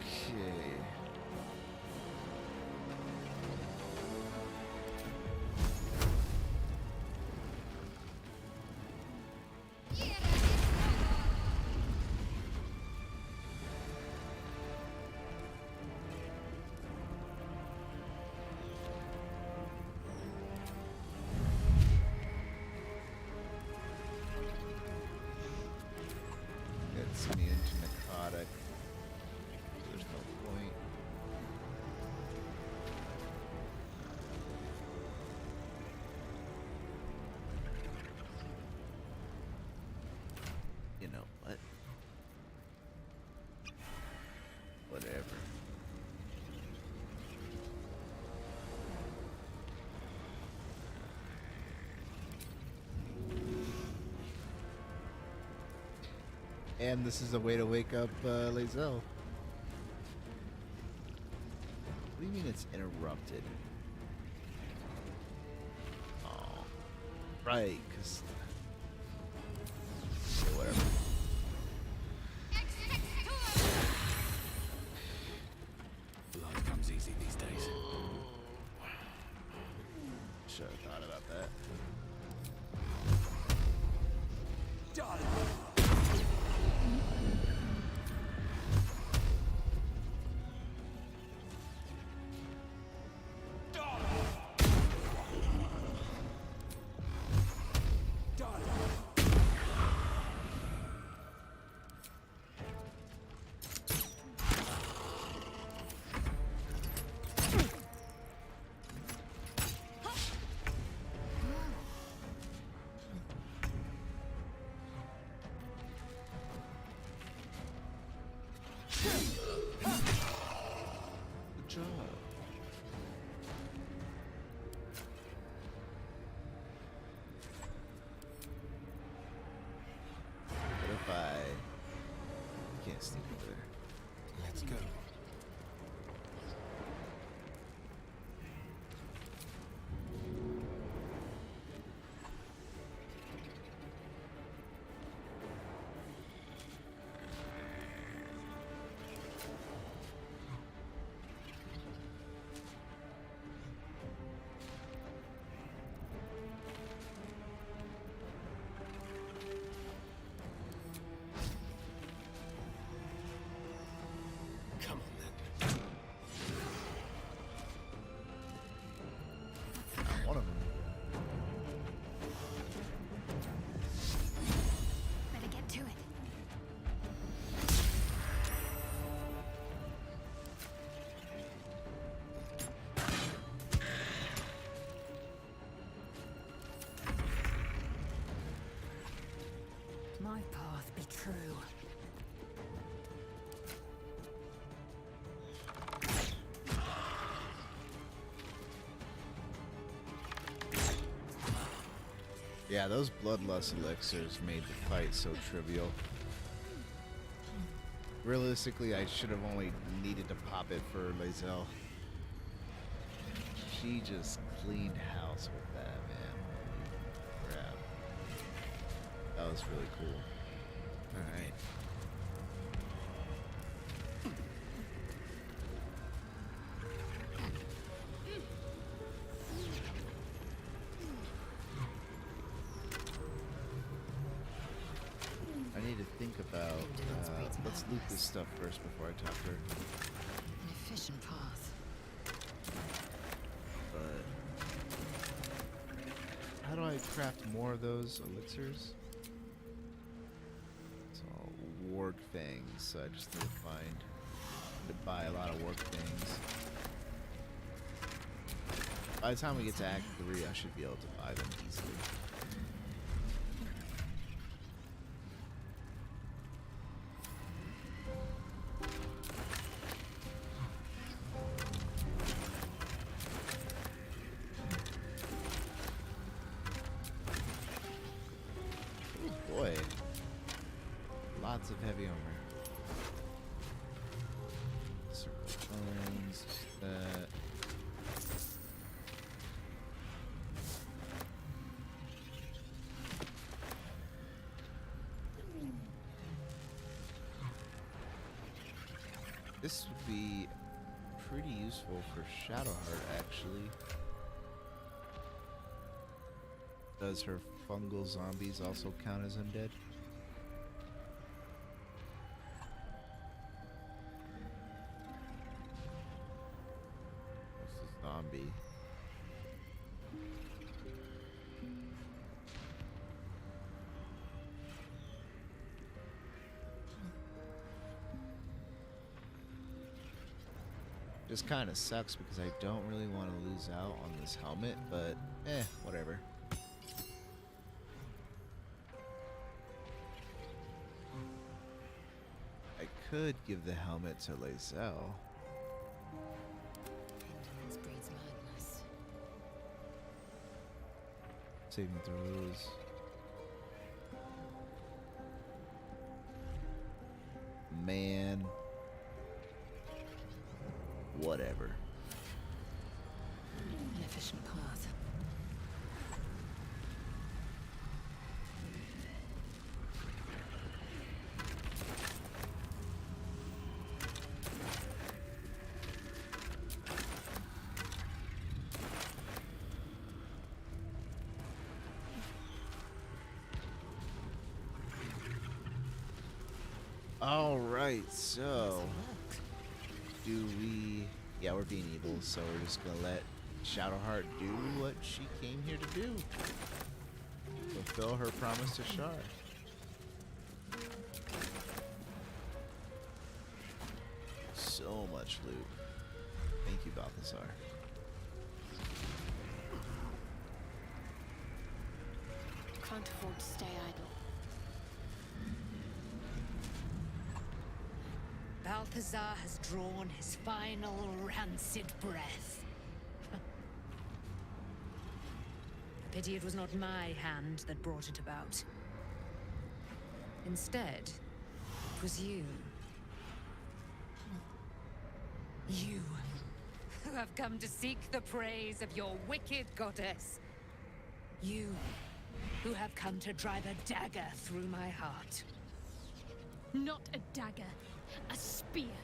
Gets me into necrotic. There's no point. You know what? Whatever. And this is a way to wake up Lae'zel. What do you mean it's interrupted? Oh, right, because... Okay, whatever. Blood comes easy these days. Should have thought about that. Good job. What if I can't sneak over there? Let's go. Come on then. One of them. Better get to it. Yeah, those bloodlust elixirs made the fight so trivial. Realistically, I should have only needed to pop it for Lae'zel. She just cleaned house with that, man. Holy crap. That was really cool. Alright. I need to think about, let's loot this stuff first before I talk to her. An efficient path. But how do I craft more of those elixirs? It's all warg fangs, so I just need to buy a lot of warg fangs. By the time we get to Act 3, I should be able to buy them easily. Boy, lots of heavy armor. Circle bones, that. This would be pretty useful for Shadowheart, actually. Does her fungal zombies also count as undead? What's a zombie? Just kind of sucks because I don't really want to lose out on this helmet, but whatever. I could give the helmet to Lae'zel. This breeds madness. Saving throws. Man. Whatever. An efficient path. All right, so do we? Yeah, we're being evil, so we're just gonna let Shadowheart do what she came here to do. Fulfill her promise to Shar. So much loot. Thank you, Balthazar. Can't afford to stay idle. Balthazar has drawn his final rancid breath. A pity it was not my hand that brought it about. Instead, it was you. You, who have come to seek the praise of your wicked goddess. You, who have come to drive a dagger through my heart. Not a dagger. A spear.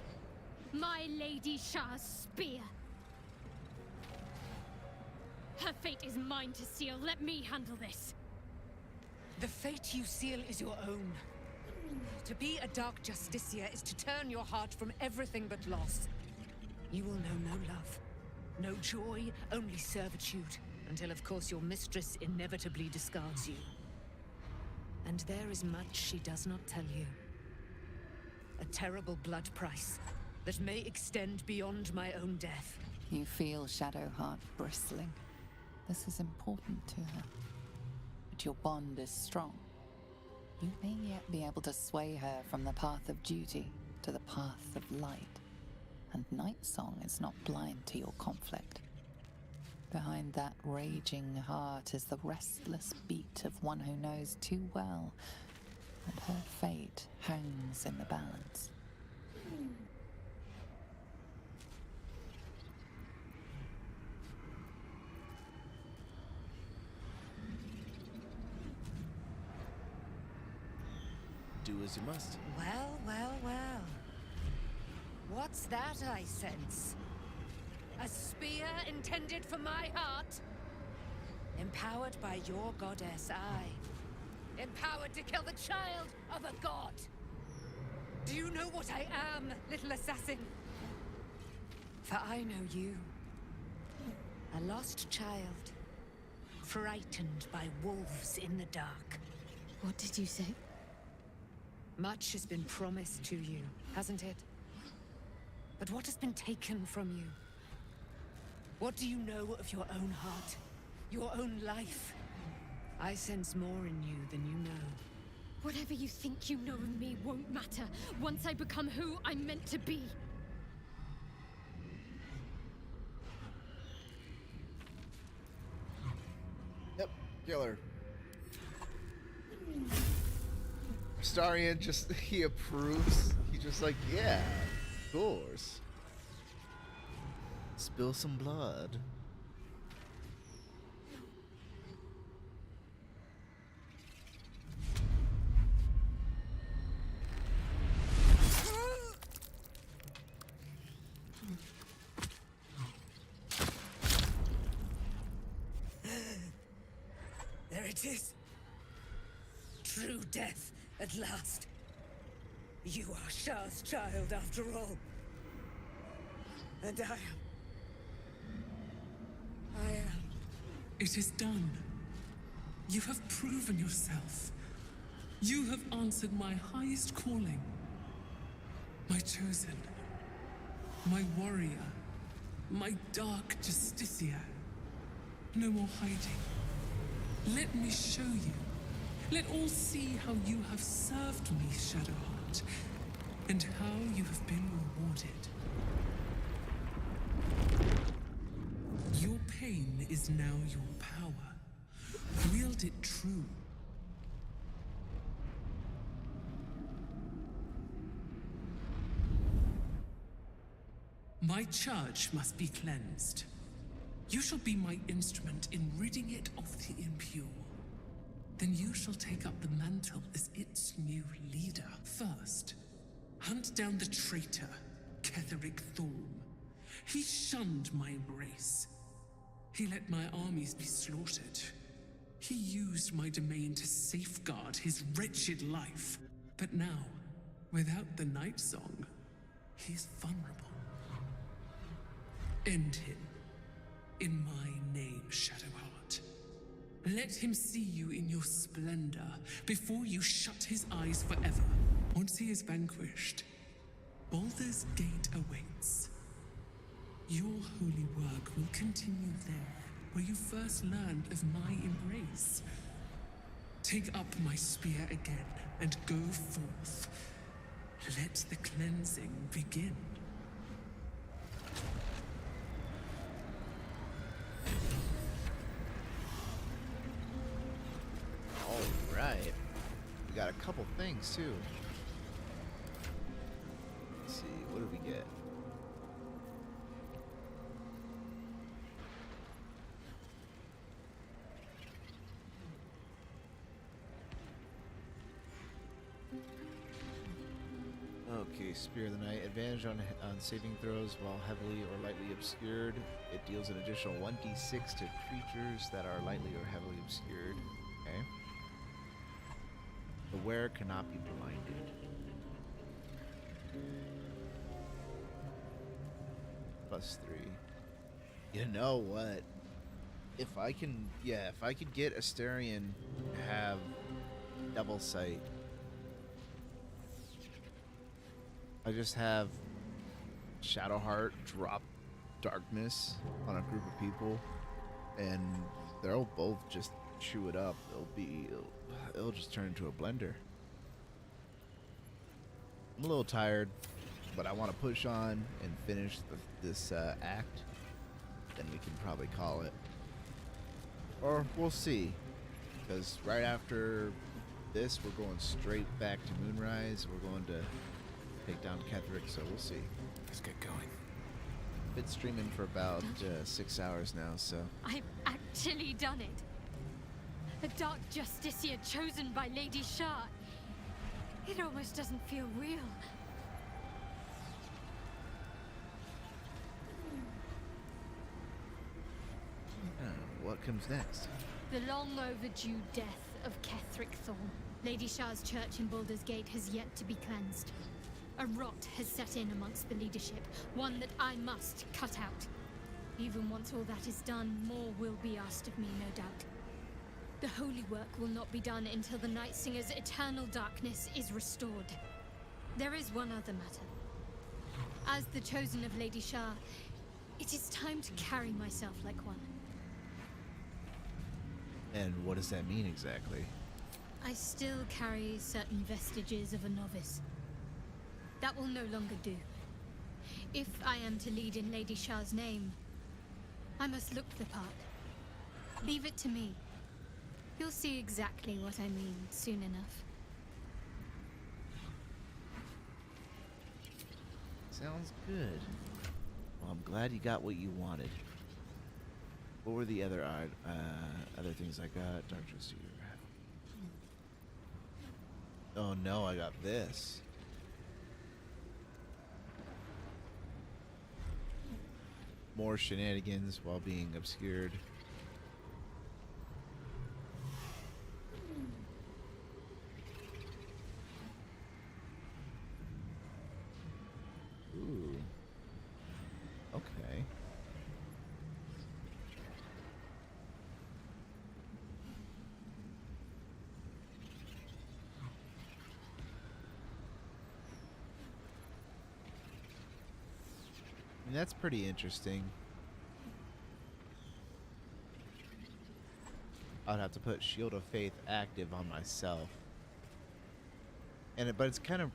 My Lady Shah's spear. Her fate is mine to seal. Let me handle this. The fate you seal is your own. To be a Dark Justicia is to turn your heart from everything but loss. You will know no love, no joy, only servitude, until of course your mistress inevitably discards you. And there is much she does not tell you. A terrible blood price that may extend beyond my own death. You feel Shadowheart bristling. This is important to her. But your bond is strong. You may yet be able to sway her from the path of duty to the path of light. And Night Song is not blind to your conflict. Behind that raging heart is the restless beat of one who knows too well that her fate hangs in the balance. Do as you must. Well, well, well. What's that I sense? A spear intended for my heart? Empowered by your goddess, I. Empowered to kill the child of a god. Do you know what I am, little assassin? For I know you. A lost child. Frightened by wolves in the dark. What did you say? Much has been promised to you, hasn't it? But what has been taken from you? What do you know of your own heart? Your own life? I sense more in you than you know. Whatever you think you know of me won't matter once I become who I'm meant to be. Yep, killer. Starian just, he approves. He's just like, yeah, of course. Spill some blood. There it is. True death, at last. You are Shah's child, after all. And I am. It is done. You have proven yourself. You have answered my highest calling. My chosen. My warrior. My dark Justicia. No more hiding. Let me show you. Let all see how you have served me, Shadowheart, and how you have been rewarded. Your pain is now your power. Wield it true. My charge must be cleansed. You shall be my instrument in ridding it of the impure. Then you shall take up the mantle as its new leader. First, hunt down the traitor, Ketheric Thorm. He shunned my embrace. He let my armies be slaughtered. He used my domain to safeguard his wretched life. But now, without the Night Song, he's vulnerable. End him. In my name, Shadowheart. Let him see you in your splendor before you shut his eyes forever. Once he is vanquished, Baldur's Gate awaits. Your holy work will continue there, where you first learned of my embrace. Take up my spear again and go forth. Let the cleansing begin. Alright. We got a couple things too. Let's see, what do we get? Okay, Spear of the Night. Advantage on saving throws while heavily or lightly obscured. It deals an additional 1d6 to creatures that are lightly or heavily obscured. Okay. The wearer cannot be blinded. +3. You know what? If I can get Astarion to have Devil Sight, I just have Shadowheart drop darkness on a group of people, and they'll both just chew it up. It'll just turn into a blender. I'm a little tired, but I want to push on and finish this act. then we can probably call it. Or we'll see. Because right after this, we're going straight back to Moonrise. We're going to take down Ketherick, so we'll see. Let's get going. Been streaming for about 6 hours now, so... I've actually done it. A Dark Justiciar chosen by Lady Shah. It almost doesn't feel real. What comes next? The long overdue death of Ketherick Thorn. Lady Shah's church in Baldur's Gate has yet to be cleansed. A rot has set in amongst the leadership, one that I must cut out. Even once all that is done, more will be asked of me, no doubt. The holy work will not be done until the Night Singer's eternal darkness is restored. There is one other matter. As the chosen of Lady Shah, it is time to carry myself like one. And what does that mean exactly? I still carry certain vestiges of a novice. That will no longer do. If I am to lead in Lady Shah's name, I must look the part. Leave it to me. You'll see exactly what I mean soon enough. Sounds good. Well, I'm glad you got what you wanted. What were the other things I got? Dark Justiciar. Oh no, I got this. More shenanigans while being obscured. Ooh. Okay. I mean, that's pretty interesting. I'd have to put Shield of Faith active on myself. But it's kind of...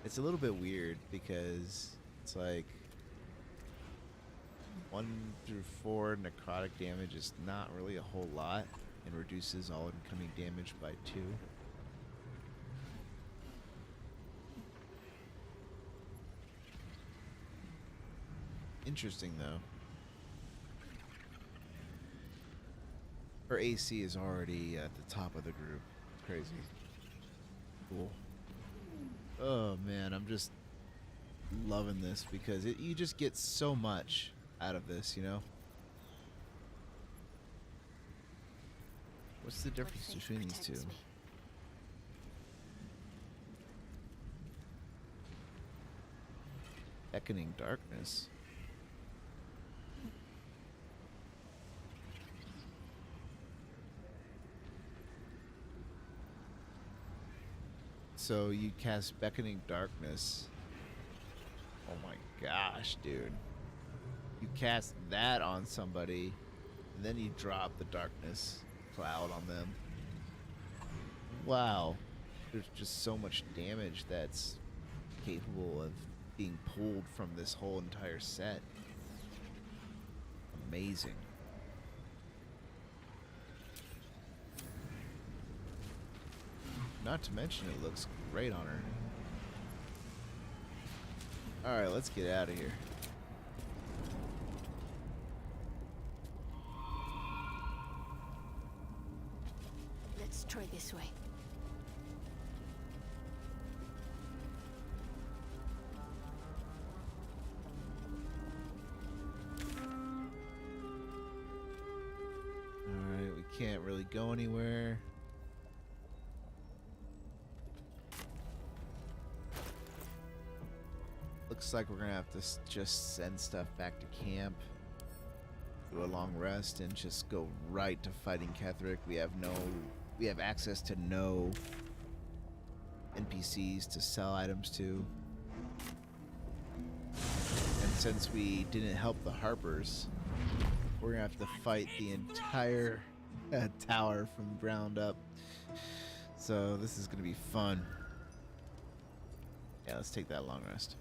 it's a little bit weird because it's like 1 through 4 necrotic damage is not really a whole lot and reduces all incoming damage by 2. Interesting though. Her AC is already at the top of the group. It's crazy. Cool. Oh man, I'm just loving this because you just get so much out of this, you know? What's the difference between these two? Beckoning darkness. So you cast Beckoning Darkness. Oh my gosh, dude. You cast that on somebody, and then you drop the darkness cloud on them. Wow. There's just so much damage that's capable of being pulled from this whole entire set. Amazing. Not to mention it looks great on her. Alright, let's get out of here. Let's try this way. Alright, we can't really go anywhere. Looks like we're gonna have to just send stuff back to camp, do a long rest, and just go right to fighting Ketherick. We have access to no NPCs to sell items to. And since we didn't help the Harpers, we're gonna have to fight the entire tower from ground up. So this is gonna be fun. Yeah, let's take that long rest.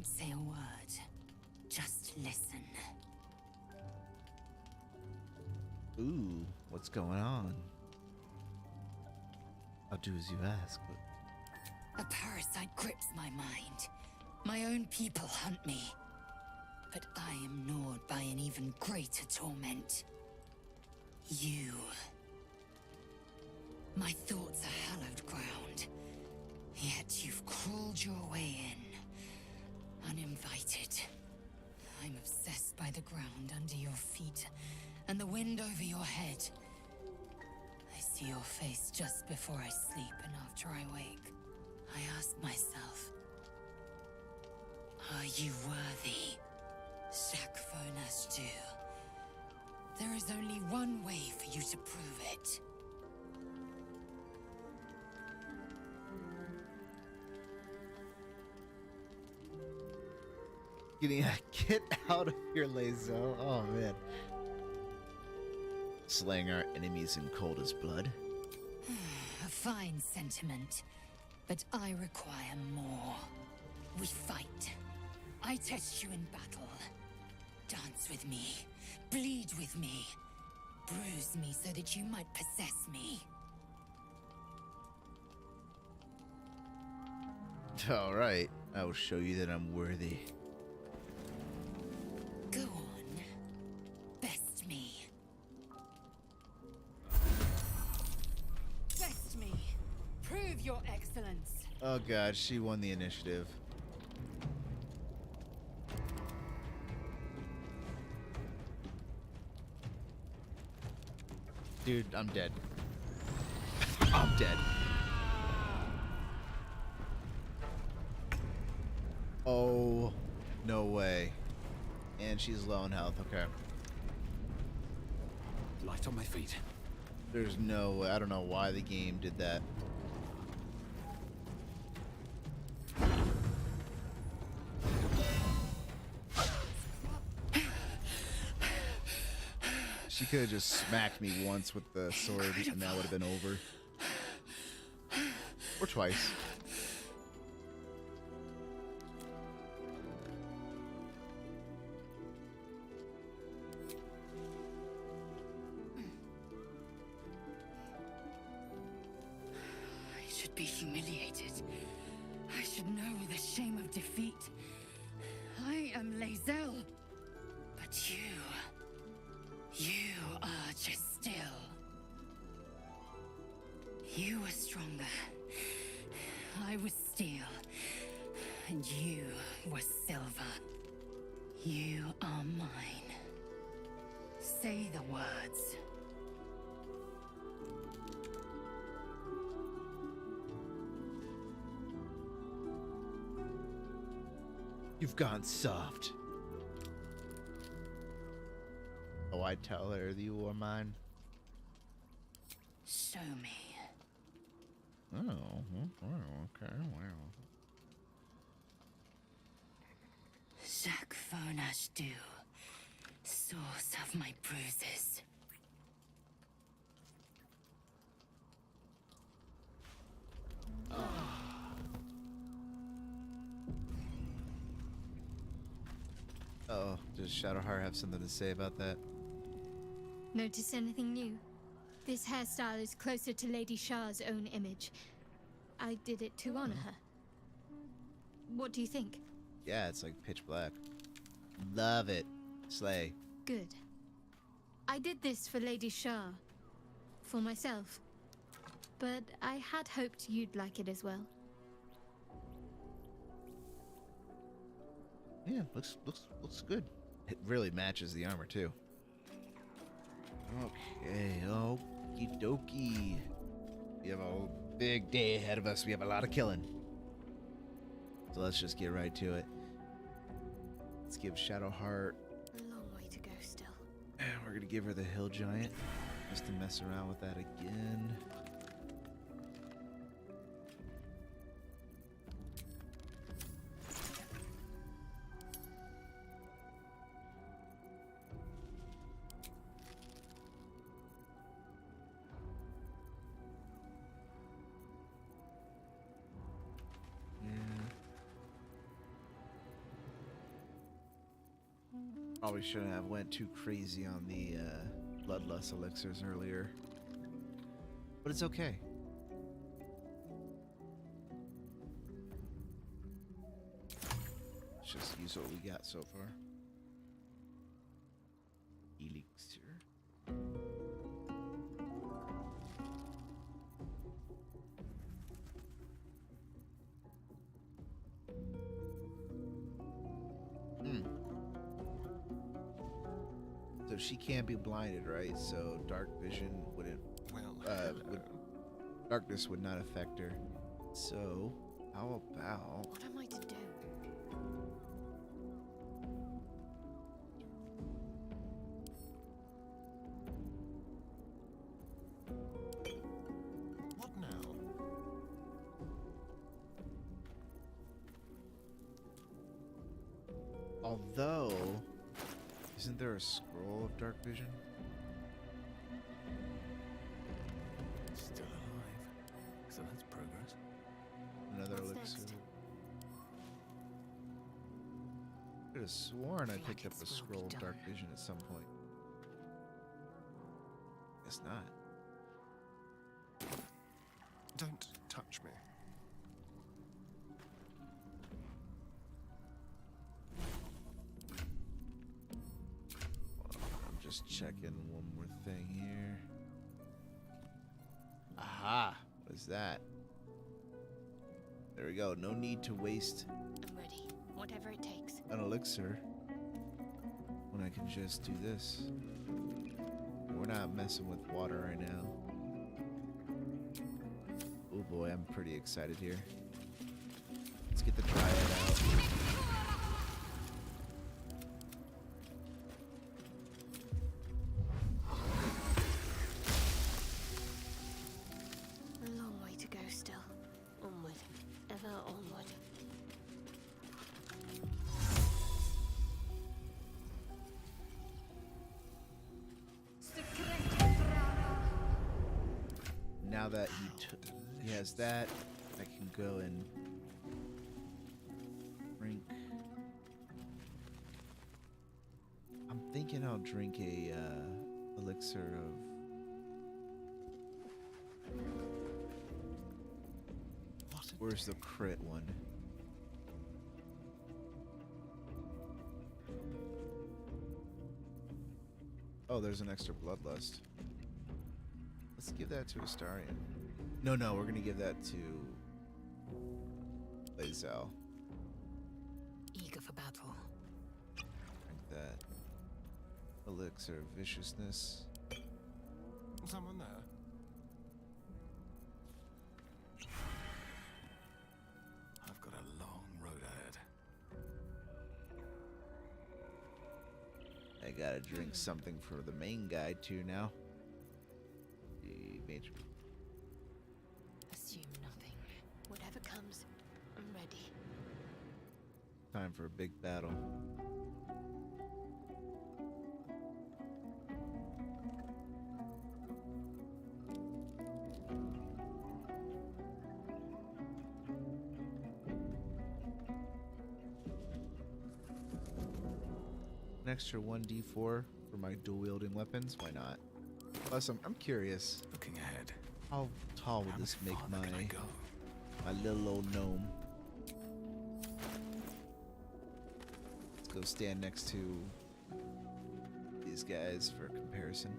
Don't say a word. Just listen. Ooh, what's going on? I'll do as you ask, but... A parasite grips my mind. My own people hunt me. But I am gnawed by an even greater torment. You. My thoughts are hallowed ground. Yet you've crawled your way in. Uninvited. I'm obsessed by the ground under your feet and the wind over your head. I see your face just before I sleep and after I wake. I ask myself, are you worthy? Shakfonastu. There is only one way for you to prove it. Get out of here, Lae'zel. Oh, man. Slaying our enemies in coldest blood. A fine sentiment, but I require more. We fight. I test you in battle. Dance with me. Bleed with me. Bruise me so that you might possess me. All right. I will show you that I'm worthy. Go on. Best me. Best me. Prove your excellence. Oh, God. She won the initiative. Dude, I'm dead. I'm dead. Oh, no way. And she's low on health. Okay. Light on my feet. There's no way. I don't know why the game did that. She could have just smacked me once with the sword and that would have been over. Or twice. I should be humiliated. I should know the shame of defeat. I am Lae'zel. But you are just still. You were stronger. I was steel. And you were silver. You are mine. Say the words. You've gone soft. Oh, I tell her that you are mine. Show me. Oh, okay, wow. Shakfonastu, source of my bruises. Oh, does Shadowheart have something to say about that? Notice anything new? This hairstyle is closer to Lady Shah's own image. I did it to honor her. What do you think? Yeah, it's like pitch black. Love it. Slay. Good. I did this for Lady Shah. For myself. But I had hoped you'd like it as well. Yeah, looks good. It really matches the armor too. Okay, okie dokie. We have a big day ahead of us. We have a lot of killing. So let's just get right to it. Let's give Shadowheart. A long way to go still. And we're gonna give her the Hill Giant just to mess around with that again. Probably shouldn't have went too crazy on the bloodlust elixirs earlier. But it's okay. Let's just use what we got so far. Elixir. So she can't be blinded, right? So dark vision wouldn't. Darkness would not affect her. So how about? What am I to do? What now? Although, isn't there a scroll of dark vision? Still alive. So that's progress. Another What's elixir. next? I could have sworn I Feel like picked up it's a will be scroll of done. dark vision at some point. Guess not. Don't touch me. I'm just checking one more thing here. Aha! What is that? There we go. No need to waste I'm ready. Whatever it takes. an elixir when I can just do this. We're not messing with water right now. Oh boy, I'm pretty excited here. Let's get the triad out. A long way to go still. Onward. Ever onward. Now that he has that, I can go and drink. I'm thinking I'll drink a elixir of. Where's the crit one? Oh, there's an extra bloodlust. Let's give that to Astarion. No, we're gonna give that to Lae'zel. Eager for battle. Drink that. Elixir of viciousness. Someone there? I've got a long road ahead. I gotta drink something for the main guy too now. The major. Assume nothing. Whatever comes, I'm ready. Time for a big battle. An extra 1d4 for my dual wielding weapons. Why not? Plus, I'm curious. Looking ahead. How tall would How this much make farther can I go? my little old gnome? Let's go stand next to these guys for comparison.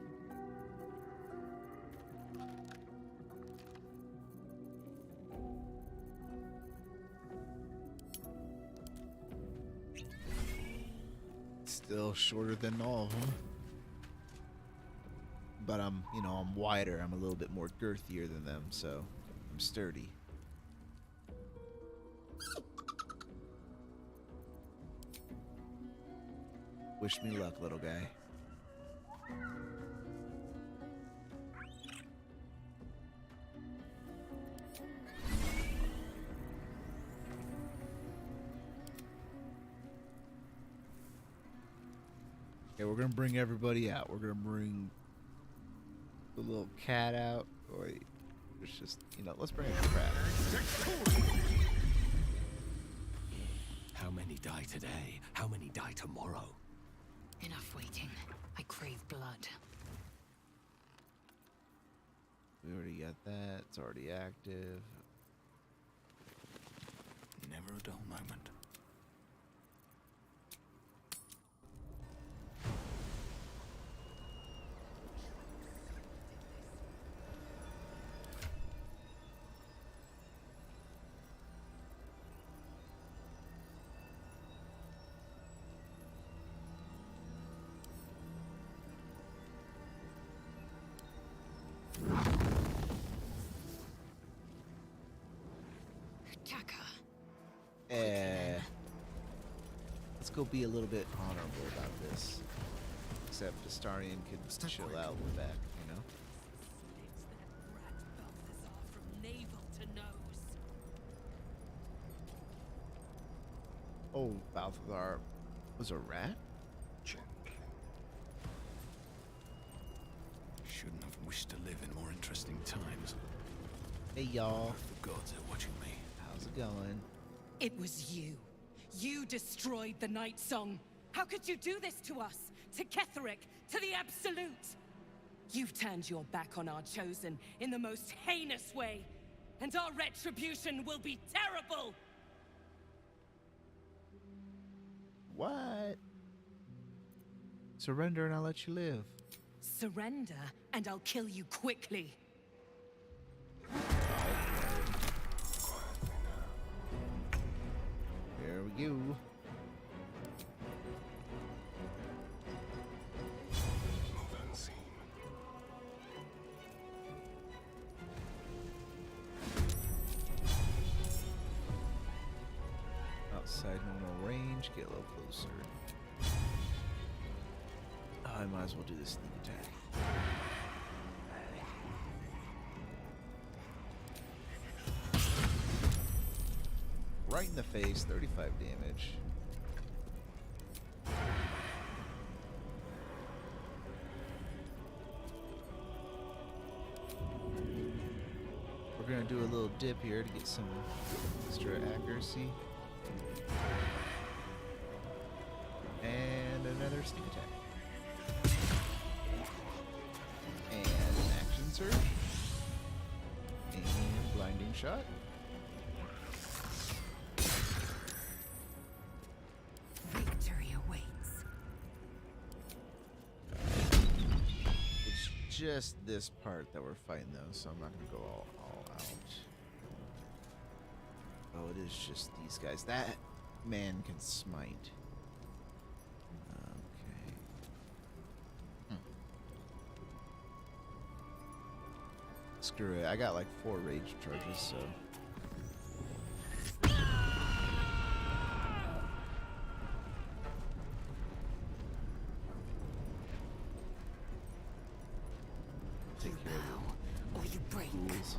Still shorter than all of them. But I'm wider. I'm a little bit more girthier than them, so I'm sturdy. Wish me luck, little guy. Okay, we're gonna bring everybody out. We're gonna bring the little cat out. Wait, it's just, let's bring a crab. How many die today? How many die tomorrow? Enough waiting. I crave blood. We already got that. It's already active. Never a dull moment. Let's go be a little bit honorable about this. Except Astarion could chill out in the back, you know? From navel to nose. Oh, Balthazar was a rat? Gently. Shouldn't have wished to live in more interesting times. Hey, y'all. The gods are watching me. How's it going? It was you. You destroyed the Night Song. How could you do this to us? To Ketheric? To the Absolute? You've turned your back on our Chosen in the most heinous way. And our retribution will be terrible! What? Surrender and I'll let you live. Surrender, and I'll kill you quickly. Here we go. Outside normal range, get a little closer. I might as well do this sneak attack. Right in the face, 35 damage. We're gonna do a little dip here to get some extra accuracy. And another sneak attack. And an action surge. And blinding shot. Victory awaits. It's just this part that we're fighting though, so I'm not gonna go all out. Oh, it is just these guys. That man can smite. Okay. Screw it. I got like 4 rage charges, so. Take care of or you break. Fools.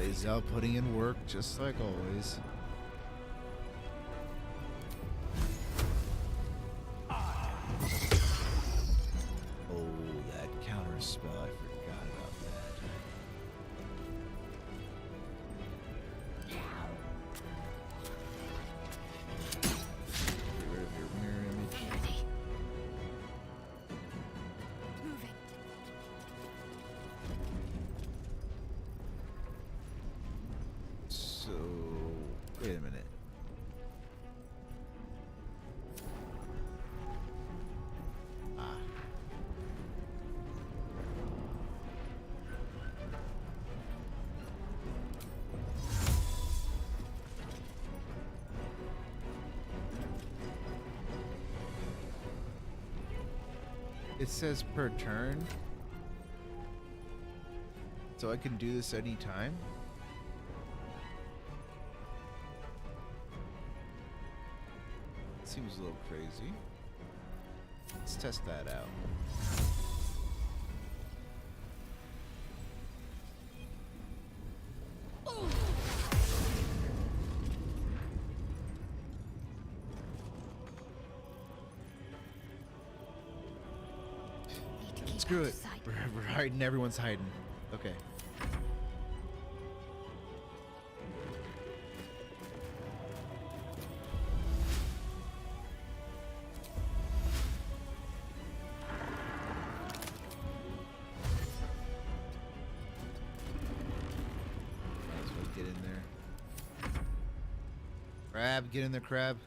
He's out putting in work just like always. Oh, that counter spell, I forgot about that. Get rid of your mirror image. So, wait a minute. Ah. It says per turn. So I can do this anytime? Seems a little crazy. Let's test that out. Screw it. We're hiding. Everyone's hiding. Okay. Might as well get in there. Crab, get in there, crab.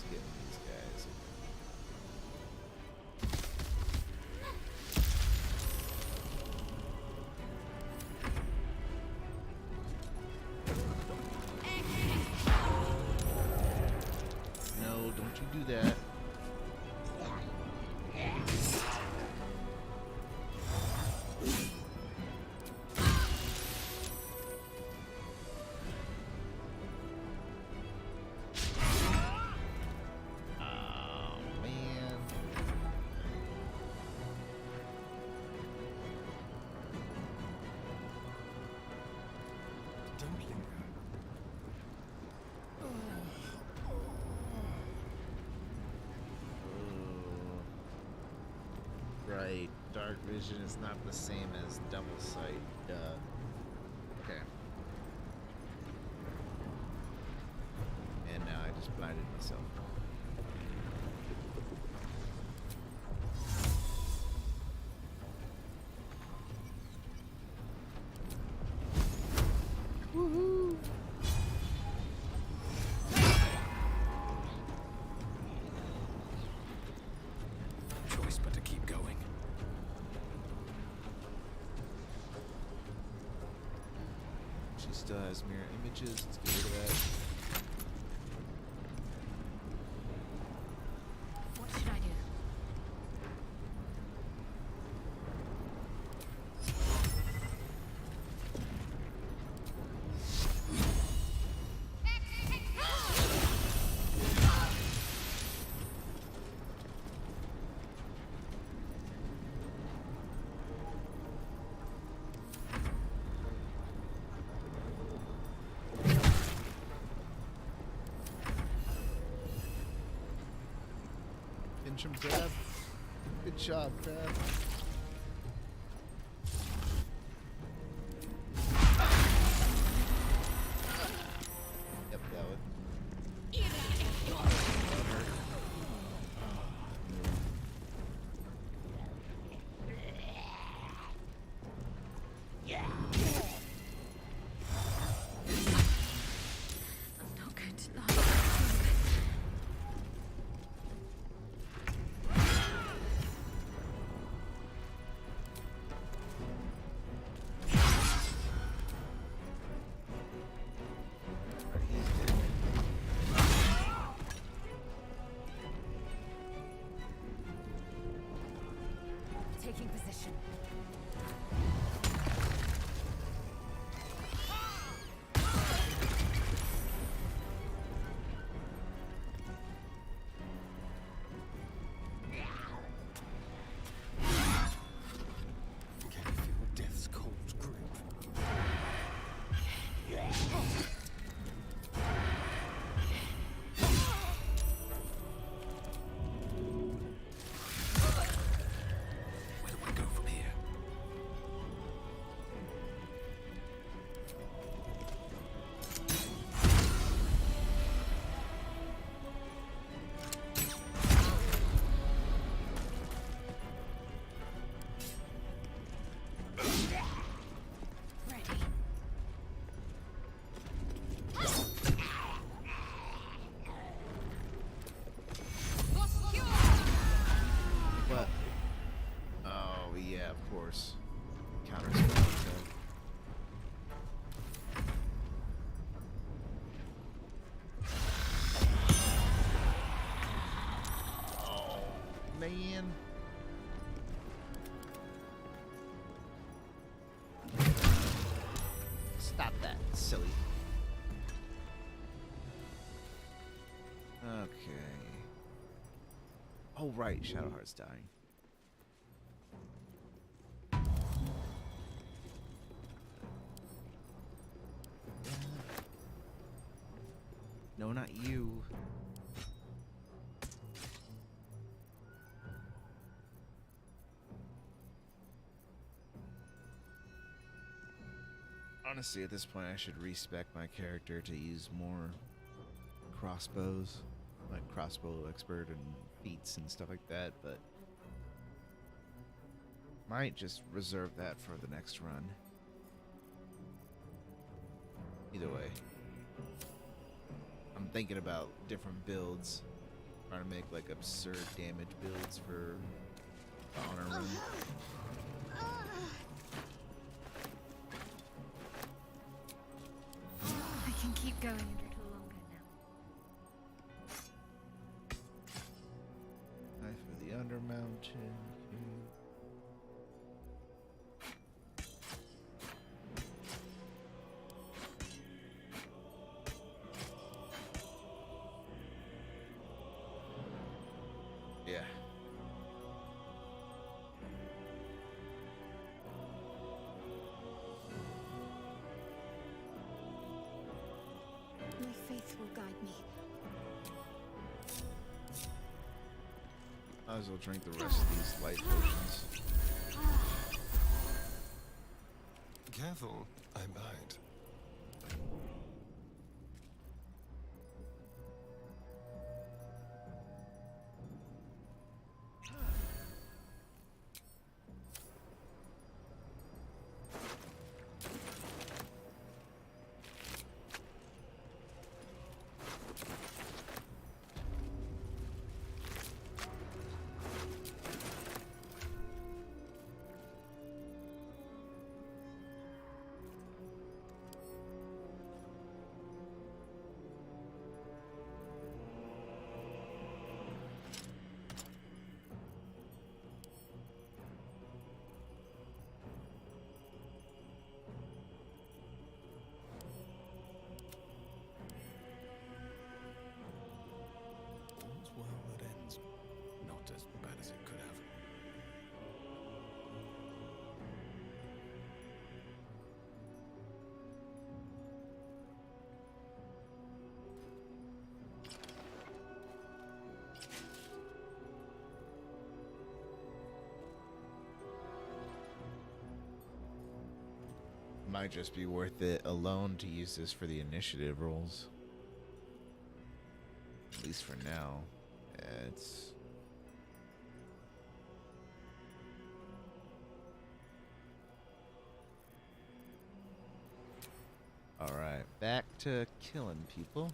Getting these guys. No, don't you do that. Right, dark vision is not the same as double sight. Okay. And now I just blinded myself. Woohoo! Choice but to keep going. She still has mirror images. Let's get rid of that. What should I do? Pinch him, crab. Good job, crab. Yep, that would. I'm not going to lie. course. Counter spell. Oh, man. Stop that, silly. Okay. Oh, right. Shadowheart's dying. No, not you. Honestly, at this point, I should respec my character to use more crossbows, like crossbow expert and feats and stuff like that, but might just reserve that for the next run. Either way, I'm thinking about different builds, trying to make like absurd damage builds for the honor run. I can keep going a little longer now. Eye for the Undermountain. Yeah. My faith will guide me. Might as well drink the rest of these light potions. Careful, I bite. All's well that ends not as bad as it could have. Might just be worth it alone to use this for the initiative rolls. At least for now. It's... Alright, back to killing people.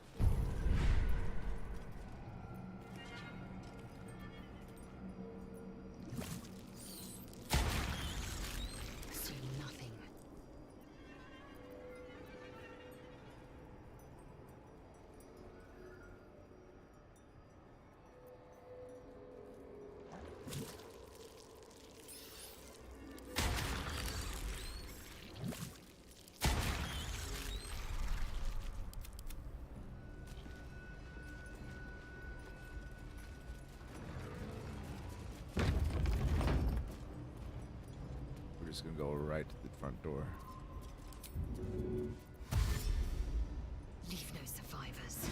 See nothing. We're just gonna go right to the front door. Leave no survivors.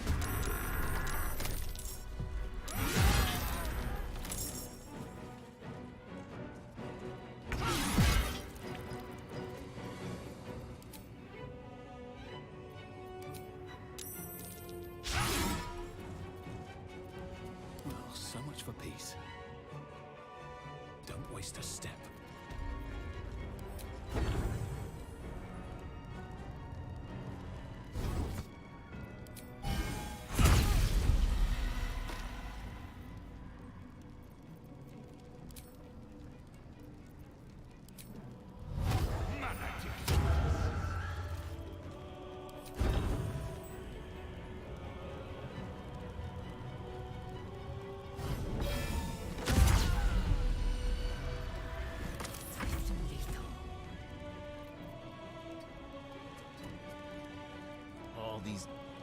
Well, so much for peace. Don't waste a step.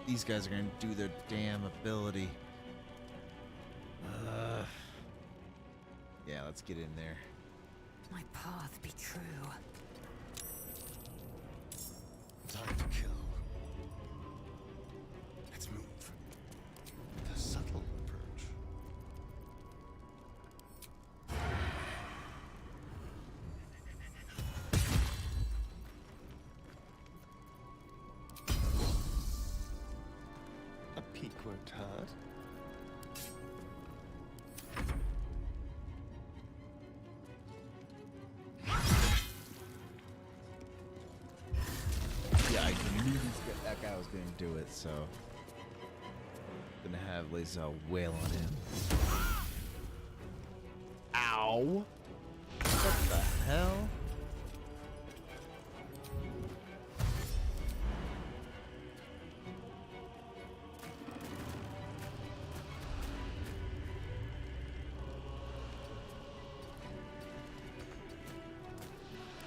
these guys are gonna do their damn ability. Yeah, let's get in there. My path be true. Time to kill. Let's move. The subtle approach. A peek won't hurt. Yeah, I knew that guy was gonna do it, so gonna have Lae'zel wail on him. Ow! What the hell?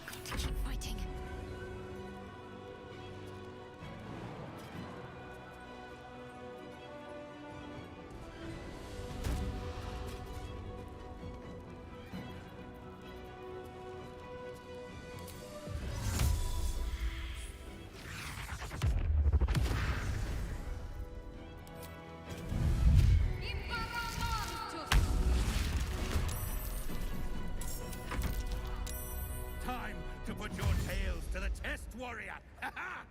Got to keep fighting. Time to put your tails to the test, warrior! Ha ha!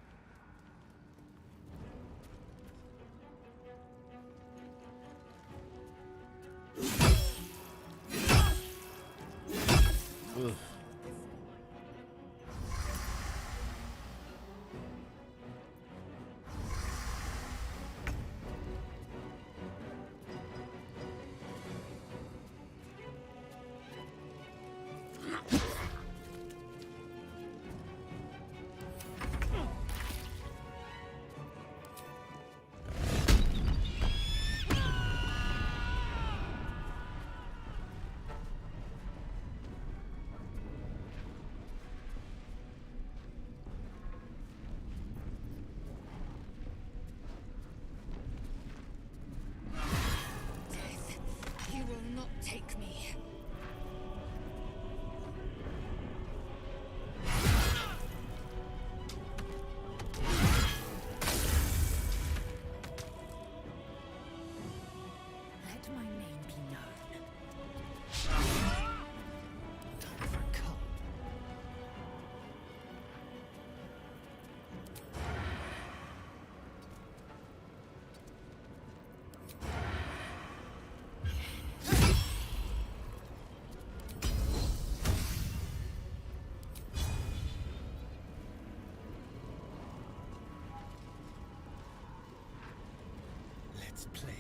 Ugh. You will not take me. Let my name be known. Time for a cup. Let's play.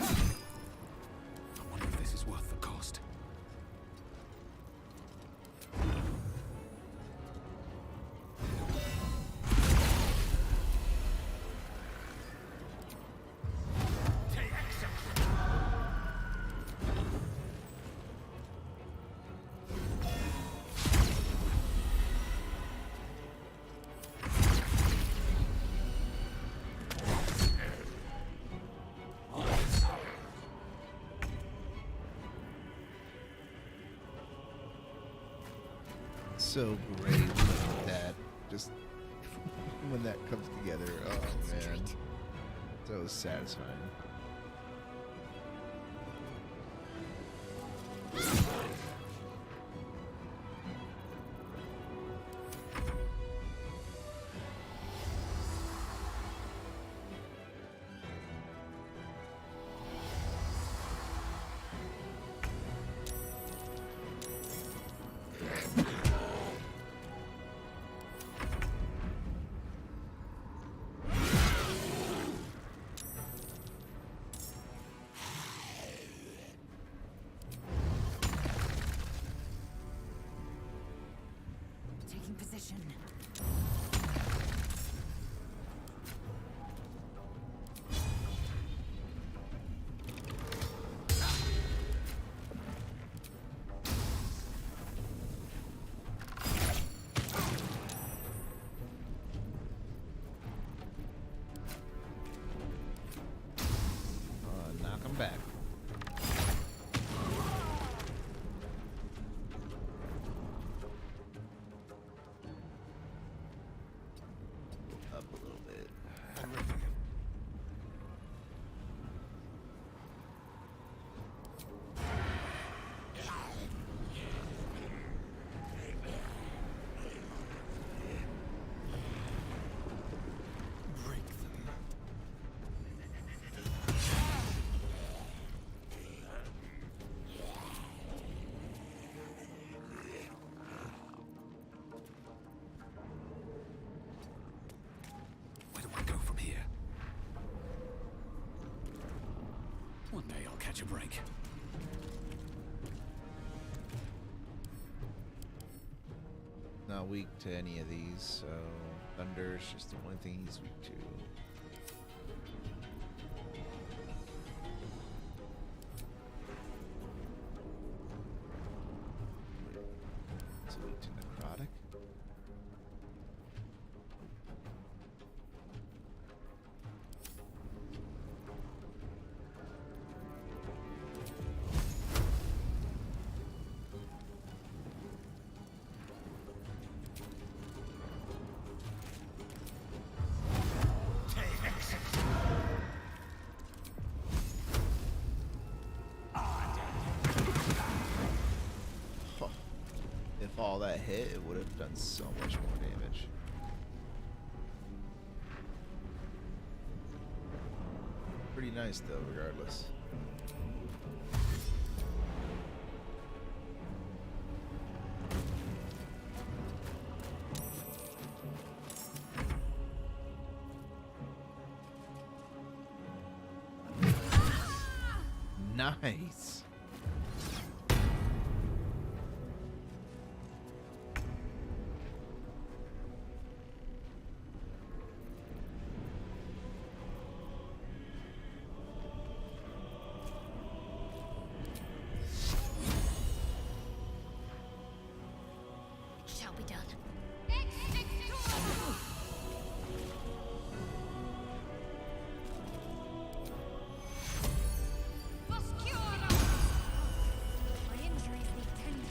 I wonder if this is worth the cost. Take action! So great with that. Just when that comes together, oh man. So satisfying. Taking position. catch a break. Not weak to any of these, so Thunder's just the only thing he's weak to. It's weak to Necrotic. If all that hit, it would have done so much more damage. Pretty nice though, regardless. Nice. Shall be done. My injuries need tending.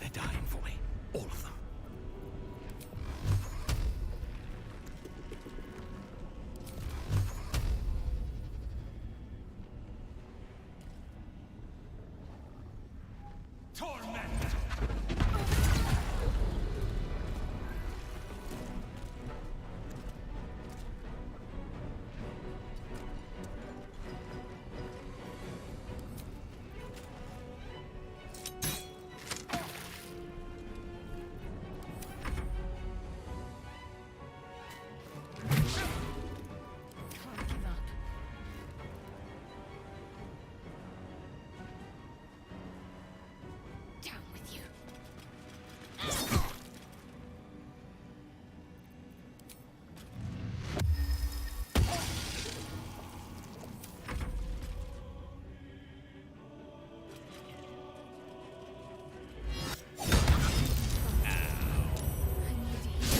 They're dying for me. All of them. Torment! Can't give up. Down with you. I need to heal.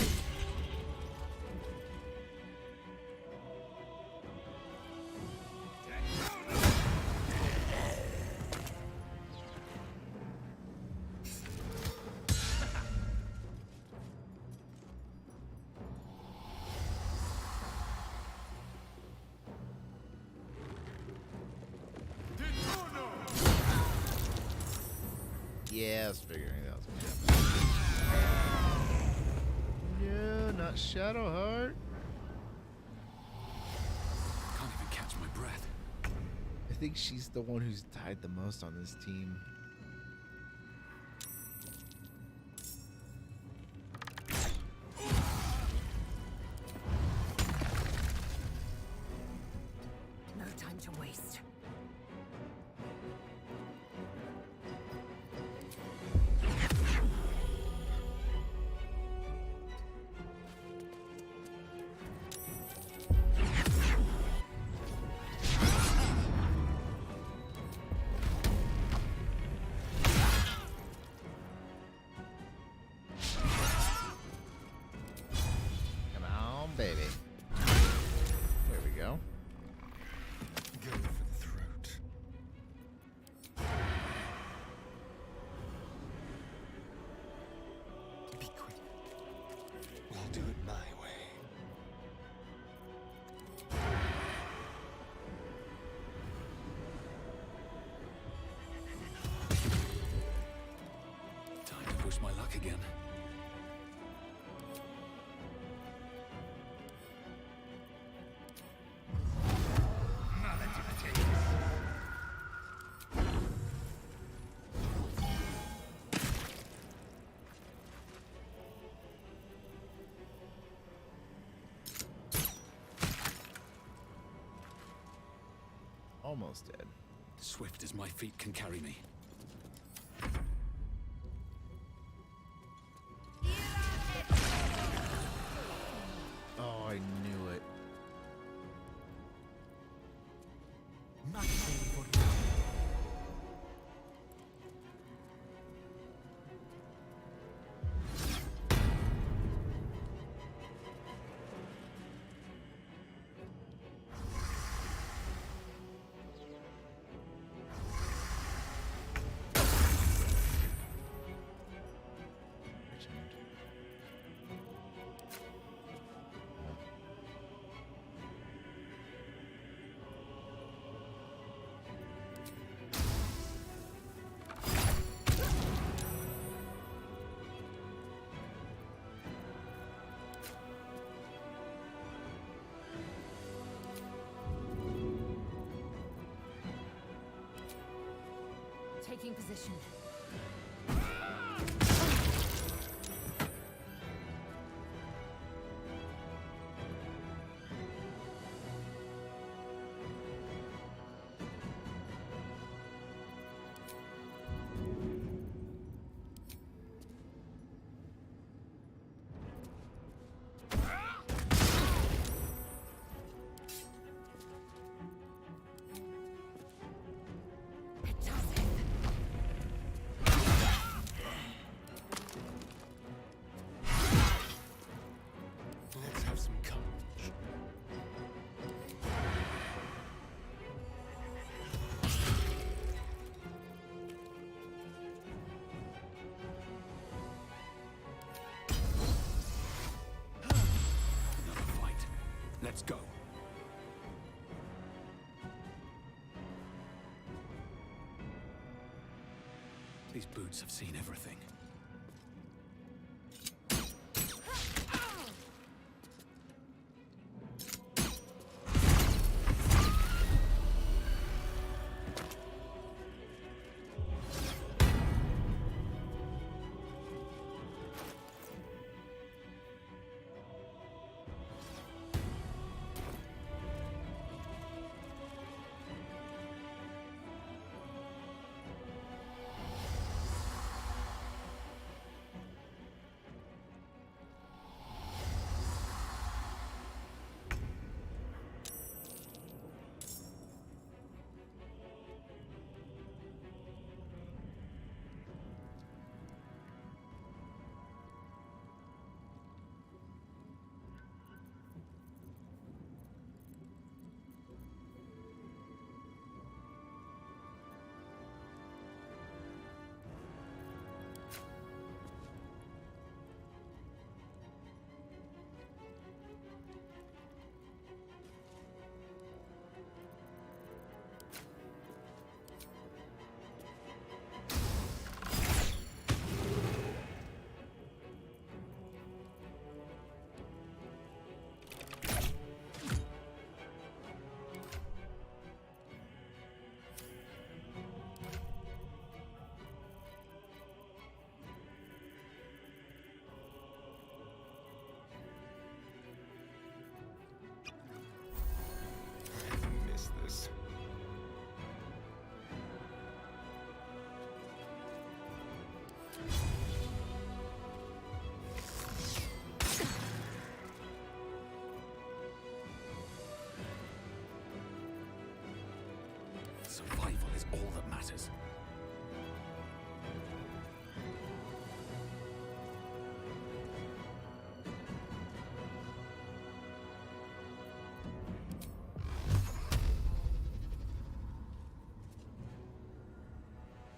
Yeah, I was figuring that was gonna happen. No, not Shadowheart. Can't even catch my breath. I think she's the one who's died the most on this team. baby. There we go. Go for the throat. Be quick. We'll do it my way. Time to push my luck again. Almost dead. Swift as my feet can carry me. Oh, I knew it. Taking position. Let's have some courage. Another fight. Let's go. These boots have seen everything. Miss this. Survival is all that matters.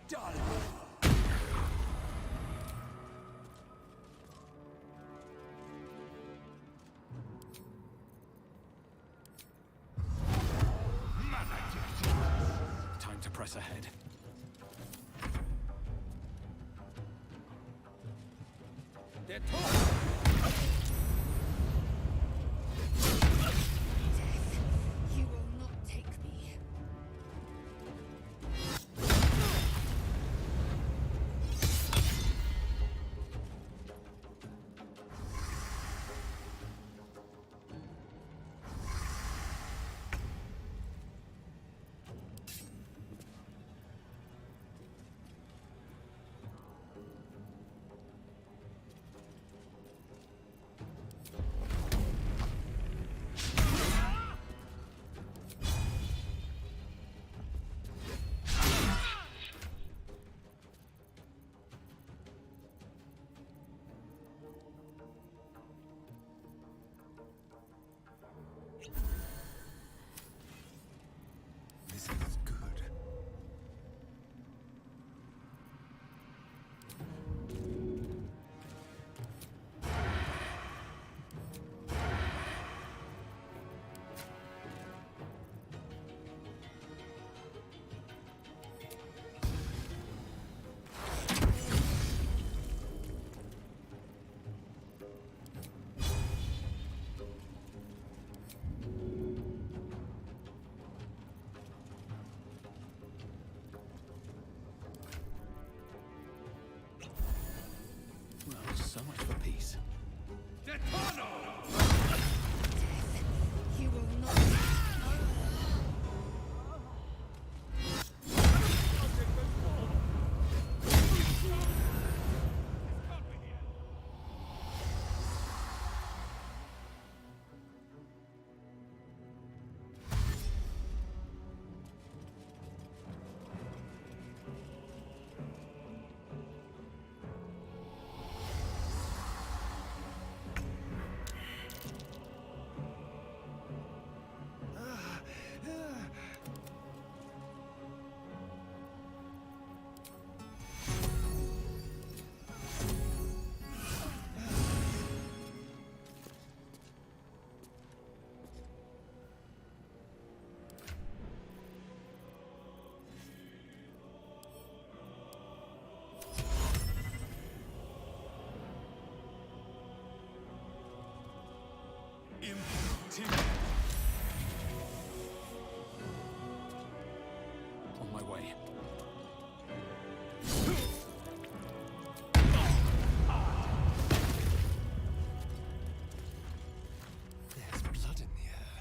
Done. Time to press ahead. They're talking. You will not take me. This is good. Well, so much for peace. You will not. On my way. There's blood in the air.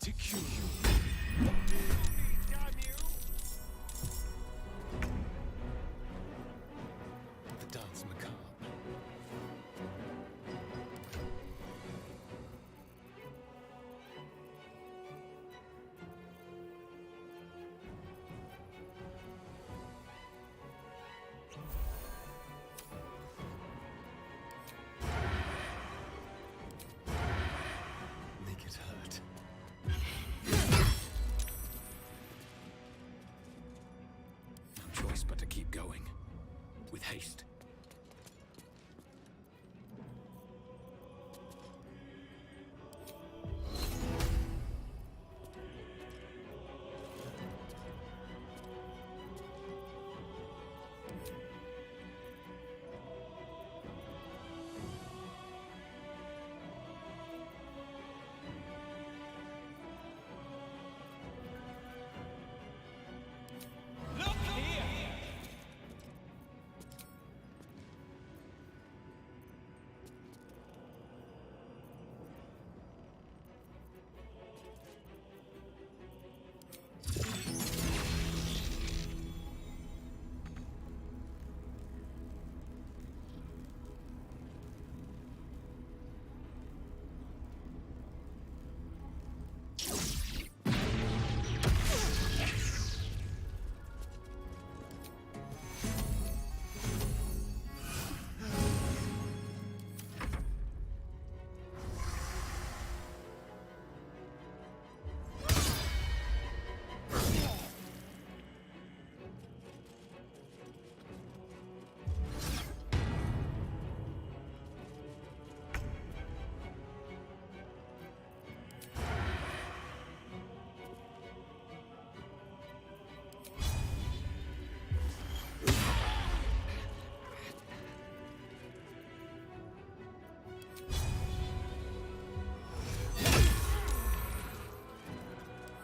Tactician. The dance macabre. Make it hurt. No choice but to keep going. With haste.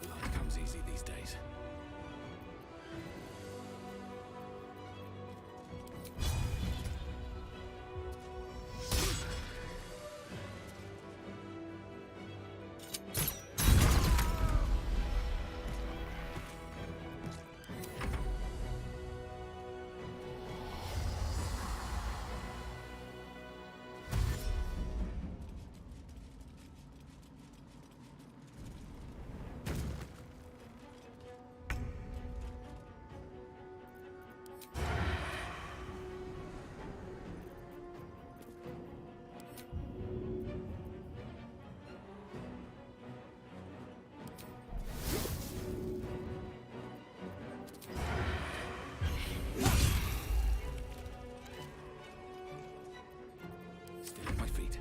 Life comes easy these days. Still at my feet.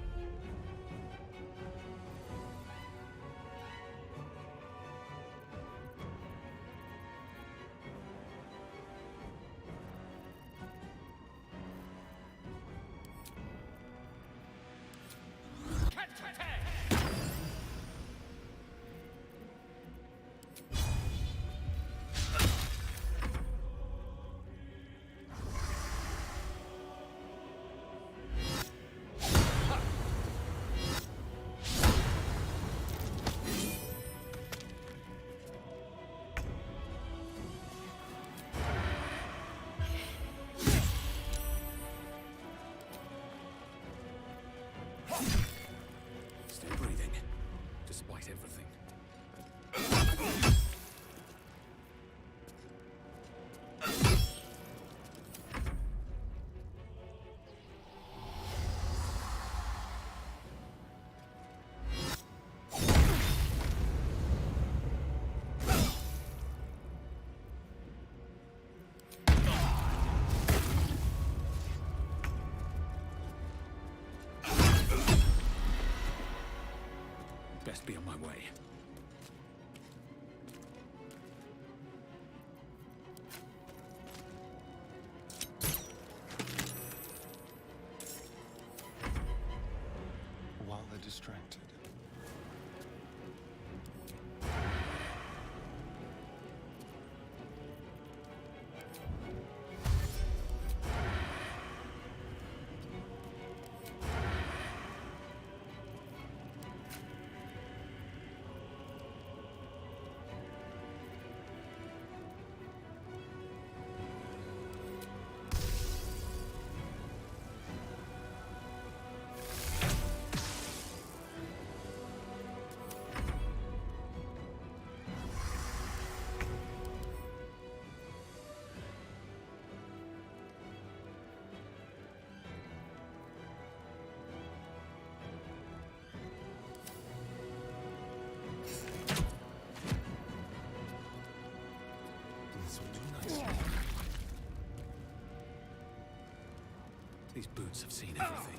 Still breathing, despite everything. Best be on my way. While they're distracted. These boots have seen everything.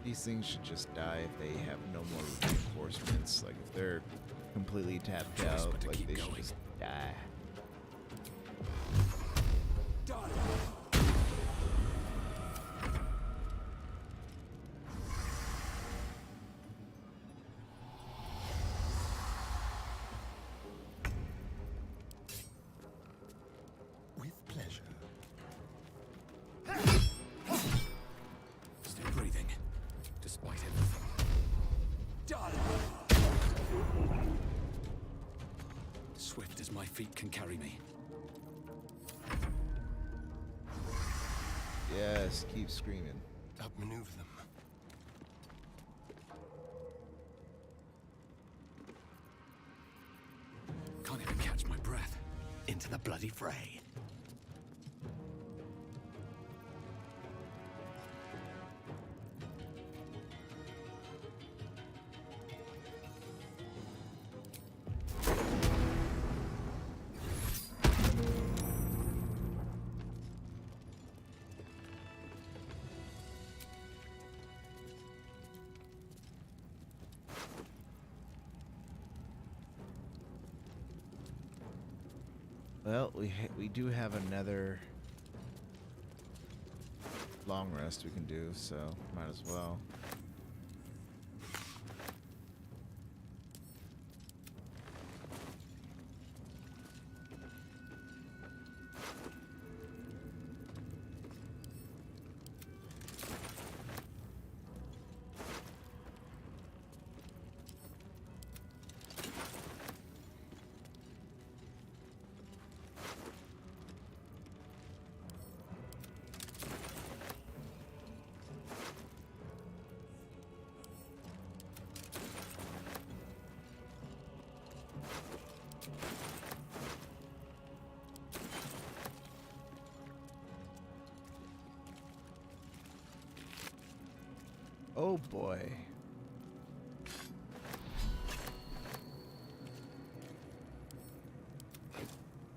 These things should just die if they have no more reinforcements. Like if they're completely tapped out, like they should just die. With pleasure. Still breathing, despite everything. Swift as my feet can carry me. Yes, keep screaming. Outmaneuver them. Can't even catch my breath. Into the bloody fray. Well, we do have another long rest we can do, so might as well. Oh boy.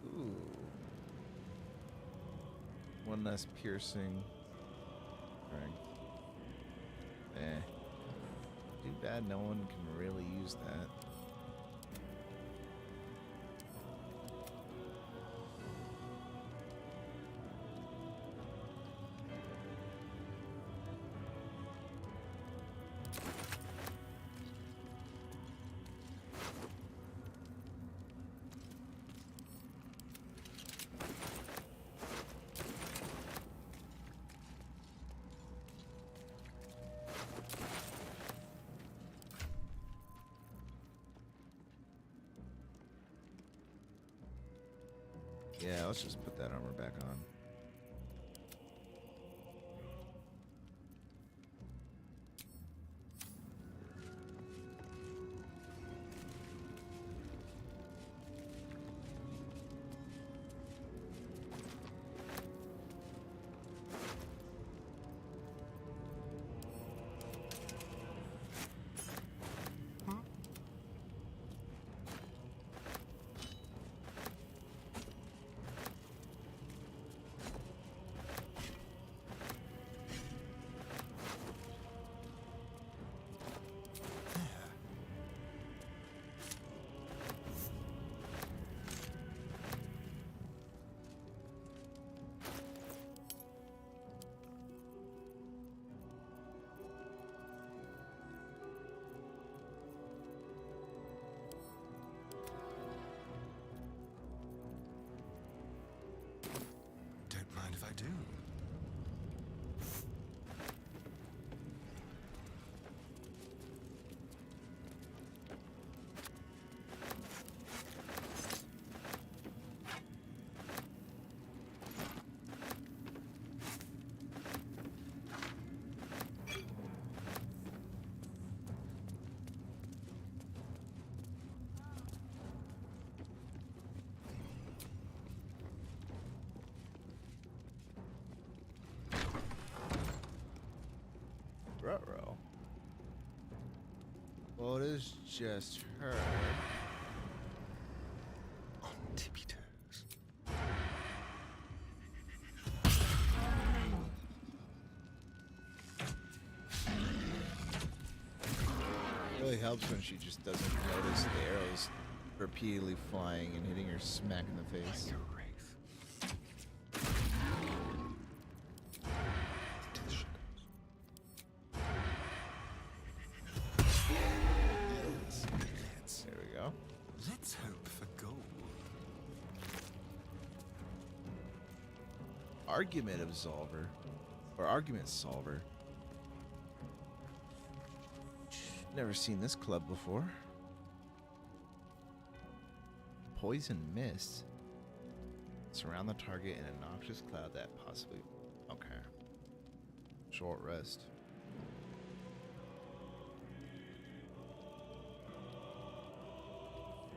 Ooh. One less piercing. Right. Too bad no one can really use that. Yeah, let's just put that armor back on. Well, it is just her. On tippy toes. It really helps when she just doesn't notice the arrows repeatedly flying and hitting her smack in the face. There we go. Let's hope for gold. Argument absolver. Or argument solver. Never seen this club before. Poison mist. Surround the target in a noxious cloud that possibly... Okay. Short rest.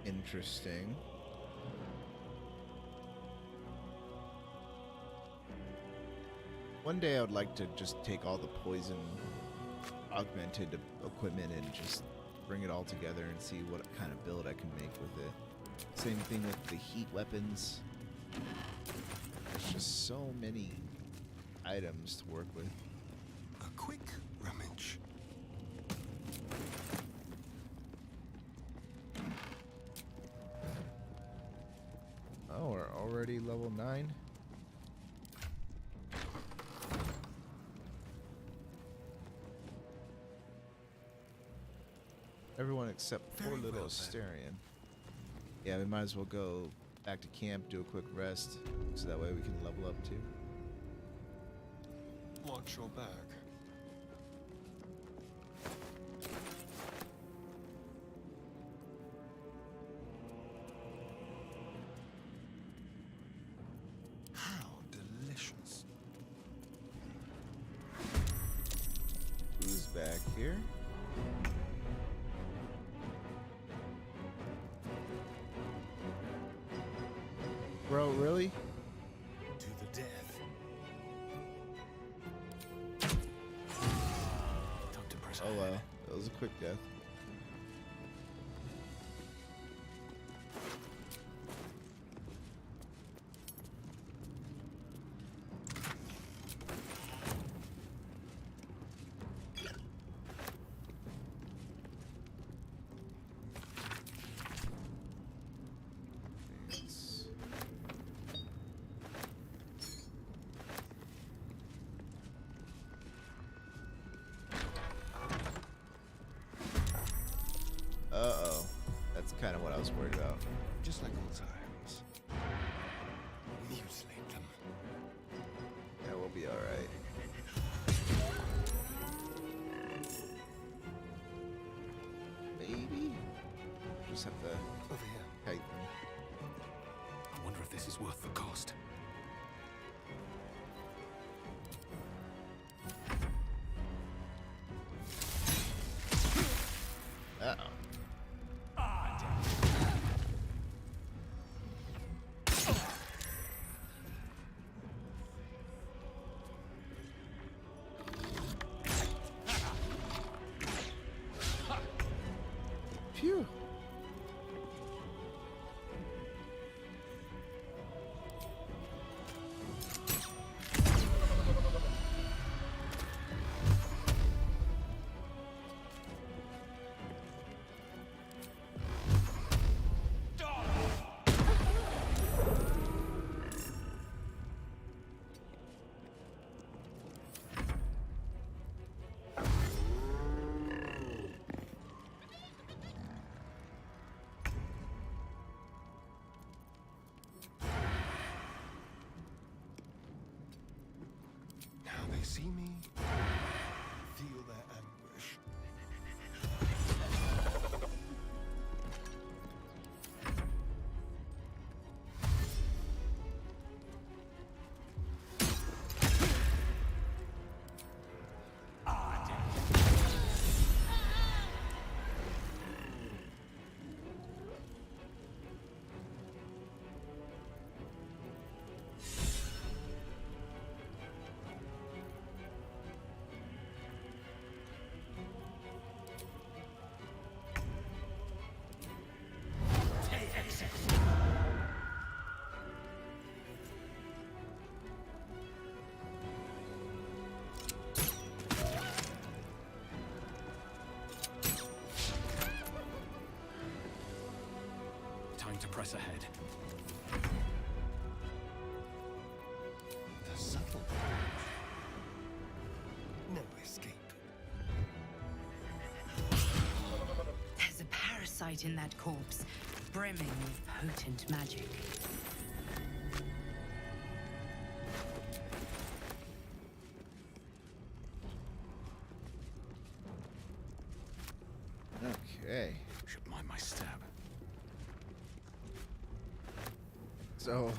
Interesting. One day I would like to just take all the poison augmented equipment and just bring it all together and see what kind of build I can make with it. Same thing with the heat weapons. There's just so many items to work with. A quick rummage. Oh, we're already level 9. Everyone except poor little Asterion. Yeah, we might as well go back to camp, do a quick rest, so that way we can level up too. Watch your back. How delicious. Who's back here? Bro, really? To the death. Time to press Oh wow, that was a quick death. Uh-oh. That's kind of what I was worried about. Just like old times. Mutilate them. Yeah, we'll be alright. Maybe? Just have to Over here. kite them. I wonder if this is worth the cost. Uh-oh. Phew. Now they see me, feel their anguish. press ahead. The subtle. No escape. There's a parasite in that corpse, brimming with potent magic. Okay. Should mind my step. So,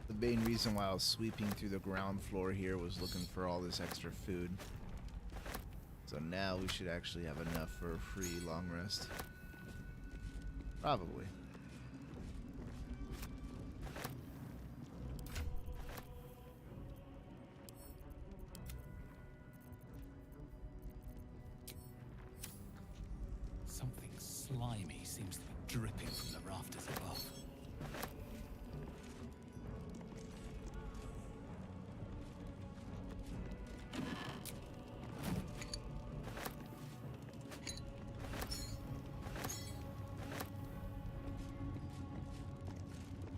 the main reason why I was sweeping through the ground floor here was looking for all this extra food. So now we should actually have enough for a free long rest. Probably. Something slimy seems to be dripping from the rafters above.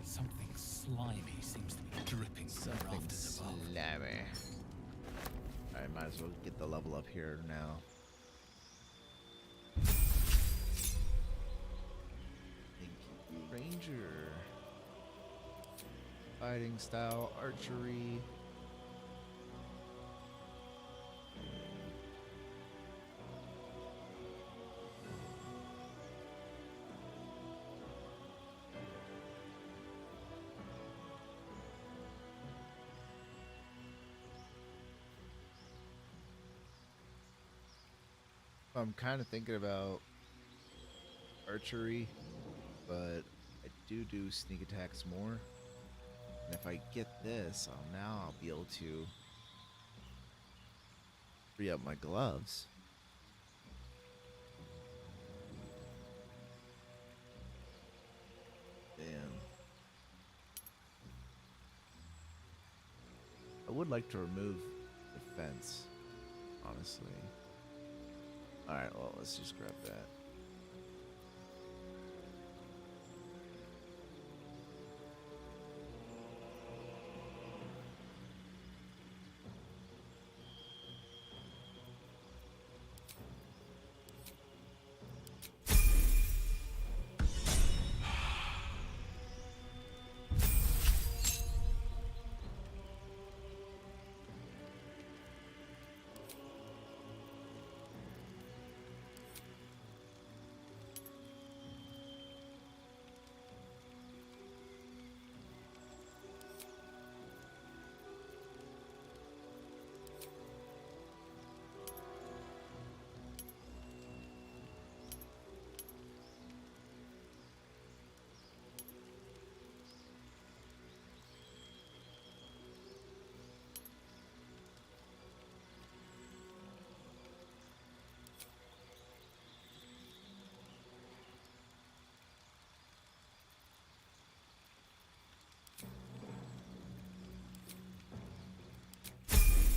Something slimy seems to be dripping from the Something rafters above. slimy. Alright, might as well get the level up here now. Ranger. Fighting style, archery. I'm kind of thinking about archery, but I do sneak attacks more. And if I get this, I'll be able to free up my gloves. Damn. I would like to remove the fence, honestly. Alright, well, let's just grab that.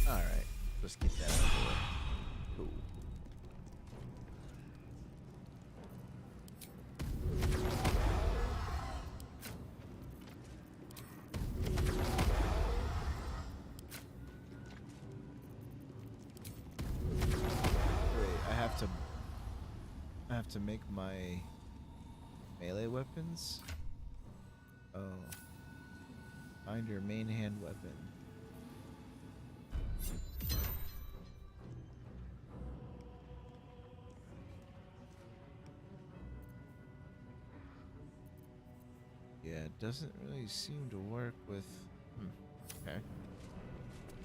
Alright, let's get that out of the way. Cool. Wait, I have to make my melee weapons? Oh. Find your main hand weapon. Yeah, it doesn't really seem to work with... Okay.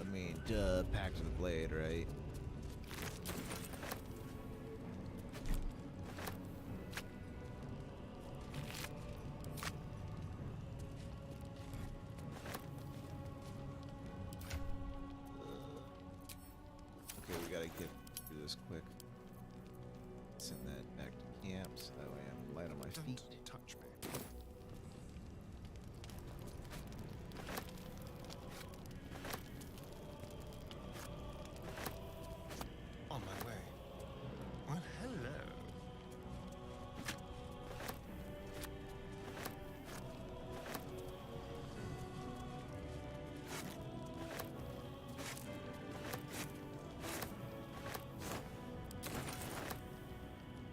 I mean, duh, Pact of the Blade, right? Okay, we gotta get through this quick. Send that back to camp so that way I'm light on my feet. Don't touch me. On my way. Well, hello.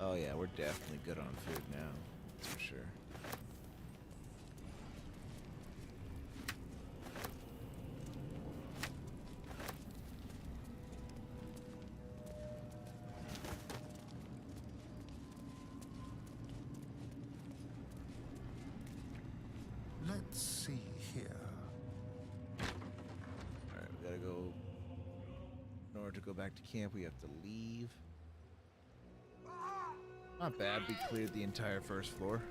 Oh yeah, we're definitely good on food now. That's for sure. Let's see here. Alright, we gotta go. In order to go back to camp, we have to leave. Not bad, we cleared the entire first floor.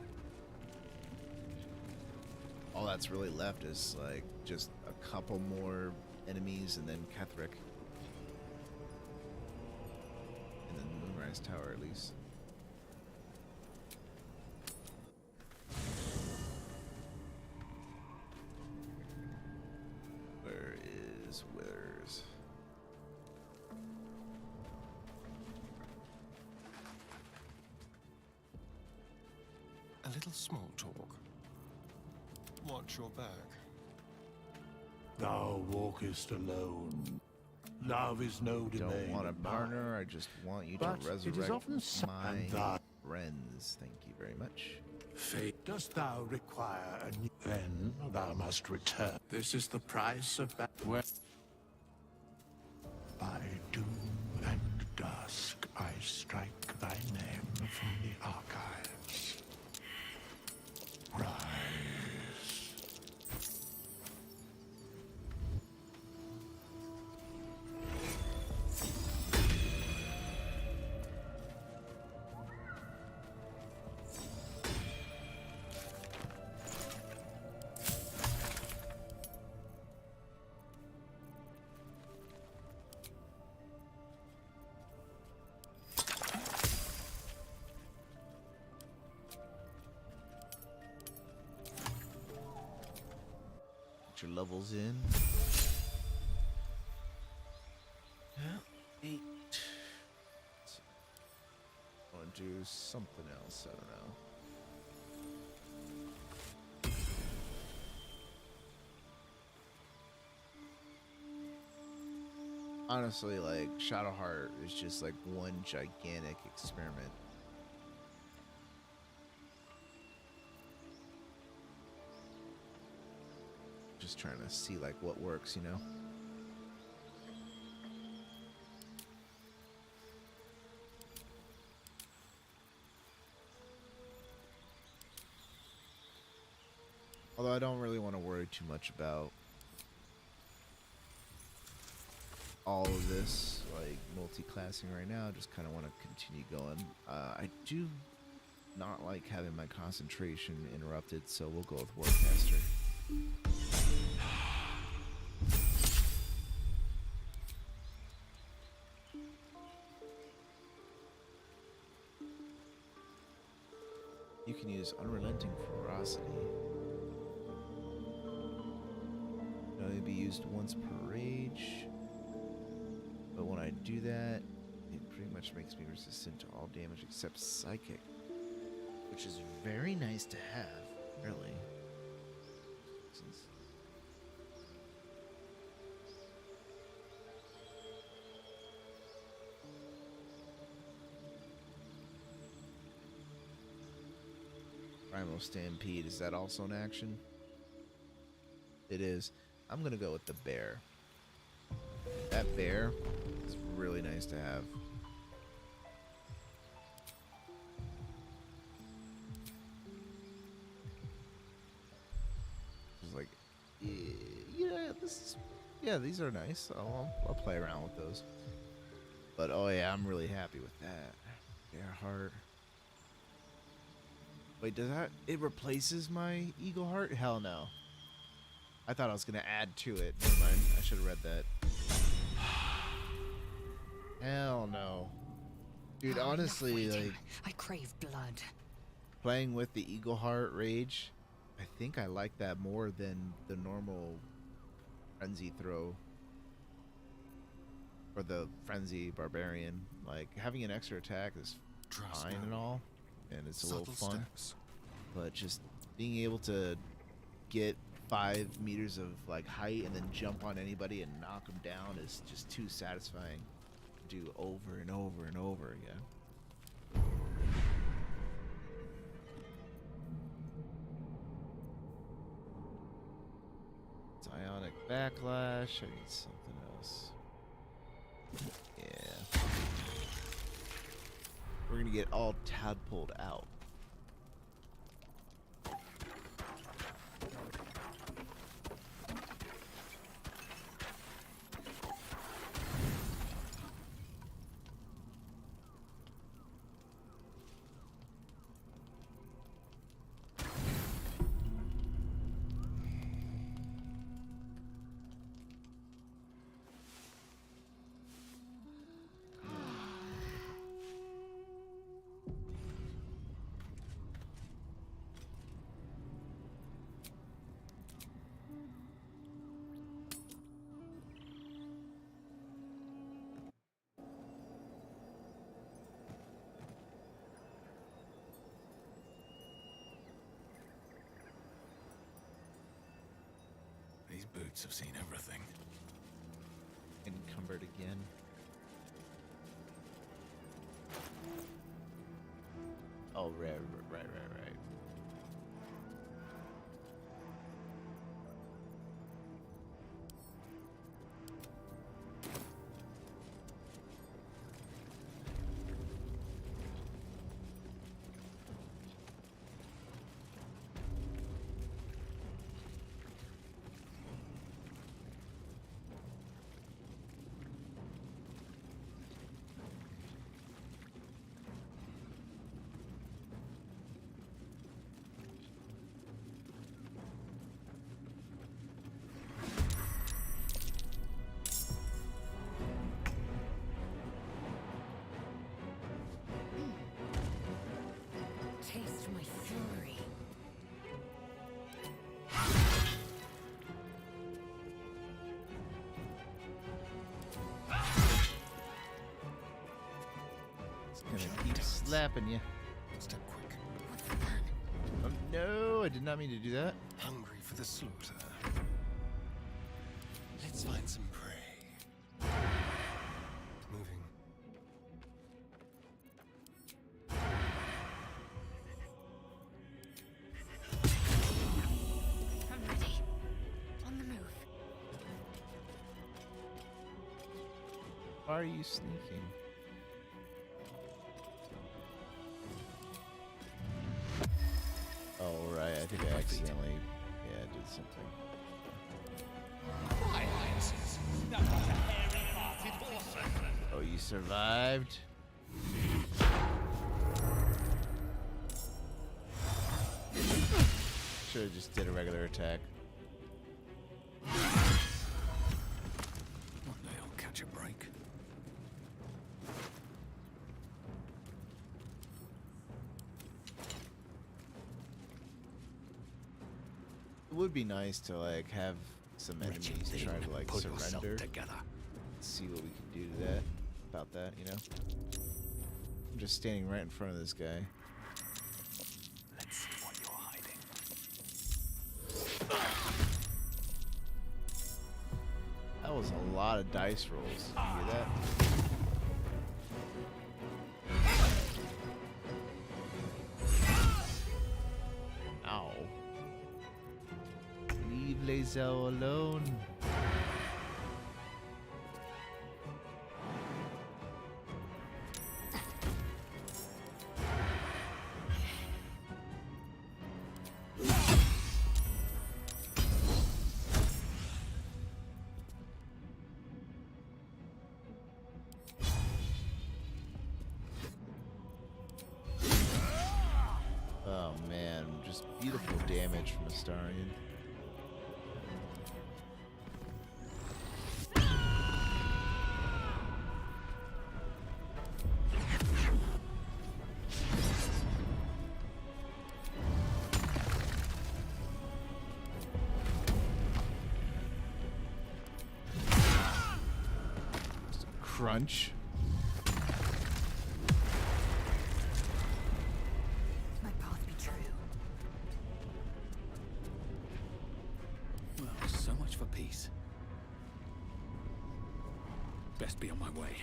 All that's really left is like just a couple more enemies and then Ketherick. And then the Moonrise Tower at least. Where is Withers? A little small talk. Watch your back. Thou walkest alone. Love is no domain. Don't want a of partner, mine. I just want you But to it is resurrect often my friends. Thank you very much. Fate, dost thou require a new... Then thou must return. This is the price of that. By doom and dusk, I strike thy name from the archives. Rise. Get your levels in. Yeah, 8. I want to do something else. I don't know. Honestly, like, Shadowheart is just like one gigantic experiment. Just trying to see like what works, you know? Although I don't really want to worry too much about all of this, like multi-classing right now. Just kind of want to continue going. I do not like having my concentration interrupted, so we'll go with Warcaster. You can use Unrelenting Ferocity. It'll only be used once per rage. But when I do that, it pretty much makes me resistant to all damage except Psychic. Which is very nice to have, really. Primal Stampede, is that also an action? It is. I'm gonna go with the bear. That bear is really nice to have. It's like, yeah, these are nice. I'll play around with those. But oh yeah, I'm really happy with that. Bear heart. Wait, does that, it replaces my Eagle Heart? Hell no. I thought I was gonna add to it. Never mind, I should have read that. Hell no. Dude, honestly, like, I crave blood. playing with the Eagle Heart Rage, I think I like that more than the normal Frenzy Throw. Or the Frenzy Barbarian. Like, having an extra attack is fine and all. And it's a little fun, but just being able to get 5 meters of like height and then jump on anybody and knock them down is just too satisfying to do over and over and over again. Automatic backlash. I need something else. Yeah. We're gonna get all tadpoled out. These boots have seen everything. Encumbered again. Oh, right. Taste my fury. It's gonna keep slapping you. Step quick. Oh no, I did not mean to do that. Hungry for the slaughter. Let's find some prey. Moving. I'm ready. On the move. Why are you sneaking? Oh, right. I think I accidentally, did something. Oh, you survived? Should've just did a regular attack. One day I'll catch a break. It would be nice to like have some enemies try to like Pull yourself surrender. together. See what we can do to that. About that, you know? I'm just standing right in front of this guy. Let's see what you're hiding. That was a lot of dice rolls. You hear that? Ow. Leave Lae'zel alone. Oh man, just beautiful damage from Astarion. Just a crunch. My path be true. Well, so much for peace. Best be on my way.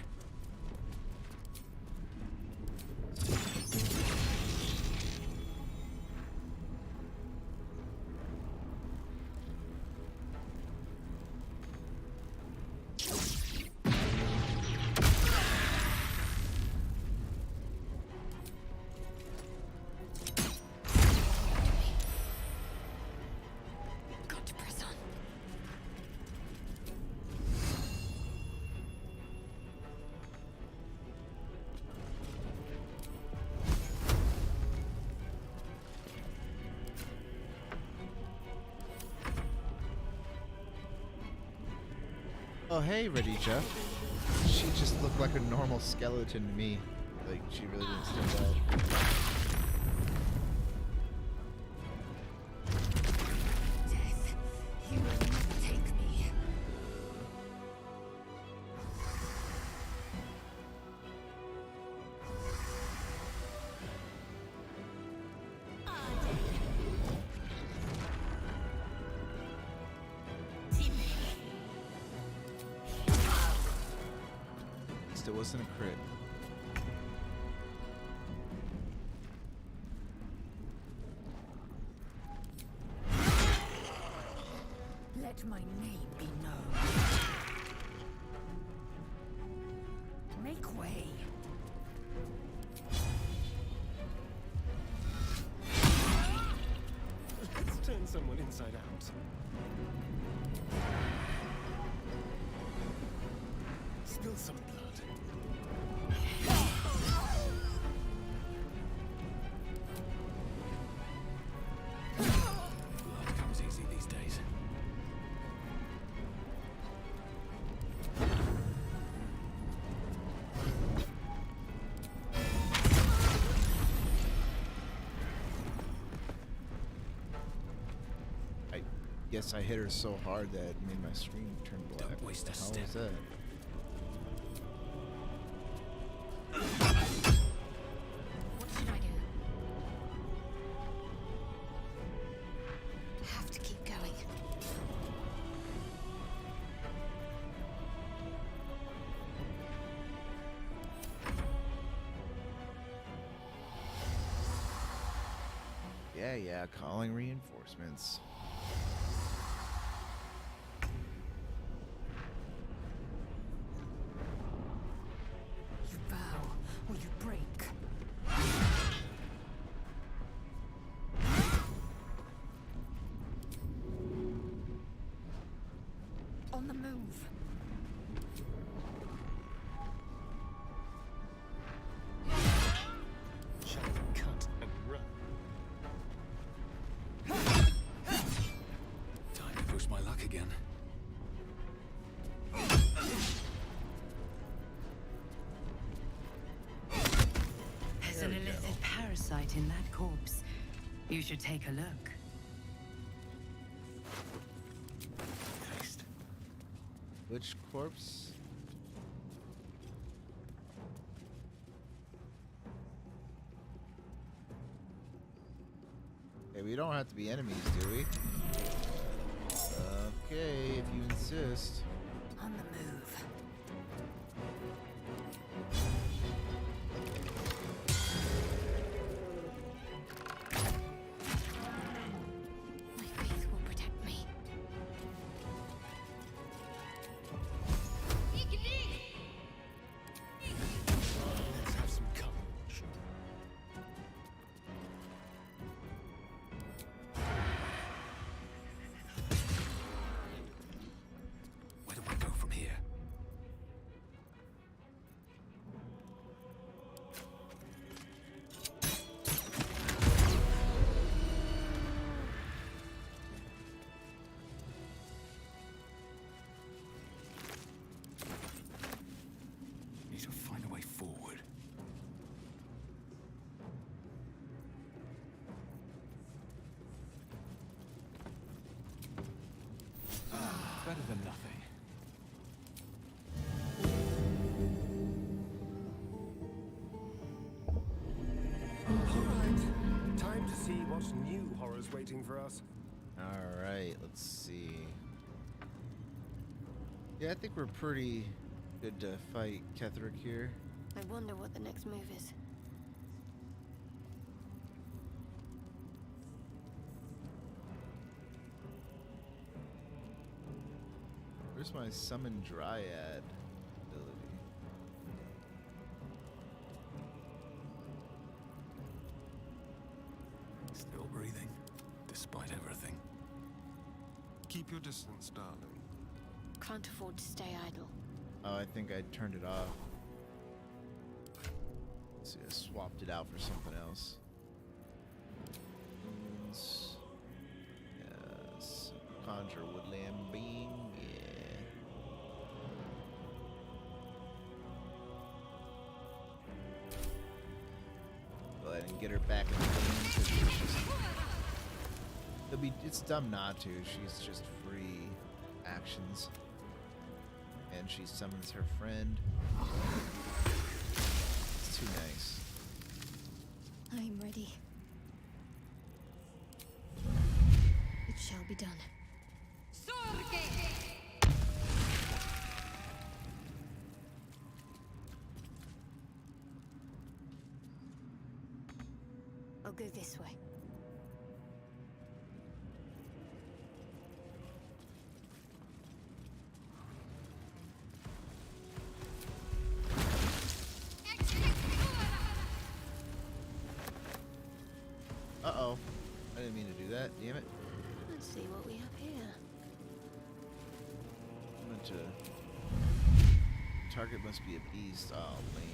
Oh, hey, Radija. She just looked like a normal skeleton to me. Like, she really didn't stand out. Death, you will not take me. Still wasn't a crit. Let my name be known. Make way. Let's turn someone inside out. Spill some blood. Blood comes easy these days. I guess I hit her so hard that it made my screen turn black. Don't waste a How step. was that? What should I do? Have to keep going. Yeah, calling reinforcements. You bow or you break. On the move. Shall we cut and run? Time to push my luck again. There's an illicit parasite in that corpse. You should take a look. Taste. Which corpse? Hey, we don't have to be enemies, do we? Okay, if you insist. On the move. My faith will protect me. Let's have some courage. Where do I go from here? Need to find a way forward. Better than nothing. Alright, time to see what new horror's waiting for us. Alright, let's see. Yeah, I think we're pretty good to fight Ketherick here. I wonder what the next move is. Where's my summon dryad ability? Still breathing, despite everything. Keep your distance, darling. Can't afford to stay idle. Oh, I think I turned it off. Let's see, I swapped it out for something else. Wounds. Yes. Conjure woodland being. Yeah. and get her back in the game. 'Cause it's just, it's dumb not to. She's just free actions. And she summons her friend. It's too nice. I'm ready. It shall be done. I'll go this way. Uh-oh. I didn't mean to do that. Damn it. Let's see what we have here. I meant to... Target must be a beast. Oh, lame.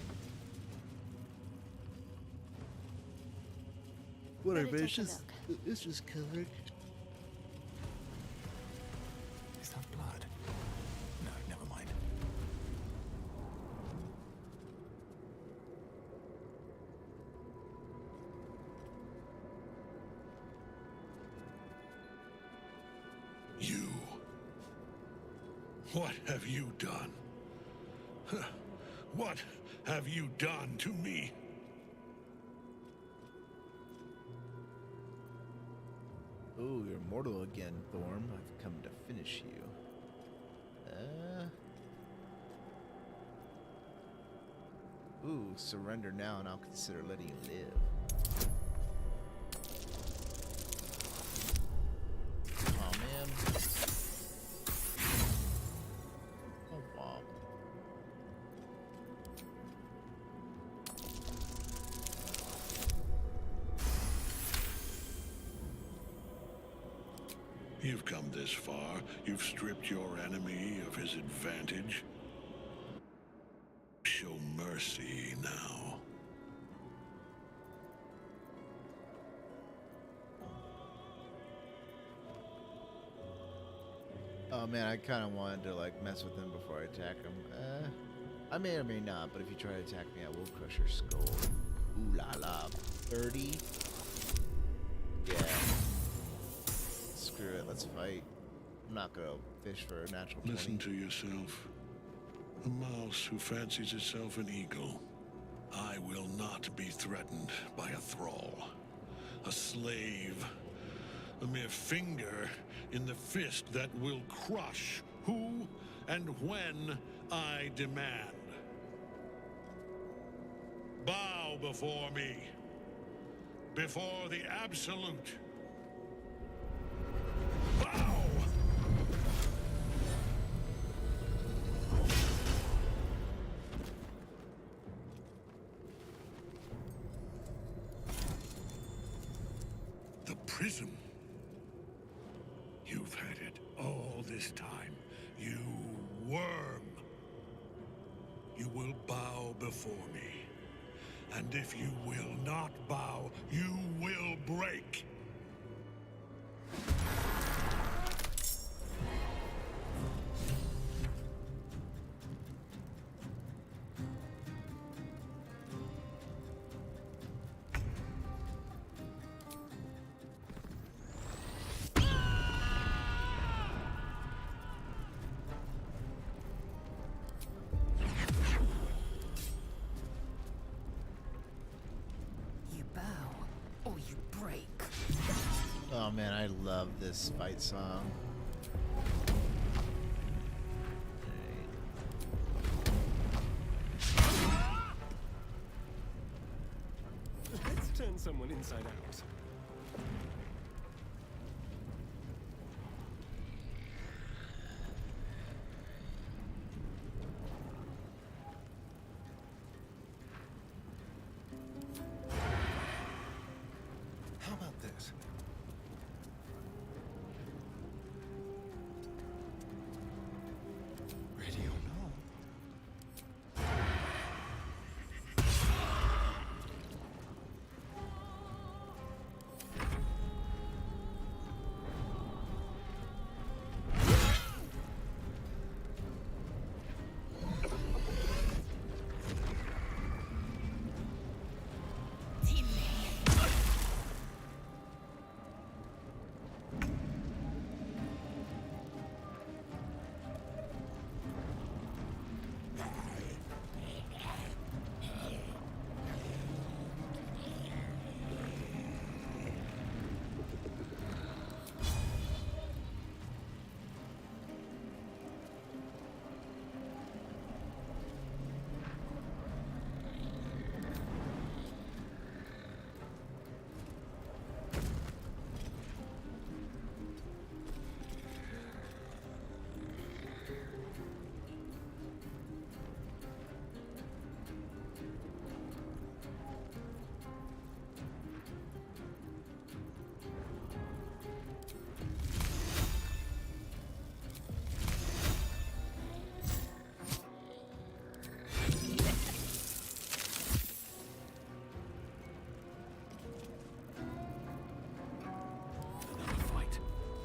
Whatever, it's just colored. Is that blood? No, never mind. You. What have you done? What have you done to me? Ooh, you're immortal again, Thorm. I've come to finish you. Ooh, surrender now and I'll consider letting you live. Oh man. Oh wow. You've come this far. You've stripped your enemy of his advantage. Show mercy now. Oh man, I kind of wanted to like mess with him before I attack him. I may or may not, but if you try to attack me, I will crush your skull. Ooh la la. 30? Yeah. Screw it, let's fight. I'm not gonna fish for a natural 20. Listen to yourself. A mouse who fancies itself an eagle. I will not be threatened by a thrall. A slave. A mere finger in the fist that will crush who and when I demand. Bow before me. Before the absolute. Bow! The prism. You've had it all this time, you worm. You will bow before me. And if you will not bow, you will break. Oh man, I love this fight song. Let's turn someone inside out. How about this? Ready or not?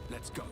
Let's go.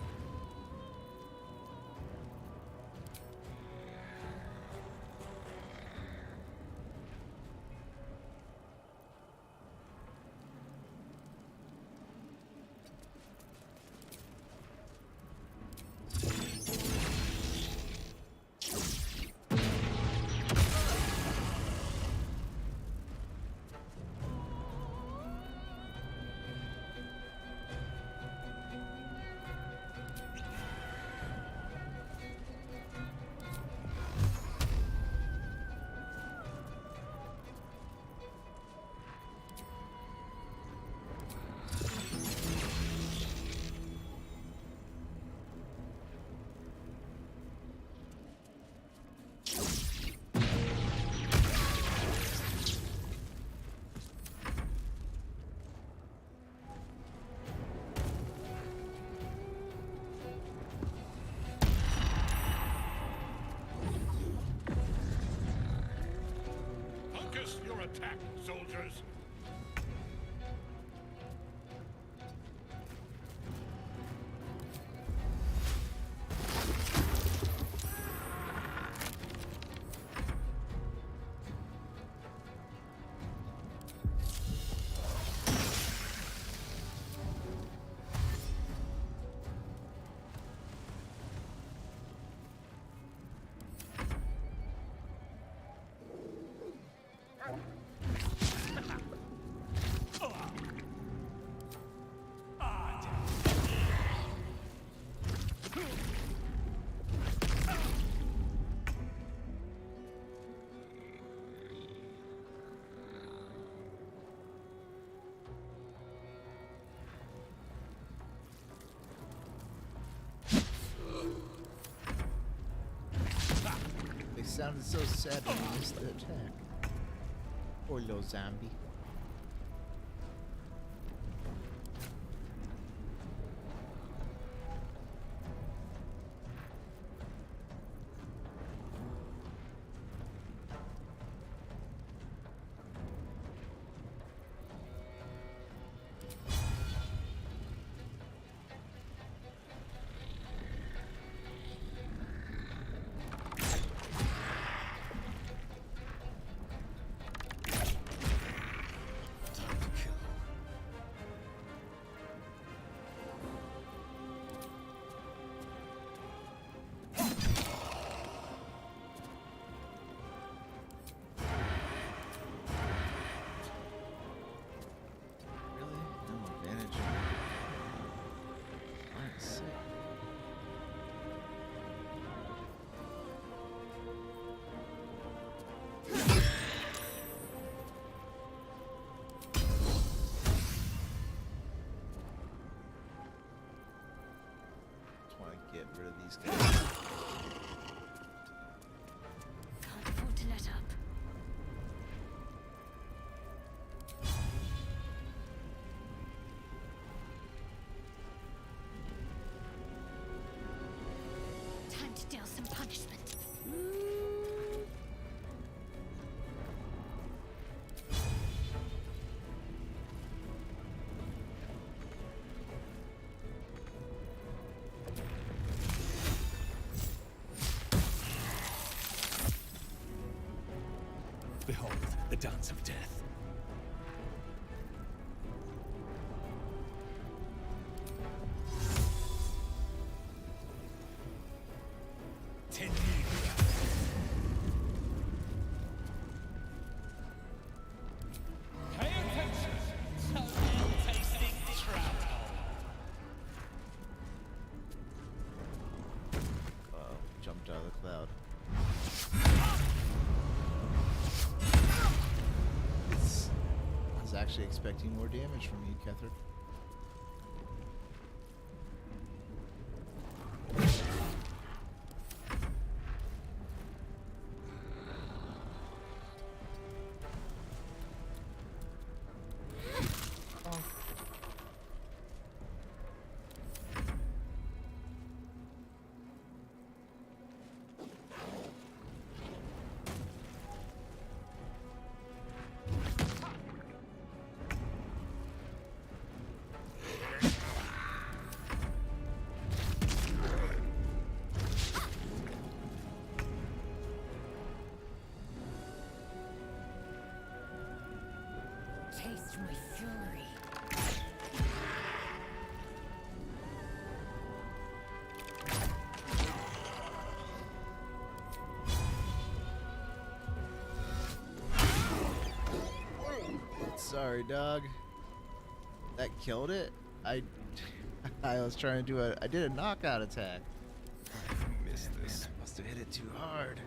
Focus your attack, soldiers. They sounded so sad when they missed the attack. Poor little zombie. Get rid of these guys. Can't afford to let up. Time to deal some punishment. Behold, the dance of death. Pay attention! Tasting trout. Jumped out of the cloud. I was actually expecting more damage from you, Ketherick. sorry, dog. That killed it? I was trying to do I did a knockout attack. I missed this. Man, I must have hit it too hard.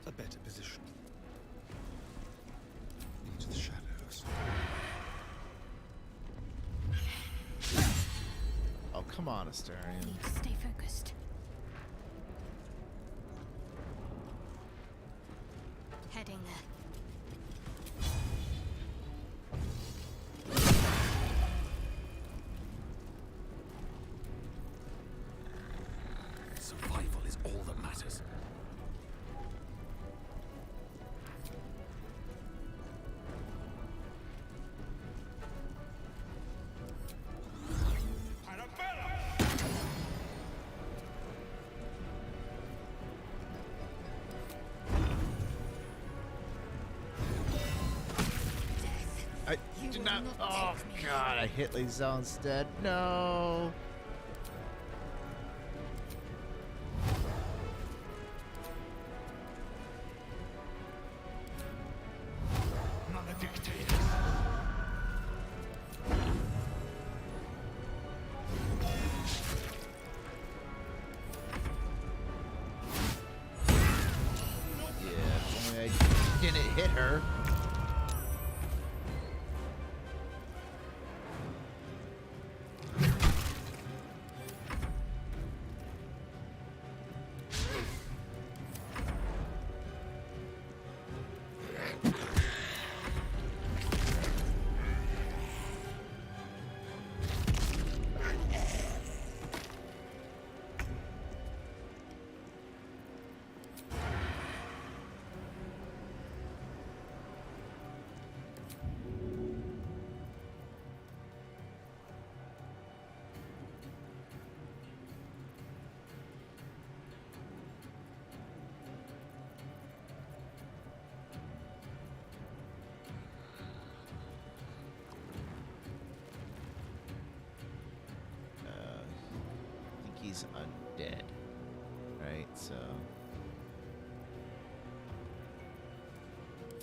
A better position. Into the shadows. Oh, come on, Astarion. Need to stay focused. Heading there. Survival is all that matters. I did not. Oh god! I hit Lizelle instead. No. Not a dictator. Yeah, if only I didn't hit her. He's undead, right? So,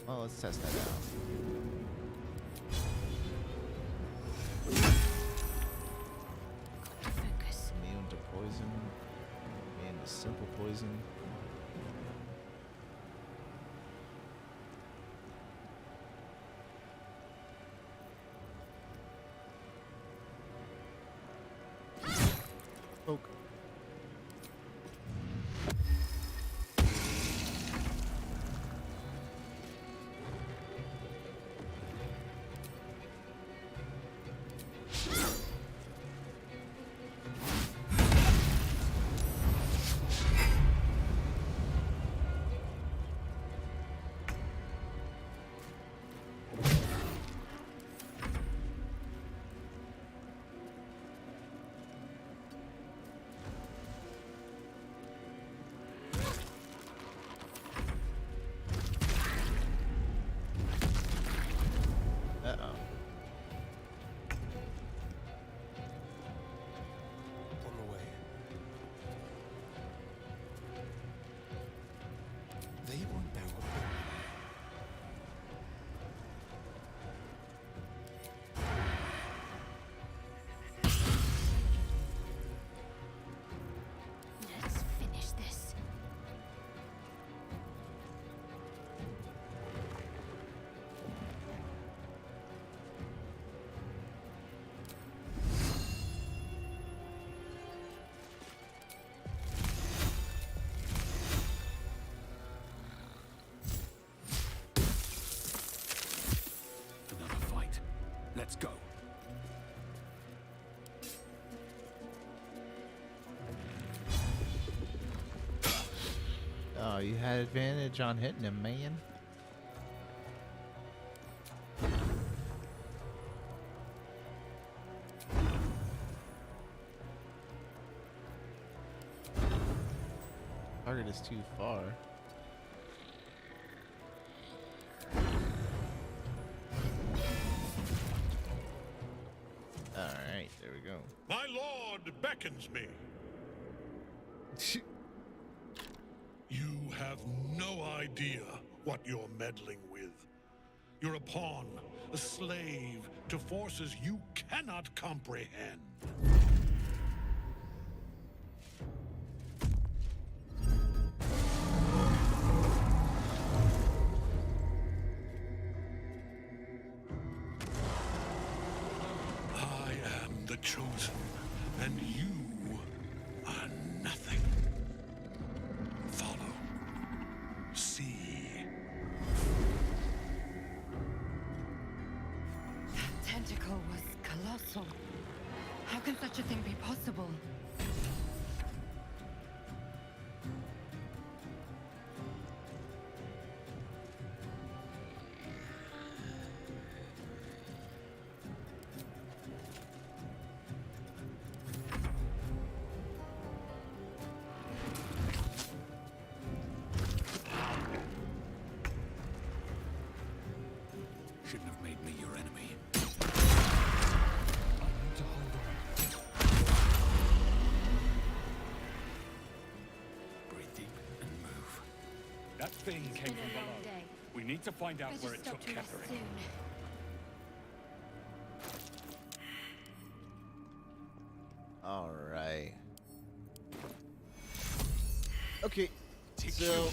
well, let's test that out. Focus. Immune to poison. Immune to simple poison. Poke. Let's go. Oh, you had advantage on hitting him, man. Target is too far. Alright, there we go. My lord beckons me. You have no idea what you're meddling with. You're a pawn, a slave to forces you cannot comprehend. I am the chosen, and you are nothing. Follow. See. That tentacle was colossal. How can such a thing be possible? Shouldn't have made me your enemy. I need to hold on. Breathe deep and move. That thing It's came been from a long below. day. We need to find out Better where it stop took to rest Catherine. soon. All right. Okay, so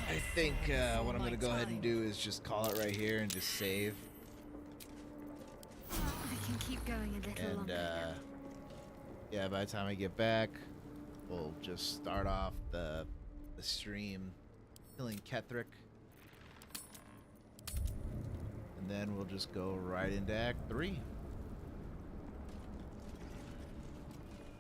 I think what I'm gonna go ahead and do is just call it right here and just save. I can keep going a little And longer. yeah, by the time I get back, we'll just start off the stream killing Kethric. And then we'll just go right into Act 3.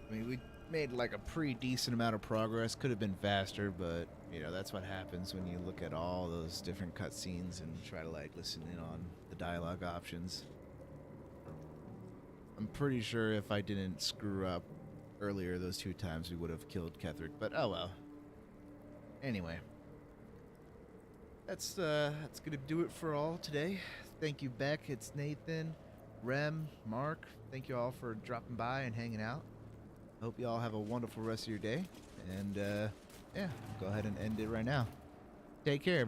I mean, we made like a pretty decent amount of progress. Could have been faster, but you know, that's what happens when you look at all those different cutscenes and try to like listen in on the dialogue options. I'm pretty sure if I didn't screw up earlier those 2 times, we would have killed Kethric, but oh well. Anyway, that's gonna do it for all today. Thank you, Beck. It's Nathan, Rem, Mark. Thank you all for dropping by and hanging out. Hope you all have a wonderful rest of your day. And yeah, go ahead and end it right now. Take care.